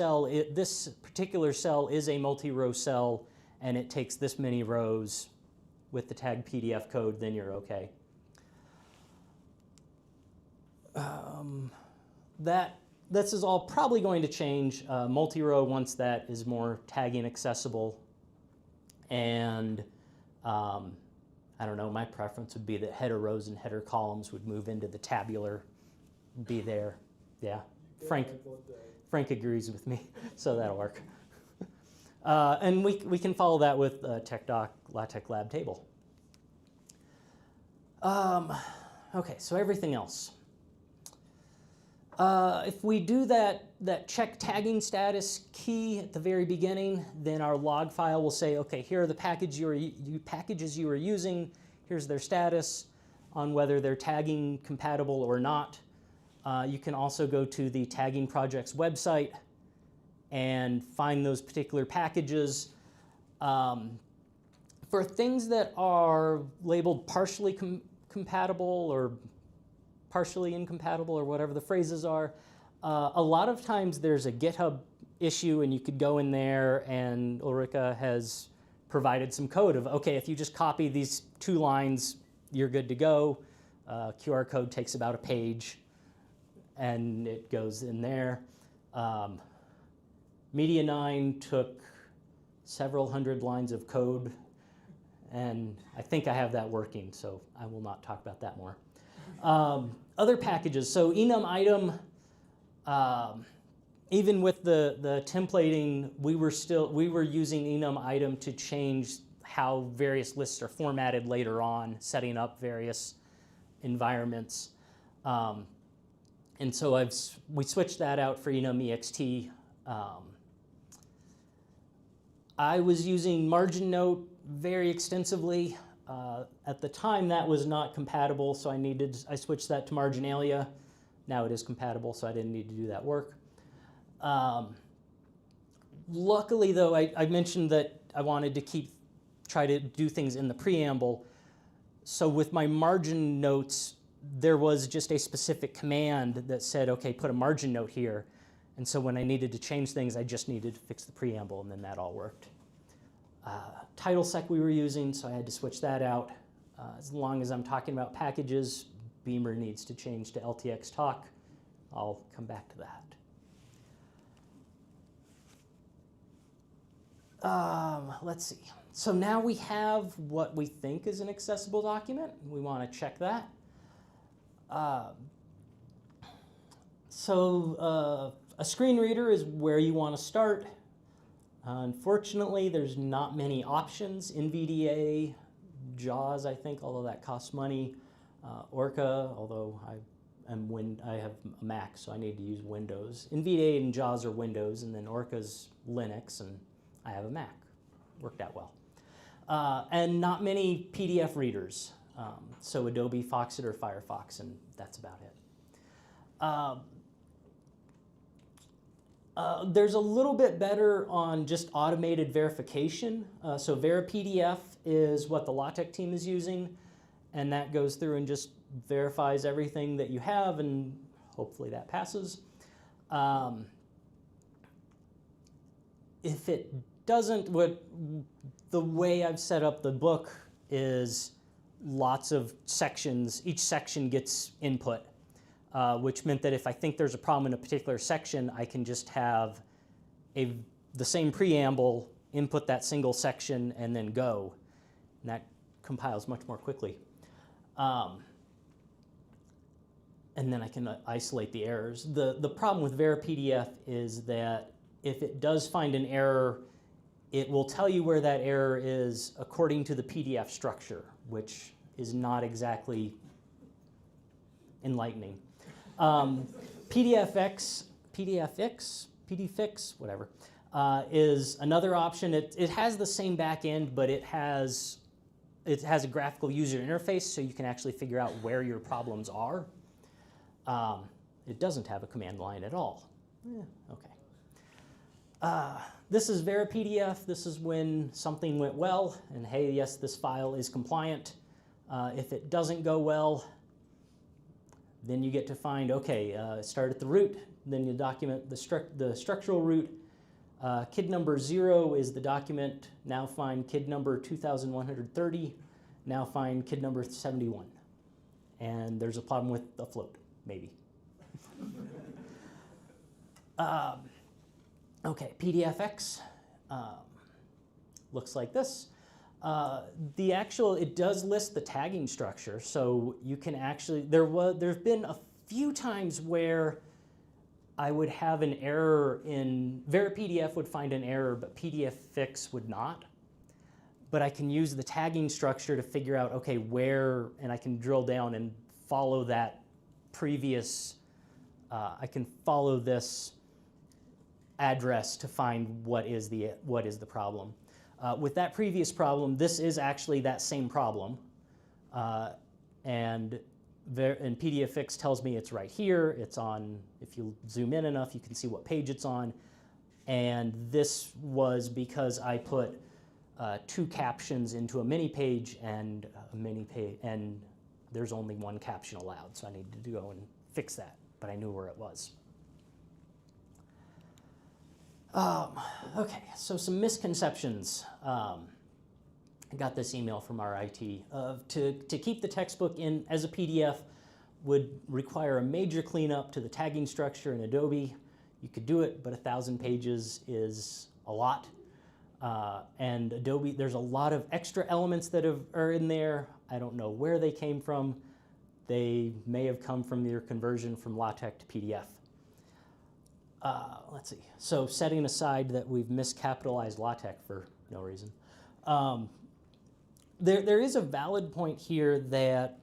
Speaker 19: particular cell is a multi-row cell and it takes this many rows with the tagged PDF code, then you're okay. This is all probably going to change. Multi-row, once that is more tagging accessible. And I don't know, my preference would be that header rows and header columns would move into the tabular, be there. Yeah, Frank agrees with me, so that'll work. And we can follow that with TechDoc LaTeX lab table. Okay, so everything else. If we do that check tagging status key at the very beginning, then our log file will say, okay, here are the packages you are using. Here's their status on whether they're tagging compatible or not. You can also go to the tagging project's website and find those particular packages. For things that are labeled partially compatible or partially incompatible or whatever the phrases are, a lot of times there's a GitHub issue and you could go in there and Ulrike has provided some code of, okay, if you just copy these 2 lines, you're good to go. QR code takes about a page and it goes in there. Media 9 took several hundred lines of code, and I think I have that working, so I will not talk about that more. Other packages, so enum item, even with the templating, we were using enum item to change how various lists are formatted later on, setting up various environments. And so we switched that out for enum ext. I was using margin note very extensively. At the time, that was not compatible, so I switched that to marginalia. Now it is compatible, so I didn't need to do that work. Luckily, though, I mentioned that I wanted to try to do things in the preamble. So with my margin notes, there was just a specific command that said, okay, put a margin note here. And so when I needed to change things, I just needed to fix the preamble, and then that all worked. Title sec we were using, so I had to switch that out. As long as I'm talking about packages, Beamer needs to change to ltx-talk. I'll come back to that. Let's see. So now we have what we think is an accessible document. We want to check that. A screen reader is where you want to start. Unfortunately, there's not many options. NVDA, JAWS, I think, although that costs money. Orca, although I have a Mac, so I need to use Windows. NVDA and JAWS are Windows, and then Orca's Linux, and I have a Mac. Worked out well. And not many PDF readers. So Adobe, Foxit, or Firefox, and that's about it. There's a little bit better on just automated verification. So VeriPDF is what the LaTeX team is using, and that goes through and just verifies everything that you have, and hopefully that passes. If it doesn't, the way I've set up the book is lots of sections. Each section gets input. Which meant that if I think there's a problem in a particular section, I can just have the same preamble, input that single section, and then go. And that compiles much more quickly. And then I can isolate the errors. The problem with VeriPDF is that if it does find an error, it will tell you where that error is according to the PDF structure, which is not exactly enlightening. PDFX, whatever, is another option. It has the same back end, but it has a graphical user interface, so you can actually figure out where your problems are. It doesn't have a command line at all. Okay. This is VeriPDF. This is when something went well, and hey, yes, this file is compliant. If it doesn't go well, then you get to find, okay, start at the root, then you document the structural root. KID number 0 is the document. Now find KID number 2130. Now find KID number 71. And there's a problem with a float, maybe. Okay, PDFX looks like this. It does list the tagging structure, so you can actually, there's been a few times where I would have an error in, VeriPDF would find an error, but PDFFix would not. But I can use the tagging structure to figure out, okay, where, and I can drill down and follow that previous, I can follow this address to find what is the problem. With that previous problem, this is actually that same problem. And PDFFix tells me it's right here. It's on, if you zoom in enough, you can see what page it's on. And this was because I put 2 captions into a mini page and and there's only 1 caption allowed. So I needed to go and fix that, but I knew where it was. Okay, so some misconceptions. I got this email from our IT. To keep the textbook in as a PDF would require a major cleanup to the tagging structure in Adobe. You could do it, but 1,000 pages is a lot. And Adobe, there's a lot of extra elements that are in there. I don't know where they came from. They may have come from your conversion from LaTeX to PDF. Let's see. So setting aside that we've miscapitalized LaTeX for no reason. There is a valid point here that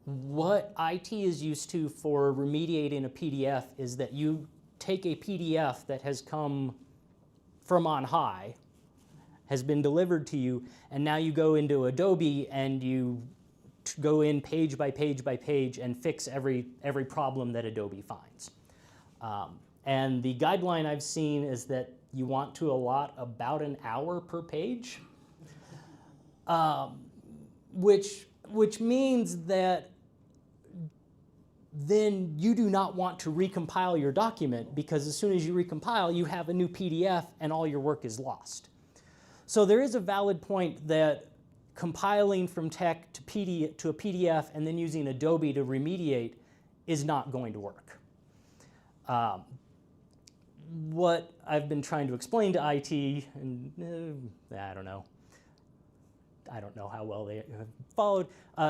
Speaker 19: what IT is used to for remediating a PDF is that you take a PDF that has come from on high, has been delivered to you, and now you go into Adobe and you go in page by page by page and fix every problem that Adobe finds. And the guideline I've seen is that you want to allot about an hour per page, which means that then you do not want to recompile your document, because as soon as you recompile, you have a new PDF and all your work is lost. So there is a valid point that compiling from TeX to a PDF and then using Adobe to remediate is not going to work. What I've been trying to explain to IT, and I don't know how well they have followed,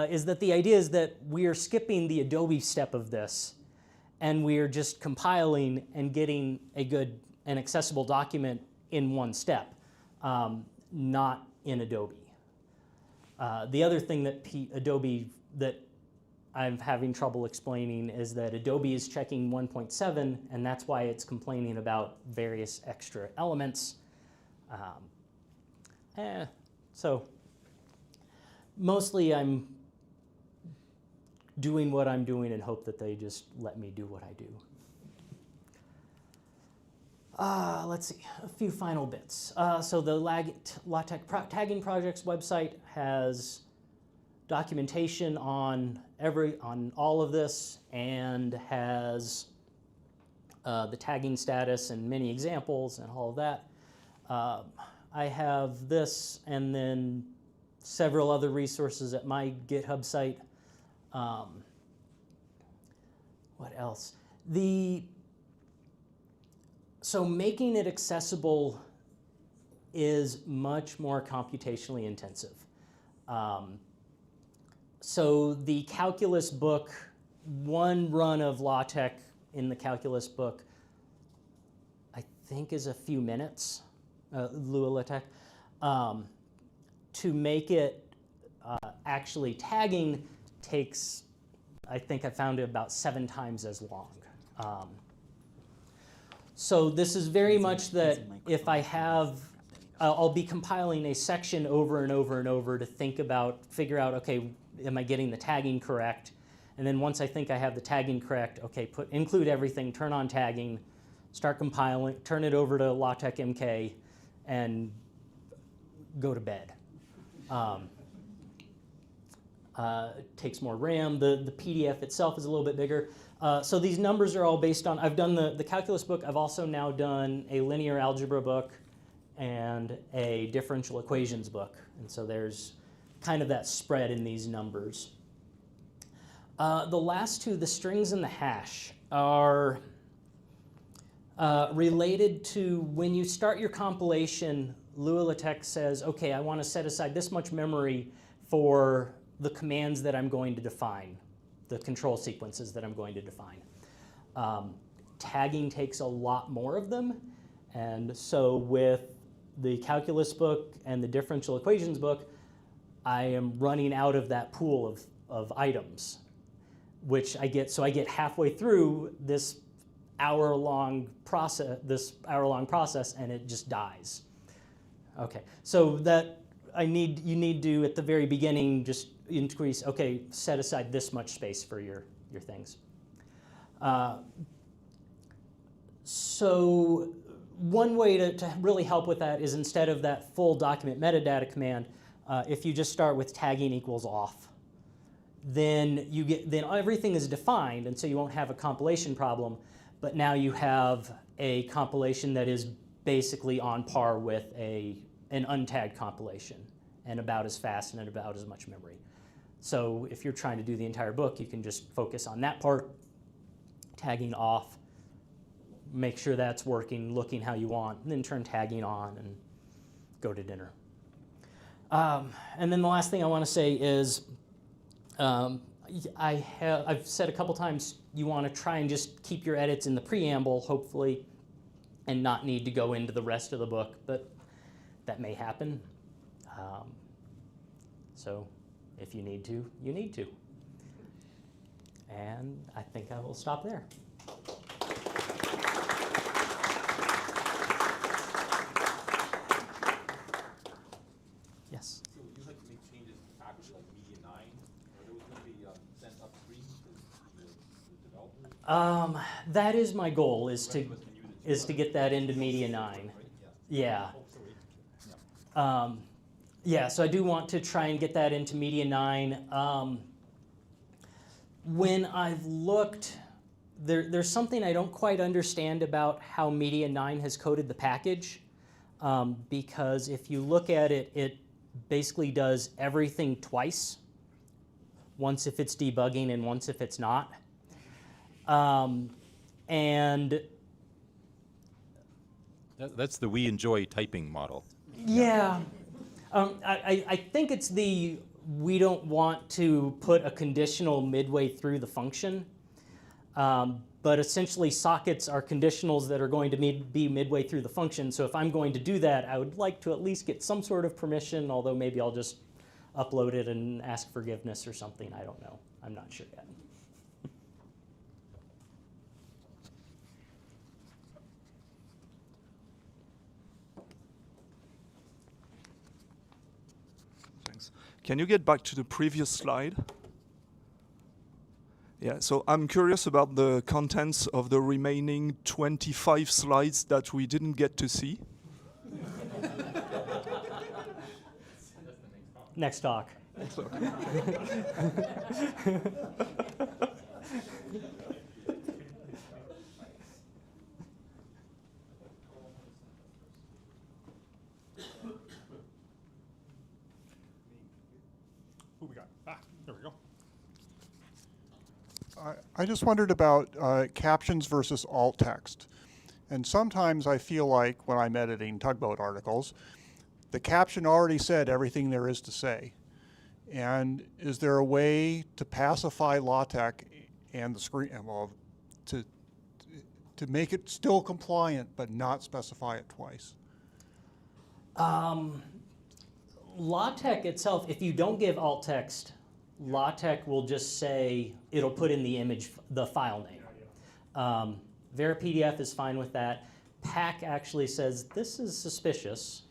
Speaker 19: is that the idea is that we are skipping the Adobe step of this, and we are just compiling and getting a good and accessible document in one step, not in Adobe. The other thing that Adobe that I'm having trouble explaining is that Adobe is checking 1.7, and that's why it's complaining about various extra elements. So mostly I'm doing what I'm doing and hope that they just let me do what I do. Let's see, a few final bits. So the LaTeX Tagging Projects website has documentation on all of this, and has the tagging status and many examples and all of that. I have this and then several other resources at my GitHub site. What else? So making it accessible is much more computationally intensive. So the calculus book, one run of LaTeX in the calculus book, I think is a few minutes, LaTeX. To make it actually tagging takes, I think I found it about 7 times as long. So this is very much that if I have, I'll be compiling a section over and over and over to figure out, okay, am I getting the tagging correct? And then once I think I have the tagging correct, okay, include everything, turn on tagging, start compiling, turn it over to LaTeX MK, and go to bed. Takes more RAM. The PDF itself is a little bit bigger. So these numbers are all based on, I've done the calculus book. I've also now done a linear algebra book and a differential equations book. And so there's kind of that spread in these numbers. The last two, the strings and the hash, are related to when you start your compilation. LaTeX says, okay, I want to set aside this much memory for the commands that I'm going to define, the control sequences that I'm going to define. tagging takes a lot more of them. And so with the calculus book and the differential equations book, I am running out of that pool of items, which I get halfway through this hour-long process, and it just dies. Okay, so that you need to, at the very beginning, just increase, okay, set aside this much space for your things. So one way to really help with that is, instead of that full document metadata command, if you just start with tagging equals off, then everything is defined, and so you won't have a compilation problem. But now you have a compilation that is basically on par with an untagged compilation, and about as fast and about as much memory. So if you're trying to do the entire book, you can just focus on that part, tagging off, make sure that's working, looking how you want, and then turn tagging on and go to dinner. And then the last thing I want to say is, I've said a couple times, you want to try and just keep your edits in the preamble, hopefully, and not need to go into the rest of the book, but that may happen. So if you need to, you need to. And I think I will stop there. Yes?
Speaker 17: So would you like to make changes to the package like Media 9? Are those going to be sent upstream to the developers?
Speaker 19: That is my goal, is to get that into Media 9. Yeah. Yeah, so I do want to try and get that into Media 9. When I've looked, there's something I don't quite understand about how Media 9 has coded the package, because if you look at it, it basically does everything twice, once if it's debugging and once if it's not. And
Speaker 20: that's the we enjoy typing model.
Speaker 19: yeah, I think it's we don't want to put a conditional midway through the function, but essentially sockets are conditionals that are going to be midway through the function. So if I'm going to do that, I would like to at least get some sort of permission, although maybe I'll just upload it and ask forgiveness or something. I don't know. I'm not sure yet.
Speaker 11: Thanks. Can you get back to the previous slide? Yeah, so I'm curious about the contents of the remaining 25 slides that we didn't get to see.
Speaker 19: Next talk.
Speaker 11: Next talk.
Speaker 8: Who we got? There we go. I just wondered about captions versus alt text. And sometimes I feel like when I'm editing tugboat articles, the caption already said everything there is to say. And is there a way to pacify LaTeX and the screen, well, to make it still compliant but not specify it twice?
Speaker 19: LaTeX itself, if you don't give alt text, LaTeX will just say, it'll put in the image, the file name. VeraPDF is fine with that. PAC actually says, this is suspicious.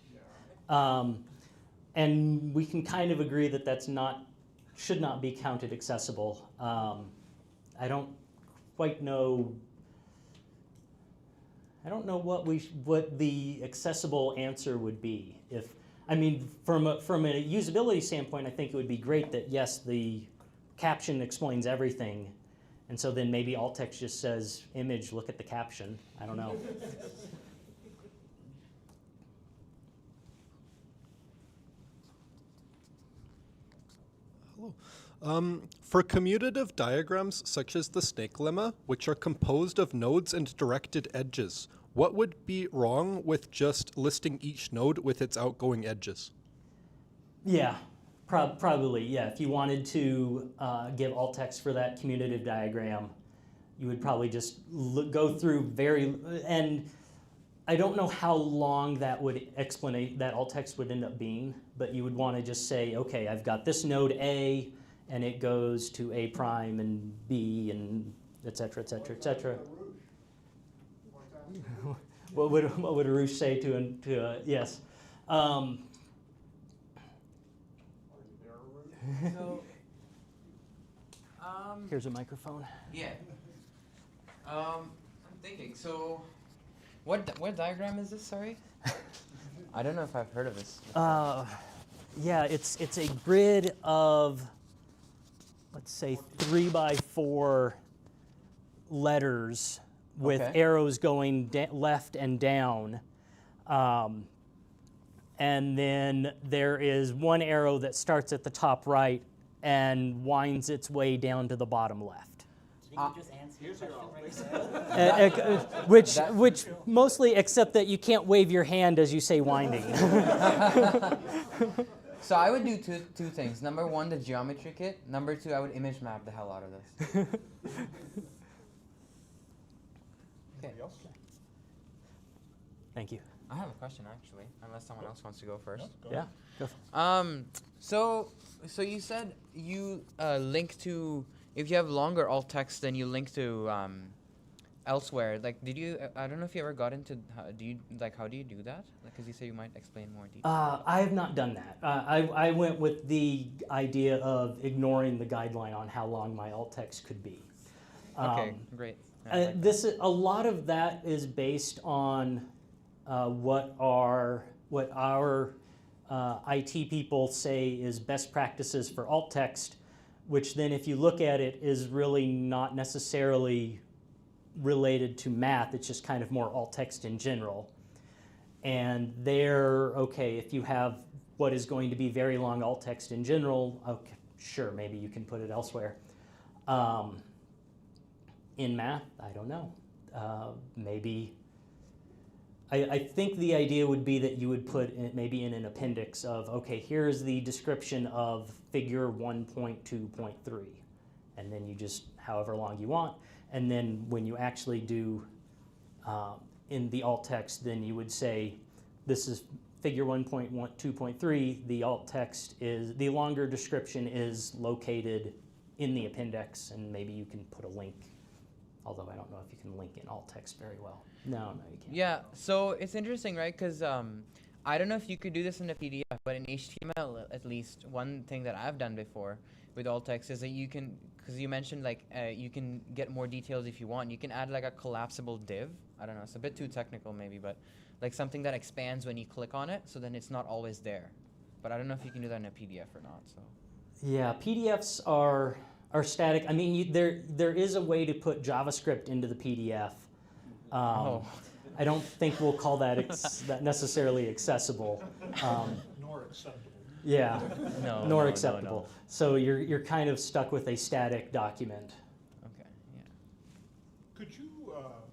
Speaker 19: And we can kind of agree that that's should not be counted accessible. I don't quite know. I don't know what the accessible answer would be. I mean, from a usability standpoint, I think it would be great that yes, the caption explains everything, and so then maybe alt text just says image, look at the caption. I don't know.
Speaker 21: For commutative diagrams such as the snake lemma, which are composed of nodes and directed edges, what would be wrong with just listing each node with its outgoing edges?
Speaker 19: Yeah, probably, yeah. If you wanted to give alt text for that commutative diagram, You would probably just go through and I don't know how long that alt text would end up being, but you would want to just say, okay, I've got this node A, and it goes to A prime and B, and et cetera, et cetera, et cetera. What would Aarush say to yes? Here's a microphone.
Speaker 15: Yeah. I'm thinking. So, what diagram is this? Sorry. I don't know if I've heard of this.
Speaker 19: Yeah, it's a grid of, let's say, 3x4 letters with arrows going left and down. And then there is one arrow that starts at the top right and winds its way down to the bottom left. Which mostly, except that you can't wave your hand as you say winding.
Speaker 15: So I would do two things. Number one, the geometry kit. Number two, I would image map the hell out of this. Okay.
Speaker 19: Thank you.
Speaker 15: I have a question actually, unless someone else wants to go first.
Speaker 19: Yeah, go.
Speaker 15: So you said you link to, if you have longer alt text, then you link to elsewhere. Like, did you? I don't know if you ever got into. How do you do that? Because you say you might explain more detail.
Speaker 19: I have not done that. I went with the idea of ignoring the guideline on how long my alt text could be.
Speaker 15: Okay, great.
Speaker 19: A lot of that is based on what our IT people say is best practices for alt text, which then, if you look at it, is really not necessarily related to math. It's just kind of more alt text in general. And okay, if you have what is going to be very long alt text in general, okay, sure, maybe you can put it elsewhere. In math, I don't know. Maybe. I think the idea would be that you would put it maybe in an appendix of, okay, here's the description of figure 1.2.3, and then you just, however long you want, and then when you actually do in the alt text, then you would say, this is figure 1.2.3, the alt text is, the longer description is located in the appendix, and maybe you can put a link, although I don't know if you can link in alt text very well. No, you can't.
Speaker 15: Yeah, so it's interesting, right? Because I don't know if you could do this in a PDF, but in HTML, at least, one thing that I've done before with alt text is that you can, because you mentioned like you can get more details if you want. You can add like a collapsible div. I don't know, it's a bit too technical maybe, but like something that expands when you click on it, so then it's not always there. But I don't know if you can do that in a PDF or not. So.
Speaker 19: Yeah, PDFs are static. I mean, there is a way to put JavaScript into the PDF. I don't think we'll call that that necessarily accessible.
Speaker 16: Nor acceptable.
Speaker 19: Yeah, nor
Speaker 15: No.
Speaker 19: acceptable. So you're kind of stuck with a static document.
Speaker 15: Okay, yeah.
Speaker 16: Could you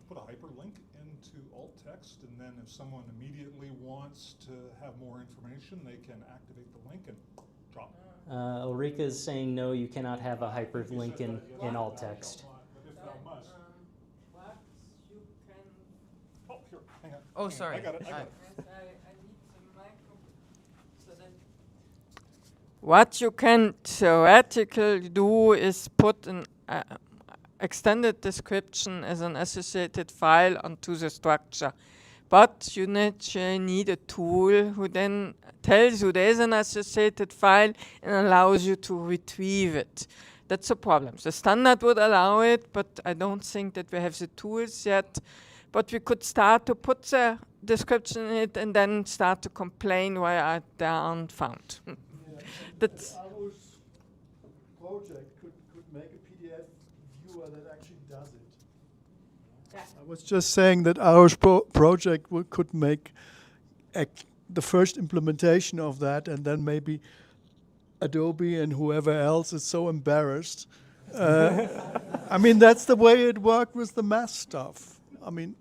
Speaker 16: put a hyperlink into alt text, and then if someone immediately wants to have more information, they can activate the link and drop it?
Speaker 19: Ulrike is saying no, you cannot have a hyperlink in alt text.
Speaker 15: Oh, sorry.
Speaker 16: I got it.
Speaker 6: What you can theoretically do is put an extended description as an associated file onto the structure. But you need a tool who then tells you there is an associated file and allows you to retrieve it. That's a problem. The standard would allow it, but I don't think that we have the tools yet. But we could start to put the description in it and then start to complain why they aren't found. That's
Speaker 13: Aarush project could make a PDF viewer that actually does it. I was just saying that Aarush project could make the first implementation of that, and then maybe Adobe and whoever else is so embarrassed. I mean, that's the way it worked with the math stuff. I mean,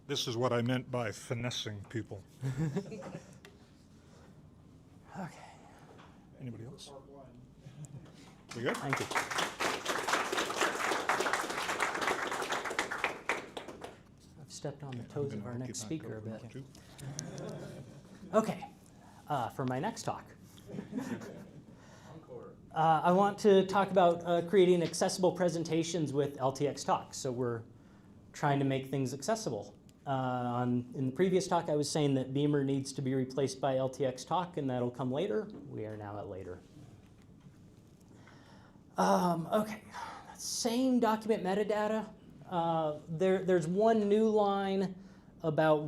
Speaker 16: this is what I meant by finessing people.
Speaker 19: Okay.
Speaker 16: Anybody else? We good?
Speaker 19: Thank you. stepped on the toes of our next speaker a bit. Okay, for my next talk. I want to talk about creating accessible presentations with LTX-talk. So we're trying to make things accessible. In the previous talk, I was saying that Beamer needs to be replaced by LTX-talk, and that'll come later. We are now at later. Okay, same document metadata. There's one new line about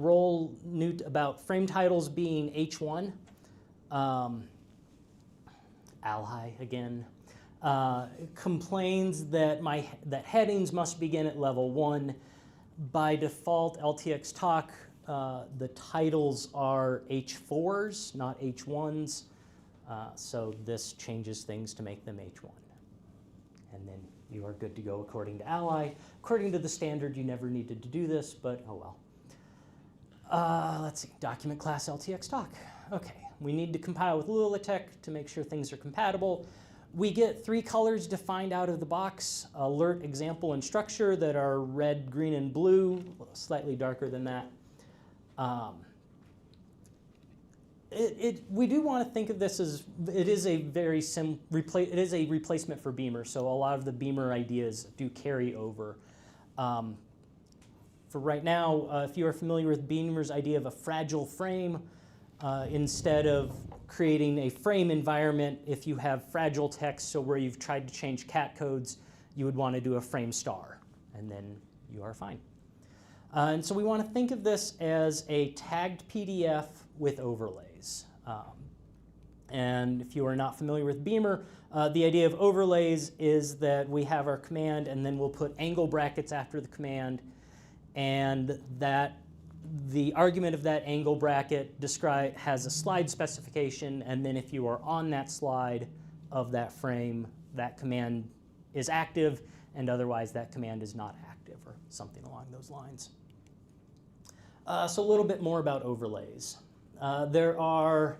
Speaker 19: about frame titles being H1. Ally again complains that that headings must begin at level 1. By default, LTX-talk, the titles are H4s, not H1s. So this changes things to make them H1. And then you are good to go according to Ally. According to the standard, you never needed to do this, but oh well. Let's see, document class LTX-talk. Okay, we need to compile with LaTeX to make sure things are compatible. We get 3 colors defined out of the box: alert, example, and structure that are red, green, and blue, slightly darker than that. We do want to think of this as it is a very it is a replacement for Beamer, so a lot of the Beamer ideas do carry over. For right now, if you are familiar with Beamer's idea of a fragile frame, instead of creating a frame environment, if you have fragile text, so where you've tried to change cat codes, you would want to do a frame star, and then you are fine. And so we want to think of this as a tagged PDF with overlays. And if you are not familiar with Beamer, the idea of overlays is that we have our command, and then we'll put angle brackets after the command, and that the argument of that angle bracket has a slide specification, and then if you are on that slide of that frame, that command is active, and otherwise that command is not active, or something along those lines. So a little bit more about overlays. There are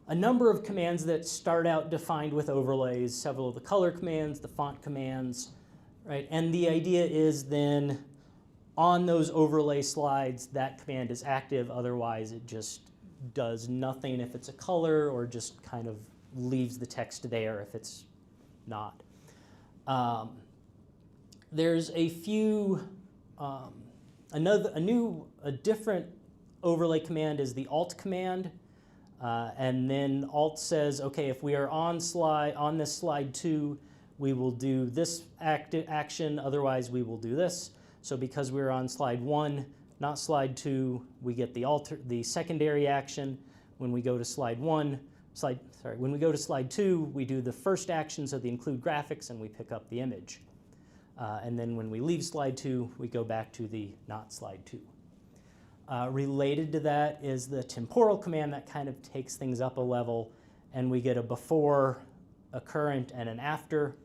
Speaker 19: a number of commands that start out defined with overlays, several of the color commands, the font commands, right? And the idea is then on those overlay slides, that command is active, otherwise it just does nothing if it's a color, or just kind of leaves the text there if it's not. There's a few, a different overlay command is the alt command, and then alt says, okay, if we are on this slide 2, we will do this action, otherwise we will do this. So because we're on slide 1, not slide 2, we get the secondary action. When we go to slide 2, we do the first action, so the include graphics, and we pick up the image. And then when we leave slide 2, we go back to the not slide 2. Related to that is the temporal command that kind of takes things up a level, and we get a before, a current, and an after.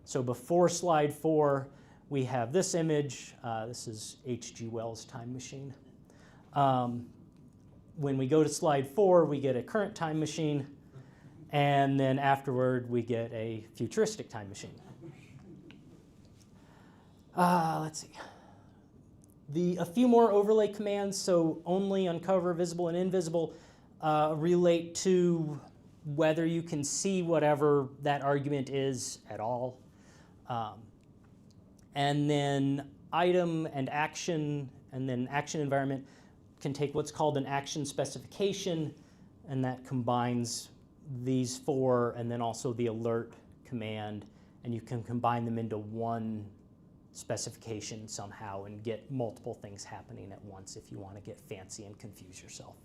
Speaker 19: So before slide 4, we have this image. This is H.G. Wells' Time Machine. When we go to slide 4, we get a current time machine, and then afterward, we get a futuristic time machine. Let's see. A few more overlay commands, so only, uncover, visible, and invisible, relate to whether you can see whatever that argument is at all. And then item and action, and then action environment can take what's called an action specification, and that combines these 4 and then also the alert command, and you can combine them into one specification somehow and get multiple things happening at once if you want to get fancy and confuse yourself.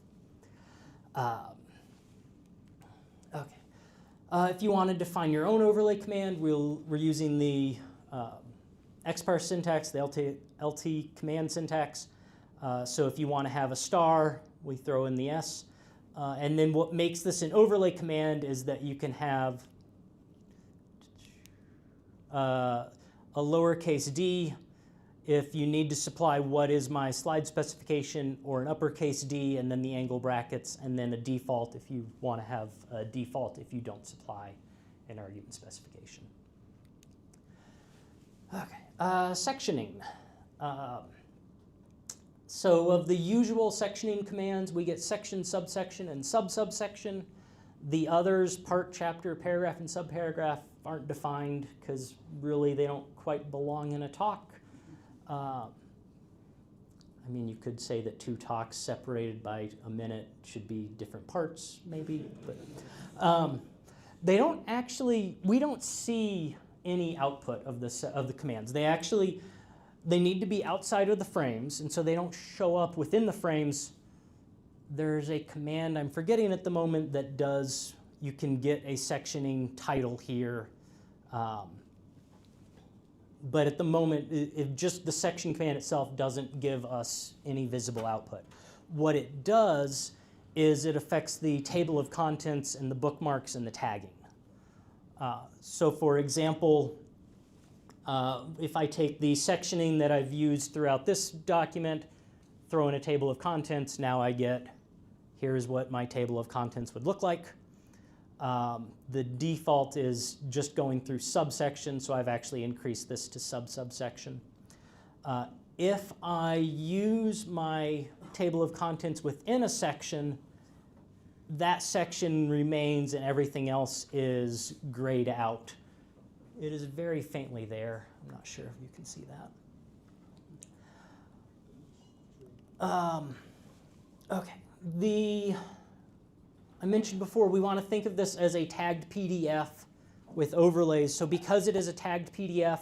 Speaker 19: Okay. If you want to define your own overlay command, we're using the XParse syntax, the LT command syntax. So if you want to have a star, we throw in the S. And then what makes this an overlay command is that you can have a lowercase d if you need to supply what is my slide specification, or an uppercase D and then the angle brackets, and then a default if you want to have a default if you don't supply an argument specification. Okay, sectioning. So of the usual sectioning commands, we get section, subsection, and sub-subsection. The others, part, chapter, paragraph, and subparagraph, aren't defined because really they don't quite belong in a talk. I mean, you could say that 2 talks separated by a minute should be different parts, maybe, but they don't actually, we don't see any output of the commands. They need to be outside of the frames, and so they don't show up within the frames. There's a command I'm forgetting at the moment that does, you can get a sectioning title here. But at the moment, just the section command itself doesn't give us any visible output. What it does is it affects the table of contents and the bookmarks and the tagging. So for example, if I take the sectioning that I've used throughout this document, throw in a table of contents, now I get, here's what my table of contents would look like. The default is just going through subsection, so I've actually increased this to sub-subsection. If I use my table of contents within a section, that section remains and everything else is grayed out. It is very faintly there. I'm not sure if you can see that. Okay, I mentioned before we want to think of this as a tagged PDF with overlays. So because it is a tagged PDF,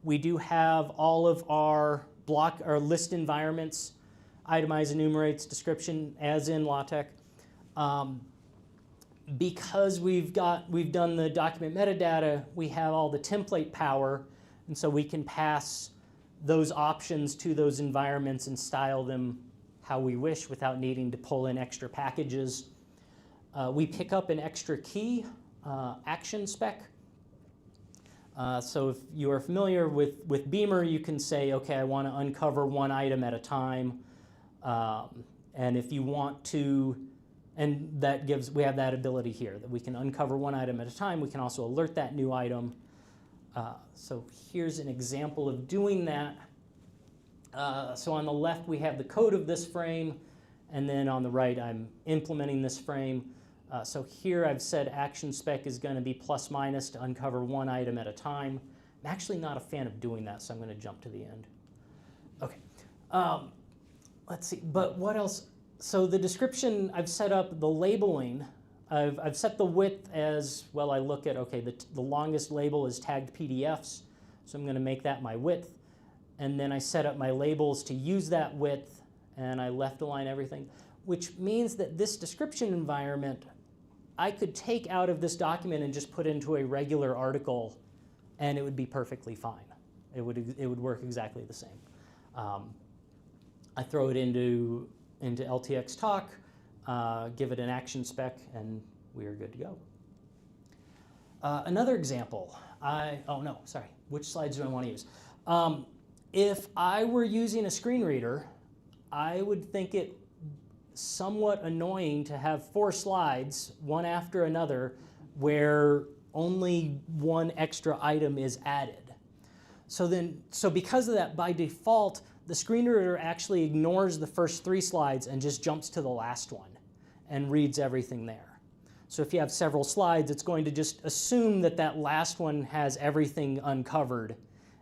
Speaker 19: we do have all of our list environments, itemize, enumerates, description, as in LaTeX. Because we've done the document metadata, we have all the template power, and so we can pass those options to those environments and style them how we wish without needing to pull in extra packages. We pick up an extra key, action spec. So if you are familiar with Beamer, you can say, okay, I want to uncover one item at a time. And if you want to, and we have that ability here, that we can uncover one item at a time. We can also alert that new item. So here's an example of doing that. So on the left, we have the code of this frame. And then on the right, I'm implementing this frame. So here I've said action spec is going to be plus minus to uncover one item at a time. I'm actually not a fan of doing that, so I'm going to jump to the end. Okay. Let's see, but what else? So the description, I've set up the labeling. I've set the width as, well, I look at, okay, the longest label is tagged PDFs, so I'm going to make that my width. And then I set up my labels to use that width, and I left align everything, which means that this description environment, I could take out of this document and just put into a regular article, and it would be perfectly fine. It would work exactly the same. I throw it into ltx-talk, give it an action spec, and we are good to go. Another example, which slides do I want to use? If I were using a screen reader, I would think it somewhat annoying to have 4 slides, one after another, where only one extra item is added. So because of that, by default, the screen reader actually ignores the first 3 slides and just jumps to the last one and reads everything there. So if you have several slides, it's going to just assume that that last one has everything uncovered,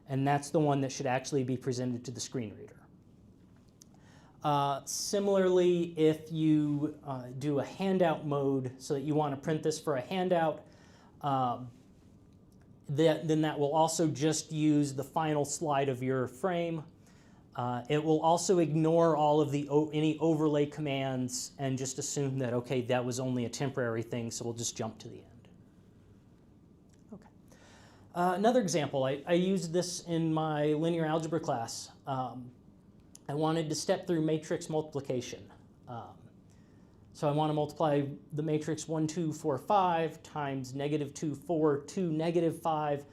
Speaker 19: and that's the one that should actually be presented to the screen reader. Similarly, if you do a handout mode so that you want to print this for a handout, then that will also just use the final slide of your frame. It will also ignore all of any overlay commands and just assume that, okay, that was only a temporary thing, so we'll just jump to the end. Okay. Another example, I used this in my linear algebra class. I wanted to step through matrix multiplication. So I want to multiply the matrix 1, 2, 4, 5 times -2, 4, 2, -5.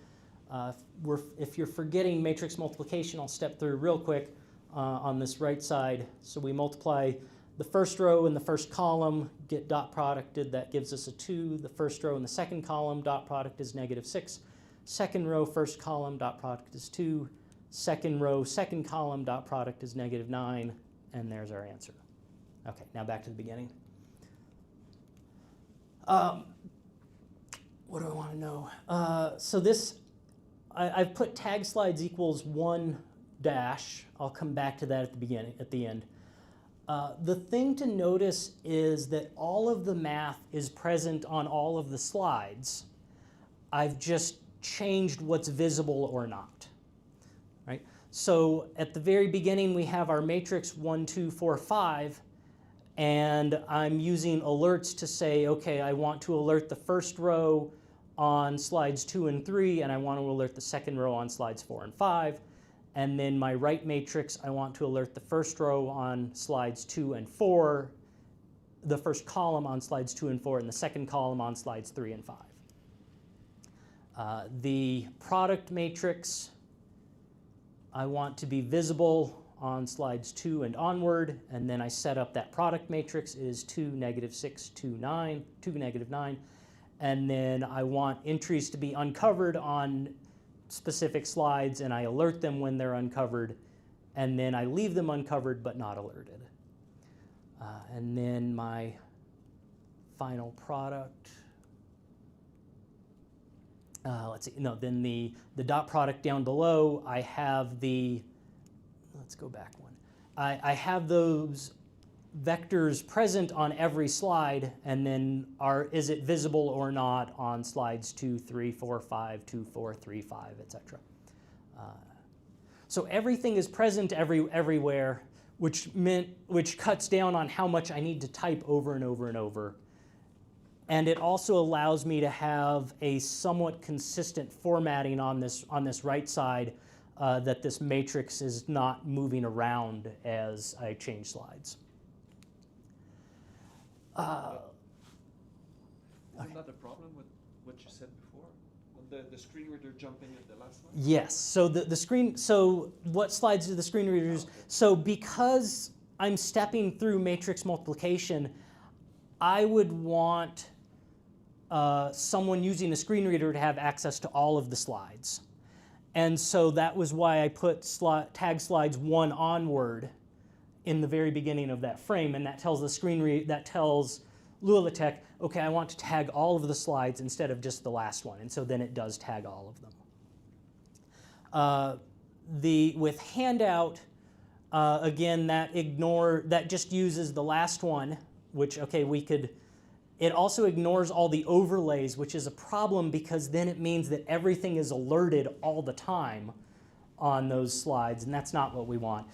Speaker 19: If you're forgetting matrix multiplication, I'll step through real quick on this right side. So we multiply the first row and the first column, get dot producted, that gives us a 2. The first row and the second column, dot product is -6. Second row, first column, dot product is 2. Second row, second column, dot product is -9. and there's our answer. Okay, now back to the beginning. What do I want to know? So this, I've put tag slides equals 1 dash. I'll come back to that at the beginning, at the end. The thing to notice is that all of the math is present on all of the slides. I've just changed what's visible or not. Right? So at the very beginning, we have our matrix 1, 2, 4, 5. And I'm using alerts to say, okay, I want to alert the first row on slides 2 and 3, and I want to alert the second row on slides 4 and 5. And then my right matrix, I want to alert the first row on slides 2 and 4, the first column on slides 2 and 4, and the second column on slides 3 and 5. The product matrix, I want to be visible on slides 2 and onward, and then I set up that product matrix is 2, -6, 2, 9, 2, -9, and then I want entries to be uncovered on specific slides, and I alert them when they're uncovered, and then I leave them uncovered but not alerted. And then my final product, let's see, no, then the dot product down below, I have the, let's go back one. I have those vectors present on every slide, and then is it visible or not on slides 2, 3, 4, 5, 2, 4, 3, 5, etc. So everything is present everywhere, which cuts down on how much I need to type over and over and over. And it also allows me to have a somewhat consistent formatting on this right side, that this matrix is not moving around as I change slides.
Speaker 11: Isn't that a problem with what you said before? The screen reader jumping at the last line?
Speaker 19: Yes. So the screen. So what slides do the screen readers? So because I'm stepping through matrix multiplication, I would want someone using a screen reader to have access to all of the slides. And so that was why I put tag slides 1 onward in the very beginning of that frame, and that tells the that tells Lua LaTeX, okay, I want to tag all of the slides instead of just the last one, and so then it does tag all of them. With handout, again, that just uses the last one, which it also ignores all the overlays, which is a problem because then it means that everything is alerted all the time on those slides, and that's not what we want.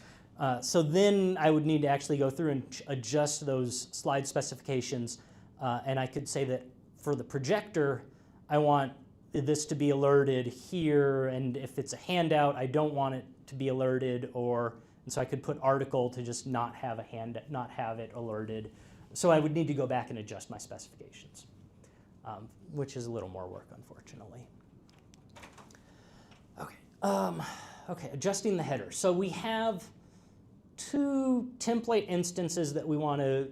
Speaker 19: So then I would need to actually go through and adjust those slide specifications, and I could say that for the projector, I want this to be alerted here, and if it's a handout, I don't want it to be alerted, and so I could put article to just not have it alerted. So I would need to go back and adjust my specifications, which is a little more work, unfortunately. Okay, okay, adjusting the header. So we have 2 template instances that we want to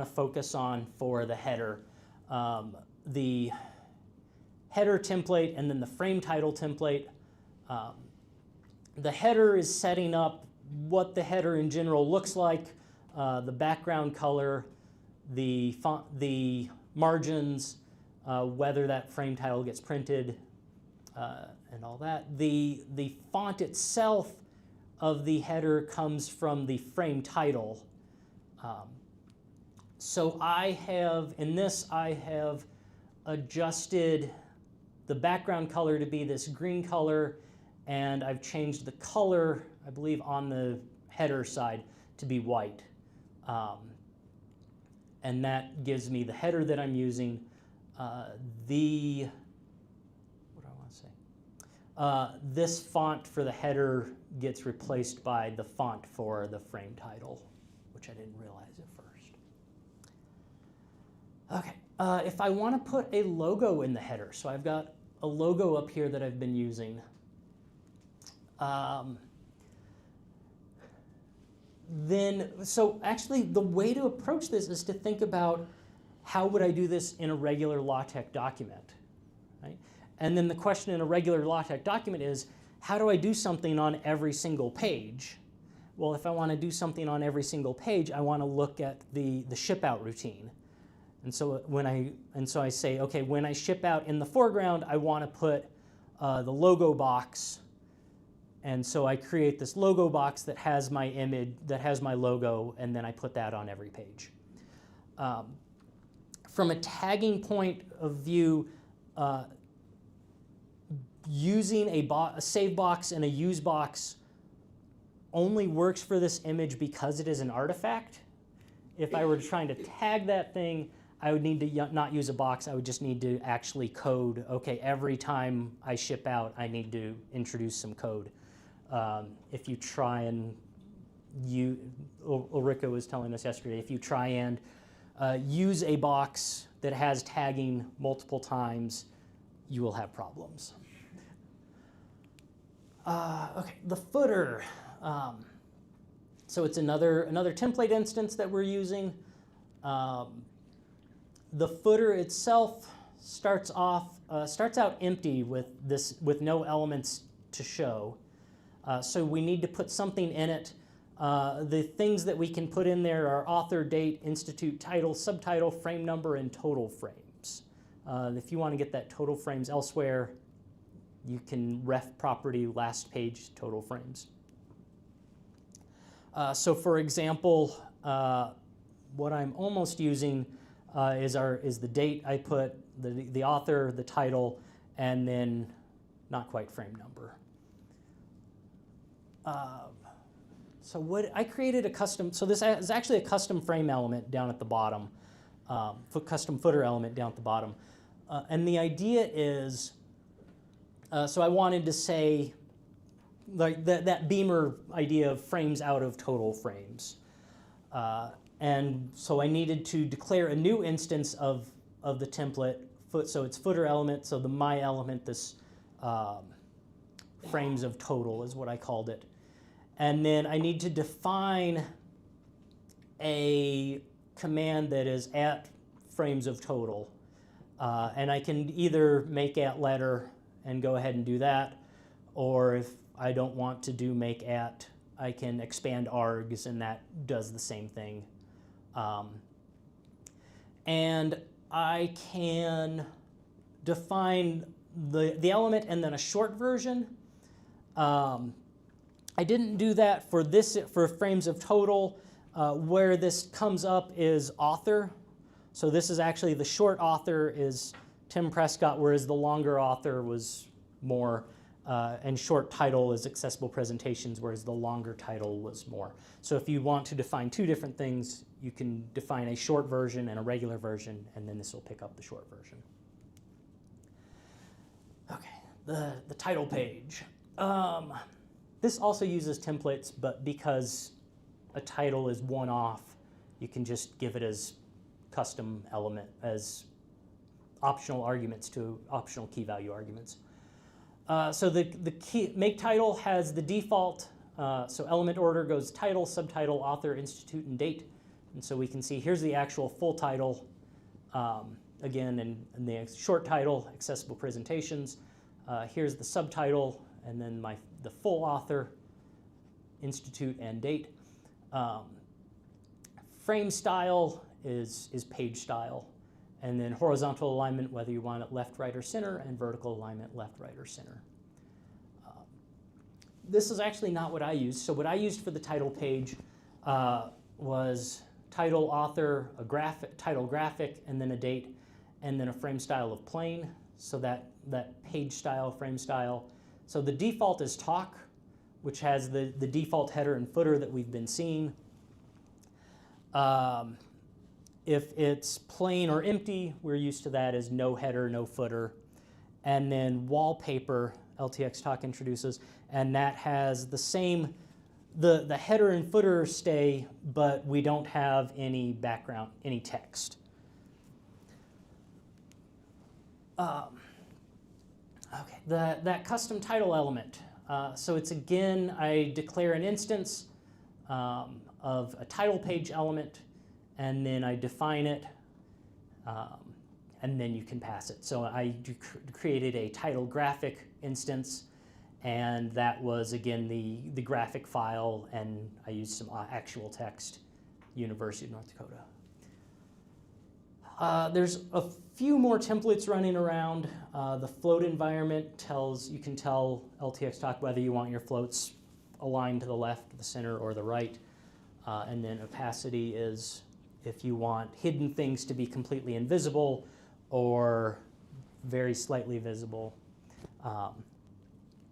Speaker 19: focus on for the header. The header template and then the frame title template. The header is setting up what the header in general looks like, the background color, the font, the margins, whether that frame title gets printed, and all that. The font itself of the header comes from the frame title. So in this I have adjusted the background color to be this green color, and I've changed the color, I believe, on the header side to be white. And that gives me the header that I'm using. What do I want to say? This font for the header gets replaced by the font for the frame title, which I didn't realize at first. Okay, if I want to put a logo in the header, so I've got a logo up here that I've been using. So actually the way to approach this is to think about how would I do this in a regular LaTeX document, right? And then the question in a regular LaTeX document is, how do I do something on every single page? Well, if I want to do something on every single page, I want to look at the ship out routine. And so I say, okay, when I ship out in the foreground, I want to put the logo box. And so I create this logo box that has my image, that has my logo, and then I put that on every page. From a tagging point of view, using a save box and a use box only works for this image because it is an artifact. If I were trying to tag that thing, I would need to not use a box. I would just need to actually code, okay, every time I ship out, I need to introduce some code. If you try and Ulrike was telling us yesterday, if you try and use a box that has tagging multiple times, you will have problems. Okay, the footer. So it's another template instance that we're using. The footer itself starts out empty with no elements to show. So we need to put something in it. The things that we can put in there are author, date, institute, title, subtitle, frame number, and total frames. If you want to get that total frames elsewhere, you can ref property last page total frames. So for example, what I'm almost using is the date. I put the author, the title, and then not quite frame number. So what I created a custom. So this is actually a custom frame element down at the bottom, custom footer element down at the bottom, and the idea is. So I wanted to say, like that Beamer idea of frames out of total frames. And so I needed to declare a new instance of the template. So it's footer element, so the my element, this frames of total is what I called it. And then I need to define a command that is at frames of total. And I can either make at letter and go ahead and do that, or if I don't want to do make at, I can expand args, and that does the same thing. And I can define the element and then a short version. I didn't do that for frames of total. Where this comes up is author. So this is actually the short author is Tim Prescott, whereas the longer author was more, and short title is accessible presentations, whereas the longer title was more. So if you want to define two different things, you can define a short version and a regular version, and then this will pick up the short version. Okay, the title page. This also uses templates, but because a title is one-off, you can just give it as custom element, as optional arguments to optional key value arguments. So the key make title has the default, so element order goes title, subtitle, author, institute, and date. And so we can see here's the actual full title, again, and the short title, accessible presentations. Here's the subtitle, and then the full author, institute, and date. Frame style is page style. And then horizontal alignment, whether you want it left, right, or center, and vertical alignment, left, right, or center. This is actually not what I used. So what I used for the title page was title, author, title graphic, and then a date, and then a frame style of plain. So that page style, frame style. So the default is talk, which has the default header and footer that we've been seeing. If it's plain or empty, we're used to that as no header, no footer. And then wallpaper, LTX-talk introduces, and that has the same, the header and footer stay, but we don't have any background, any text. Okay, that custom title element. So it's again, I declare an instance of a title page element, and then I define it, and then you can pass it. So I created a title graphic instance, And that was, again, the graphic file, and I used some actual text, University of North Dakota. There's a few more templates running around. The float environment you can tell LTX-talk whether you want your floats aligned to the left, the center, or the right. And then opacity is if you want hidden things to be completely invisible or very slightly visible.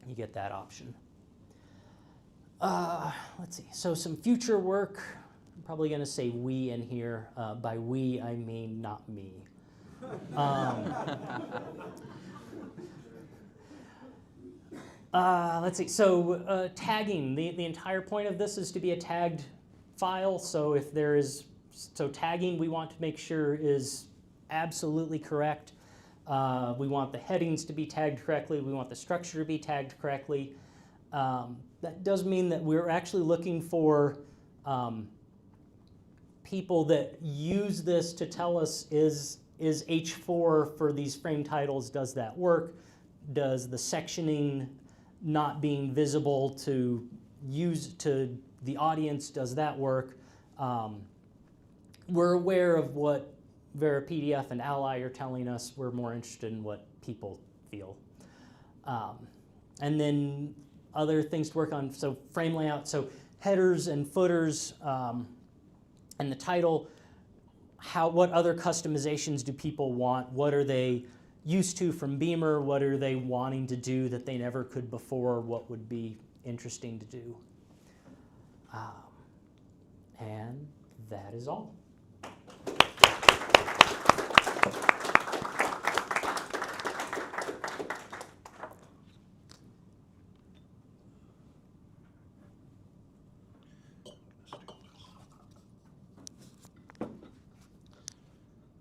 Speaker 19: You get that option. Let's see, so some future work. I'm probably going to say we in here. By we, I mean not me. Let's see, so tagging. The entire point of this is to be a tagged file. So if there is, tagging we want to make sure is absolutely correct. We want the headings to be tagged correctly. We want the structure to be tagged correctly. That does mean that we're actually looking for people that use this to tell us is H4 for these frame titles, does that work? Does the sectioning not being visible to the audience, does that work? We're aware of what Vera PDF and Ally are telling us. We're more interested in what people feel. And then other things to work on, so frame layout, so headers and footers, and the title, what other customizations do people want? What are they used to from Beamer? What are they wanting to do that they never could before? What would be interesting to do? And that is all.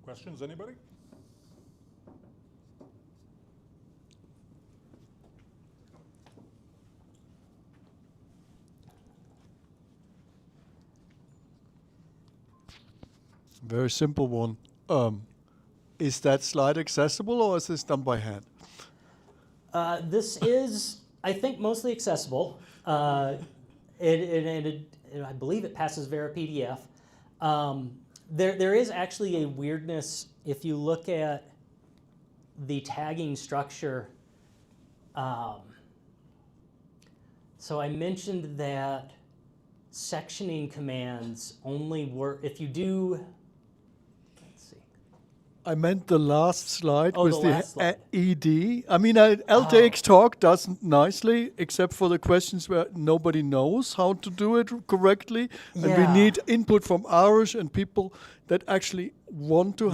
Speaker 16: Questions, anybody?
Speaker 13: Very simple one. Is that slide accessible, or is this done by hand?
Speaker 19: This is, I think, mostly accessible. I believe it passes Vera PDF. There is actually a weirdness if you look at the tagging structure. So I mentioned that sectioning commands only work if you do. Let's see.
Speaker 13: I meant the last slide
Speaker 19: Oh,
Speaker 13: with
Speaker 19: the last slide.
Speaker 13: ED. I mean, LTX Talk does nicely, except for the questions where nobody knows how to do it correctly. And we need input from Aarush and people that actually want to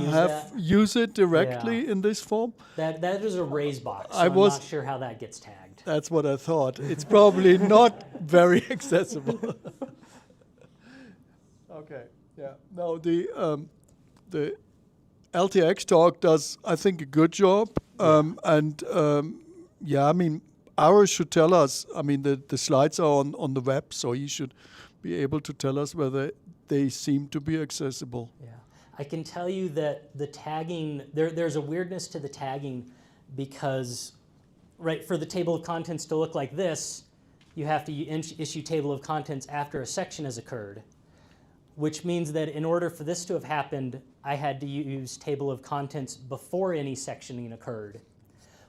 Speaker 13: use it directly in this form.
Speaker 19: That is a raise box, so I'm not sure how that gets tagged.
Speaker 13: That's what I thought. It's probably not very accessible. Okay, yeah. No, the LTX Talk does, I think, a good job. Yeah, I mean, Aarush should tell us. I mean, the slides are on the web, so he should be able to tell us whether they seem to be accessible.
Speaker 19: Yeah, I can tell you that the tagging, there's a weirdness to the tagging because, right, for the table of contents to look like this, you have to issue table of contents after a section has occurred, which means that in order for this to have happened, I had to use table of contents before any sectioning occurred,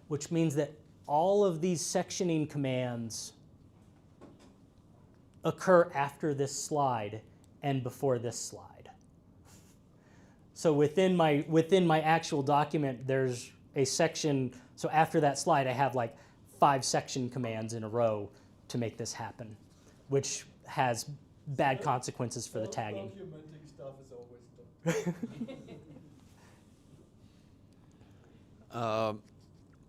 Speaker 19: which means that all of these sectioning commands occur after this slide and before this slide. So within my actual document, there's a section. So after that slide, I have like 5 section commands in a row to make this happen, which has bad consequences for the tagging.
Speaker 13: Documenting stuff is always
Speaker 12: tough.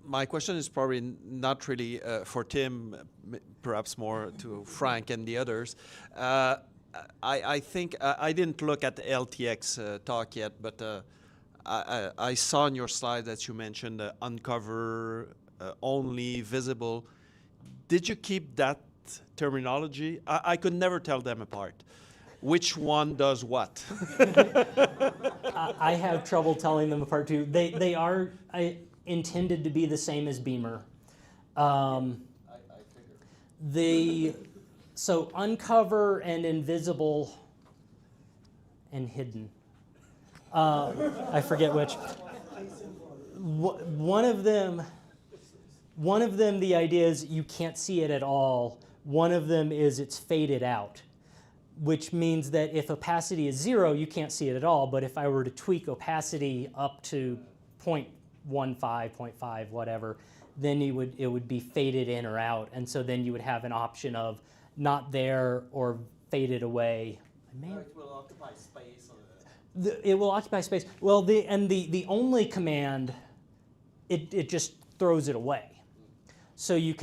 Speaker 12: My question is probably not really for Tim, perhaps more to Frank and the others. I think I didn't look at the LTX talk yet, but I saw in your slide that you mentioned uncover, only, visible. Did you keep that terminology? I could never tell them apart. Which one does what?
Speaker 19: I have trouble telling them apart too. They are intended to be the same as Beamer.
Speaker 12: I
Speaker 19: So uncover and invisible and hidden. I forget which. One of them, the idea is you can't see it at all. One of them is it's faded out, which means that if opacity is 0, you can't see it at all. But if I were to tweak opacity up to 0.15, 0.5, whatever, then it would be faded in or out. And so then you would have an option of not there or faded away.
Speaker 12: It will occupy space.
Speaker 19: It will occupy space. Well, the only command, it just throws it away. So you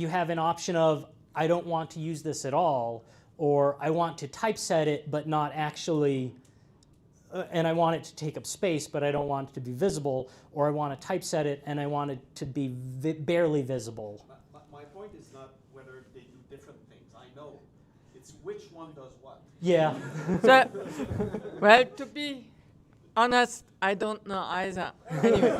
Speaker 19: have an option of I don't want to use this at all, or I want to typeset it but not actually, and I want it to take up space but I don't want it to be visible, or I want to typeset it and I want it to be barely visible.
Speaker 12: My point is not whether they do different things. I know. It's which one does what.
Speaker 19: Yeah.
Speaker 6: So, well, to be honest, I don't know either. Anyway,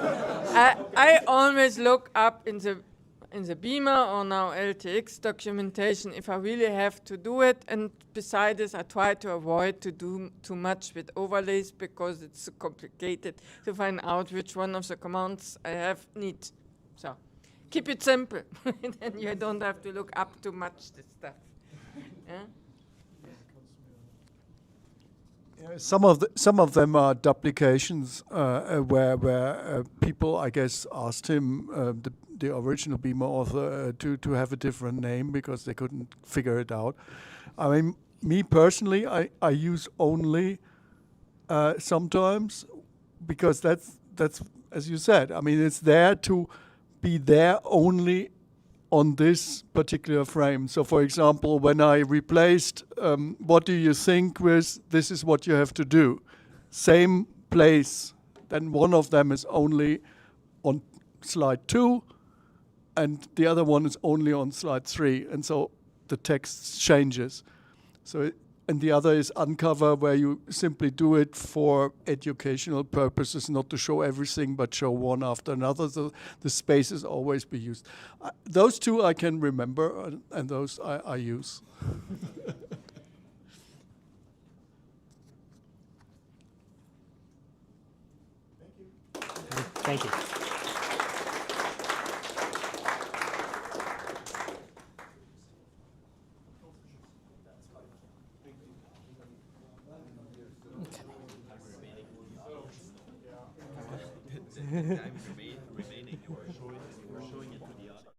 Speaker 6: I always look up in the Beamer or now LTX documentation if I really have to do it, and besides this I try to avoid to do too much with overlays because it's so complicated to find out which one of the commands I need. So keep it simple, then you don't have to look up too much this stuff. Yeah?
Speaker 13: Some of them are duplications where people, I guess, asked him, the original Beamer author, to have a different name because they couldn't figure it out. I mean, me personally, I use only sometimes because that's as you said. I mean, it's there to be there only on this particular frame. So for example, when I replaced what do you think with this is what you have to do, same place, then one of them is only on slide 2 and the other one is only on slide 3, and so the text changes. So and the other is uncover, where you simply do it for educational purposes, not to show everything, but show one after another. So the spaces always be used. Those two I can remember, and those I use.
Speaker 19: Thank you.
Speaker 12: Remaining, we're showing it to the other.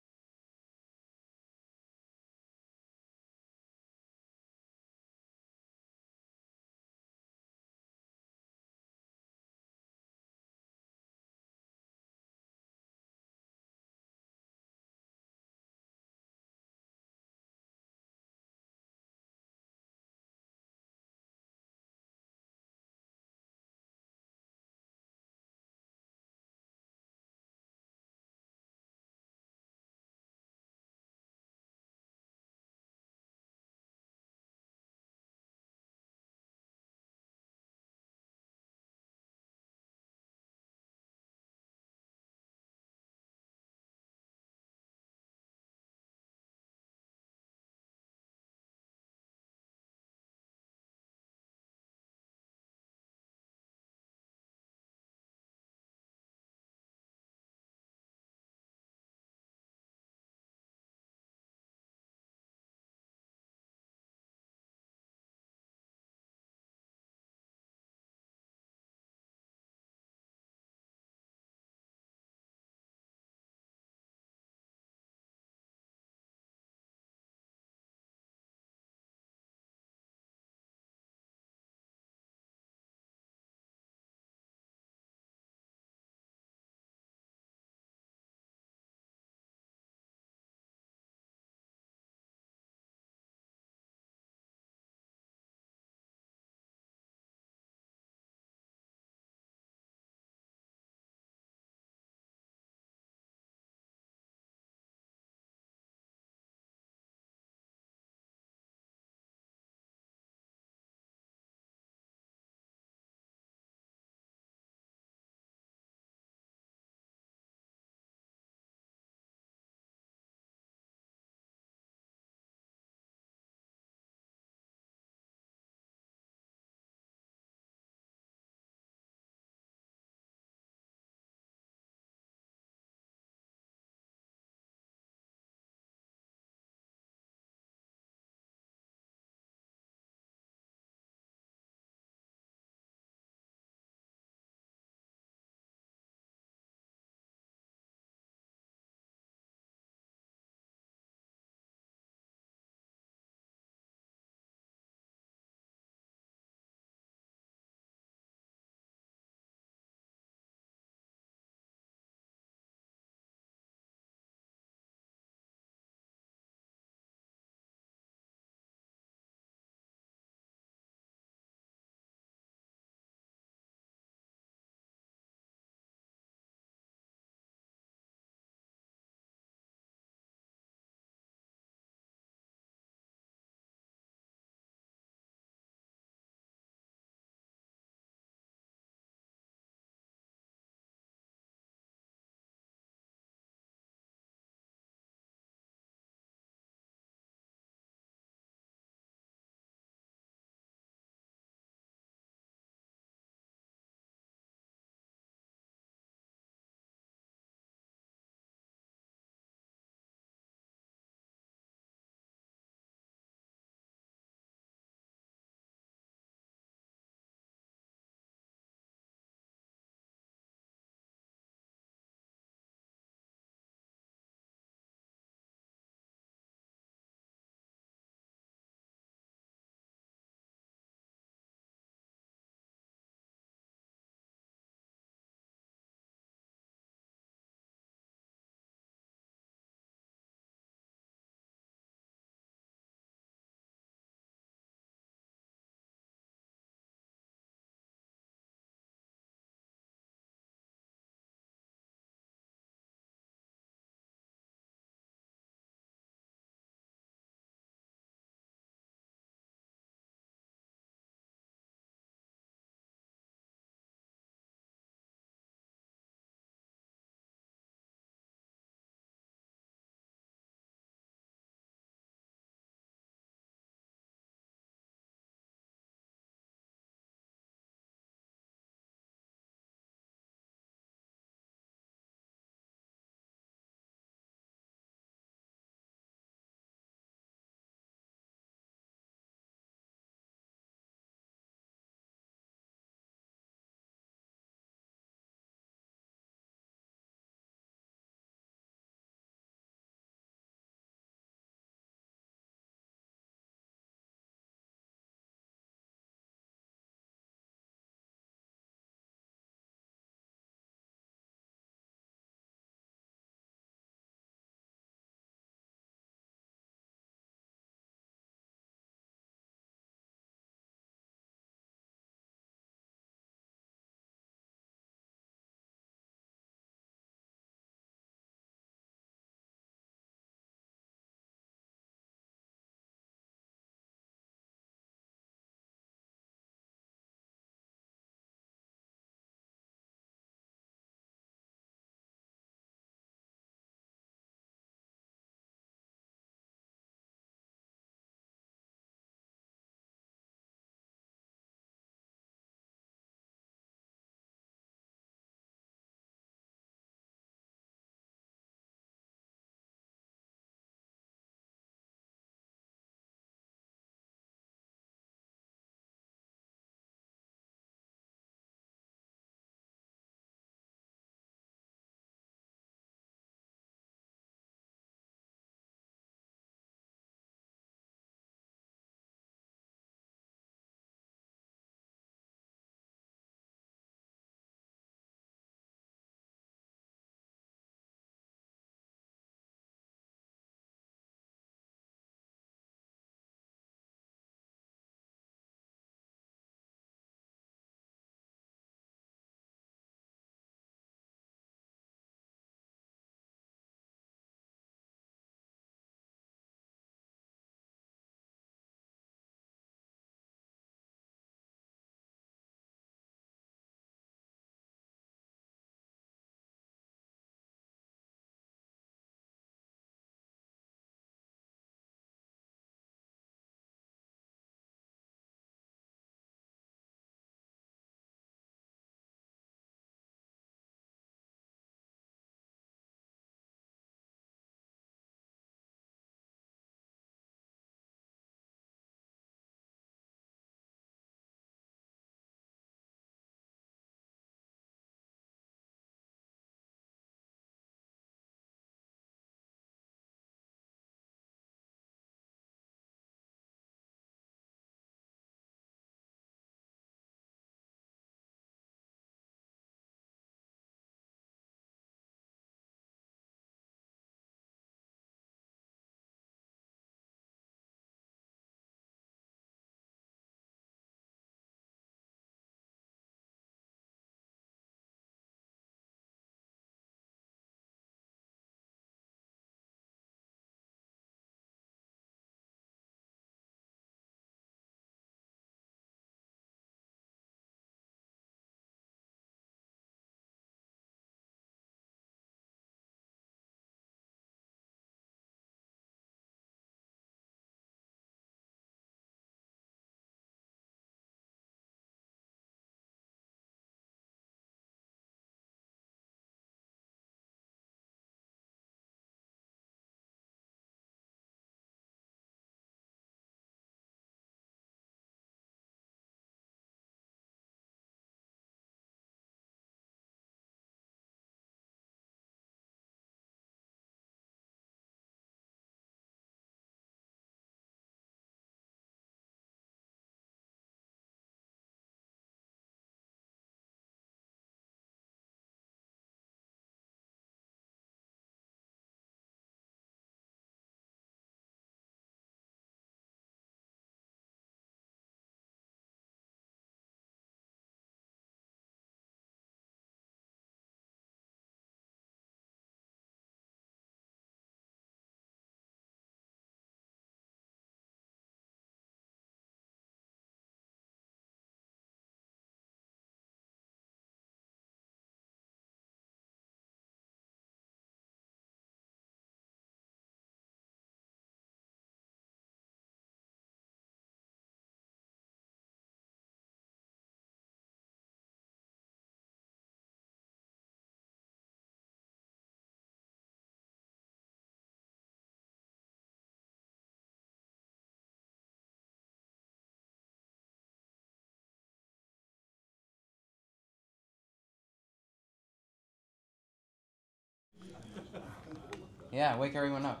Speaker 15: Yeah, wake everyone up.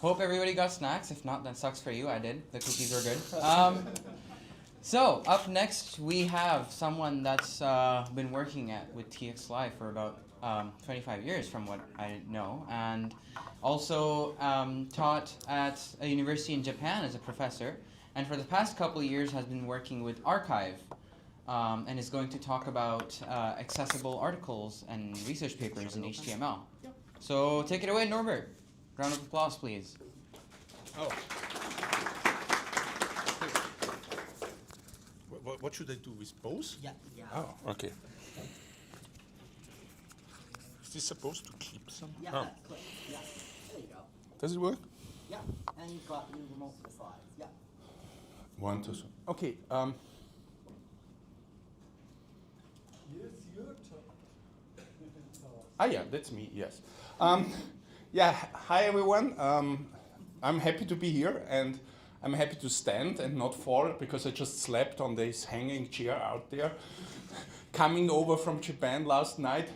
Speaker 15: Hope everybody got snacks. If not, that sucks for you. I did. The cookies were good. So up next, we have someone that's been working with TX Live for about 25 years, from what I know, and also taught at a university in Japan as a professor, and for the past couple of years has been working with Archive, and is going to talk about accessible articles and research papers in HTML. So take it away, Norbert. Round of applause, please.
Speaker 10: Oh. What should I do with both?
Speaker 1: Yeah.
Speaker 10: Oh, okay. Is this supposed to keep some?
Speaker 1: Yeah,
Speaker 10: Oh.
Speaker 1: that's good. Yeah, there you go.
Speaker 10: Does it work?
Speaker 1: Yeah, and you've got your remote for the slides. Yeah.
Speaker 10: 1, 2, 3. Okay. Yeah, that's me. Yes. Yeah. Hi everyone. I'm happy to be here, and I'm happy to stand and not fall because I just slept on this hanging chair out there. Coming over from Japan last night.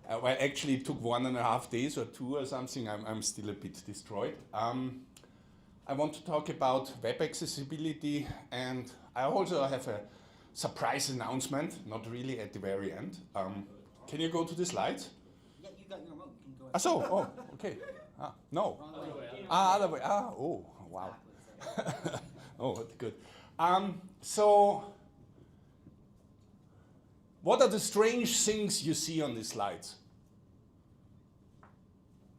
Speaker 10: Well, actually, it took 1.5 days or 2 or something. I'm still a bit destroyed. I want to talk about web accessibility, and I also have a surprise announcement, not really at the very end. Can you go to the slides?
Speaker 1: Yeah, you got your remote. You can go
Speaker 10: Ah, so, oh, okay. No. Other way. Oh, wow. Oh, that's good. So, what are the strange things you see on these slides?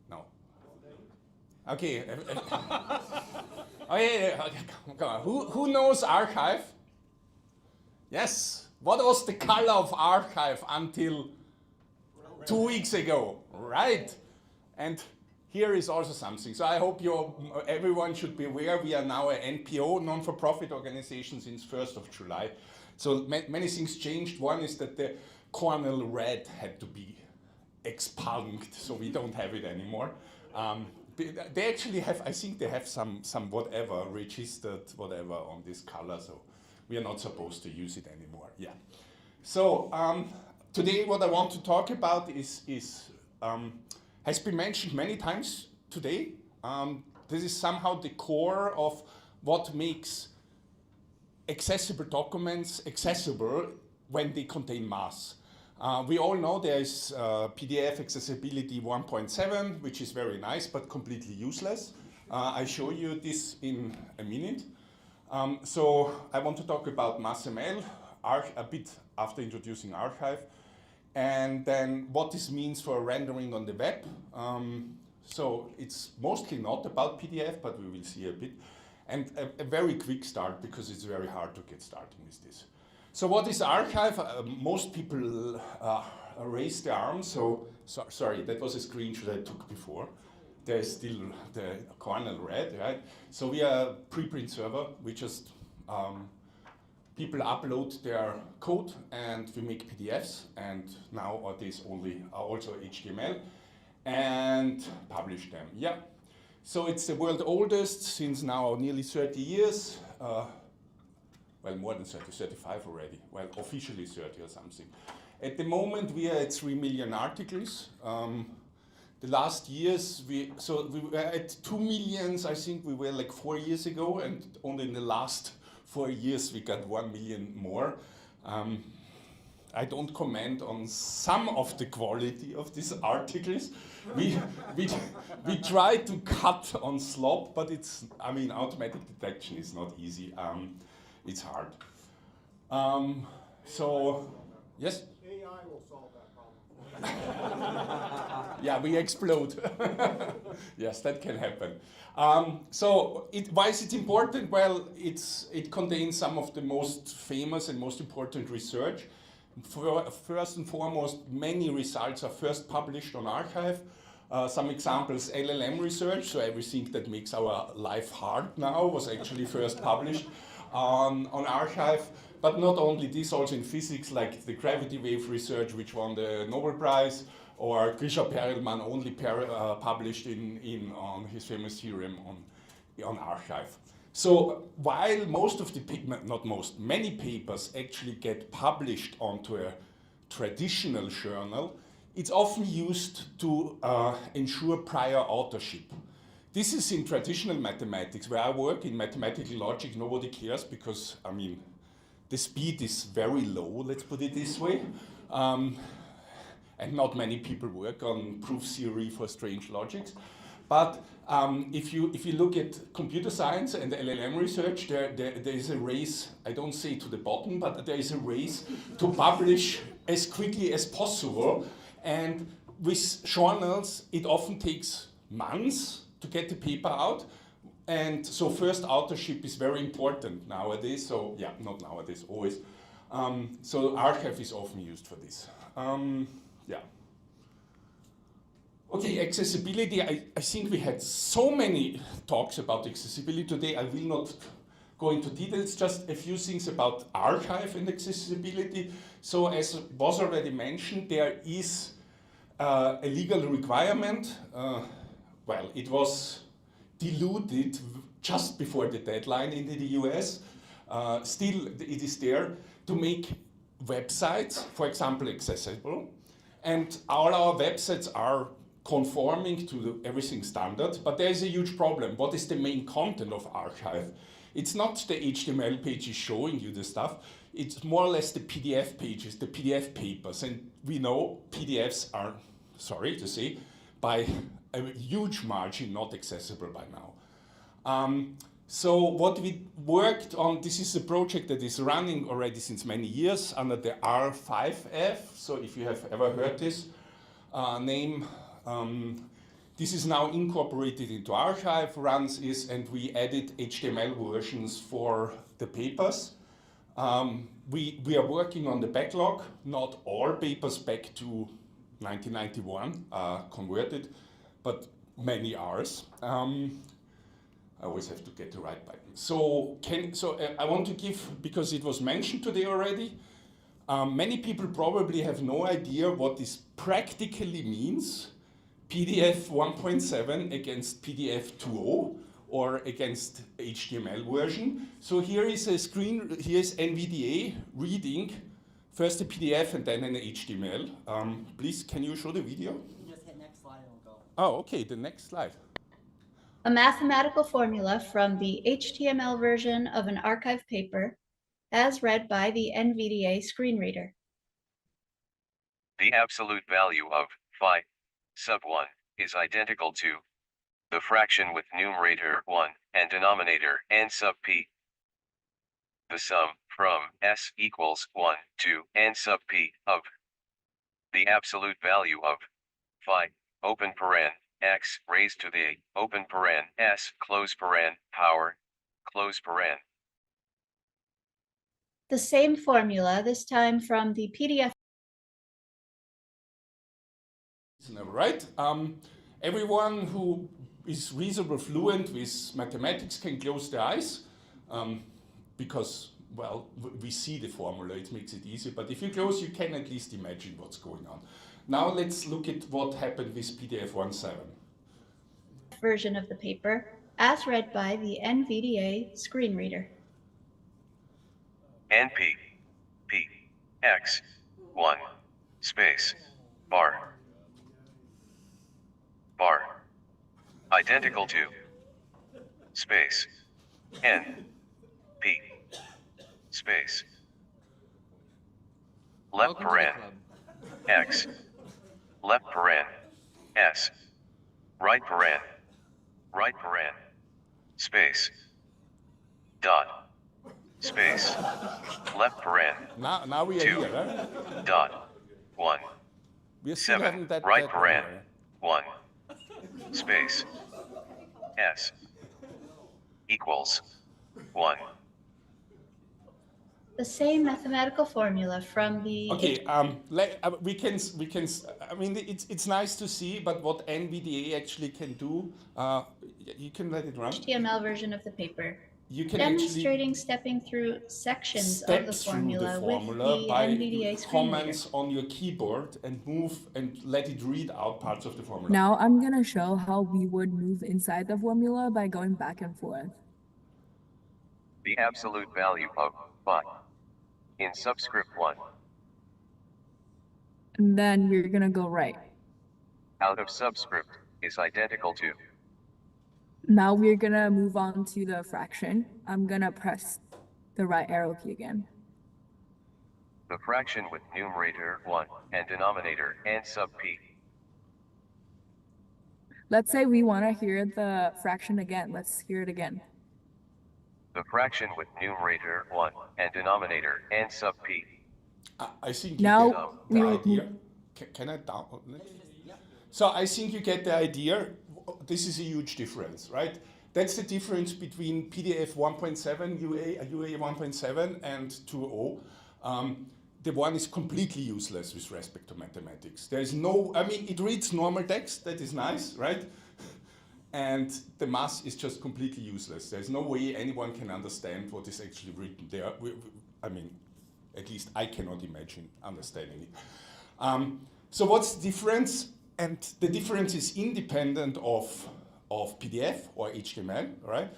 Speaker 10: No. Okay. Oh, yeah. Come on. Who knows Archive? Yes. What was the color of Archive until 2 weeks ago? Right. And here is also something. So I hope everyone should be aware we are now an NPO, non-for-profit organization, since 1st of July. So many things changed. One is that the cornel red had to be expunged, so we don't have it anymore. They actually have, I think they have some whatever, registered whatever on this color, so we are not supposed to use it anymore. Yeah. So today what I want to talk about has been mentioned many times today. This is somehow the core of what makes accessible documents accessible when they contain math. We all know there is PDF accessibility 1.7, which is very nice but completely useless. I show you this in a minute. So I want to talk about MathML a bit after introducing Archive, and then what this means for rendering on the web. So it's mostly not about PDF, but we will see a bit. And a very quick start, because it's very hard to get started with this. So what is Archive? Most people raise their arms. So sorry, that was a screenshot I took before. There is still the cornel red, right? So we are a preprint server. We just people upload their code and we make PDFs. And nowadays also HTML, and publish them. Yeah. So it's the world's oldest since now nearly 30 years. Well, more than 30, 35 already. Well, officially 30 or something. At the moment, we are at 3 million articles. The last years, we were at 2 million, I think we were like 4 years ago, and only in the last 4 years, we got 1 million more. I don't comment on some of the quality of these articles. We try to cut on slop, but automatic detection is not easy. It's hard. So, yes?
Speaker 8: AI will solve that problem.
Speaker 10: Yeah, we explode. Yes, that can happen. So why is it important? Well, it contains some of the most famous and most important research. First and foremost, many results are first published on Archive. Some examples, LLM research, so everything that makes our life hard now was actually first published on Archive. But not only this, also in physics, like the gravity wave research, which won the Nobel Prize, or Grisha Perelman only published on his famous theorem on Archive. So while many papers actually get published onto a traditional journal, it's often used to ensure prior authorship. This is in traditional mathematics. Where I work in mathematical logic, nobody cares because, I mean, the speed is very low, let's put it this way. And not many people work on proof theory for strange logics. But if you look at computer science and LLM research, there is a race, I don't say to the bottom, but there is a race to publish as quickly as possible. And with journals, it often takes months to get the paper out. And so first authorship is very important nowadays. So yeah, not nowadays, always. So archive is often used for this. Yeah. Okay, accessibility. I think we had so many talks about accessibility today. I will not go into details, just a few things about archive and accessibility. So as was already mentioned, there is a legal requirement. Well, it was diluted just before the deadline in the US. Still, it is there to make websites, for example, accessible. And all our websites are conforming to the everything standard, but there is a huge problem. What is the main content of archive? It's not the HTML pages showing you the stuff, it's more or less the PDF pages, the PDF papers. And we know PDFs are, sorry to say, by a huge margin not accessible by now. So what we worked on, this is a project that is running already since many years under the R5F. So if you have ever heard this name, this is now incorporated into archive, runs is, and we added HTML versions for the papers. We are working on the backlog, not all papers back to 1991 are converted, but many ours. I always have to get the right button. So I want to give, because it was mentioned today already, many people probably have no idea what this practically means. PDF 1.7 against PDF 2.0 or against HTML version. So here is a screen, here's NVDA reading first the PDF and then an HTML. Please, can you show the video?
Speaker 1: You can just hit next slide and we'll go.
Speaker 10: Oh, okay, the next slide.
Speaker 9: A mathematical formula from the HTML version of an archive paper as read by the NVDA screen reader.
Speaker 22: The absolute value of phi sub 1 is identical to the fraction with numerator 1 and denominator n sub p. The sum from s equals 1 to n sub p of the absolute value of phi open paren x raised to the open paren s close paren power close paren.
Speaker 9: The same formula, this time from the PDF.
Speaker 10: Right? Everyone who is reasonably fluent with mathematics can close their eyes because, well, we see the formula, it makes it easy. But if you close, you can at least imagine what's going on. Now let's look at what happened with PDF 1.7.
Speaker 9: Version of the paper, as read by the NVDA screen reader.
Speaker 22: NP P X 1 space bar identical to space N P space left paren X left paren S right paren space dot space left paren
Speaker 10: now we are
Speaker 22: 2
Speaker 10: here, right?
Speaker 22: dot 1
Speaker 10: We are still
Speaker 22: 7
Speaker 10: having that
Speaker 22: right
Speaker 10: that
Speaker 22: paren
Speaker 10: number.
Speaker 22: 1 space S equals 1.
Speaker 9: The same mathematical formula from the
Speaker 10: Okay, we can. I mean, it's nice to see, but what NVDA actually can do, you can let it run.
Speaker 9: HTML version of the paper,
Speaker 10: You can
Speaker 9: demonstrating stepping through sections of the formula, with the
Speaker 10: by
Speaker 9: NVDA screen reader.
Speaker 10: comments on your keyboard and move and let it read out parts of the formula.
Speaker 23: Now I'm going to show how we would move inside the formula by going back and forth.
Speaker 22: The absolute value of phi in subscript 1.
Speaker 23: and then you're gonna go right.
Speaker 22: Out of subscript is identical to.
Speaker 23: Now we're gonna move on to the fraction. I'm gonna press the right arrow key again.
Speaker 22: The fraction with numerator 1 and denominator n sub p.
Speaker 23: Let's say we want to hear the fraction again. Let's hear it again.
Speaker 22: The fraction with numerator 1 and denominator n sub p.
Speaker 10: I think
Speaker 23: Now
Speaker 10: you get
Speaker 23: we
Speaker 10: the
Speaker 23: will
Speaker 10: idea. Can I down? So I think you get the idea. This is a huge difference, right? That's the difference between PDF 1.7 UA 1.7 and 2.0. The one is completely useless with respect to mathematics. There is no, I mean, it reads normal text, that is nice, right? And the math is just completely useless. There's no way anyone can understand what is actually written there. I mean, at least I cannot imagine understanding it. So what's the difference? And the difference is independent of PDF or HTML, right?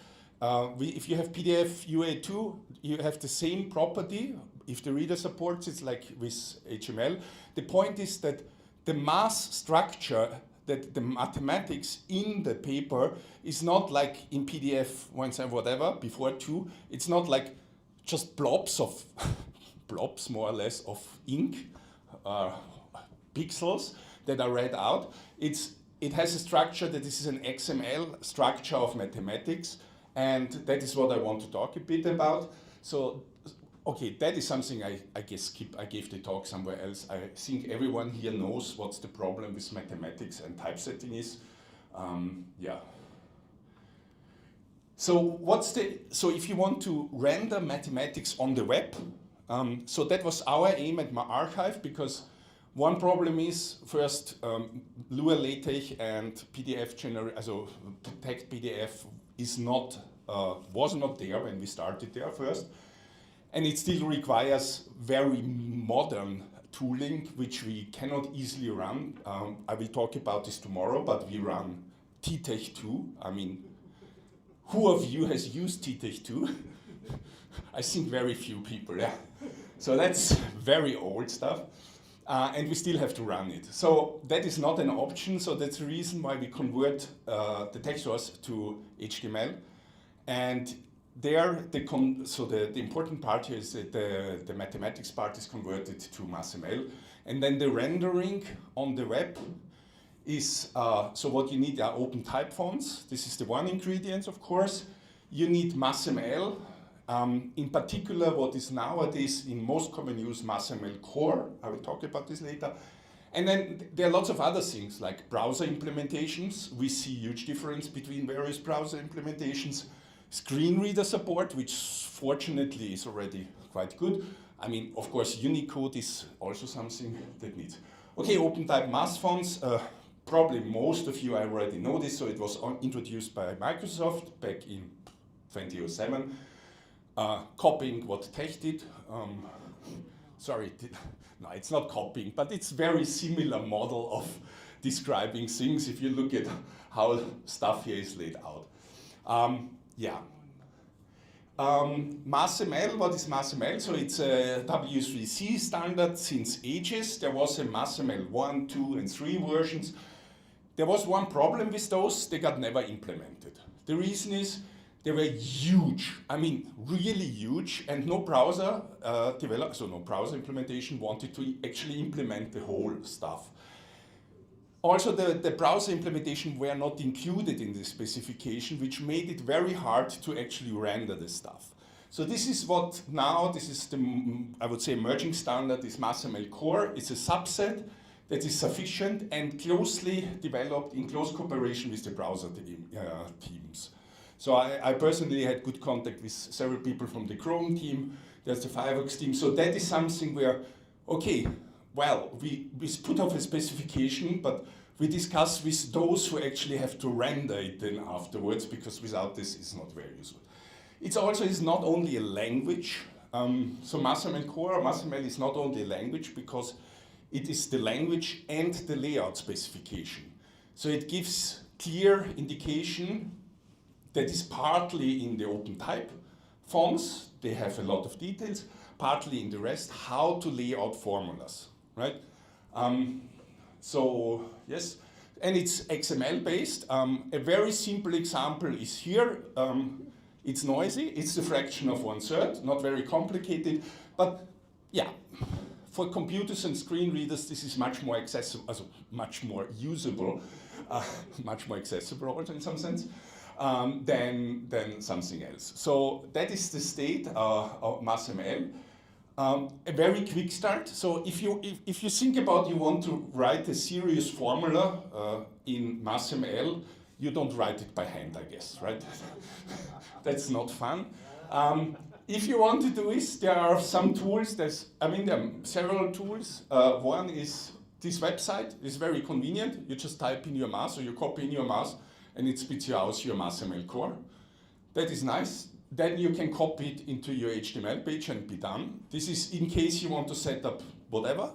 Speaker 10: If you have PDF UA2, you have the same property. If the reader supports it, like with HTML. The point is that the math structure, that the mathematics in the paper is not like in PDF 1.7 whatever, before 2. It's not like just blobs of, blobs more or less of ink, pixels that are read out. It has a structure that this is an XML structure of mathematics, and that is what I want to talk a bit about. So, okay, that is something I guess I gave the talk somewhere else. I think everyone here knows what's the problem with mathematics and typesetting is. Yeah. So so if you want to render mathematics on the web, so that was our aim at my archive, because one problem is first Lua LaTeX and PDF also TeX PDF is not was not there when we started there first. And it still requires very modern tooling, which we cannot easily run. I will talk about this tomorrow, but we run TeX 2. I mean, who of you has used TeX 2? I think very few people, yeah. So that's very old stuff. And we still have to run it. So that is not an option. So that's the reason why we convert the text source to HTML. And there, the important part here is that the mathematics part is converted to MathML. And then the rendering on the web is, so what you need are open type fonts. This is the one ingredient, of course. You need MathML. In particular, what is nowadays in most common use, MathML Core. I will talk about this later. And then there are lots of other things like browser implementations. We see huge difference between various browser implementations. Screen reader support, which fortunately is already quite good. I mean, of course, Unicode is also something that needs. Okay, open type math fonts. Probably most of you already know this. So it was introduced by Microsoft back in 2007. Copying what TeX did. No, it's not copying, but it's very similar model of describing things if you look at how stuff here is laid out. Yeah. MathML, what is MathML? So it's a W3C standard since ages. There was a MathML 1, 2, and 3 versions. There was one problem with those, they got never implemented. The reason is they were huge, I mean really huge, and no browser no browser implementation wanted to actually implement the whole stuff. Also, the browser implementation were not included in the specification, which made it very hard to actually render the stuff. So this is what now, this is the, I would say, emerging standard is MathML Core. It's a subset that is sufficient and closely developed in close cooperation with the browser teams. So I personally had good contact with several people from the Chrome team. There's the Firefox team. So that is something where, okay, well, we put off a specification, but we discuss with those who actually have to render it then afterwards, because without this, it's not very useful. It also is not only a language. So MathML Core, MathML is not only a language because it is the language and the layout specification. So it gives clear indication that is partly in the open type fonts. They have a lot of details, partly in the rest, how to lay out formulas, right? So yes, and it's XML based. A very simple example is here. It's noisy. It's a fraction of 1/3, not very complicated, but yeah, for computers and screen readers, this is much more accessible, also much more usable, much more accessible also in some sense, than something else. So that is the state of MathML. A very quick start. So if you think about you want to write a serious formula in MathML, you don't write it by hand, I guess, right? That's not fun. If you want to do this, there are some tools. There are several tools. One is this website. It's very convenient. You just type in your math, or you copy in your math, and it spits you out your MathML Core. That is nice. Then you can copy it into your HTML page and be done. This is in case you want to set up whatever,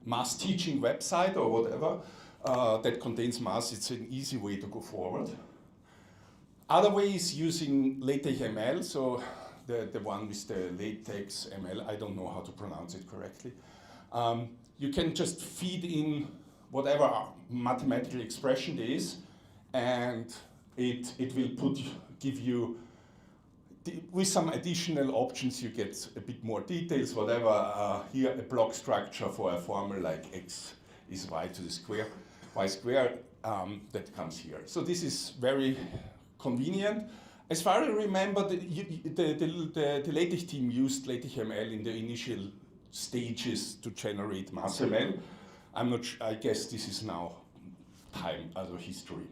Speaker 10: math teaching website or whatever that contains math. It's an easy way to go forward. Other way is using LaTeX ML, so the one with the LaTeX ML, I don't know how to pronounce it correctly. You can just feed in whatever mathematical expression it is, and it will give you, with some additional options, you get a bit more details, whatever. Here, a block structure for a formula like x is y to the square, y squared, that comes here. So this is very convenient. As far as I remember, the LaTeX team used LaTeX ML in the initial stages to generate MathML. I'm not sure, I guess this is now history.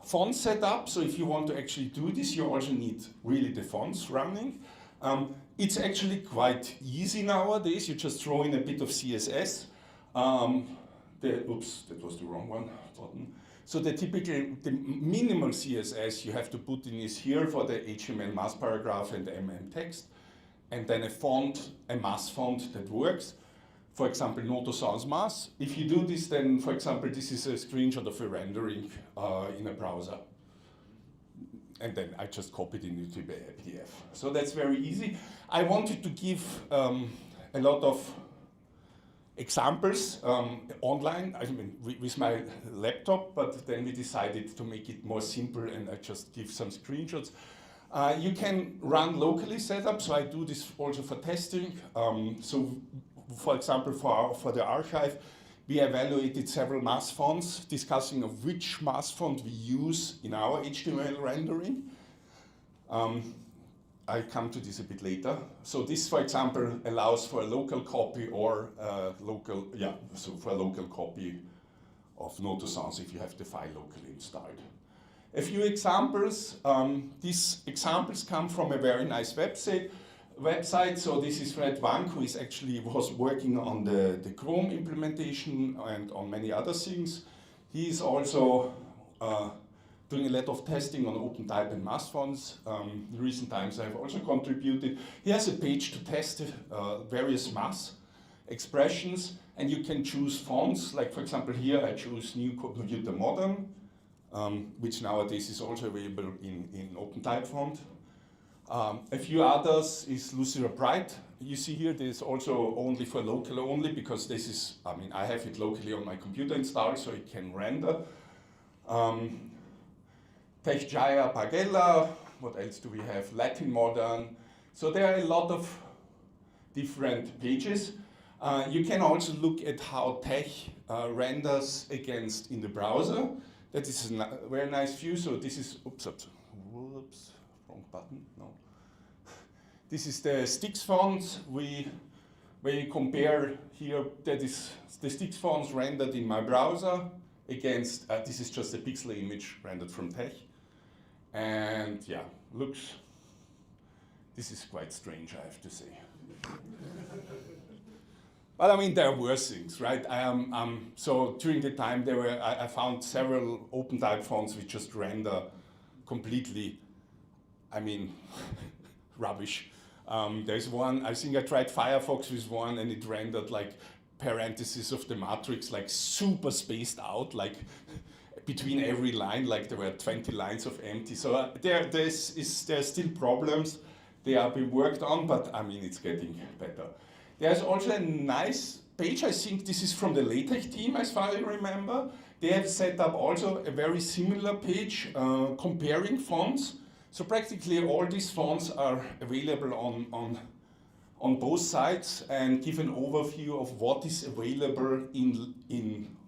Speaker 10: Font setup, so if you want to actually do this, you also need really the fonts running. It's actually quite easy nowadays. You just throw in a bit of CSS. Oops, that was the wrong one button. So the minimal CSS you have to put in is here for the HTML math paragraph and the MM text, and then a font, a math font that works. For example, Noto Sans Math. If you do this, then, for example, this is a screenshot of a rendering in a browser. And then I just copied it into the PDF. So that's very easy. I wanted to give a lot of examples online, with my laptop, but then we decided to make it more simple, and I just give some screenshots. You can run locally setup, so I do this also for testing. So, for example, for the archive, we evaluated several math fonts, discussing of which math font we use in our HTML rendering. I'll come to this a bit later. So this, for example, allows for a local copy or for a local copy of Noto Sans if you have the file locally installed. A few examples. These examples come from a very nice website. So this is Fred Wank, who was working on the Chrome implementation and on many other things. He is also doing a lot of testing on OpenType and math fonts. In recent times I have also contributed. He has a page to test various math expressions, and you can choose fonts. Like, for example, here I choose New Computer Modern, which nowadays is also available in OpenType font. A few others is Lucira Bright. You see here, this is also only for local only, because this is, I have it locally on my computer installed, so it can render. TechJaya Pagella, what else do we have? Latin Modern. So there are a lot of different pages. You can also look at how Tech renders against in the browser. That is a very nice view. So this is, whoops, wrong button, no. This is the Stix font. Where you compare here, that is the Stix fonts rendered in my browser against, this is just a pixel image rendered from Tech. And yeah, this is quite strange, I have to say. But there are worse things, right? So during the time I found several OpenType fonts which just render completely, rubbish. There's one, I think I tried Firefox with one, and it rendered like parentheses of the matrix, like super spaced out, like between every line, like there were 20 lines of empty. So there's still problems. They are being worked on, but it's getting better. There's also a nice page, I think this is from the LaTeX team, as far as I remember. They have set up also a very similar page comparing fonts. So practically all these fonts are available on both sides and give an overview of what is available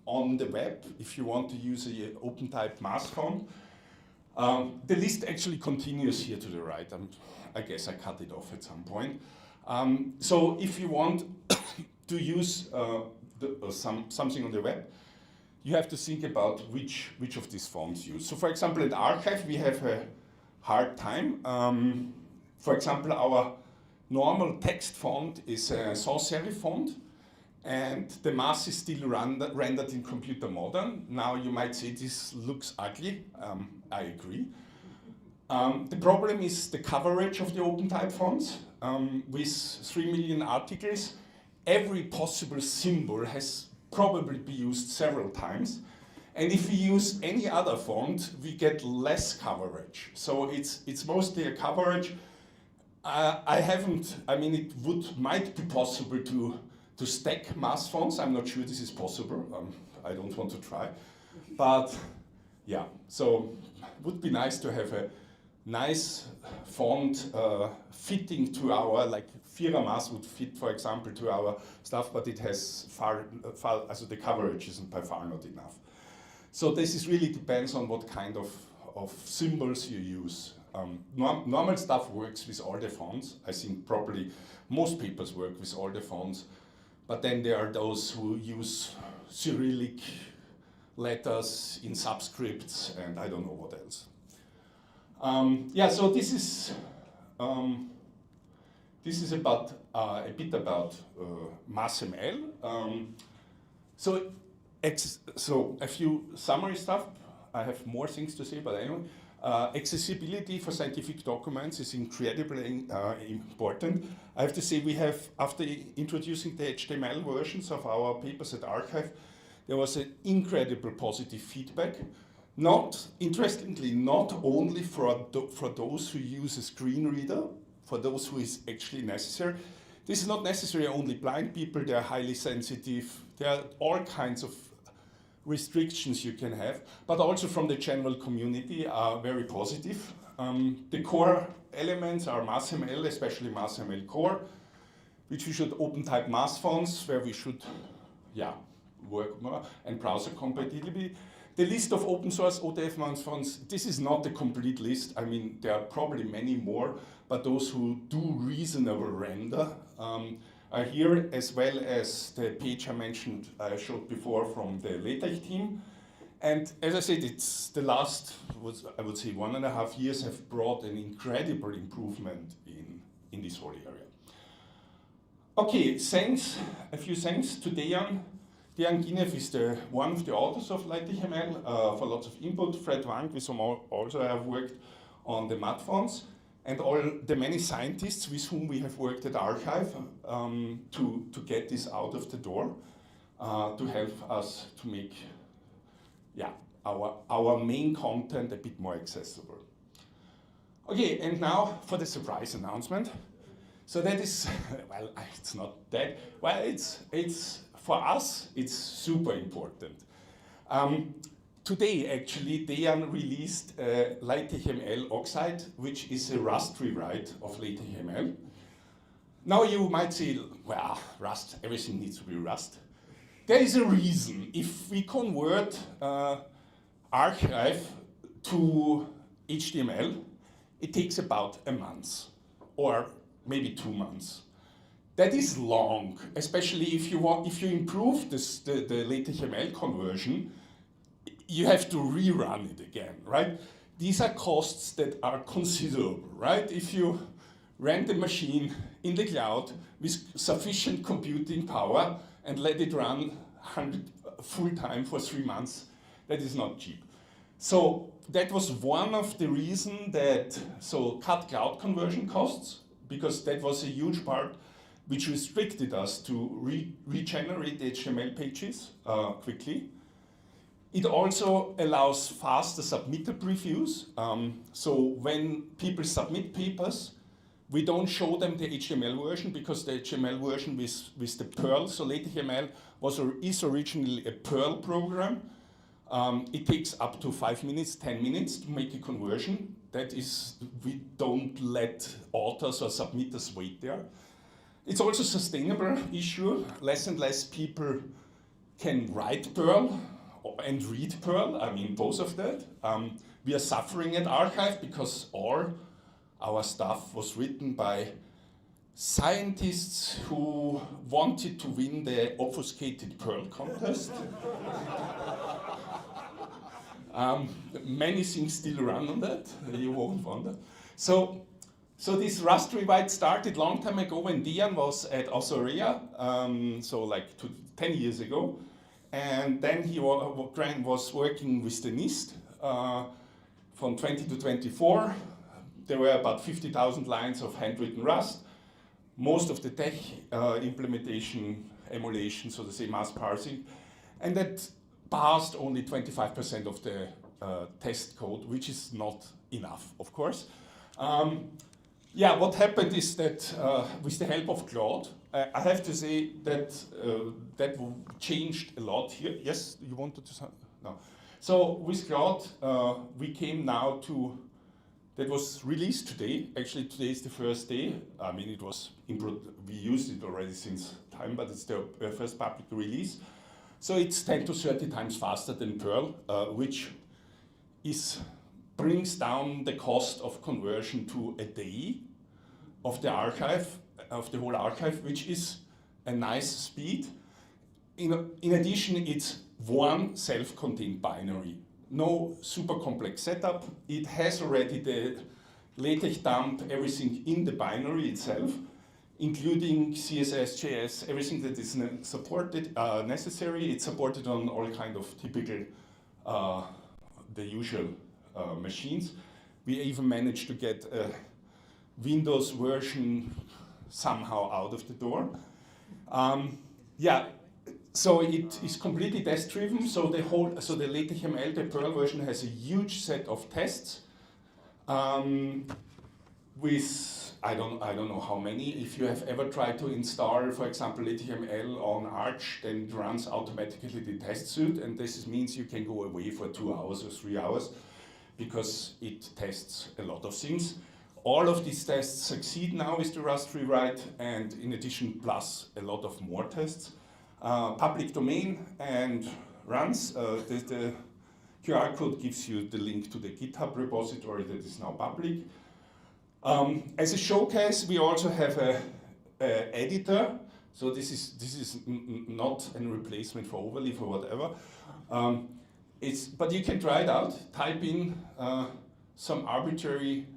Speaker 10: on the web if you want to use an OpenType mass font. The list actually continues here to the right. I guess I cut it off at some point. So if you want to use something on the web, you have to think about which of these fonts use. So for example, at Archive, we have a hard time. For example, our normal text font is a sans serif font, and the mass is still rendered in Computer Modern. Now you might say this looks ugly. I agree. The problem is the coverage of the OpenType fonts. With 3 million articles, every possible symbol has probably been used several times. And if we use any other font, we get less coverage. So it's mostly a coverage. It might be possible to stack mass fonts. I'm not sure this is possible. I don't want to try. But yeah, so it would be nice to have a nice font fitting to our, like Vierer mass would fit, for example, to our stuff, but it has the coverage isn't by far not enough. So this is really depends on what kind of symbols you use. Normal stuff works with all the fonts. I think probably most papers work with all the fonts, but then there are those who use Cyrillic letters in subscripts and I don't know what else. So this is about a bit about MathML. So a few summary stuff. I have more things to say, but anyway. Accessibility for scientific documents is incredibly important. I have to say we have, after introducing the HTML versions of our papers at Archive, there was an incredible positive feedback. Interestingly, not only for those who use a screen reader, for those who is actually necessary. This is not necessarily only blind people, they are highly sensitive. There are all kinds of restrictions you can have, but also from the general community are very positive. The core elements are MathML, especially MathML Core, which we should OpenType mass fonts, where we should work more, and browser compatibility. The list of open source OTF mass fonts, this is not the complete list. I mean, there are probably many more, but those who do reasonable render are here, as well as the page I showed before from the LaTeX team. And as I said, it's the last, I would say, 1.5 years have brought an incredible improvement in this whole area. Okay, a few thanks to Dejan. Dejan Ginev is one of the authors of LaTeX for lots of input. Fred Wang, with whom also I have worked on the math fonts, and all the many scientists with whom we have worked at Archive to get this out of the door, to help us to make our main content a bit more accessible. Okay, and now for the surprise announcement. So that is, well, it's not that, well, it's for us, it's super important. Today, actually, Dejan released LaTeX Oxide, which is a Rust rewrite of LaTeX. Now you might say, well, Rust, everything needs to be Rust. There is a reason. If we convert Archive to HTML, it takes about a month, or maybe 2 months. That is long, especially if you improve the LaTeX conversion, you have to rerun it again, right? These are costs that are considerable, right? If you rent a machine in the cloud with sufficient computing power and let it run full time for 3 months, that is not cheap. So that was one of the reasons cut cloud conversion costs, because that was a huge part which restricted us to regenerate the HTML pages quickly. It also allows faster submitter previews. So when people submit papers, We don't show them the HTML version because the HTML version with the Perl, so LaTeX is originally a Perl program. It takes up to 5 minutes, 10 minutes to make a conversion. That is, we don't let authors or submitters wait there. It's also a sustainable issue. Less and less people can write Perl and read Perl, I mean both of that. We are suffering at Archive because all our stuff was written by scientists who wanted to win the obfuscated Perl contest. Many things still run on that, you won't wonder. So this Rust rewrite started a long time ago when Dejan was at Asorea, so like 10 years ago. And then he was working with the NIST from 20 to 24. There were about 50,000 lines of handwritten Rust. Most of the TeX implementation, emulation, so to say, mass parsing. And that passed only 25% of the test code, which is not enough, of course. Yeah, what happened is that with the help of Claude, I have to say that that changed a lot here. Yes, you wanted to say? No. So with Claude, we came now to, that was released today. Actually, today is the first day. I mean, it was, we used it already since time, but it's the first public release. So it's 10 to 30 times faster than Perl, which brings down the cost of conversion to a day of the archive, of the whole archive, which is a nice speed. In addition, it's one self-contained binary. No super complex setup. It has already the LaTeX dump, everything in the binary itself, including CSS, JS, everything that is supported, necessary. It's supported on all kind of typical, the usual machines. We even managed to get a Windows version somehow out of the door. Yeah, so it is completely test-driven. So the LaTeX-ML, the Perl version, has a huge set of tests with I don't know how many. If you have ever tried to install, for example, LaTeX-ML on Arch, then it runs automatically the test suite, and this means you can go away for 2 hours or 3 hours because it tests a lot of things. All of these tests succeed now with the Rust rewrite, and in addition, plus a lot of more tests. Public domain and runs. The QR code gives you the link to the GitHub repository that is now public. As a showcase, we also have a editor. So this is not a replacement for Overleaf or whatever. But you can try it out. Type in some arbitrary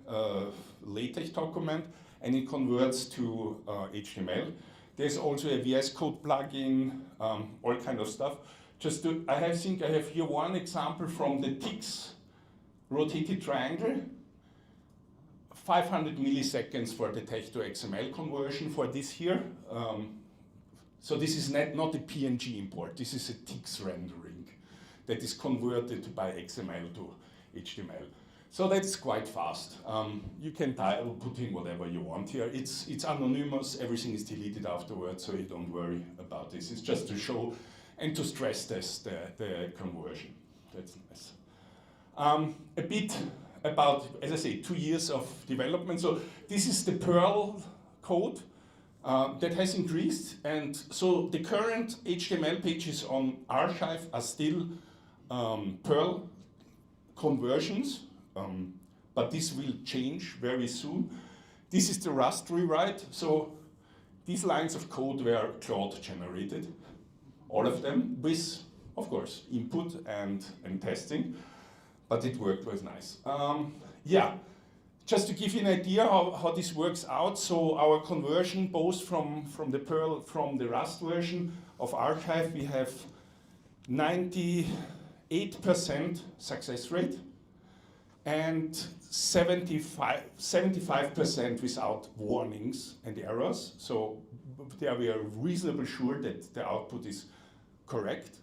Speaker 10: LaTeX document, and it converts to HTML. There's also a VS Code plugin, all kind of stuff. I think I have here one example from the TeX rotated triangle. 500 milliseconds for the text to XML conversion for this here. So this is not a PNG import. This is a TeX rendering that is converted by XML to HTML. So that's quite fast. You can put in whatever you want here. It's anonymous. Everything is deleted afterwards, so you don't worry about this. It's just to show and to stress test the conversion. That's nice. A bit about, as I say, 2 years of development. So this is the Perl code that has increased. And so the current HTML pages on Archive are still Perl conversions, but this will change very soon. This is the Rust rewrite. So these lines of code were Claude generated, all of them, with, of course, input and testing. But it worked, was nice. Yeah, just to give you an idea how this works out. So our conversion, both from the Perl, from the Rust version of Archive, we have 98% success rate and 75% without warnings and errors. So there we are reasonably sure that the output is correct.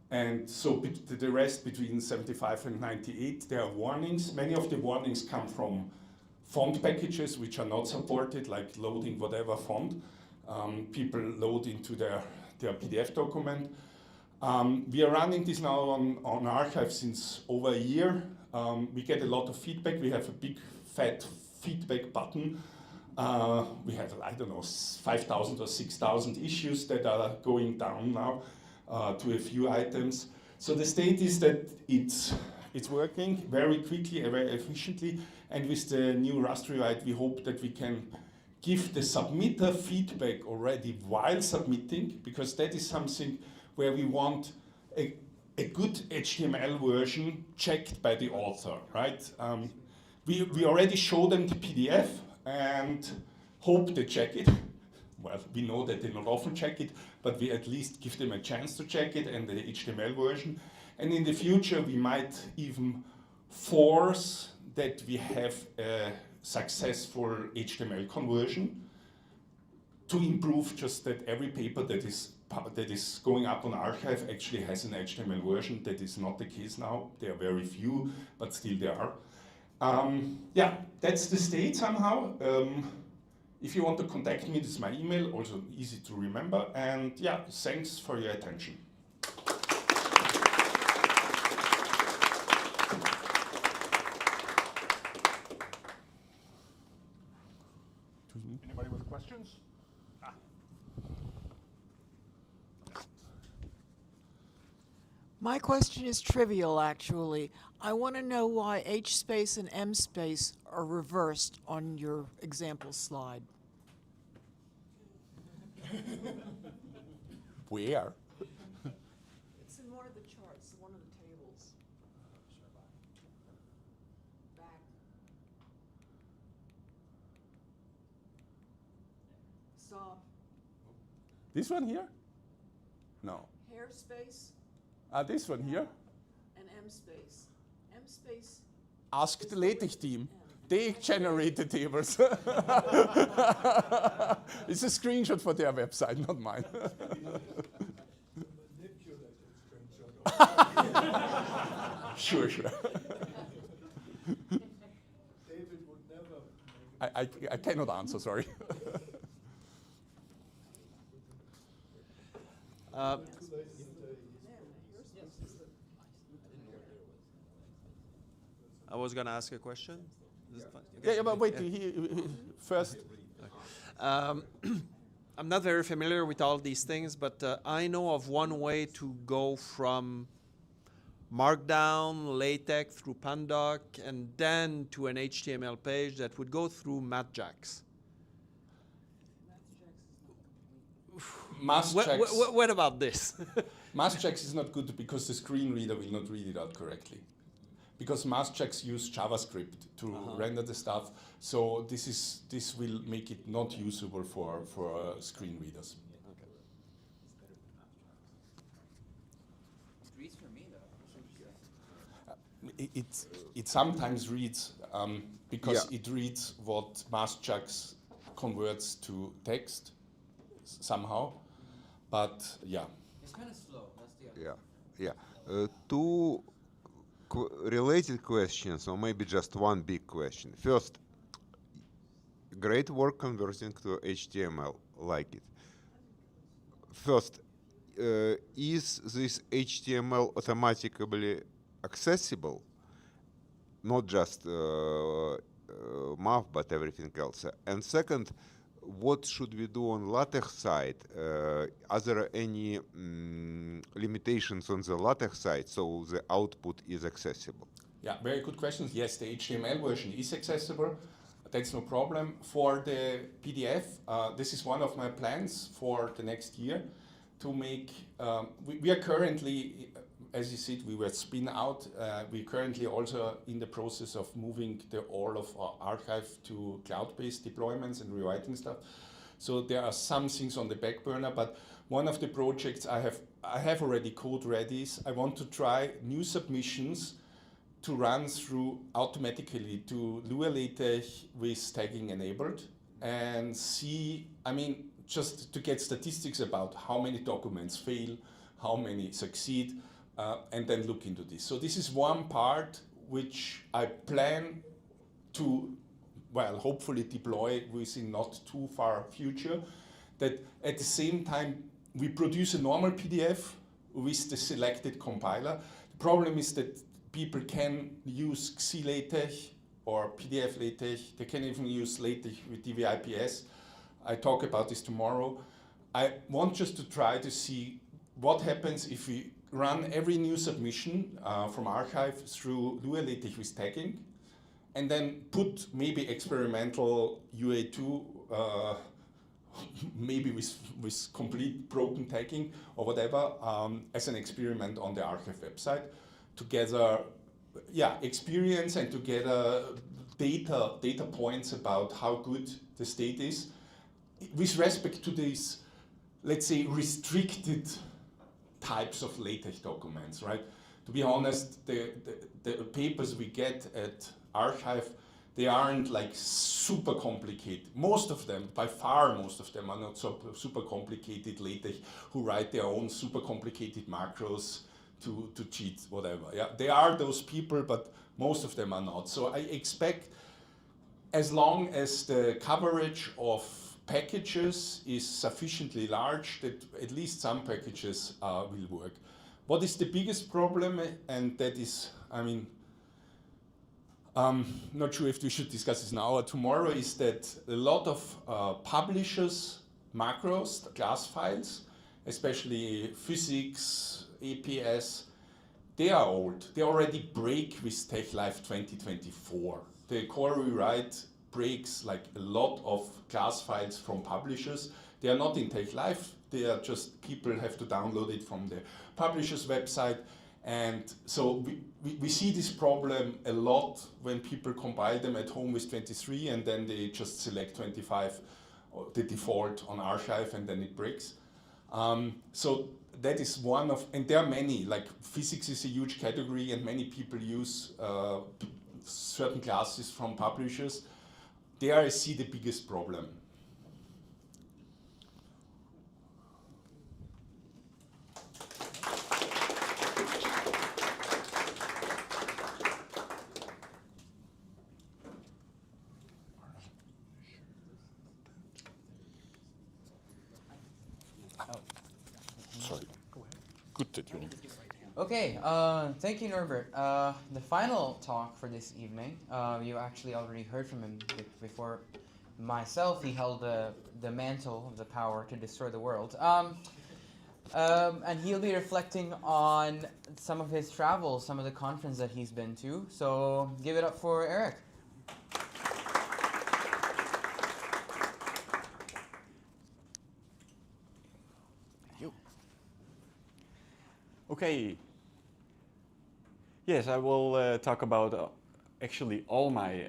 Speaker 10: And so the rest between 75 and 98, there are warnings. Many of the warnings come from font packages which are not supported, like loading whatever font people load into their PDF document. We are running this now on archive since over a year. We get a lot of feedback. We have a big fat feedback button. We have, I don't know, 5,000 or 6,000 issues that are going down now to a few items. So the state is that it's working very quickly and very efficiently. And with the new Rasterite, we hope that we can give the submitter feedback already while submitting, because that is something where we want a good HTML version checked by the author, right? We already show them the PDF and hope they check it. Well, we know that they not often check it, but we at least give them a chance to check it and the HTML version. And in the future, we might even force that we have a successful HTML conversion to improve just that every paper that is going up on archive actually has an HTML version. That is not the case now. There are very few, but still there are. Yeah, that's the state somehow. If you want to contact me, this is my email, also easy to remember. And yeah, thanks for your attention.
Speaker 16: Anybody with questions?
Speaker 7: My question is trivial, actually. I want to know why H space and M space are reversed on your example slide.
Speaker 10: Where?
Speaker 7: It's in one of the charts, one of the tables. Back. Stop.
Speaker 10: This one here? No.
Speaker 7: Hair space
Speaker 10: This one here?
Speaker 7: and M space. M space.
Speaker 10: Ask the LaTeX team. They generate the tables. It's a screenshot for their website, not mine. Sure.
Speaker 13: David would never.
Speaker 10: I cannot answer, sorry.
Speaker 12: I was going to ask a question. Is it fine?
Speaker 10: Yeah, but wait, first.
Speaker 12: I'm not very familiar with all these things, but I know of one way to go from Markdown, LaTeX through Pandoc, and then to an HTML page that would go through MathJax. What about this?
Speaker 10: MathJax is not good because the screen reader will not read it out correctly. Because MathJax use JavaScript to render the stuff, so this will make it not usable for screen readers.
Speaker 15: Okay. It reads for me though.
Speaker 10: It sometimes reads because it reads what MathJax converts to text somehow, but yeah.
Speaker 15: It's kind of slow. That's the other.
Speaker 5: Yeah. Two related questions, or maybe just one big question. First, great work converting to HTML, like it. First, is this HTML automatically accessible? Not just math, but everything else. And second, what should we do on LaTeX side? Are there any limitations on the LaTeX side so the output is accessible?
Speaker 10: Yeah, very good questions. Yes, the HTML version is accessible. That's no problem. For the PDF, this is one of my plans for the next year to make, we are currently, as you said, we were spin out. We're currently also in the process of moving all of our archive to cloud-based deployments and rewriting stuff. So there are some things on the back burner, but one of the projects I have already code ready is I want to try new submissions to run through automatically to Lua LaTeX with tagging enabled and see, just to get statistics about how many documents fail, how many succeed, and then look into this. So this is one part which I plan to well, hopefully deploy within not too far future, that at the same time we produce a normal PDF with the selected compiler. The problem is that people can use XLaTeX or PDF LaTeX. They can even use LaTeX with DVIPS. I talk about this tomorrow. I want just to try to see what happens if we run every new submission from archive through Lua LaTeX with tagging, and then put maybe experimental UA2, maybe with complete broken tagging or whatever, as an experiment on the archive website to gather experience and to gather data points about how good the state is with respect to these, let's say, restricted types of LaTeX documents, right? To be honest, the papers we get at archive, they aren't like super complicated. Most of them, by far most of them, are not so super complicated LaTeX who write their own super complicated macros to cheat, whatever. Yeah, they are those people, but most of them are not. So I expect, as long as the coverage of packages is sufficiently large, that at least some packages will work. What is the biggest problem, and that is, I mean, not sure if we should discuss this now or tomorrow, is that a lot of publishers' macros, class files, especially physics, APS, they are old. They already break with TechLife 2024. The core rewrite breaks like a lot of class files from publishers. They are not in TechLife. They are just, people have to download it from the publisher's website. And so we see this problem a lot when people compile them at home with 23 and then they just select 25, or the default on archive, and then it breaks. So that is one of, and there are many, like physics is a huge category and many people use certain classes from publishers. There I see the biggest problem.
Speaker 2: Sorry. Good that you.
Speaker 15: Okay, thank you, Norbert. The final talk for this evening, you actually already heard from him before myself. He held the mantle of the power to destroy the world. And he'll be reflecting on some of his travels, some of the conferences that he's been to. So give it up for Erik.
Speaker 3: Okay. Yes, I will talk about actually all my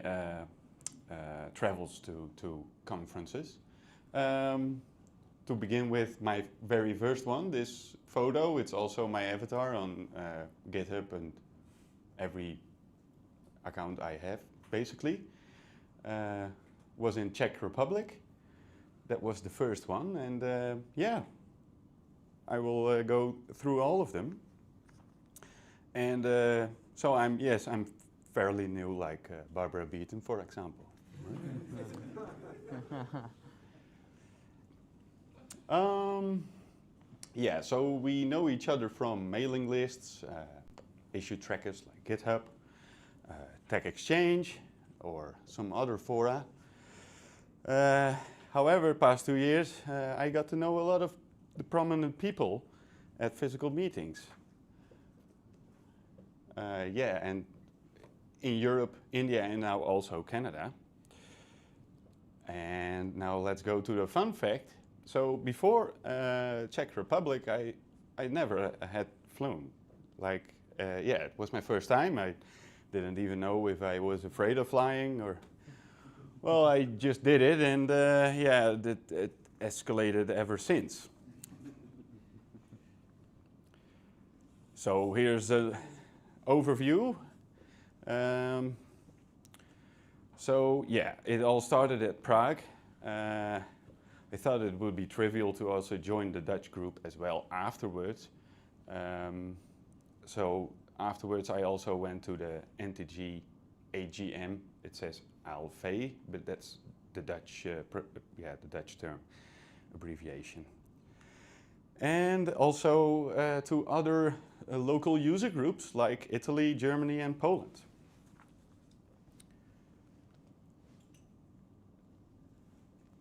Speaker 3: travels to conferences. To begin with, my very first one, this photo, it's also my avatar on GitHub and every account I have, basically. Was in Czech Republic. That was the first one, and yeah. I will go through all of them. And so I'm fairly new, like Barbara Beeton, for example. Yeah, so we know each other from mailing lists, issue trackers like GitHub, Tech Exchange, or some other fora. However, past 2 years, I got to know a lot of the prominent people at physical meetings. Yeah, and in Europe, India, and now also Canada. And now let's go to the fun fact. So before Czech Republic, I never had flown. Like, yeah, it was my first time. I didn't even know if I was afraid of flying or, well, I just did it, and yeah, it escalated ever since. So here's an overview. So yeah, it all started at Prague. I thought it would be trivial to also join the Dutch group as well afterwards. So afterwards I also went to the NTG AGM it says ALV, but that's the Dutch, the Dutch term abbreviation. And also to other local user groups like Italy, Germany, and Poland.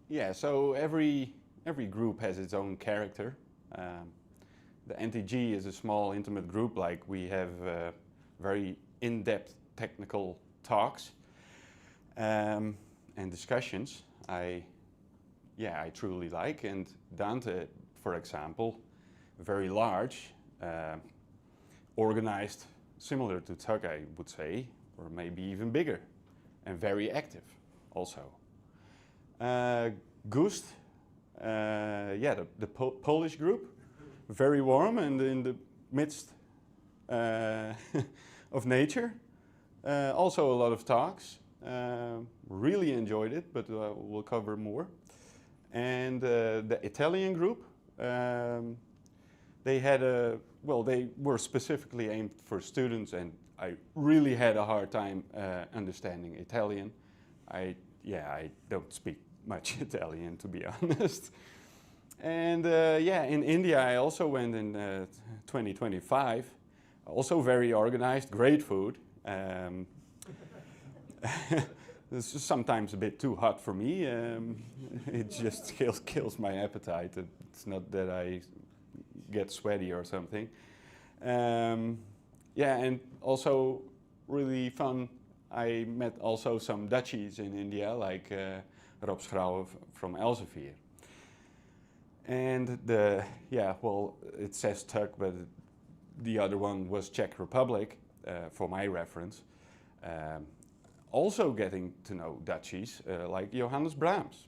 Speaker 3: Yeah, so every group has its own character. The NTG is a small, intimate group. Like, we have very in-depth technical talks and discussions. I truly like. And Dante, for example, very large, organized, similar to TUG, I would say, or maybe even bigger, and very active also. Gust, the Polish group, very warm and in the midst of nature. Also a lot of talks. Really enjoyed it, but we'll cover more. And the Italian group, they were specifically aimed for students, and I really had a hard time understanding Italian. I don't speak much Italian, to be honest. And in India I also went in 2025. Also very organized, great food. This is sometimes a bit too hot for me. It just kills my appetite. It's not that I get sweaty or something. And also really fun. I met also some Dutchies in India, like Rob Schrouwen from Elsevier. And it says TUG, but the other one was Czech Republic, for my reference. Also getting to know Dutchies, like Johannes Brahms.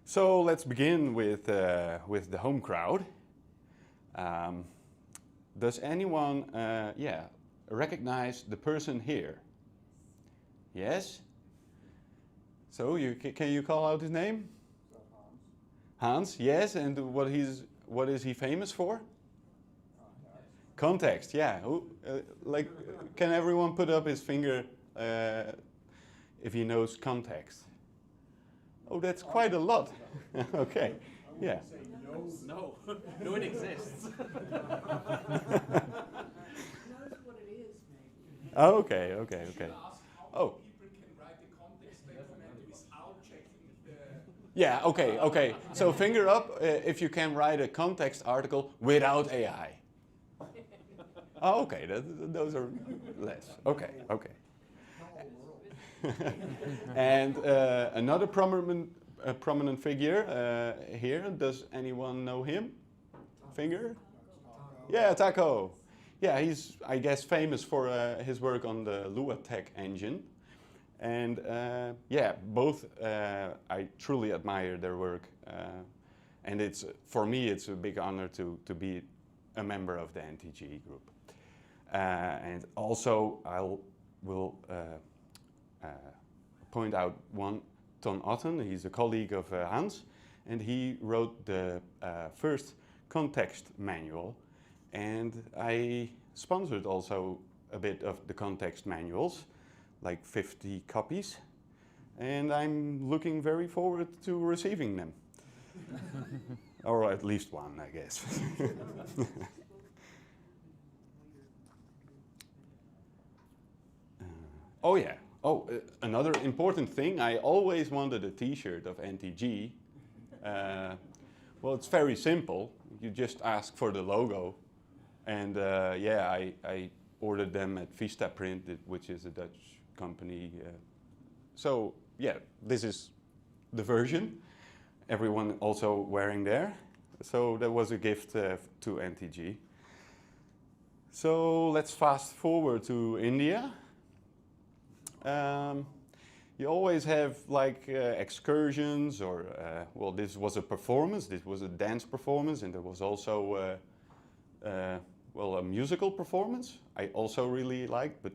Speaker 3: So let's begin with the home crowd. Does anyone, recognize the person here? Yes? So can you call out his name? Hans, yes, and what is he famous for? Context, yeah. Can everyone put up his finger if he knows context? Oh, that's quite a lot. Okay, yeah.
Speaker 4: No, it exists.
Speaker 3: Okay. Oh. Yeah, okay. So finger up if you can write a context article without AI. Oh, okay, those are less. Okay. And another prominent figure here. Does anyone know him? Finger? Yeah, Taco. Yeah, he's, I guess, famous for his work on the LUGs engine. And both I truly admire their work, and for me it's a big honor to be a member of the NTG group. And also I will point out one, Ton Otten. He's a colleague of Hans, and he wrote the first context manual, and I sponsored also a bit of the context manuals, like 50 copies, and I'm looking very forward to receiving them. Or at least one, I guess. Another important thing, I always wanted a t-shirt of NTG. Well, it's very simple. You just ask for the logo, and I ordered them at Vistaprint, which is a Dutch company. This is the version. Everyone also wearing there. So that was a gift to NTG. So let's fast forward to India. You always have like excursions or, this was a performance, this was a dance performance, and there was also a musical performance I also really liked, but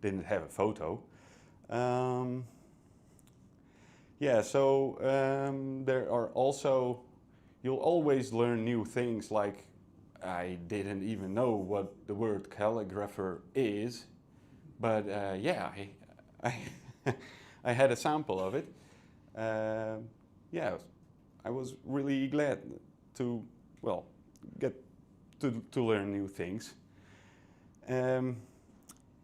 Speaker 3: didn't have a photo. There are also, you'll always learn new things, like I didn't even know what the word calligrapher is, but yeah, I had a sample of it. Yeah, I was really glad to, well, get to learn new things.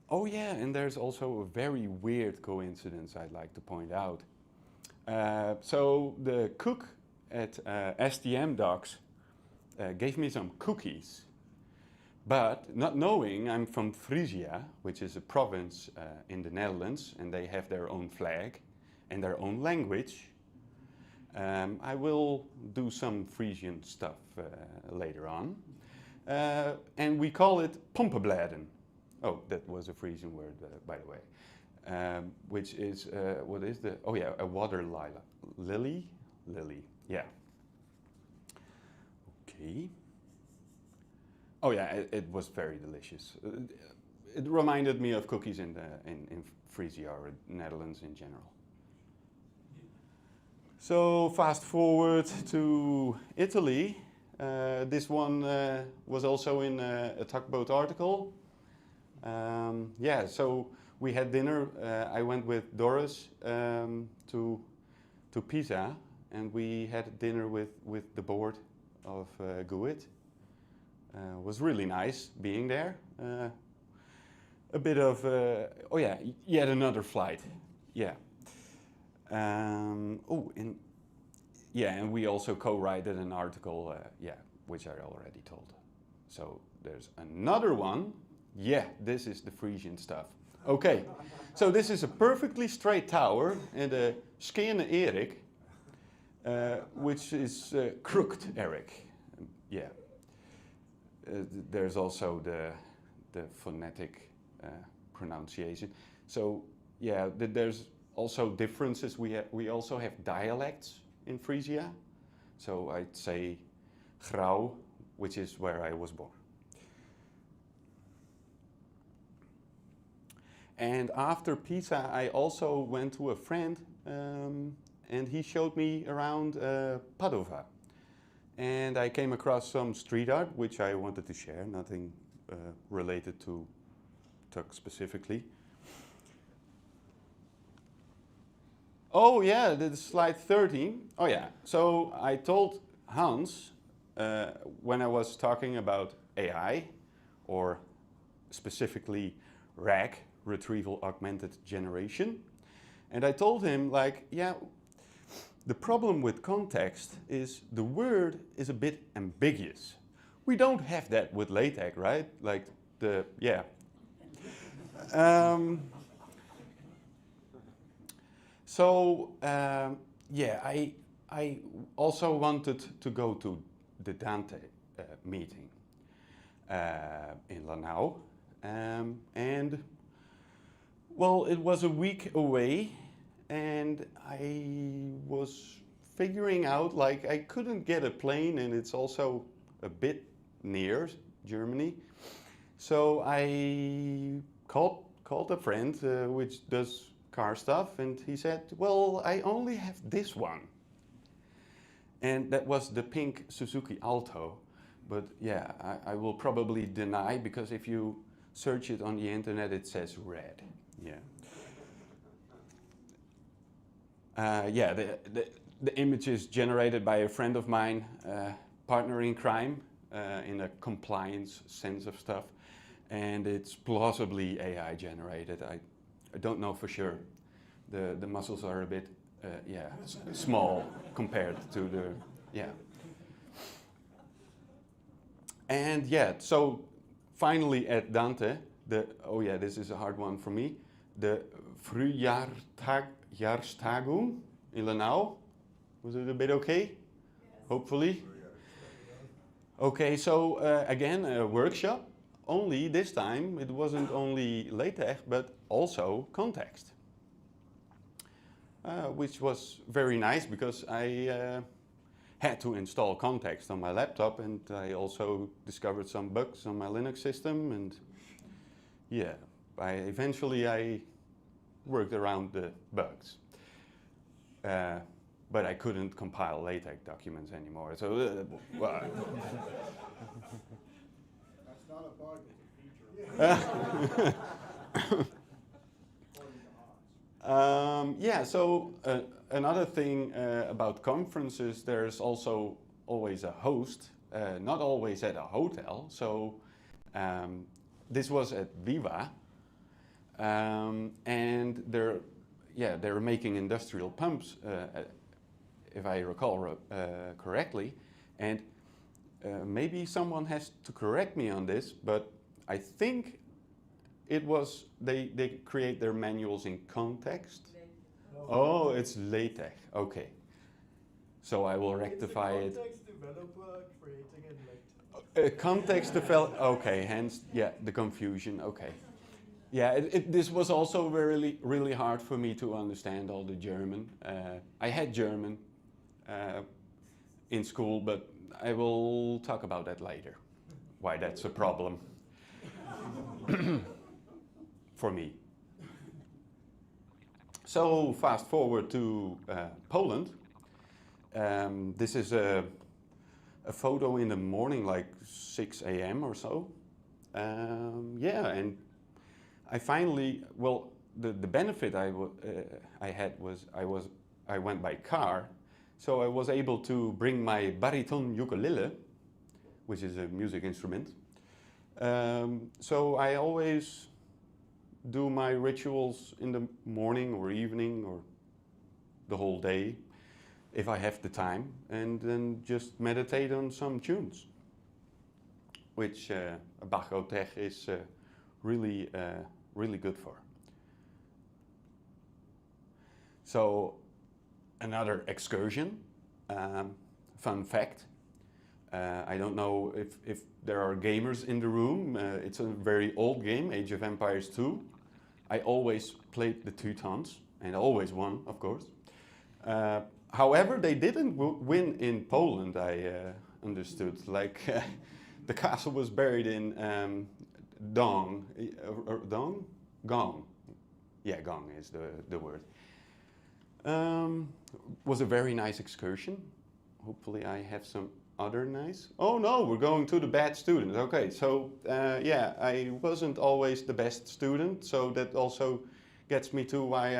Speaker 3: Oh yeah, and there's also a very weird coincidence I'd like to point out. So the cook at STM Docs gave me some cookies, but not knowing I'm from Frisia, which is a province in the Netherlands, and they have their own flag and their own language, I will do some Frisian stuff later on. And we call it pompenbladen. Oh, that was a Frisian word, by the way. Which is, what is the, oh yeah, a water lily? Lily, yeah. Okay. Oh yeah, it was very delicious. It reminded me of cookies in Frisia or Netherlands in general. So fast forward to Italy. This one was also in a Tugboat article. Yeah, so we had dinner. I went with Doris to Pisa, and we had dinner with the board of GUIT. It was really nice being there. A bit of, oh yeah, yet another flight. Yeah. Oh, and yeah, and we also co-wrote an article, yeah, which I already told. So there's another one. Yeah, this is the Frisian stuff. Okay, so this is a perfectly straight tower and a skene Erik, which is crooked Erik. Yeah. There's also the phonetic pronunciation. So yeah, there's also differences. We also have dialects in Frisia. So I'd say Grauw, which is where I was born. And after Pisa, I also went to a friend, and he showed me around Padova. And I came across some street art, which I wanted to share, nothing related to TUG specifically. Oh yeah, the slide 13. Oh yeah, so I told Hans when I was talking about AI, or specifically RAG, Retrieval Augmented Generation, and I told him, like, yeah, the problem with context is the word is a bit ambiguous. We don't have that with LaTeX, right? Like the, yeah. Yeah, I also wanted to go to the Dante meeting in Lanao. And, well, it was a week away, and I was figuring out, like, I couldn't get a plane, and it's also a bit near Germany. So I called a friend which does car stuff, and he said, well, I only have this one. And that was the pink Suzuki Alto. But yeah, I will probably deny, because if you search it on the internet, it says red. Yeah. Yeah, the image is generated by a friend of mine, partner in crime, in a compliance sense of stuff. And it's plausibly AI generated. I don't know for sure. The muscles are a bit, yeah, small compared to the, yeah. And yeah, so finally at Dante, oh yeah, this is a hard one for me, the Frühjahrstagung in Lanao. Was it a bit okay? Yes. Hopefully. Okay, so again, a workshop. Only this time it wasn't only LaTeX, but also context. Which was very nice, because I had to install context on my laptop, and I also discovered some bugs on my Linux system, and yeah, eventually I worked around the bugs. But I couldn't compile LaTeX documents anymore, so well.
Speaker 8: not a bug, it's a feature.
Speaker 3: Yeah, so another thing about conferences, there's also always a host, not always at a hotel. So this was at Viva, and they're making industrial pumps, if I recall correctly. And maybe someone has to correct me on this, but I think it was, they create their manuals in context. Oh, it's LaTeX, okay. So I will rectify it.
Speaker 21: Context developer creating in LaTeX.
Speaker 3: Context developer, okay, hence, yeah, the confusion, okay. Yeah, this was also really hard for me to understand all the German. I had German in school, but I will talk about that later, why that's a problem for me. So fast forward to Poland. This is a photo in the morning, like 6 a.m. or so. Yeah, and I finally, well, the benefit I had was I went by car, so I was able to bring my baritone ukulele, which is a music instrument. So I always do my rituals in the morning or evening or the whole day, if I have the time, and then just meditate on some tunes, which Bach-O-Tech is really good for. So another excursion, fun fact. I don't know if there are gamers in the room. It's a very old game, Age of Empires 2. I always played the Teutons and always won, of course. However, they didn't win in Poland, I understood. Like the castle was buried in Gong. Yeah, Gong is the word. Was a very nice excursion. Hopefully I have some other nice. Oh no, we're going to the bad student. Okay, so yeah, I wasn't always the best student, so that also gets me to why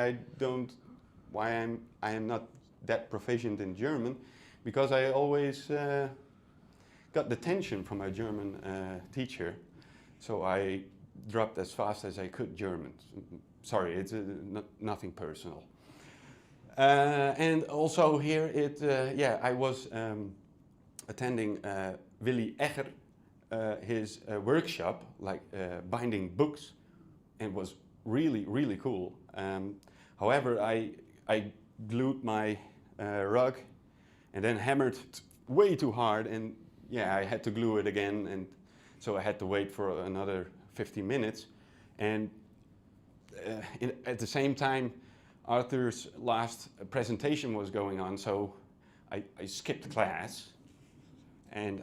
Speaker 3: I am not that proficient in German, because I always got detention from my German teacher, so I dropped as fast as I could German. Sorry, it's nothing personal. And also here, yeah, I was attending Willy Egger, his workshop, like binding books, and was really cool. However, I glued my rug and then hammered way too hard, and yeah, I had to glue it again, and so I had to wait for another 50 minutes. And at the same time, Arthur's last presentation was going on, so I skipped class. And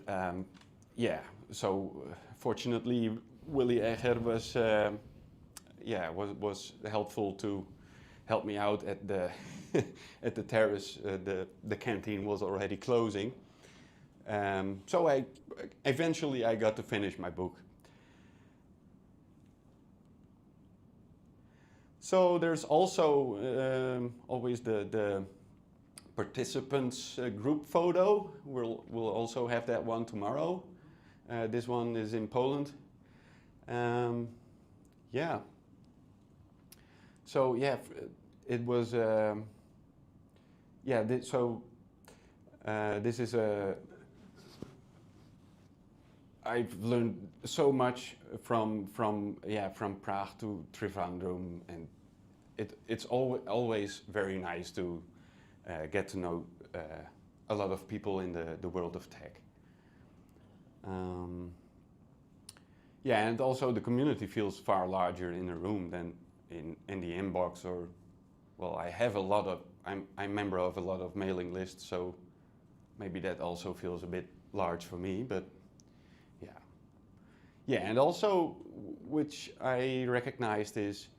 Speaker 3: yeah, so fortunately, Willy Egger was was helpful to help me out at the at the terrace. The canteen was already closing, so eventually I got to finish my book. So there's also always the participants group photo. We'll also have that one tomorrow. This one is in Poland. Yeah. So yeah, it was. Yeah. This is a. I've learned so much from Prague to Trivandrum, and it's always very nice to get to know a lot of people in the world of tech. Yeah, and also the community feels far larger in a room than in the inbox, or, well, I have I'm a member of a lot of mailing lists, so maybe that also feels a bit large for me, but yeah. Yeah, and also, which I recognized is,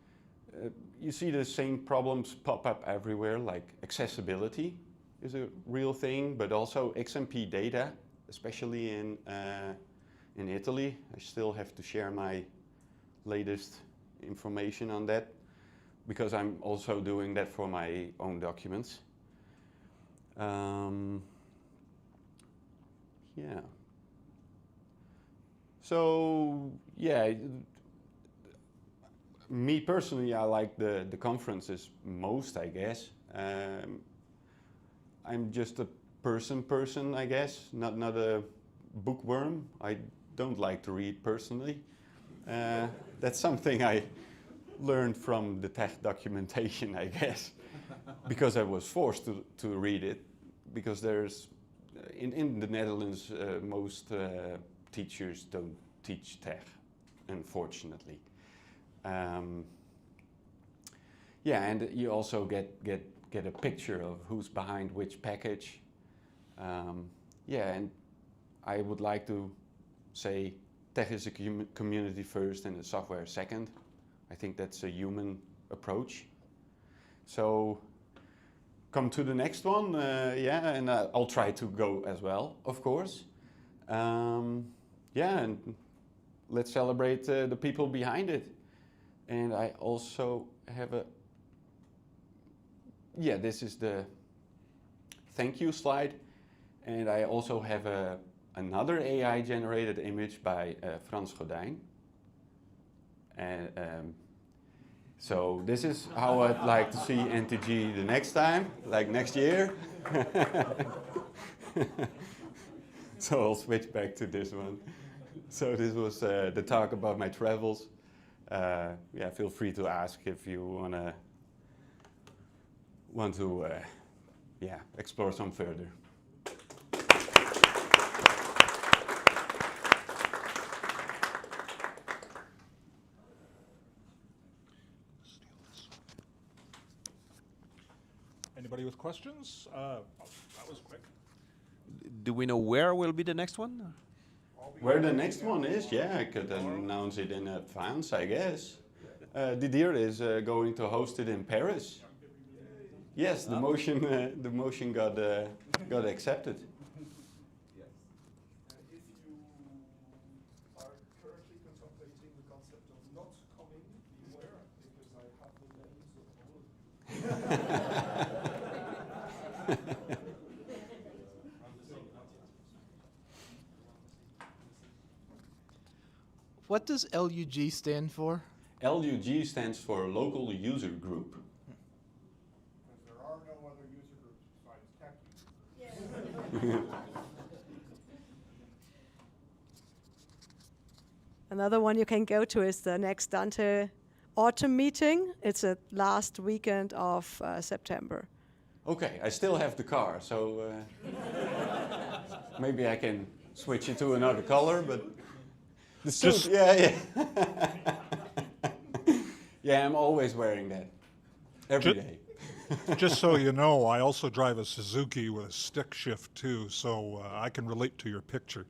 Speaker 3: you see the same problems pop up everywhere, like accessibility is a real thing, but also XMP data, especially in in Italy. I still have to share my latest information on that because I'm also doing that for my own documents. Yeah. So yeah, me personally, I like the conferences most, I guess. I'm just a person, I guess, not a bookworm. I don't like to read personally. That's something I learned from the tech documentation, I guess, because I was forced to read it, because there's, in the Netherlands, most teachers don't teach tech, unfortunately. Yeah, and you also get a picture of who's behind which package. Yeah, and I would like to say tech is a community first and the software second. I think that's a human approach. So come to the next one, yeah, and I'll try to go as well, of course. Yeah, and let's celebrate the people behind it. And I also have a, yeah, this is the thank you slide. And I also have another AI generated image by Frans Gordijn. And so this is how I'd like to see NTG the next time, like next year. So I'll switch back to this one. So this was the talk about my travels. Yeah, feel free to ask if you want to yeah, explore some further.
Speaker 16: Anybody with questions? Oh, that was quick.
Speaker 12: Do we know where will be the next one?
Speaker 3: Where the next one is, yeah, I could announce it in advance, I guess. Didier is going to host it in Paris. Yes, the motion got accepted.
Speaker 14: What does LUG stand for?
Speaker 3: LUG stands for Local User Group.
Speaker 8: Because there are no other user groups besides tech users.
Speaker 17: Another one you can go to is the next Dante autumn meeting. It's the last weekend of September.
Speaker 3: Okay, I still have the car, so maybe I can switch it to another color, but the suit, yeah. Yeah, I'm always wearing that every day.
Speaker 16: Just so you know, I also drive a Suzuki with a stick shift too, so I can relate to your picture.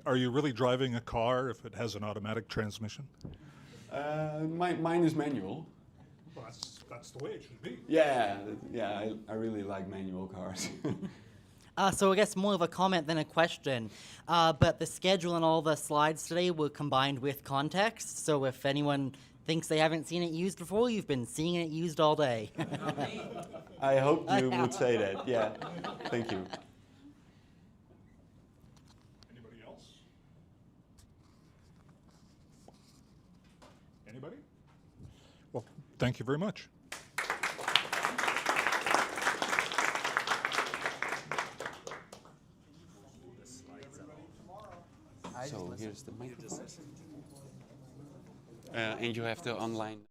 Speaker 16: Are you really driving a car if it has an automatic transmission?
Speaker 3: Mine is manual.
Speaker 16: Well, that's the way it should be.
Speaker 3: Yeah, I really like manual cars.
Speaker 1: So I guess more of a comment than a question, but the schedule and all the slides today were combined with context, so if anyone thinks they haven't seen it used before, you've been seeing it used all day.
Speaker 3: I hope you would say that, yeah. Thank you.
Speaker 16: Anybody else? Anybody? Well, thank you very much.
Speaker 3: So here's the microphone. And you have the online.